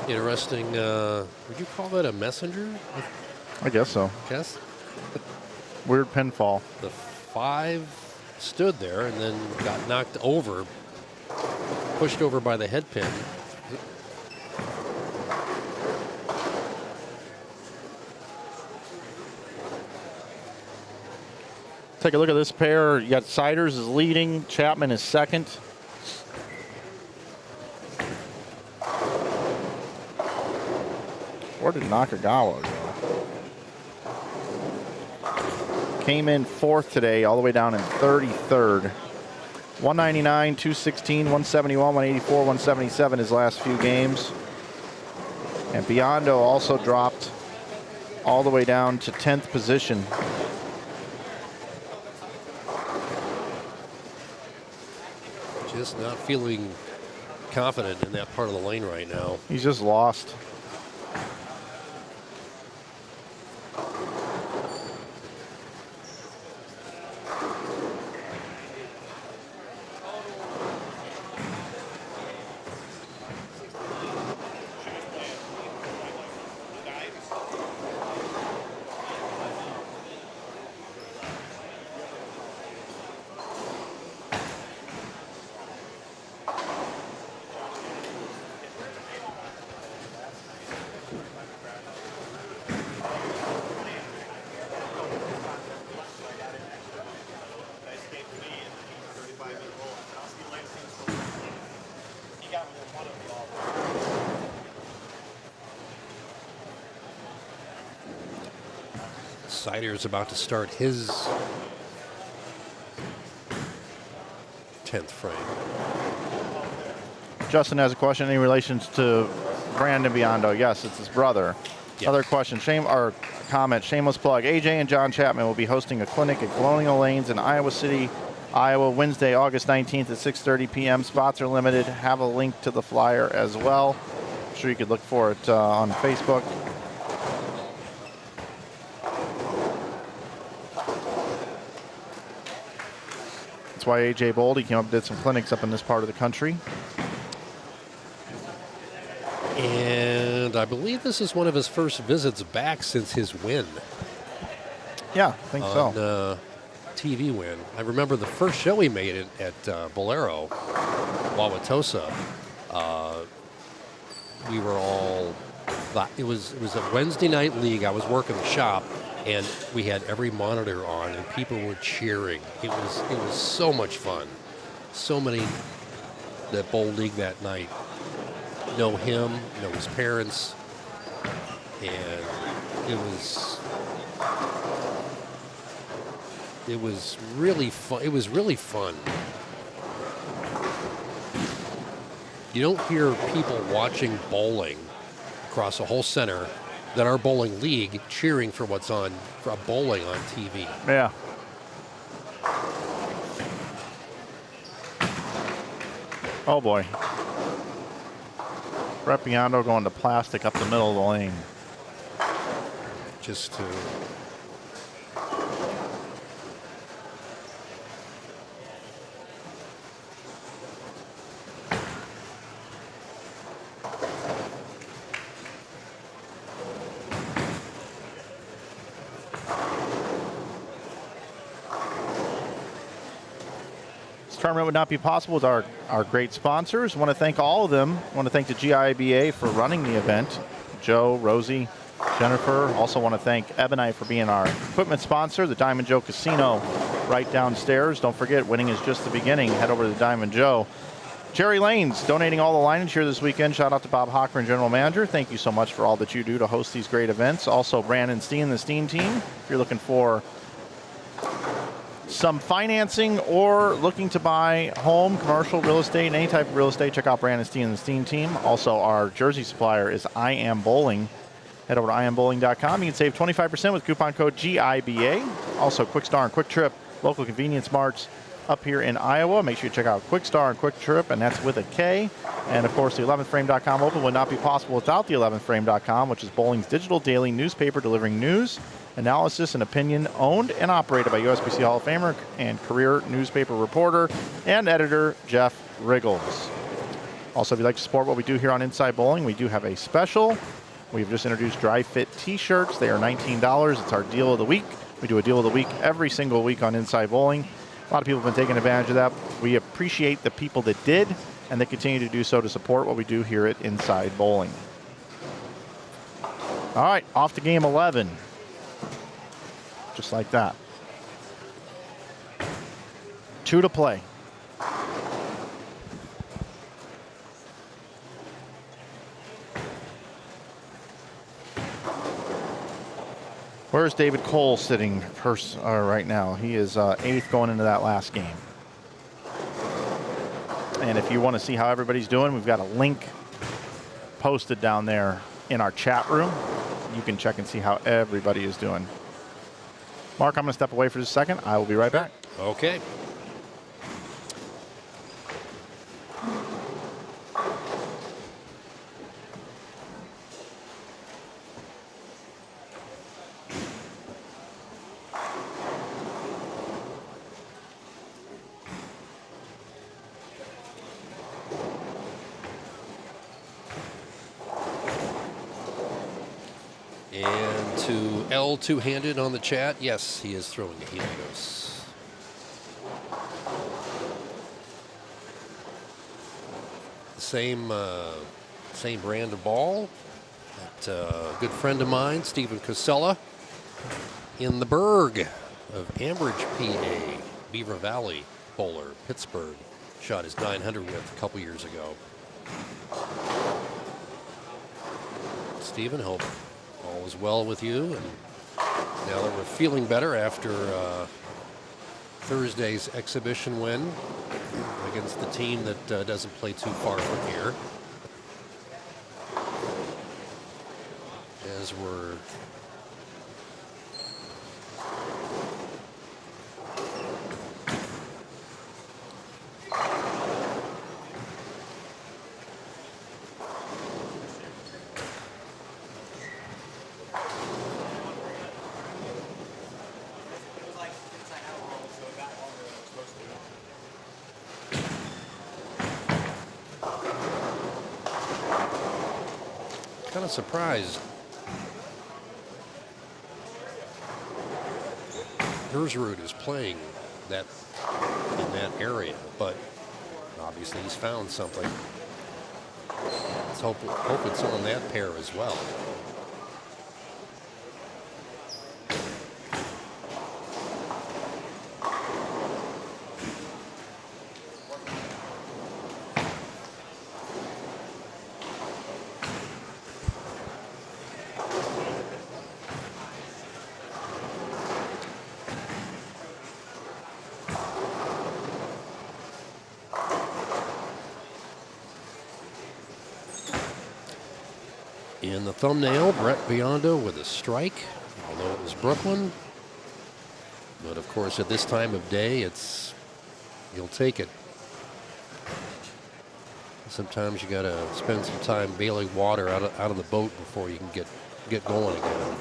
Interesting. Would you call that a messenger? I guess so. Yes. Weird pinfall. The 5 stood there and then got knocked over, pushed over by the head pin. Take a look at this pair. You got Siders is leading. Chapman is second. Where did Nakagawa go? Came in fourth today, all the way down in 33rd. 199, 216, 171, 184, 177 his last few games. And Biondo also dropped all the way down to 10th position. Just not feeling confident in that part of the lane right now. He's just lost. Sider's about to start his 10th frame. Justin has a question. Any relations to Brandon Biondo? Yes, it's his brother. Yes. Other question, comment, shameless plug. AJ and John Chapman will be hosting a clinic at Colonial Lanes in Iowa City, Iowa, Wednesday, August 19th at 6:30 p.m. Spots are limited. Have a link to the flyer as well. I'm sure you could look for it on Facebook. That's why AJ Bold, he came up and did some clinics up in this part of the country. And I believe this is one of his first visits back since his win. Yeah, I think so. TV win. I remember the first show he made at Bolero, Wauwatosa. We were all, it was a Wednesday night league. I was working the shop, and we had every monitor on, and people were cheering. It was so much fun. So many that bowl league that night know him, know his parents, and it was really fun. It was really fun. You don't hear people watching bowling across a whole center that are bowling league cheering for what's on for bowling on TV. Yeah. Oh boy. Brett Biondo going to plastic up the middle of the lane. Just to tournament would not be possible without our great sponsors. Want to thank all of them. Want to thank the GIBA for running the event. Joe, Rosie, Jennifer. Also want to thank Ebonite for being our equipment sponsor. The Diamond Joe Casino right downstairs. Don't forget, winning is just the beginning. Head over to the Diamond Joe. Jerry Lanes donating all the lineage here this weekend. Shout out to Bob Hockman, General Manager. Thank you so much for all that you do to host these great events. Also, Brandon Steen, the Steen team. If you're looking for some financing or looking to buy home, commercial, real estate, any type of real estate, check out Brandon Steen and the Steen team. Also, our jersey supplier is IAMBowling. Head over to IAMBowling.com. You can save 25% with coupon code GIBA. Also, Kwik Star and Kwik Trip, local convenience marts up here in Iowa. Make sure you check out Kwik Star and Kwik Trip, and that's with a K. And, of course, the 11thframe.com Open would not be possible without the 11thframe.com, which is bowling's digital daily newspaper delivering news, analysis, and opinion, owned and operated by USBC Hall of Famer and career newspaper reporter and editor Jeff Riggles. Also, if you'd like to support what we do here on Inside Bowling, we do have a special. We've just introduced Dry Fit T-shirts. They are $19. It's our deal of the week. We do a deal of the week every single week on Inside Bowling. A lot of people have been taking advantage of that. We appreciate the people that did, and they continue to do so to support what we do here at Inside Bowling. All right, off to game 11. Just like that. 2 to play. Where's David Cole sitting right now? He is 8th going into that last game. And if you want to see how everybody's doing, we've got a link posted down there in our chat room. You can check and see how everybody is doing. Mark, I'm going to step away for just a second. I will be right back. Okay. And to L two-handed on the chat, yes, he is throwing a Helios. Same brand of ball. That good friend of mine, Stephen Casella, in the Berg of Ambridge, PA, Beaver Valley bowler, Pittsburgh, shot his 900 with a couple years ago. Stephen, hope all is well with you, and now that we're feeling better after Thursday's exhibition win against the team that doesn't play too far from here, as we're kind of surprised. Herzrud is playing that in that area, but obviously he's found something. Let's hope it's on that pair as well. In the thumbnail, Brett Biondo with a strike, although it was Brooklyn. But of course, at this time of day, you'll take it. Sometimes you got to spend some time bailing water out of the boat before you can get going again.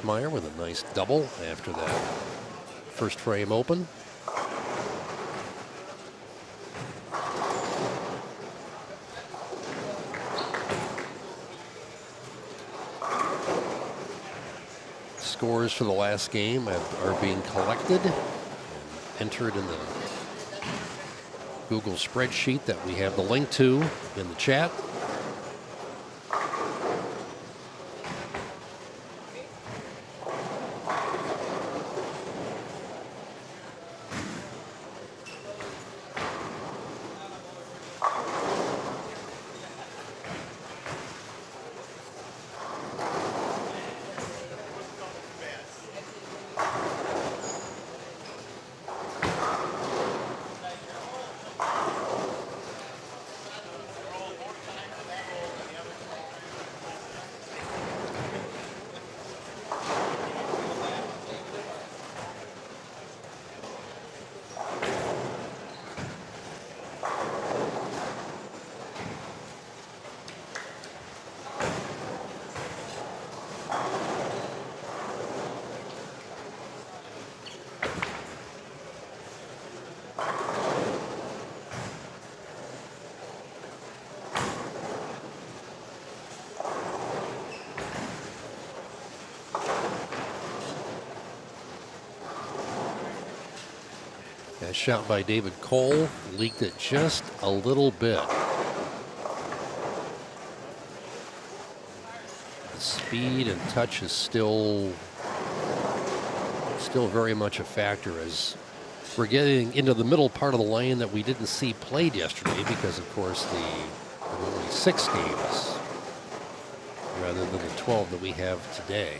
Meyer with a nice double after that first frame open. scores for the last game are being collected and entered in the Google spreadsheet that we have the link to in the chat. That shot by David Cole leaked it just a little bit. The speed and touch is still very much a factor as we're getting into the middle part of the lane that we didn't see played yesterday because, of course, there were only 6 games rather than the 12 that we have today.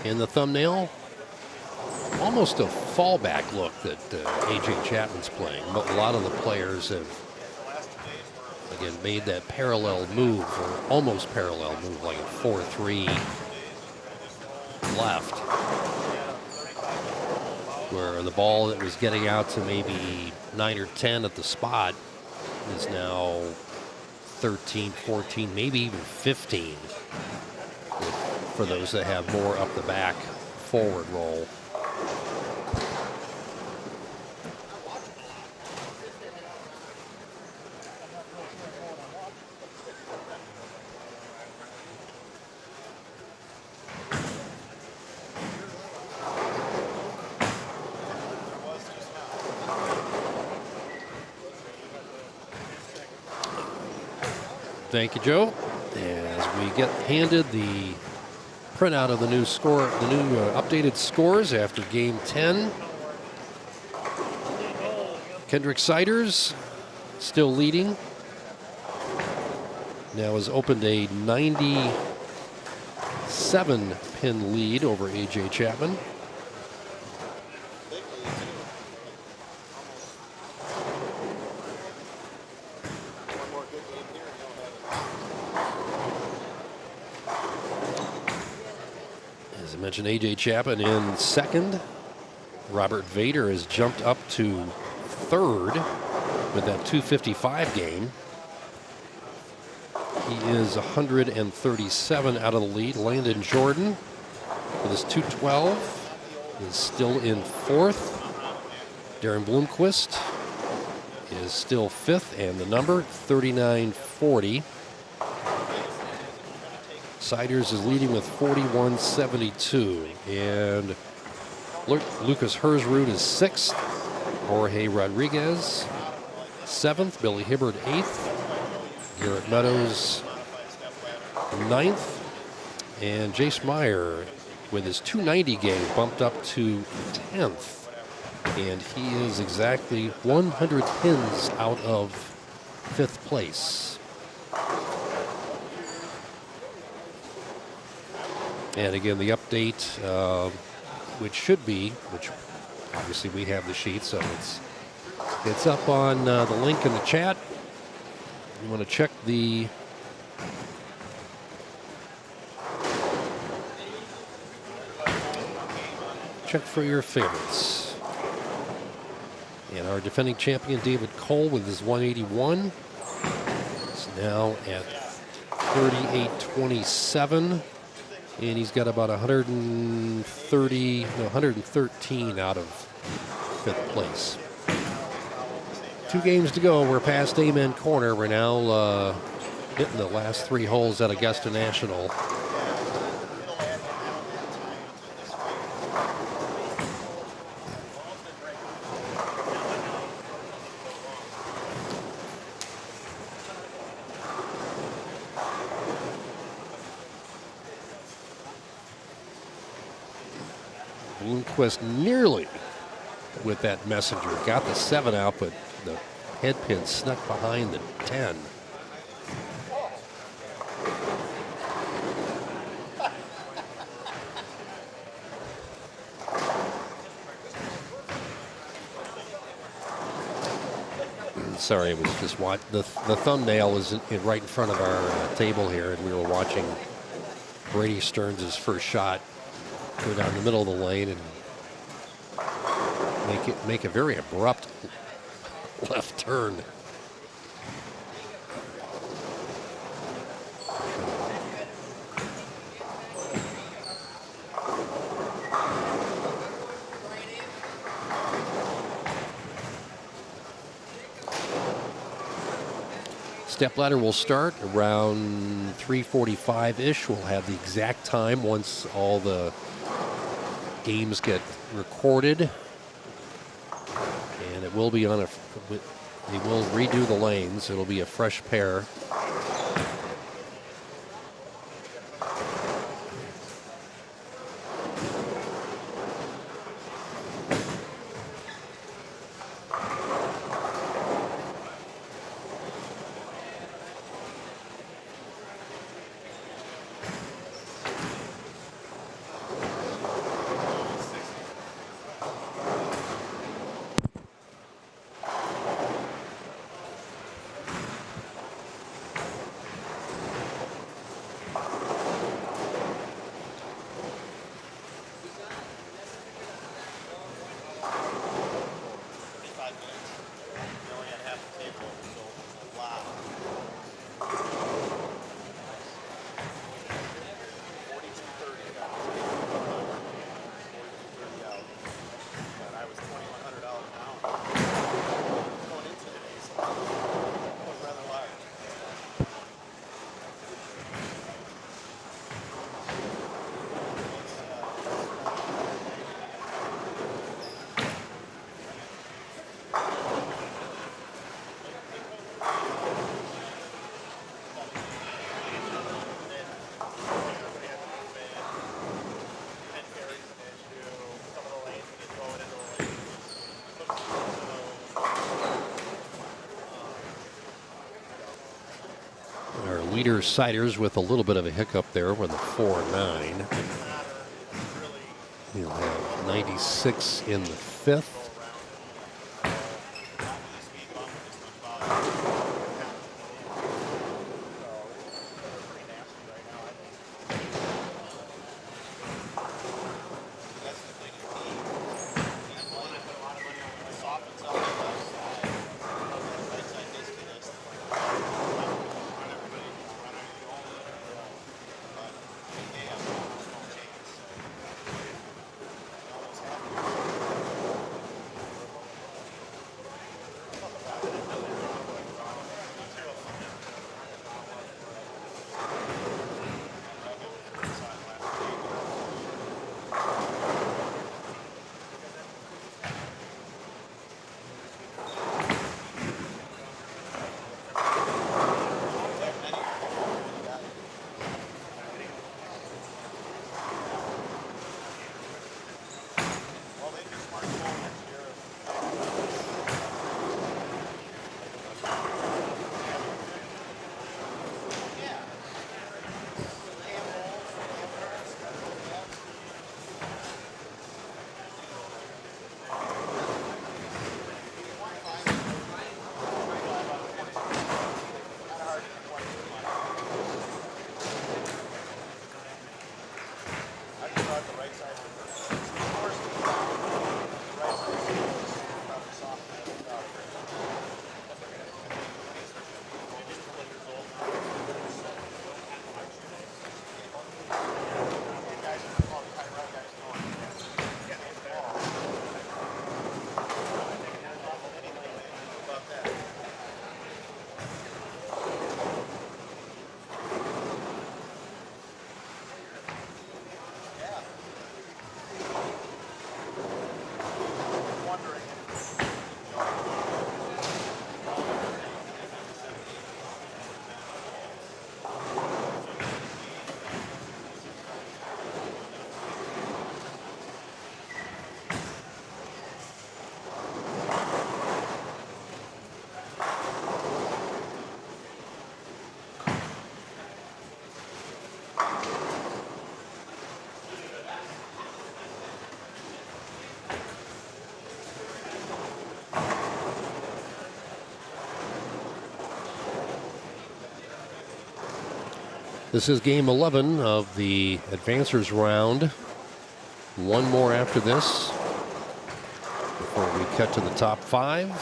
In the thumbnail, almost a fallback look that A.J. Chapman's playing. But a lot of the players have, again, made that parallel move, or almost parallel move, like a 4-3 left, where the ball that was getting out to maybe 9 or 10 at the spot is now 13, 14, maybe even 15. For those that have more up the back forward roll. Thank you, Joe. As we get handed the printout of the new score, the new updated scores after game 10. Kendrick Siders still leading. Now has opened a 97-pin lead over A.J. Chapman. Mentioned A.J. Chapman in second. Robert Vader has jumped up to third with that 255 game. He is 137 out of the lead. Landon Jordan with his 212 is still in fourth. Darren Bloomquist is still fifth, and the number 3940. Siders is leading with 41.72, and Lucas Hersrud is sixth. Jorge Rodriguez seventh. Billy Hibbard eighth. Garrett Meadows ninth. And Jace Meyer, with his 290 game, bumped up to 10th. And he is exactly 100 pins out of 5th place. And again, the update, which obviously we have the sheet, so it's up on the link in the chat. You want to check for your favorites. And our defending champion, David Cole, with his 181, is now at 38.27. And he's got about 113 out of 5th place. 2 games to go. We're past Amen Corner. We're now hitting the last 3 holes at Augusta National. Bloomquist nearly with that messenger. Got the 7 out, but the head pin snuck behind the 10. Sorry, it was just the thumbnail is right in front of our table here, and we were watching Brady Stearns' first shot go down the middle of the lane and make a very abrupt left turn. Stepladder will start around 3:45-ish. We'll have the exact time once all the games get recorded. And it will be on they will redo the lanes. It'll be a fresh pair. Leader Siders with a little bit of a hiccup there with a 4.9. He'll have 96 in the 5th. This is game 11 of the advancers round. One more after this before we cut to the top 5.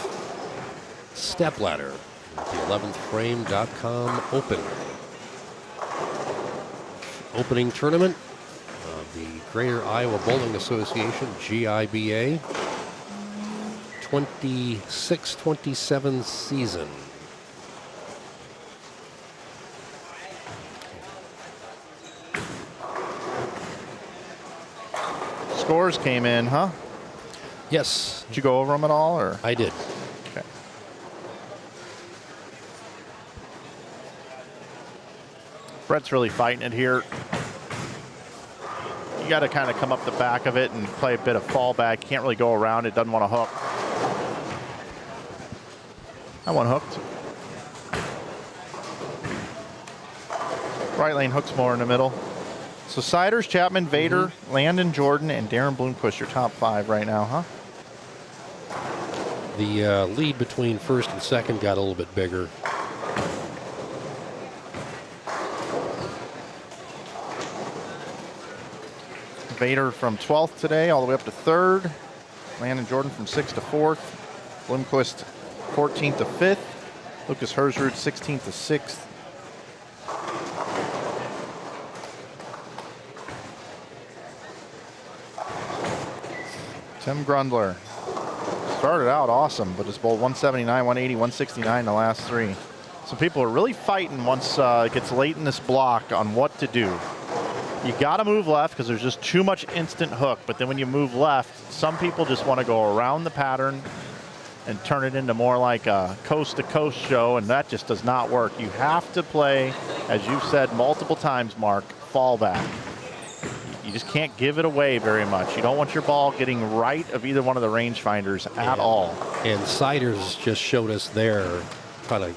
Stepladder, the 11thframe.com Open. Opening tournament of the Greater Iowa Bowling Association, GIBA. 26-27 season. Scores came in, huh? Yes, Did you go over them at all, or? I did. Okay. Brett's really fighting it here. You got to kind of come up the back of it and play a bit of fallback. Can't really go around it. Doesn't want to hook. That one hooked. Right lane hooks more in the middle. So Siders, Chapman, Vader, Landon, Jordan, and Darren Bloomquist, your top 5 right now, huh? The lead between first and second got a little bit bigger. Vader from 12th today all the way up to 3rd. Landon Jordan from 6th to 4th. Bloomquist 14th to 5th. Lucas Hersrud 16th to 6th. Tim Grundler started out awesome, but has bowled 179, 180, 169 the last 3. So people are really fighting once it gets late in this block on what to do. You got to move left because there's just too much instant hook. But then when you move left, some people just want to go around the pattern and turn it into more like a coast-to-coast show, and that just does not work. You have to play, as you've said multiple times, Mark, fallback. You just can't give it away very much. You don't want your ball getting right of either one of the rangefinders at all. And Siders just showed us there how to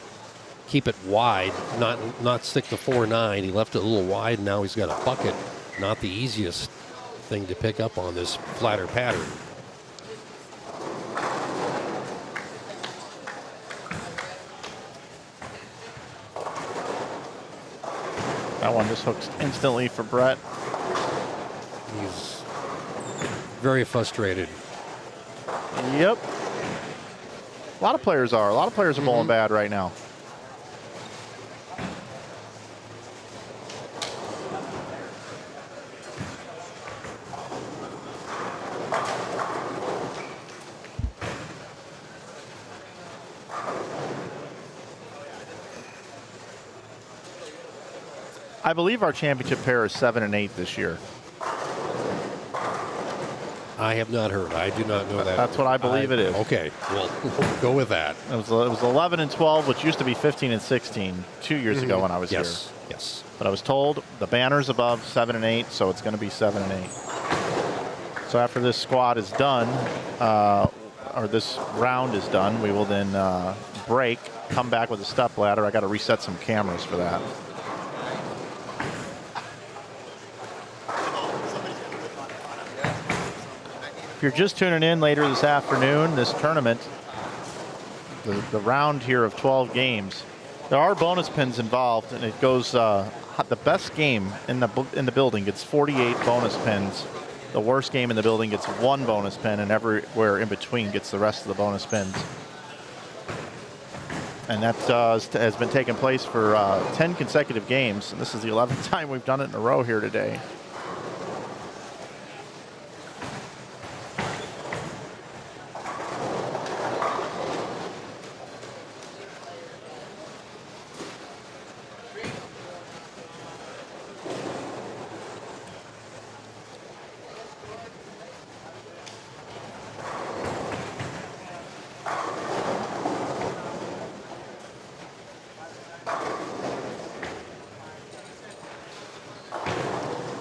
keep it wide, not stick to 4-9. He left it a little wide, and now he's got a bucket. Not the easiest thing to pick up on this flatter pattern. That one just hooks instantly for Brett. He's very frustrated. Yep. A lot of players are. A lot of players are bowling bad right now. I believe our championship pair is 7 and 8 this year. I have not heard. I do not know that. That's what I believe it is. Okay, well, we'll go with that. It was 11 and 12, which used to be 15 and 16 2 years ago when I was here. Yes. But I was told the banner's above 7 and 8, so it's going to be 7 and 8. So after this squad is done, or this round is done, we will then break, come back with a step ladder. I got to reset some cameras for that. If you're just tuning in later this afternoon, this tournament, the round here of 12 games, there are bonus pins involved, and it goes the best game in the building gets 48 bonus pins. The worst game in the building gets 1 bonus pin, and everywhere in between gets the rest of the bonus pins. And that has been taking place for 10 consecutive games, and this is the 11th time we've done it in a row here today.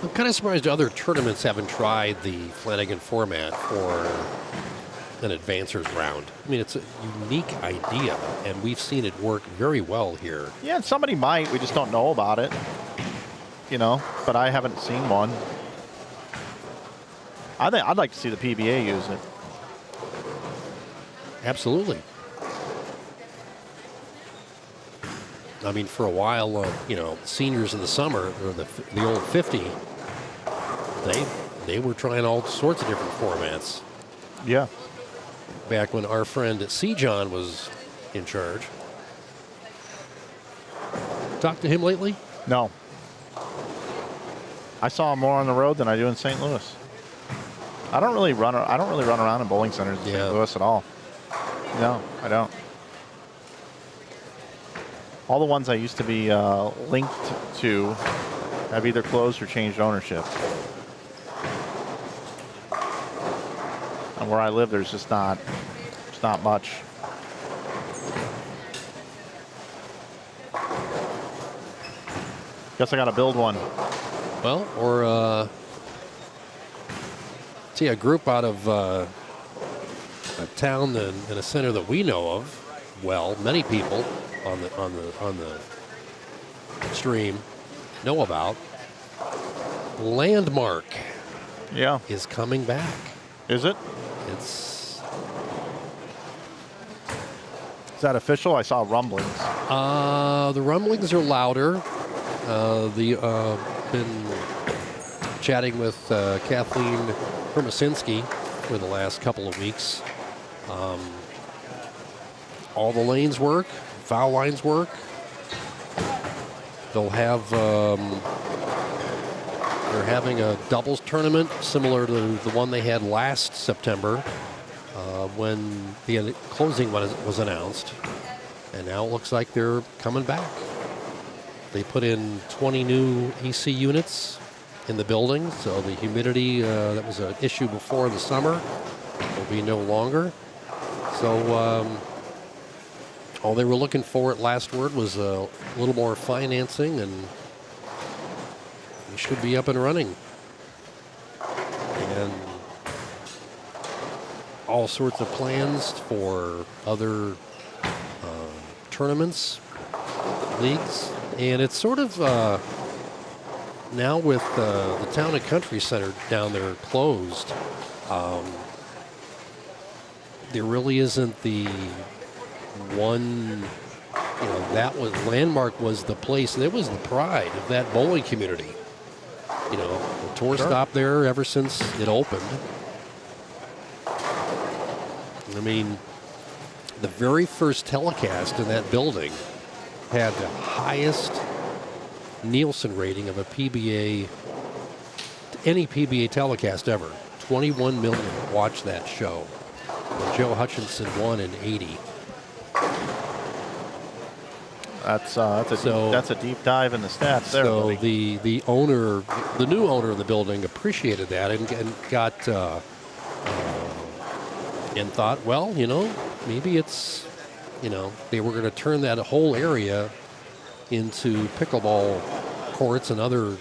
I'm kind of surprised other tournaments haven't tried the Flanagan format for an advancers round. I mean, it's a unique idea, and we've seen it work very well here. Yeah, somebody might. We just don't know about it. You know, but I haven't seen one. I'd like to see the PBA use it. Absolutely. I mean, for a while, seniors in the summer, or the old 50, they were trying all sorts of different formats. Yeah. Back when our friend C. John was in charge. Talked to him lately? No. I saw him more on the road than I do in St. Louis. I don't really run around in bowling centers in St. Louis at all. No, I don't. All the ones I used to be linked to have either closed or changed ownership. And where I live, there's just not much. Guess I got to build one. Well, or see a group out of a town and a center that we know of. Well, many people on the stream know about. Landmark. Yeah. Is coming back. Is it? It's. Is that official? I saw rumblings. The rumblings are louder. Been chatting with Kathleen Hermasinski for the last couple of weeks. All the lanes work, foul lines work. They'll have. They're having a doubles tournament similar to the one they had last September when the closing was announced. And now it looks like they're coming back. They put in 20 new AC units in the building, so the humidity that was an issue before the summer will be no longer. So all they were looking for at last word was a little more financing, and we should be up and running. And all sorts of plans for other tournaments, leagues. And it's sort of now with the Town and Country Center down there closed, there really isn't the one, that was Landmark was the place, that was the pride of that bowling community. The tour stopped there ever since it opened. I mean, the very first telecast in that building had the highest Nielsen rating of a PBA, any PBA telecast ever. 21 million watched that show when Joe Hutchinson won in '80. That's a deep dive in the stats there. So buddy. the owner, the new owner of the building, appreciated that and got and thought, well, maybe it's. They were going to turn that whole area into pickleball courts and other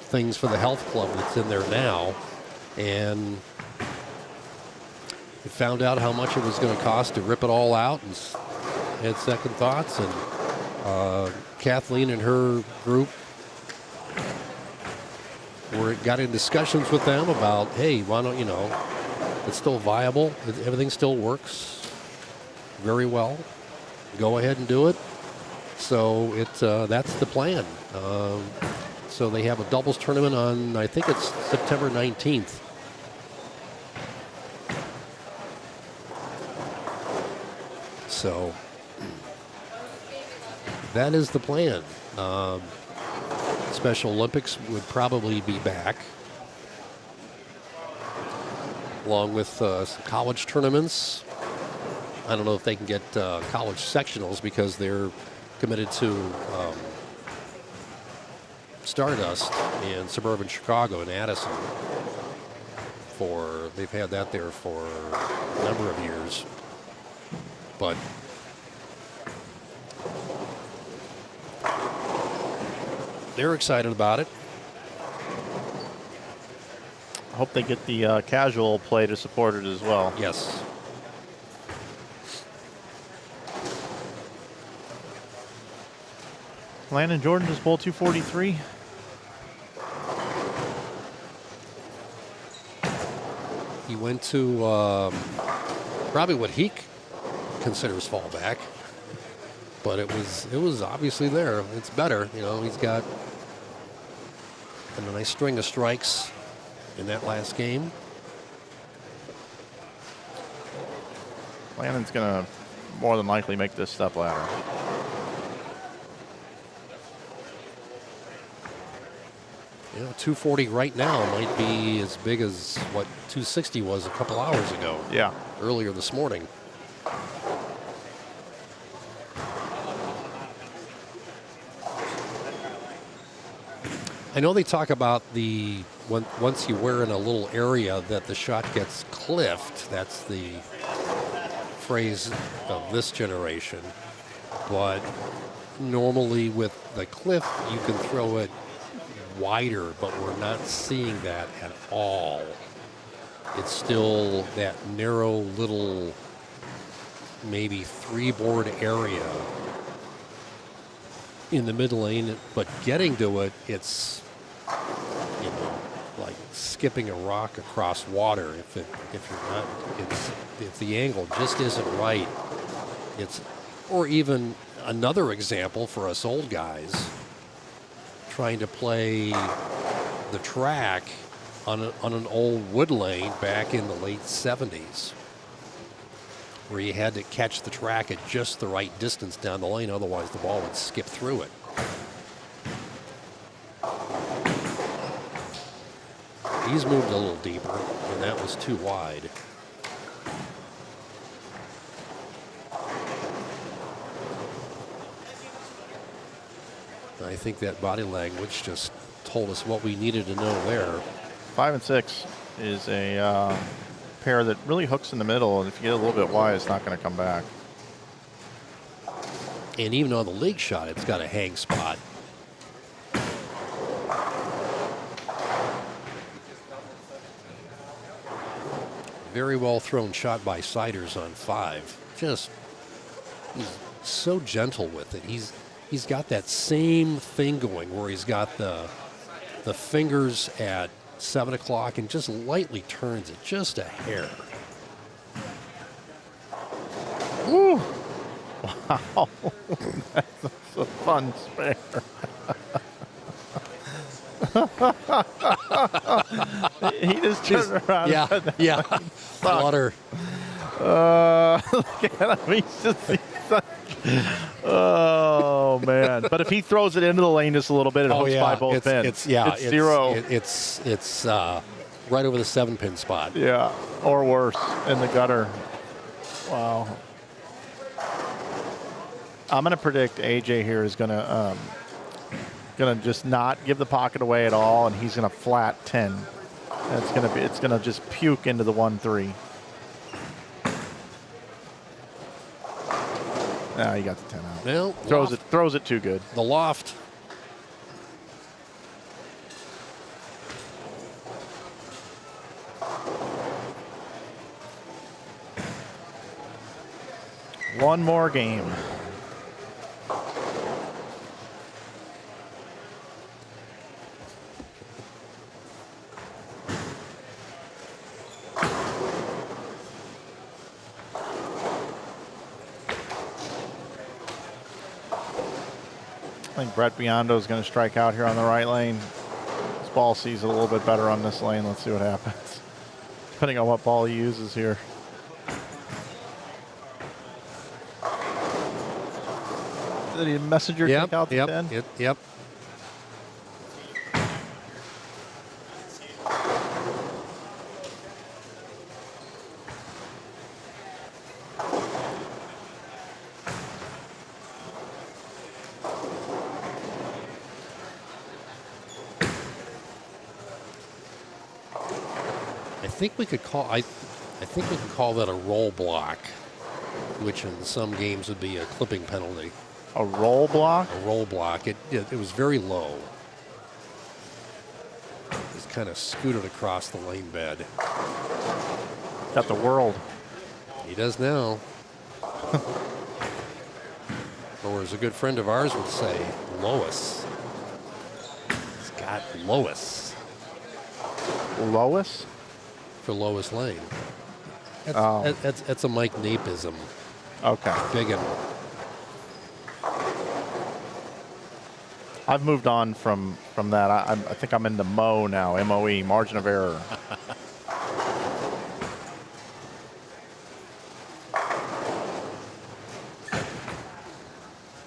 things for the health club that's in there now. And we found out how much it was going to cost to rip it all out and had second thoughts. And Kathleen and her group got in discussions with them about, hey, why don't, it's still viable. Everything still works very well. Go ahead and do it. So that's the plan. So they have a doubles tournament on, I think it's September 19th. So that is the plan. Special Olympics would probably be back, along with some college tournaments. I don't know if they can get college sectionals because they're committed to Stardust in suburban Chicago in Addison. They've had that there for a number of years. But they're excited about it. I hope they get the casual play to support it as well. Yes. Landon Jordan just bowled 243. He went to probably what he considers fallback. but it was obviously there. It's better, you know. He's got a nice string of strikes in that last game. Flanagan's going to more than likely make this step ladder. You know, 240 right now might be as big as what 260 was a couple hours ago. Yeah. Earlier this morning. I know they talk about once you wear in a little area that the shot gets cliffed. That's the phrase of this generation. But normally with the cliff, you can throw it wider, but we're not seeing that at all. It's still that narrow little, maybe 3-board area in the mid lane, but getting to it, it's, you know, like skipping a rock across water. If you're not, if the angle just isn't right, it's, or even another example for us old guys trying to play the track on an old wood lane back in the late 70s, where you had to catch the track at just the right distance down the lane, otherwise the ball would skip through it. He's moved a little deeper, and that was too wide. I think that body language just told us what we needed to know there. 5 and 6 is a pair that really hooks in the middle, and if you get a little bit wide, it's not going to come back. And even on the league shot, it's got a hang spot. Very well thrown shot by Siders on 5. Just, he's so gentle with it. He's got that same thing going where he's got the fingers at 7 o'clock and just lightly turns it just a hair. Woo! Wow. That's a fun spare. He just turned around. Yeah. Water. Look at him. Oh man! But if he throws it into the lane just a little bit, it hooks by both pins. It's zero. It's right over the 7-pin spot. Yeah, or worse, in the gutter. Wow. I'm gonna predict AJ here is gonna just not give the pocket away at all, and he's gonna flat 10. It's gonna just puke into the 1-3. Nah, he got the 10 out. Well, throws it too good. The loft. One more game. I think Brett Biondo is going to strike out here on the right lane. This ball sees it a little bit better on this lane. Let's see what happens. Depending on what ball he uses here. Did he messenger take out the 10? Yep. I think we could call that a roll block, which in some games would be a clipping penalty. A roll block? A roll block. It was very low. It's kind of scooted across the lane bed. Got the world. He does now. Or as a good friend of ours would say, Lois. He's got Lois. Lois? For Lois Lane. That's a Mike Napeism. Okay. Big and I've moved on from that. I think I'm into MOE now, M-O-E, margin of error.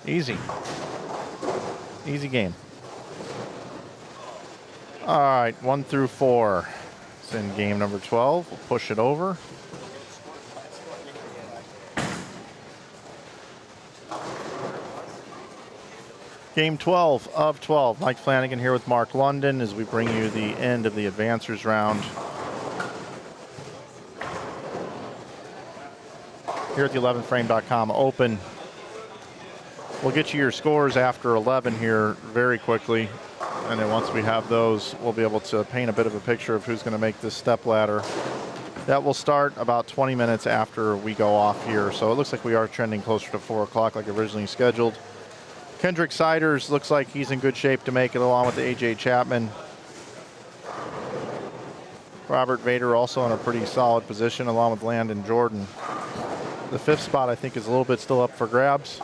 Easy. Easy game. All right, 1 through 4. It's in game number 12. We'll push it over. Game 12 of 12. Mike Flanagan here with Mark London as we bring you the end of the advancers round here at the 11frame.com Open. We'll get you your scores after 11 here very quickly. And then once we have those, we'll be able to paint a bit of a picture of who's going to make this step ladder. That will start about 20 minutes after we go off here. So it looks like we are trending closer to 4 o'clock like originally scheduled. Kendrick Siders looks like he's in good shape to make it along with AJ Chapman. Robert Vader also in a pretty solid position along with Landon Jordan. The 5th spot I think is a little bit still up for grabs.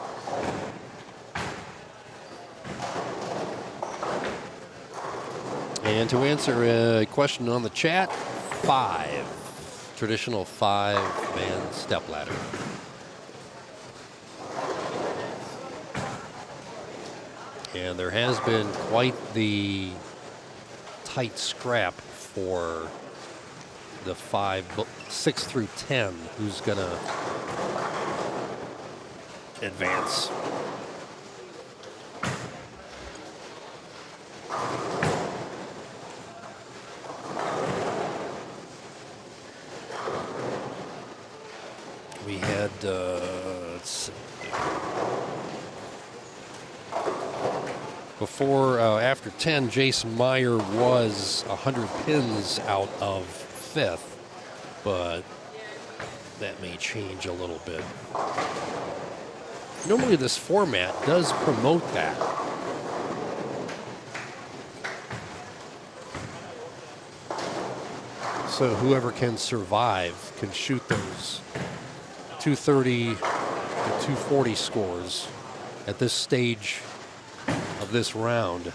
And to answer a question on the chat, 5. Traditional 5-man stepladder. And there has been quite the tight scrap for the 6 through 10, who's going to advance. We had, let's see. Before, after 10, Jason Meyer was 100 pins out of 5th, but that may change a little bit. Normally this format does promote that. So whoever can survive can shoot those 230 to 240 scores at this stage of this round.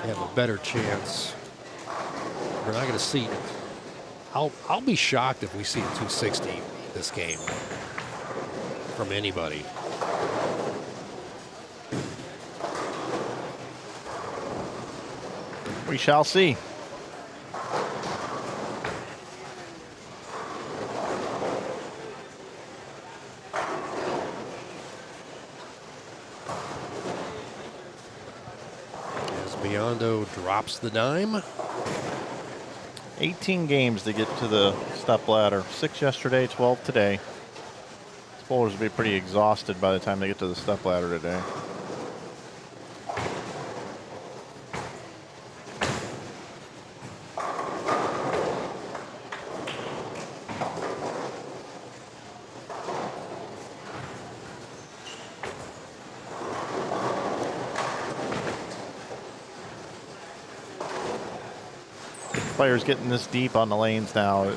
They have a better chance. We're not going to see. I'll be shocked if we see a 260 this game from anybody. We shall see. As Biondo drops the dime. 18 games to get to the step ladder. 6 yesterday, 12 today. These bowlers will be pretty exhausted by the time they get to the step ladder today. Players getting this deep on the lanes now,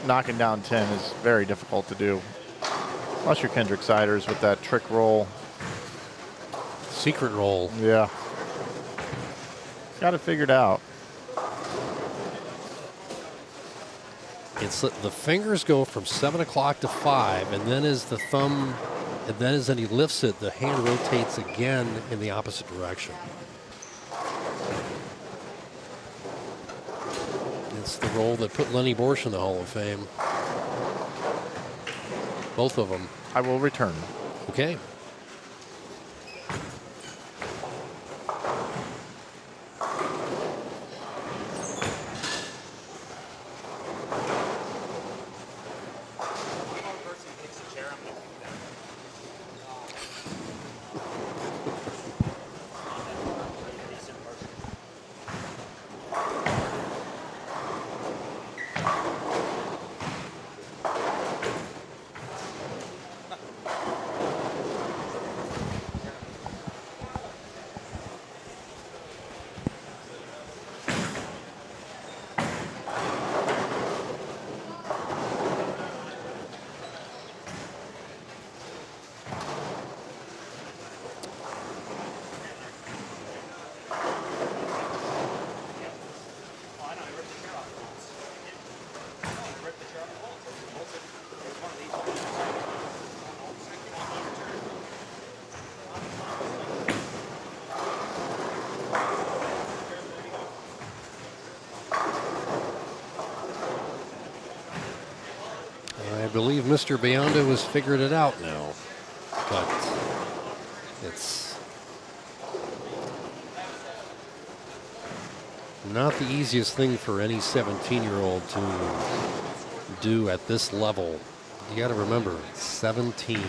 knocking down 10 is very difficult to do. Unless you're Kendrick Siders with that trick roll. Secret roll. Yeah. Got it figured out. It's the fingers go from 7 o'clock to 5, and then as the thumb, and then as he lifts it, the hand rotates again in the opposite direction. It's the roll that put Lenny Borsch in the Hall of Fame. Both of them. I will return. Okay. believe Mr. Biondo has figured it out now, but it's not the easiest thing for any 17-year-old to do at this level. You got to remember, 17.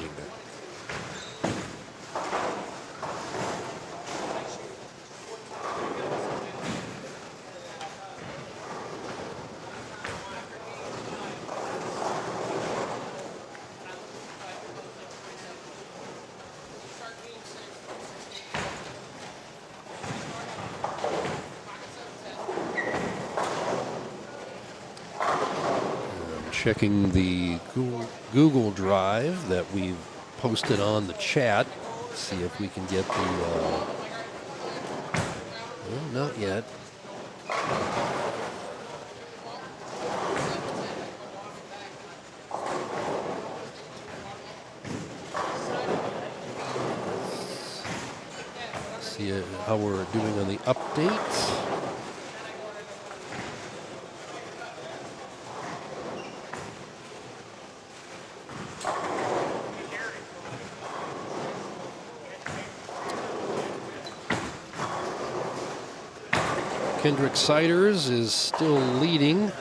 Checking the Google Drive that we've posted on the chat. See if we can get the. Well, not yet. See how we're doing on the updates. Kendrick Siders is still leading.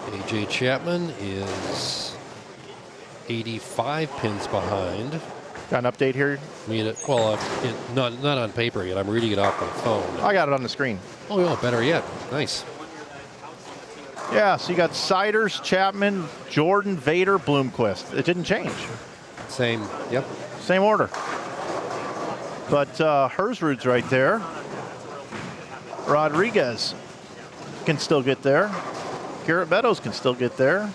AJ Chapman is 85 pins behind. Got an update here? Well, not on paper yet. I'm reading it off my phone. I got it on the screen. Oh, yeah, better yet. Nice. Yeah, so you got Siders, Chapman, Jordan, Vader, Bloomquist. It didn't change. Same, yep. Same order. But Hersrud's right there. Rodriguez can still get there. Garrett Meadows can still get there.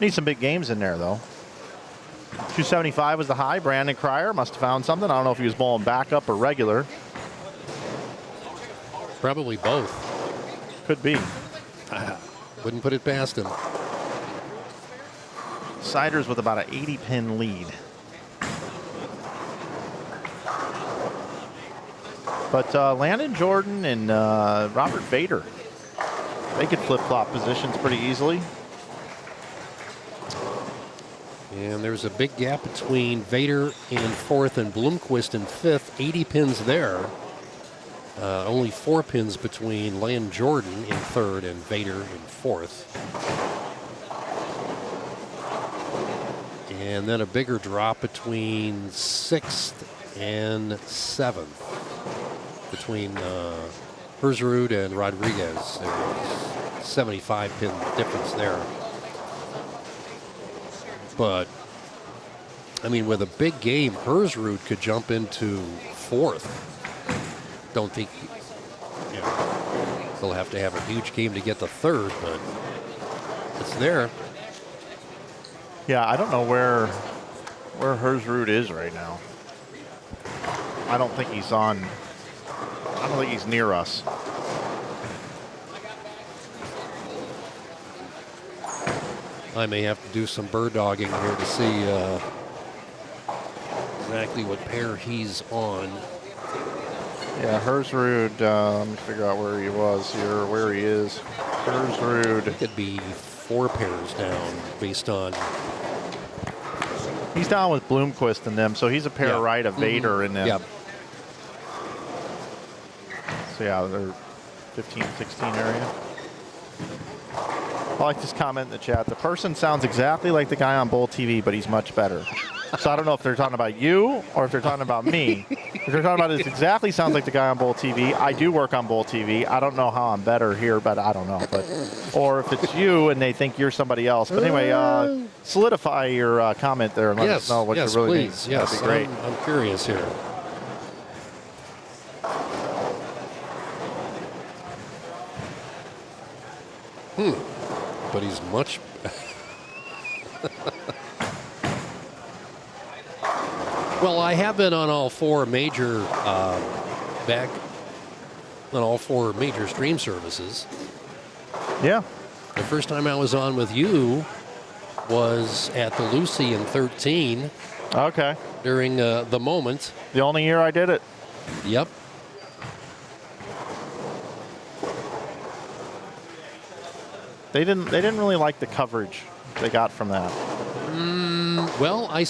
Need some big games in there, though. 275 was the high. Brandon Cryer must have found something. I don't know if he was bowling backup or regular. Probably both. Could be. Wouldn't put it past him. Siders with about an 80-pin lead. But Landon Jordan and Robert Vader, they could flip-flop positions pretty easily. And there's a big gap between Vader in fourth and Bloomquist in fifth. 80 pins there. Only 4 pins between Landon Jordan in third and Vader in fourth. And then a bigger drop between sixth and seventh. Between Hersrud and Rodriguez. There's 75 pin difference there. But, I mean, with a big game, Hersrud could jump into fourth. Don't think, he'll have to have a huge game to get to third, but it's there. Yeah, I don't know where Hersrud is right now. I don't think he's on. I don't think he's near us. I may have to do some bird dogging here to see exactly what pair he's on. Yeah, Hersrud, let me figure out where he was here, where he is. Hersrud. It could be 4 pairs down based on. He's down with Bloomquist and them, so he's a pair right of Vader in them. Yep. So yeah, they're 15, 16 area. I like this comment in the chat. The person sounds exactly like the guy on Bowl TV, but he's much better. So I don't know if they're talking about you or if they're talking about me. If they're talking about it exactly sounds like the guy on Bowl TV. I do work on Bowl TV. I don't know how I'm better here, but I don't know. Or if it's you and they think you're somebody else. But anyway, solidify your comment there and let us know what you really mean. Please. Yes, that'd be great. I'm curious here. But he's much. Well, I have been on all 4 major back on all 4 major stream services. Yeah. The first time I was on with you was at the Lucy in 13. Okay. During the moment. The only year I did it. Yep. They didn't really like the coverage they got from that. Well, I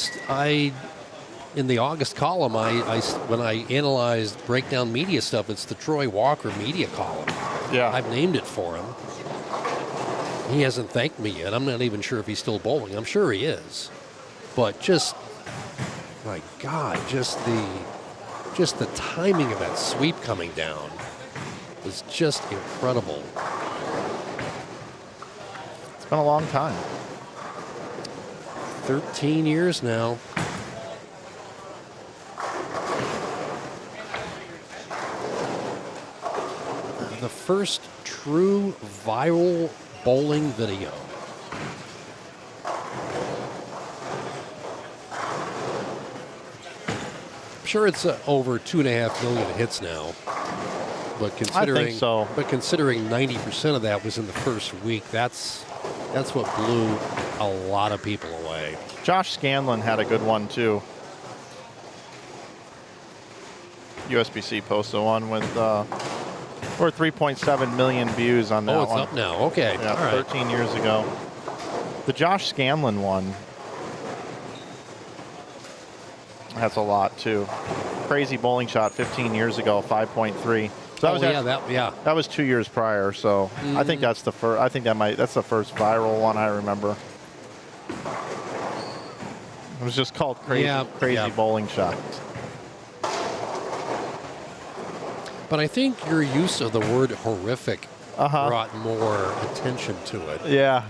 in the August column, when I analyzed breakdown media stuff, it's the Troy Walker media column. Yeah. I've named it for him. He hasn't thanked me yet. I'm not even sure if he's still bowling. I'm sure he is. But just, my God, just the timing of that sweep coming down was just incredible. It's been a long time. 13 years now. The first true viral bowling video. I'm sure it's over 2.5 million hits now. But considering, I think so. But considering 90% of that was in the first week, that's what blew a lot of people away. Josh Scanlon had a good one too. USBC posted one with or 3.7 million views on that Oh, it's one. up now. Okay. Yeah, All right. 13 years ago. The Josh Scanlon one has a lot too. Crazy bowling shot 15 years ago, 5.3. So that was 2 years prior. So I think that's the first. I think that's the first viral one I remember. It was just called crazy bowling shot. But I think your use of the word horrific brought more attention to it. Yeah.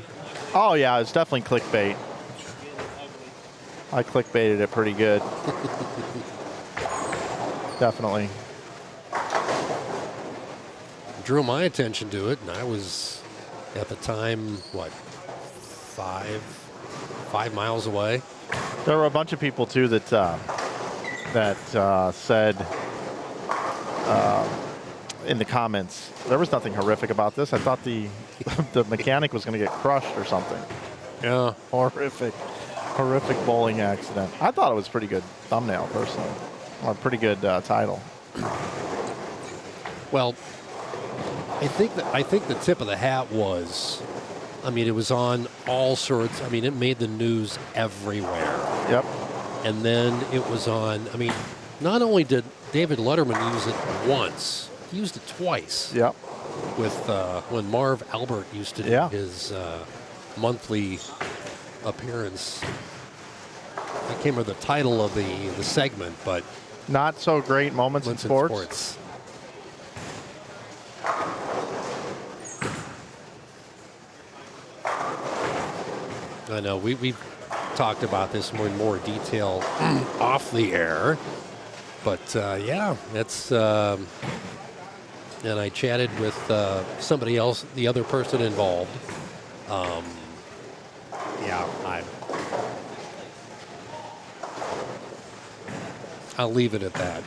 Oh yeah, it's definitely clickbait. I clickbaited it pretty good. Definitely. Drew my attention to it, and I was at the time, what, 5 miles away. There were a bunch of people too that said in the comments, there was nothing horrific about this. I thought the mechanic was going to get crushed or something. Yeah. Horrific bowling accident. I thought it was pretty good thumbnail personally, or a pretty good title. Well, I think the tip of the hat was, I mean, it was on all sorts. I mean, it made the news everywhere. Yep. And then it was on. I mean, not only did David Letterman use it once, he used it twice. Yep. With when Marv Albert used to do his monthly appearance. I can't remember the title of the segment, but Not So Great Moments in Sports. I know we've talked about this in more detail off the air, but yeah, that's. And I chatted with somebody else, the other person involved. I'll leave it at that.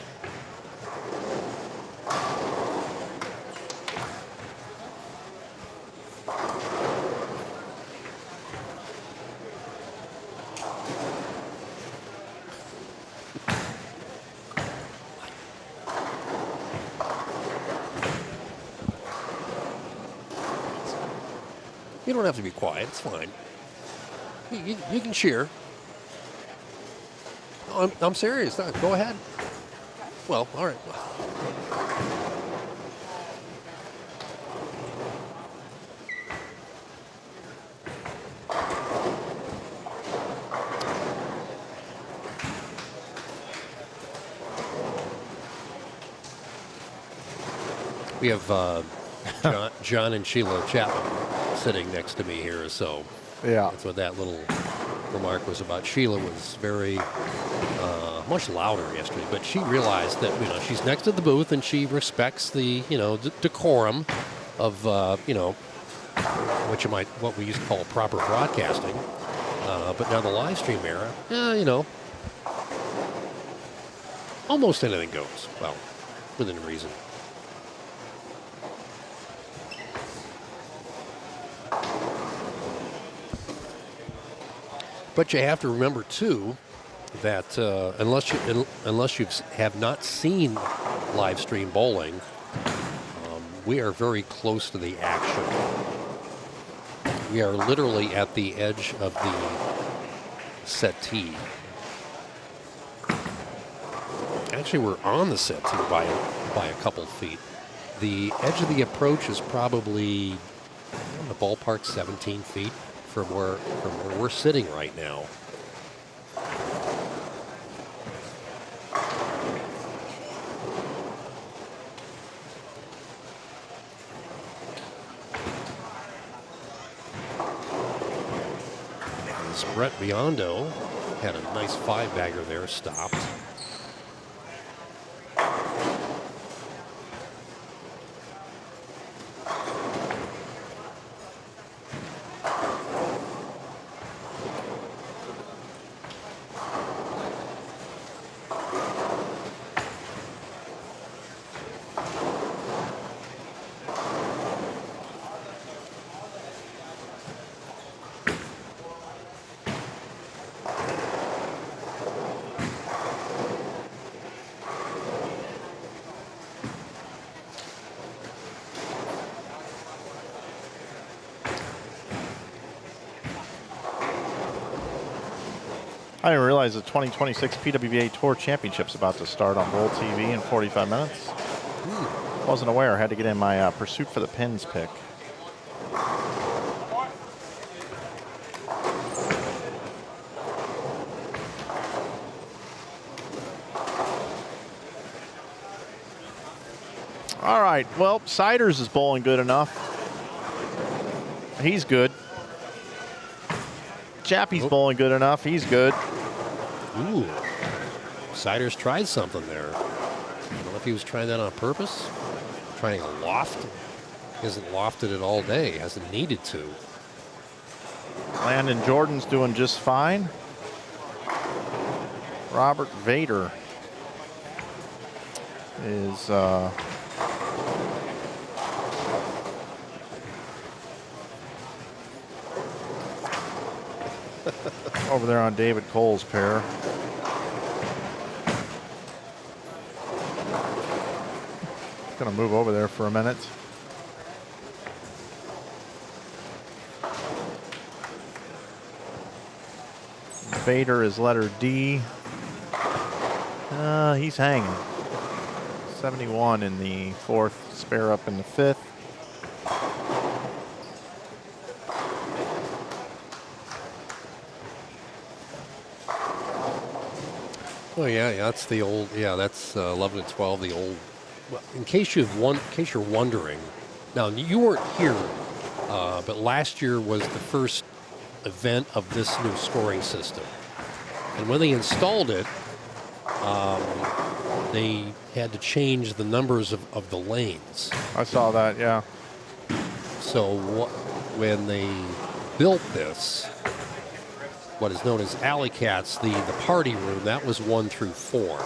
You don't have to be quiet. It's fine. You can cheer. I'm serious. Go ahead. Well, all right. We have John and Sheila Chapman sitting next to me here, so that's what that little remark was about. Sheila was very much louder yesterday, but she realized that she's next to the booth and she respects the decorum of what we used to call proper broadcasting. But now the live stream era, almost anything goes. Well, within reason. But you have to remember too that unless you have not seen live stream bowling, we are very close to the action. We are literally at the edge of the settee. Actually, we're on the settee by a couple feet. The edge of the approach is probably in the ballpark 17 feet from where we're sitting right now. Brett Biondo had a nice 5-bagger there, stopped. I didn't realize the 2026 PWBA Tour Championship's about to start on Bowl TV in 45 minutes. Wasn't aware. Had to get in my Pursuit for the Pins pick. All right. Well, Siders is bowling good enough. He's good. Chappie's bowling good enough. He's good. Ooh. Siders tried something there. I don't know if he was trying that on purpose. Trying a loft. He hasn't lofted it all day. Hasn't needed to. Landon Jordan's doing just fine. Robert Vader is over there on David Cole's pair. Gonna move over there for a minute. Vader is letter D. He's hanging. 71 in the fourth, spare up in the fifth. Oh yeah, that's the old. Yeah, that's 11 and 12. The old. Well, in case you're wondering, now you weren't here, but last year was the first event of this new scoring system, and when they installed it, they had to change the numbers of the lanes. I saw that, yeah. So when they built this, what is known as Alley Cats, the party room, that was 1 through 4.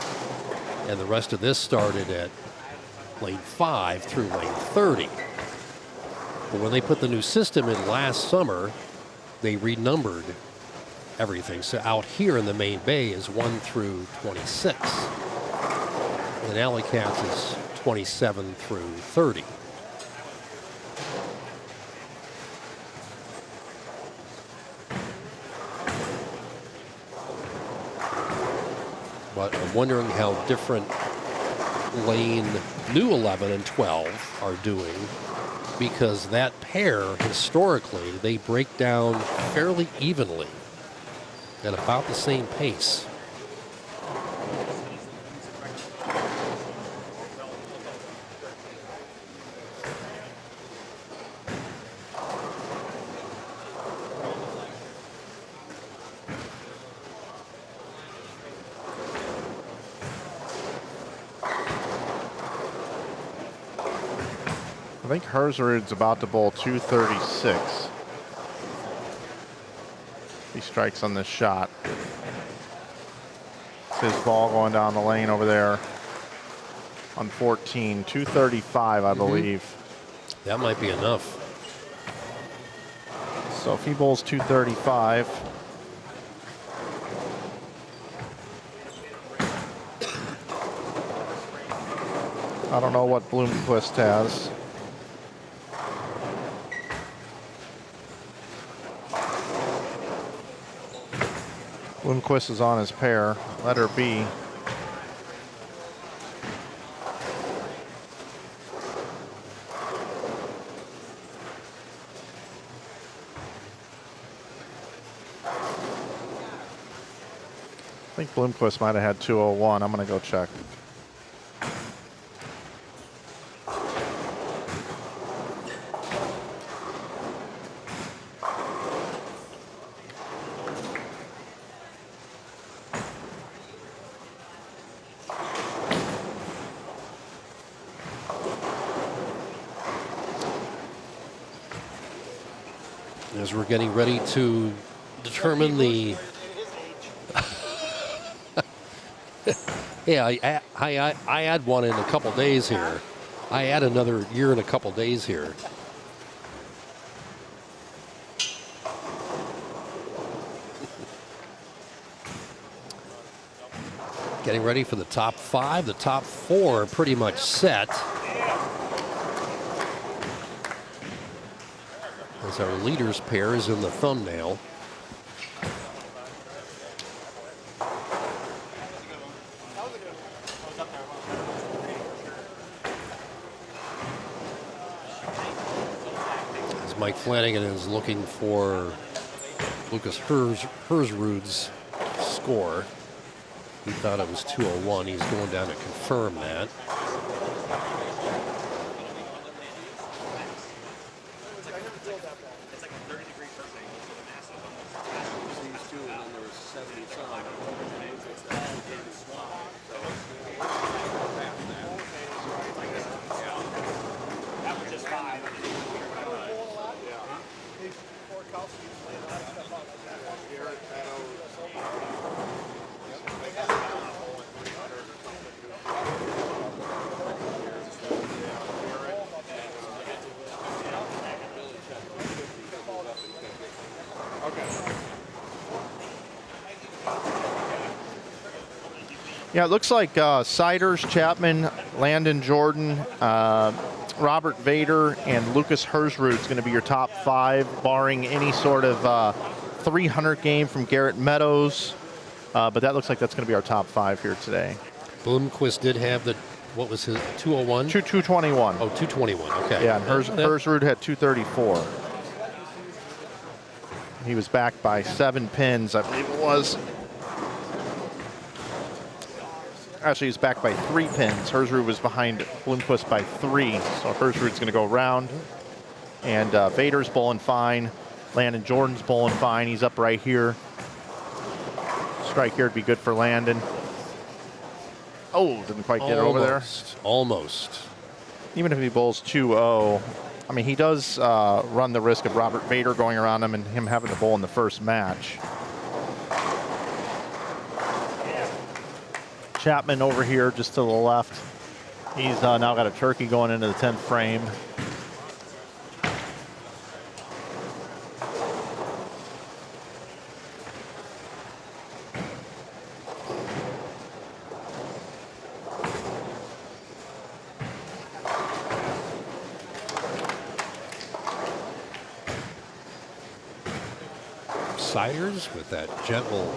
And the rest of this started at lane 5 through lane 30. But when they put the new system in last summer, they renumbered everything. So out here in the main bay is 1 through 26. And Alley Cats is 27 through 30. But I'm wondering how different lane new 11 and 12 are doing, because that pair, historically, they break down fairly evenly at about the same pace. I think Herzerud's about to bowl 236. He strikes on this shot. It's his ball going down the lane over there on 14. 235, I believe. That might be enough. So if he bowls 235. I don't know what Bloomquist has. Lundqvist is on his pair, letter B. I think Bloomquist might have had 201. I'm going to go check. As we're getting ready to determine the yeah, I add one in a couple days here. I add another year in a couple days here. Getting ready for the top 5. The top 4 are pretty much set. As our leaders pair is in the thumbnail. As Mike Flanagan is looking for Lucas Herzrud's score. He thought it was 201. He's going down to confirm that. Yeah, it looks like Siders, Chapman, Landon Jordan, Robert Vader, and Lucas Herzrud is going to be your top 5, barring any sort of 300 game from Garrett Meadows. But that looks like that's going to be our top 5 here today. Bloomquist did have the, what was his, 201? 221. Oh, 221, okay. Yeah, and Herzrud had 234. He was backed by 7 pins, I believe it was. Actually, he's backed by 3 pins. Herzrud was behind Bloomquist by 3. So Herzrud's going to go around. And Vader's bowling fine. Landon Jordan's bowling fine. He's up right here. Strike here would be good for Landon. Oh, didn't quite get it over there. Almost. Even if he bowls 2-0, I mean, he does run the risk of Robert Vader going around him and him having to bowl in the first match. Chapman over here just to the left. He's now got a turkey going into the 10th frame. Siders with that gentle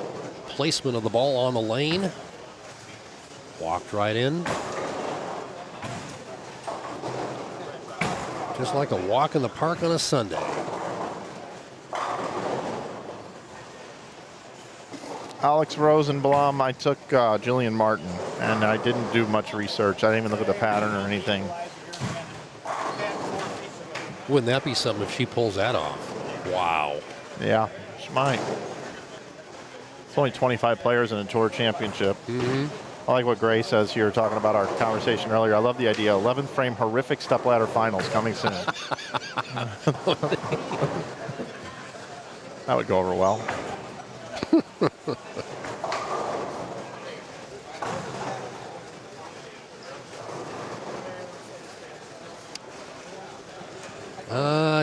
placement of the ball on the lane. Walked right in. Just like a walk in the park on a Sunday. Alex Rosenblum, I took Jillian Martin, and I didn't do much research. I didn't even look at the pattern or anything. Wouldn't that be something if she pulls that off? Wow. Yeah, she might. It's only 25 players in a tour championship. Mm-hmm. I like what Gray says here, talking about our conversation earlier. I love the idea. 11th frame horrific stepladder finals coming soon. That would go over well.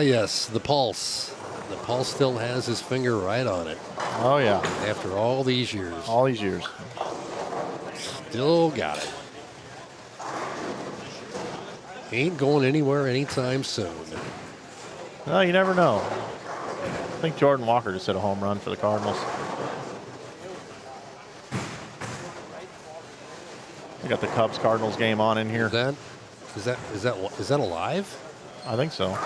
Yes, the pulse. The pulse still has his finger right on it. Oh, yeah. After all these years. All these years. Still got it. Ain't going anywhere anytime soon. No, you never know. I think Jordan Walker just hit a home run for the Cardinals. We got the Cubs-Cardinals game on in here. Is that alive? I think so.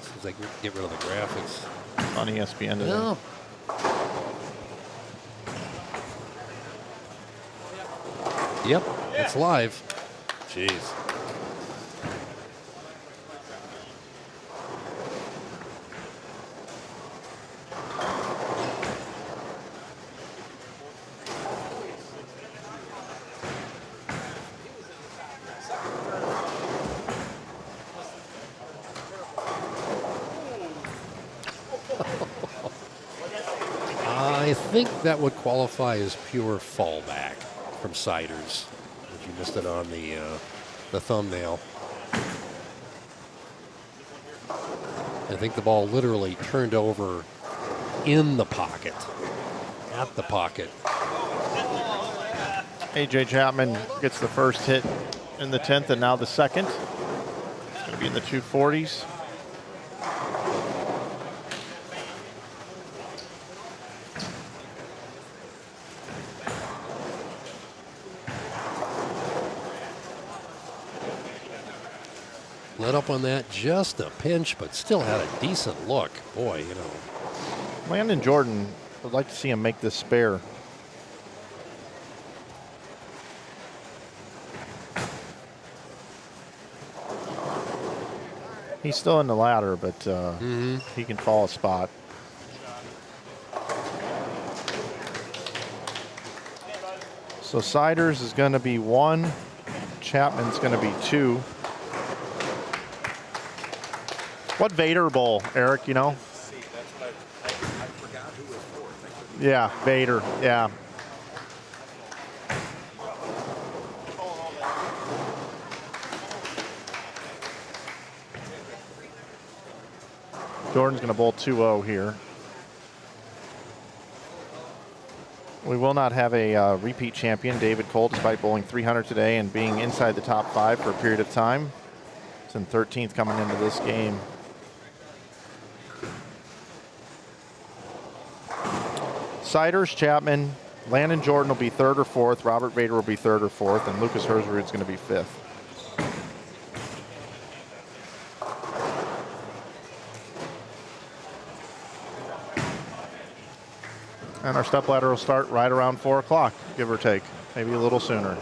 Seems like we get rid of the graphics. On ESPN today. No. Yep, it's live. Jeez. I think that would qualify as pure fallback from Siders. If you missed it on the thumbnail. I think the ball literally turned over in the pocket, at the pocket. A.J. Chapman gets the first hit in the 10th and now the second. It's going to be in the 240s. Let up on that just a pinch, but still had a decent look. Boy, you know. Landon Jordan, would like to see him make this spare. He's still in the ladder, but he can fall a spot. So Siders is going to be 1. Chapman's going to be 2. What Vader Bowl, Eric, you know? Yeah, Vader, yeah. Jordan's going to bowl 2-0 here. We will not have a repeat champion, David Cole, despite bowling 300 today and being inside the top 5 for a period of time. It's in 13th coming into this game. Siders, Chapman, Landon Jordan will be 3rd or 4th. Robert Vader will be 3rd or 4th, and Lucas Herzrud's going to be 5th. And our stepladder will start right around 4 o'clock, give or take, maybe a little sooner.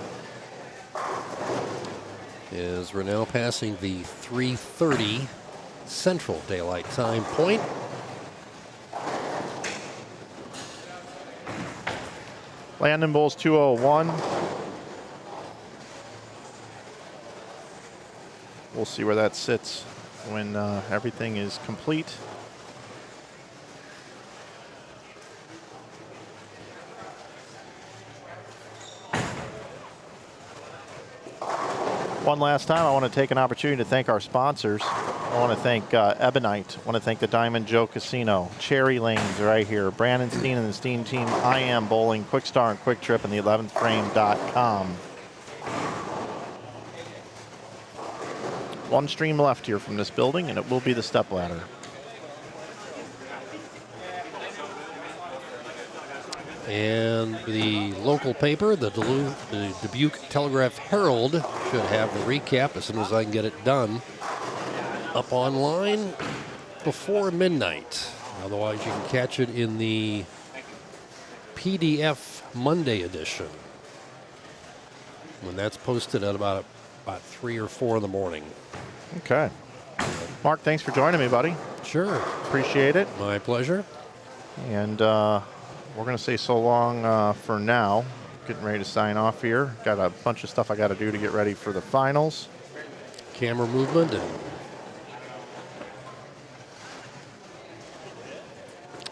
As we're now passing the 3:30 Central Daylight Time point. Landon bowls 201. We'll see where that sits when everything is complete. One last time, I want to take an opportunity to thank our sponsors. I want to thank Ebonite. I want to thank the Diamond Joe Casino, Cherry Lanes right here, Brandon Steen and the Steen team, IAMBowling, Kwik Star and Kwik Trip, and the 11thframe.com. One stream left here from this building, and it will be the stepladder. And the local paper, the Dubuque Telegraph Herald, should have the recap as soon as I can get it done up online before midnight. Otherwise, you can catch it in the PDF Monday edition when that's posted at about 3 or 4 in the morning. Okay. Mark, thanks for joining me, buddy. Sure. Appreciate it. My pleasure. And we're going to say so long for now. Getting ready to sign off here. Got a bunch of stuff I got to do to get ready for the finals. Camera movement. And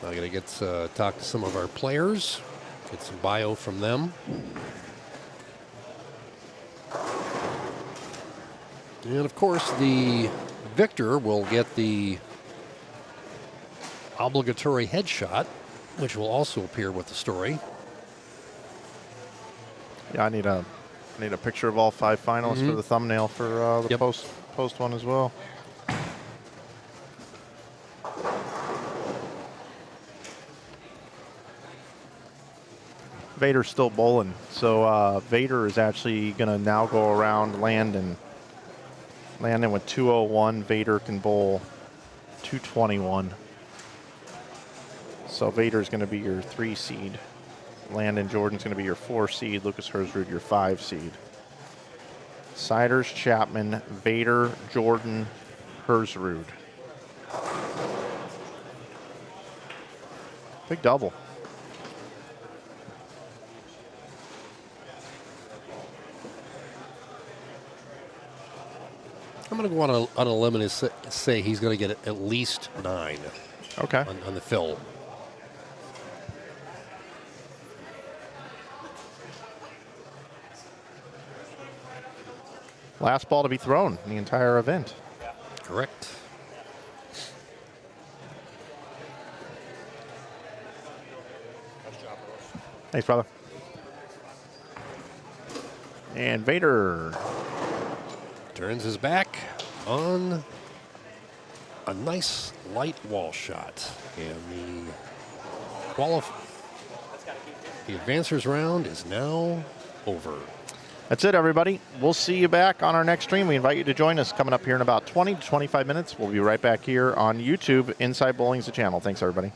I got to get talk to some of our players, get some bio from them. And of course, the victor will get the obligatory headshot, which will also appear with the story. Yeah, I need a picture of all 5 finalists for the thumbnail for the post one as well. Vader's still bowling. So Vader is actually going to now go around Landon. Landon with 201. Vader can bowl 221. So Vader's going to be your 3 seed. Landon Jordan's going to be your 4 seed. Lucas Herzrud your 5 seed. Siders, Chapman, Vader, Jordan, Herzrud. Big double. I'm going to go on a limb and say he's going to get at least 9 Okay. on the fill. Last ball to be thrown in the entire event. Correct. Thanks, brother. And Vader. Turns his back on a nice light wall shot. And the advancers round is now over. That's it, everybody. We'll see you back on our next stream. We invite you to join us coming up here in about 20 to 25 minutes. We'll be right back here on YouTube. Inside Bowling's the channel. Thanks, everybody.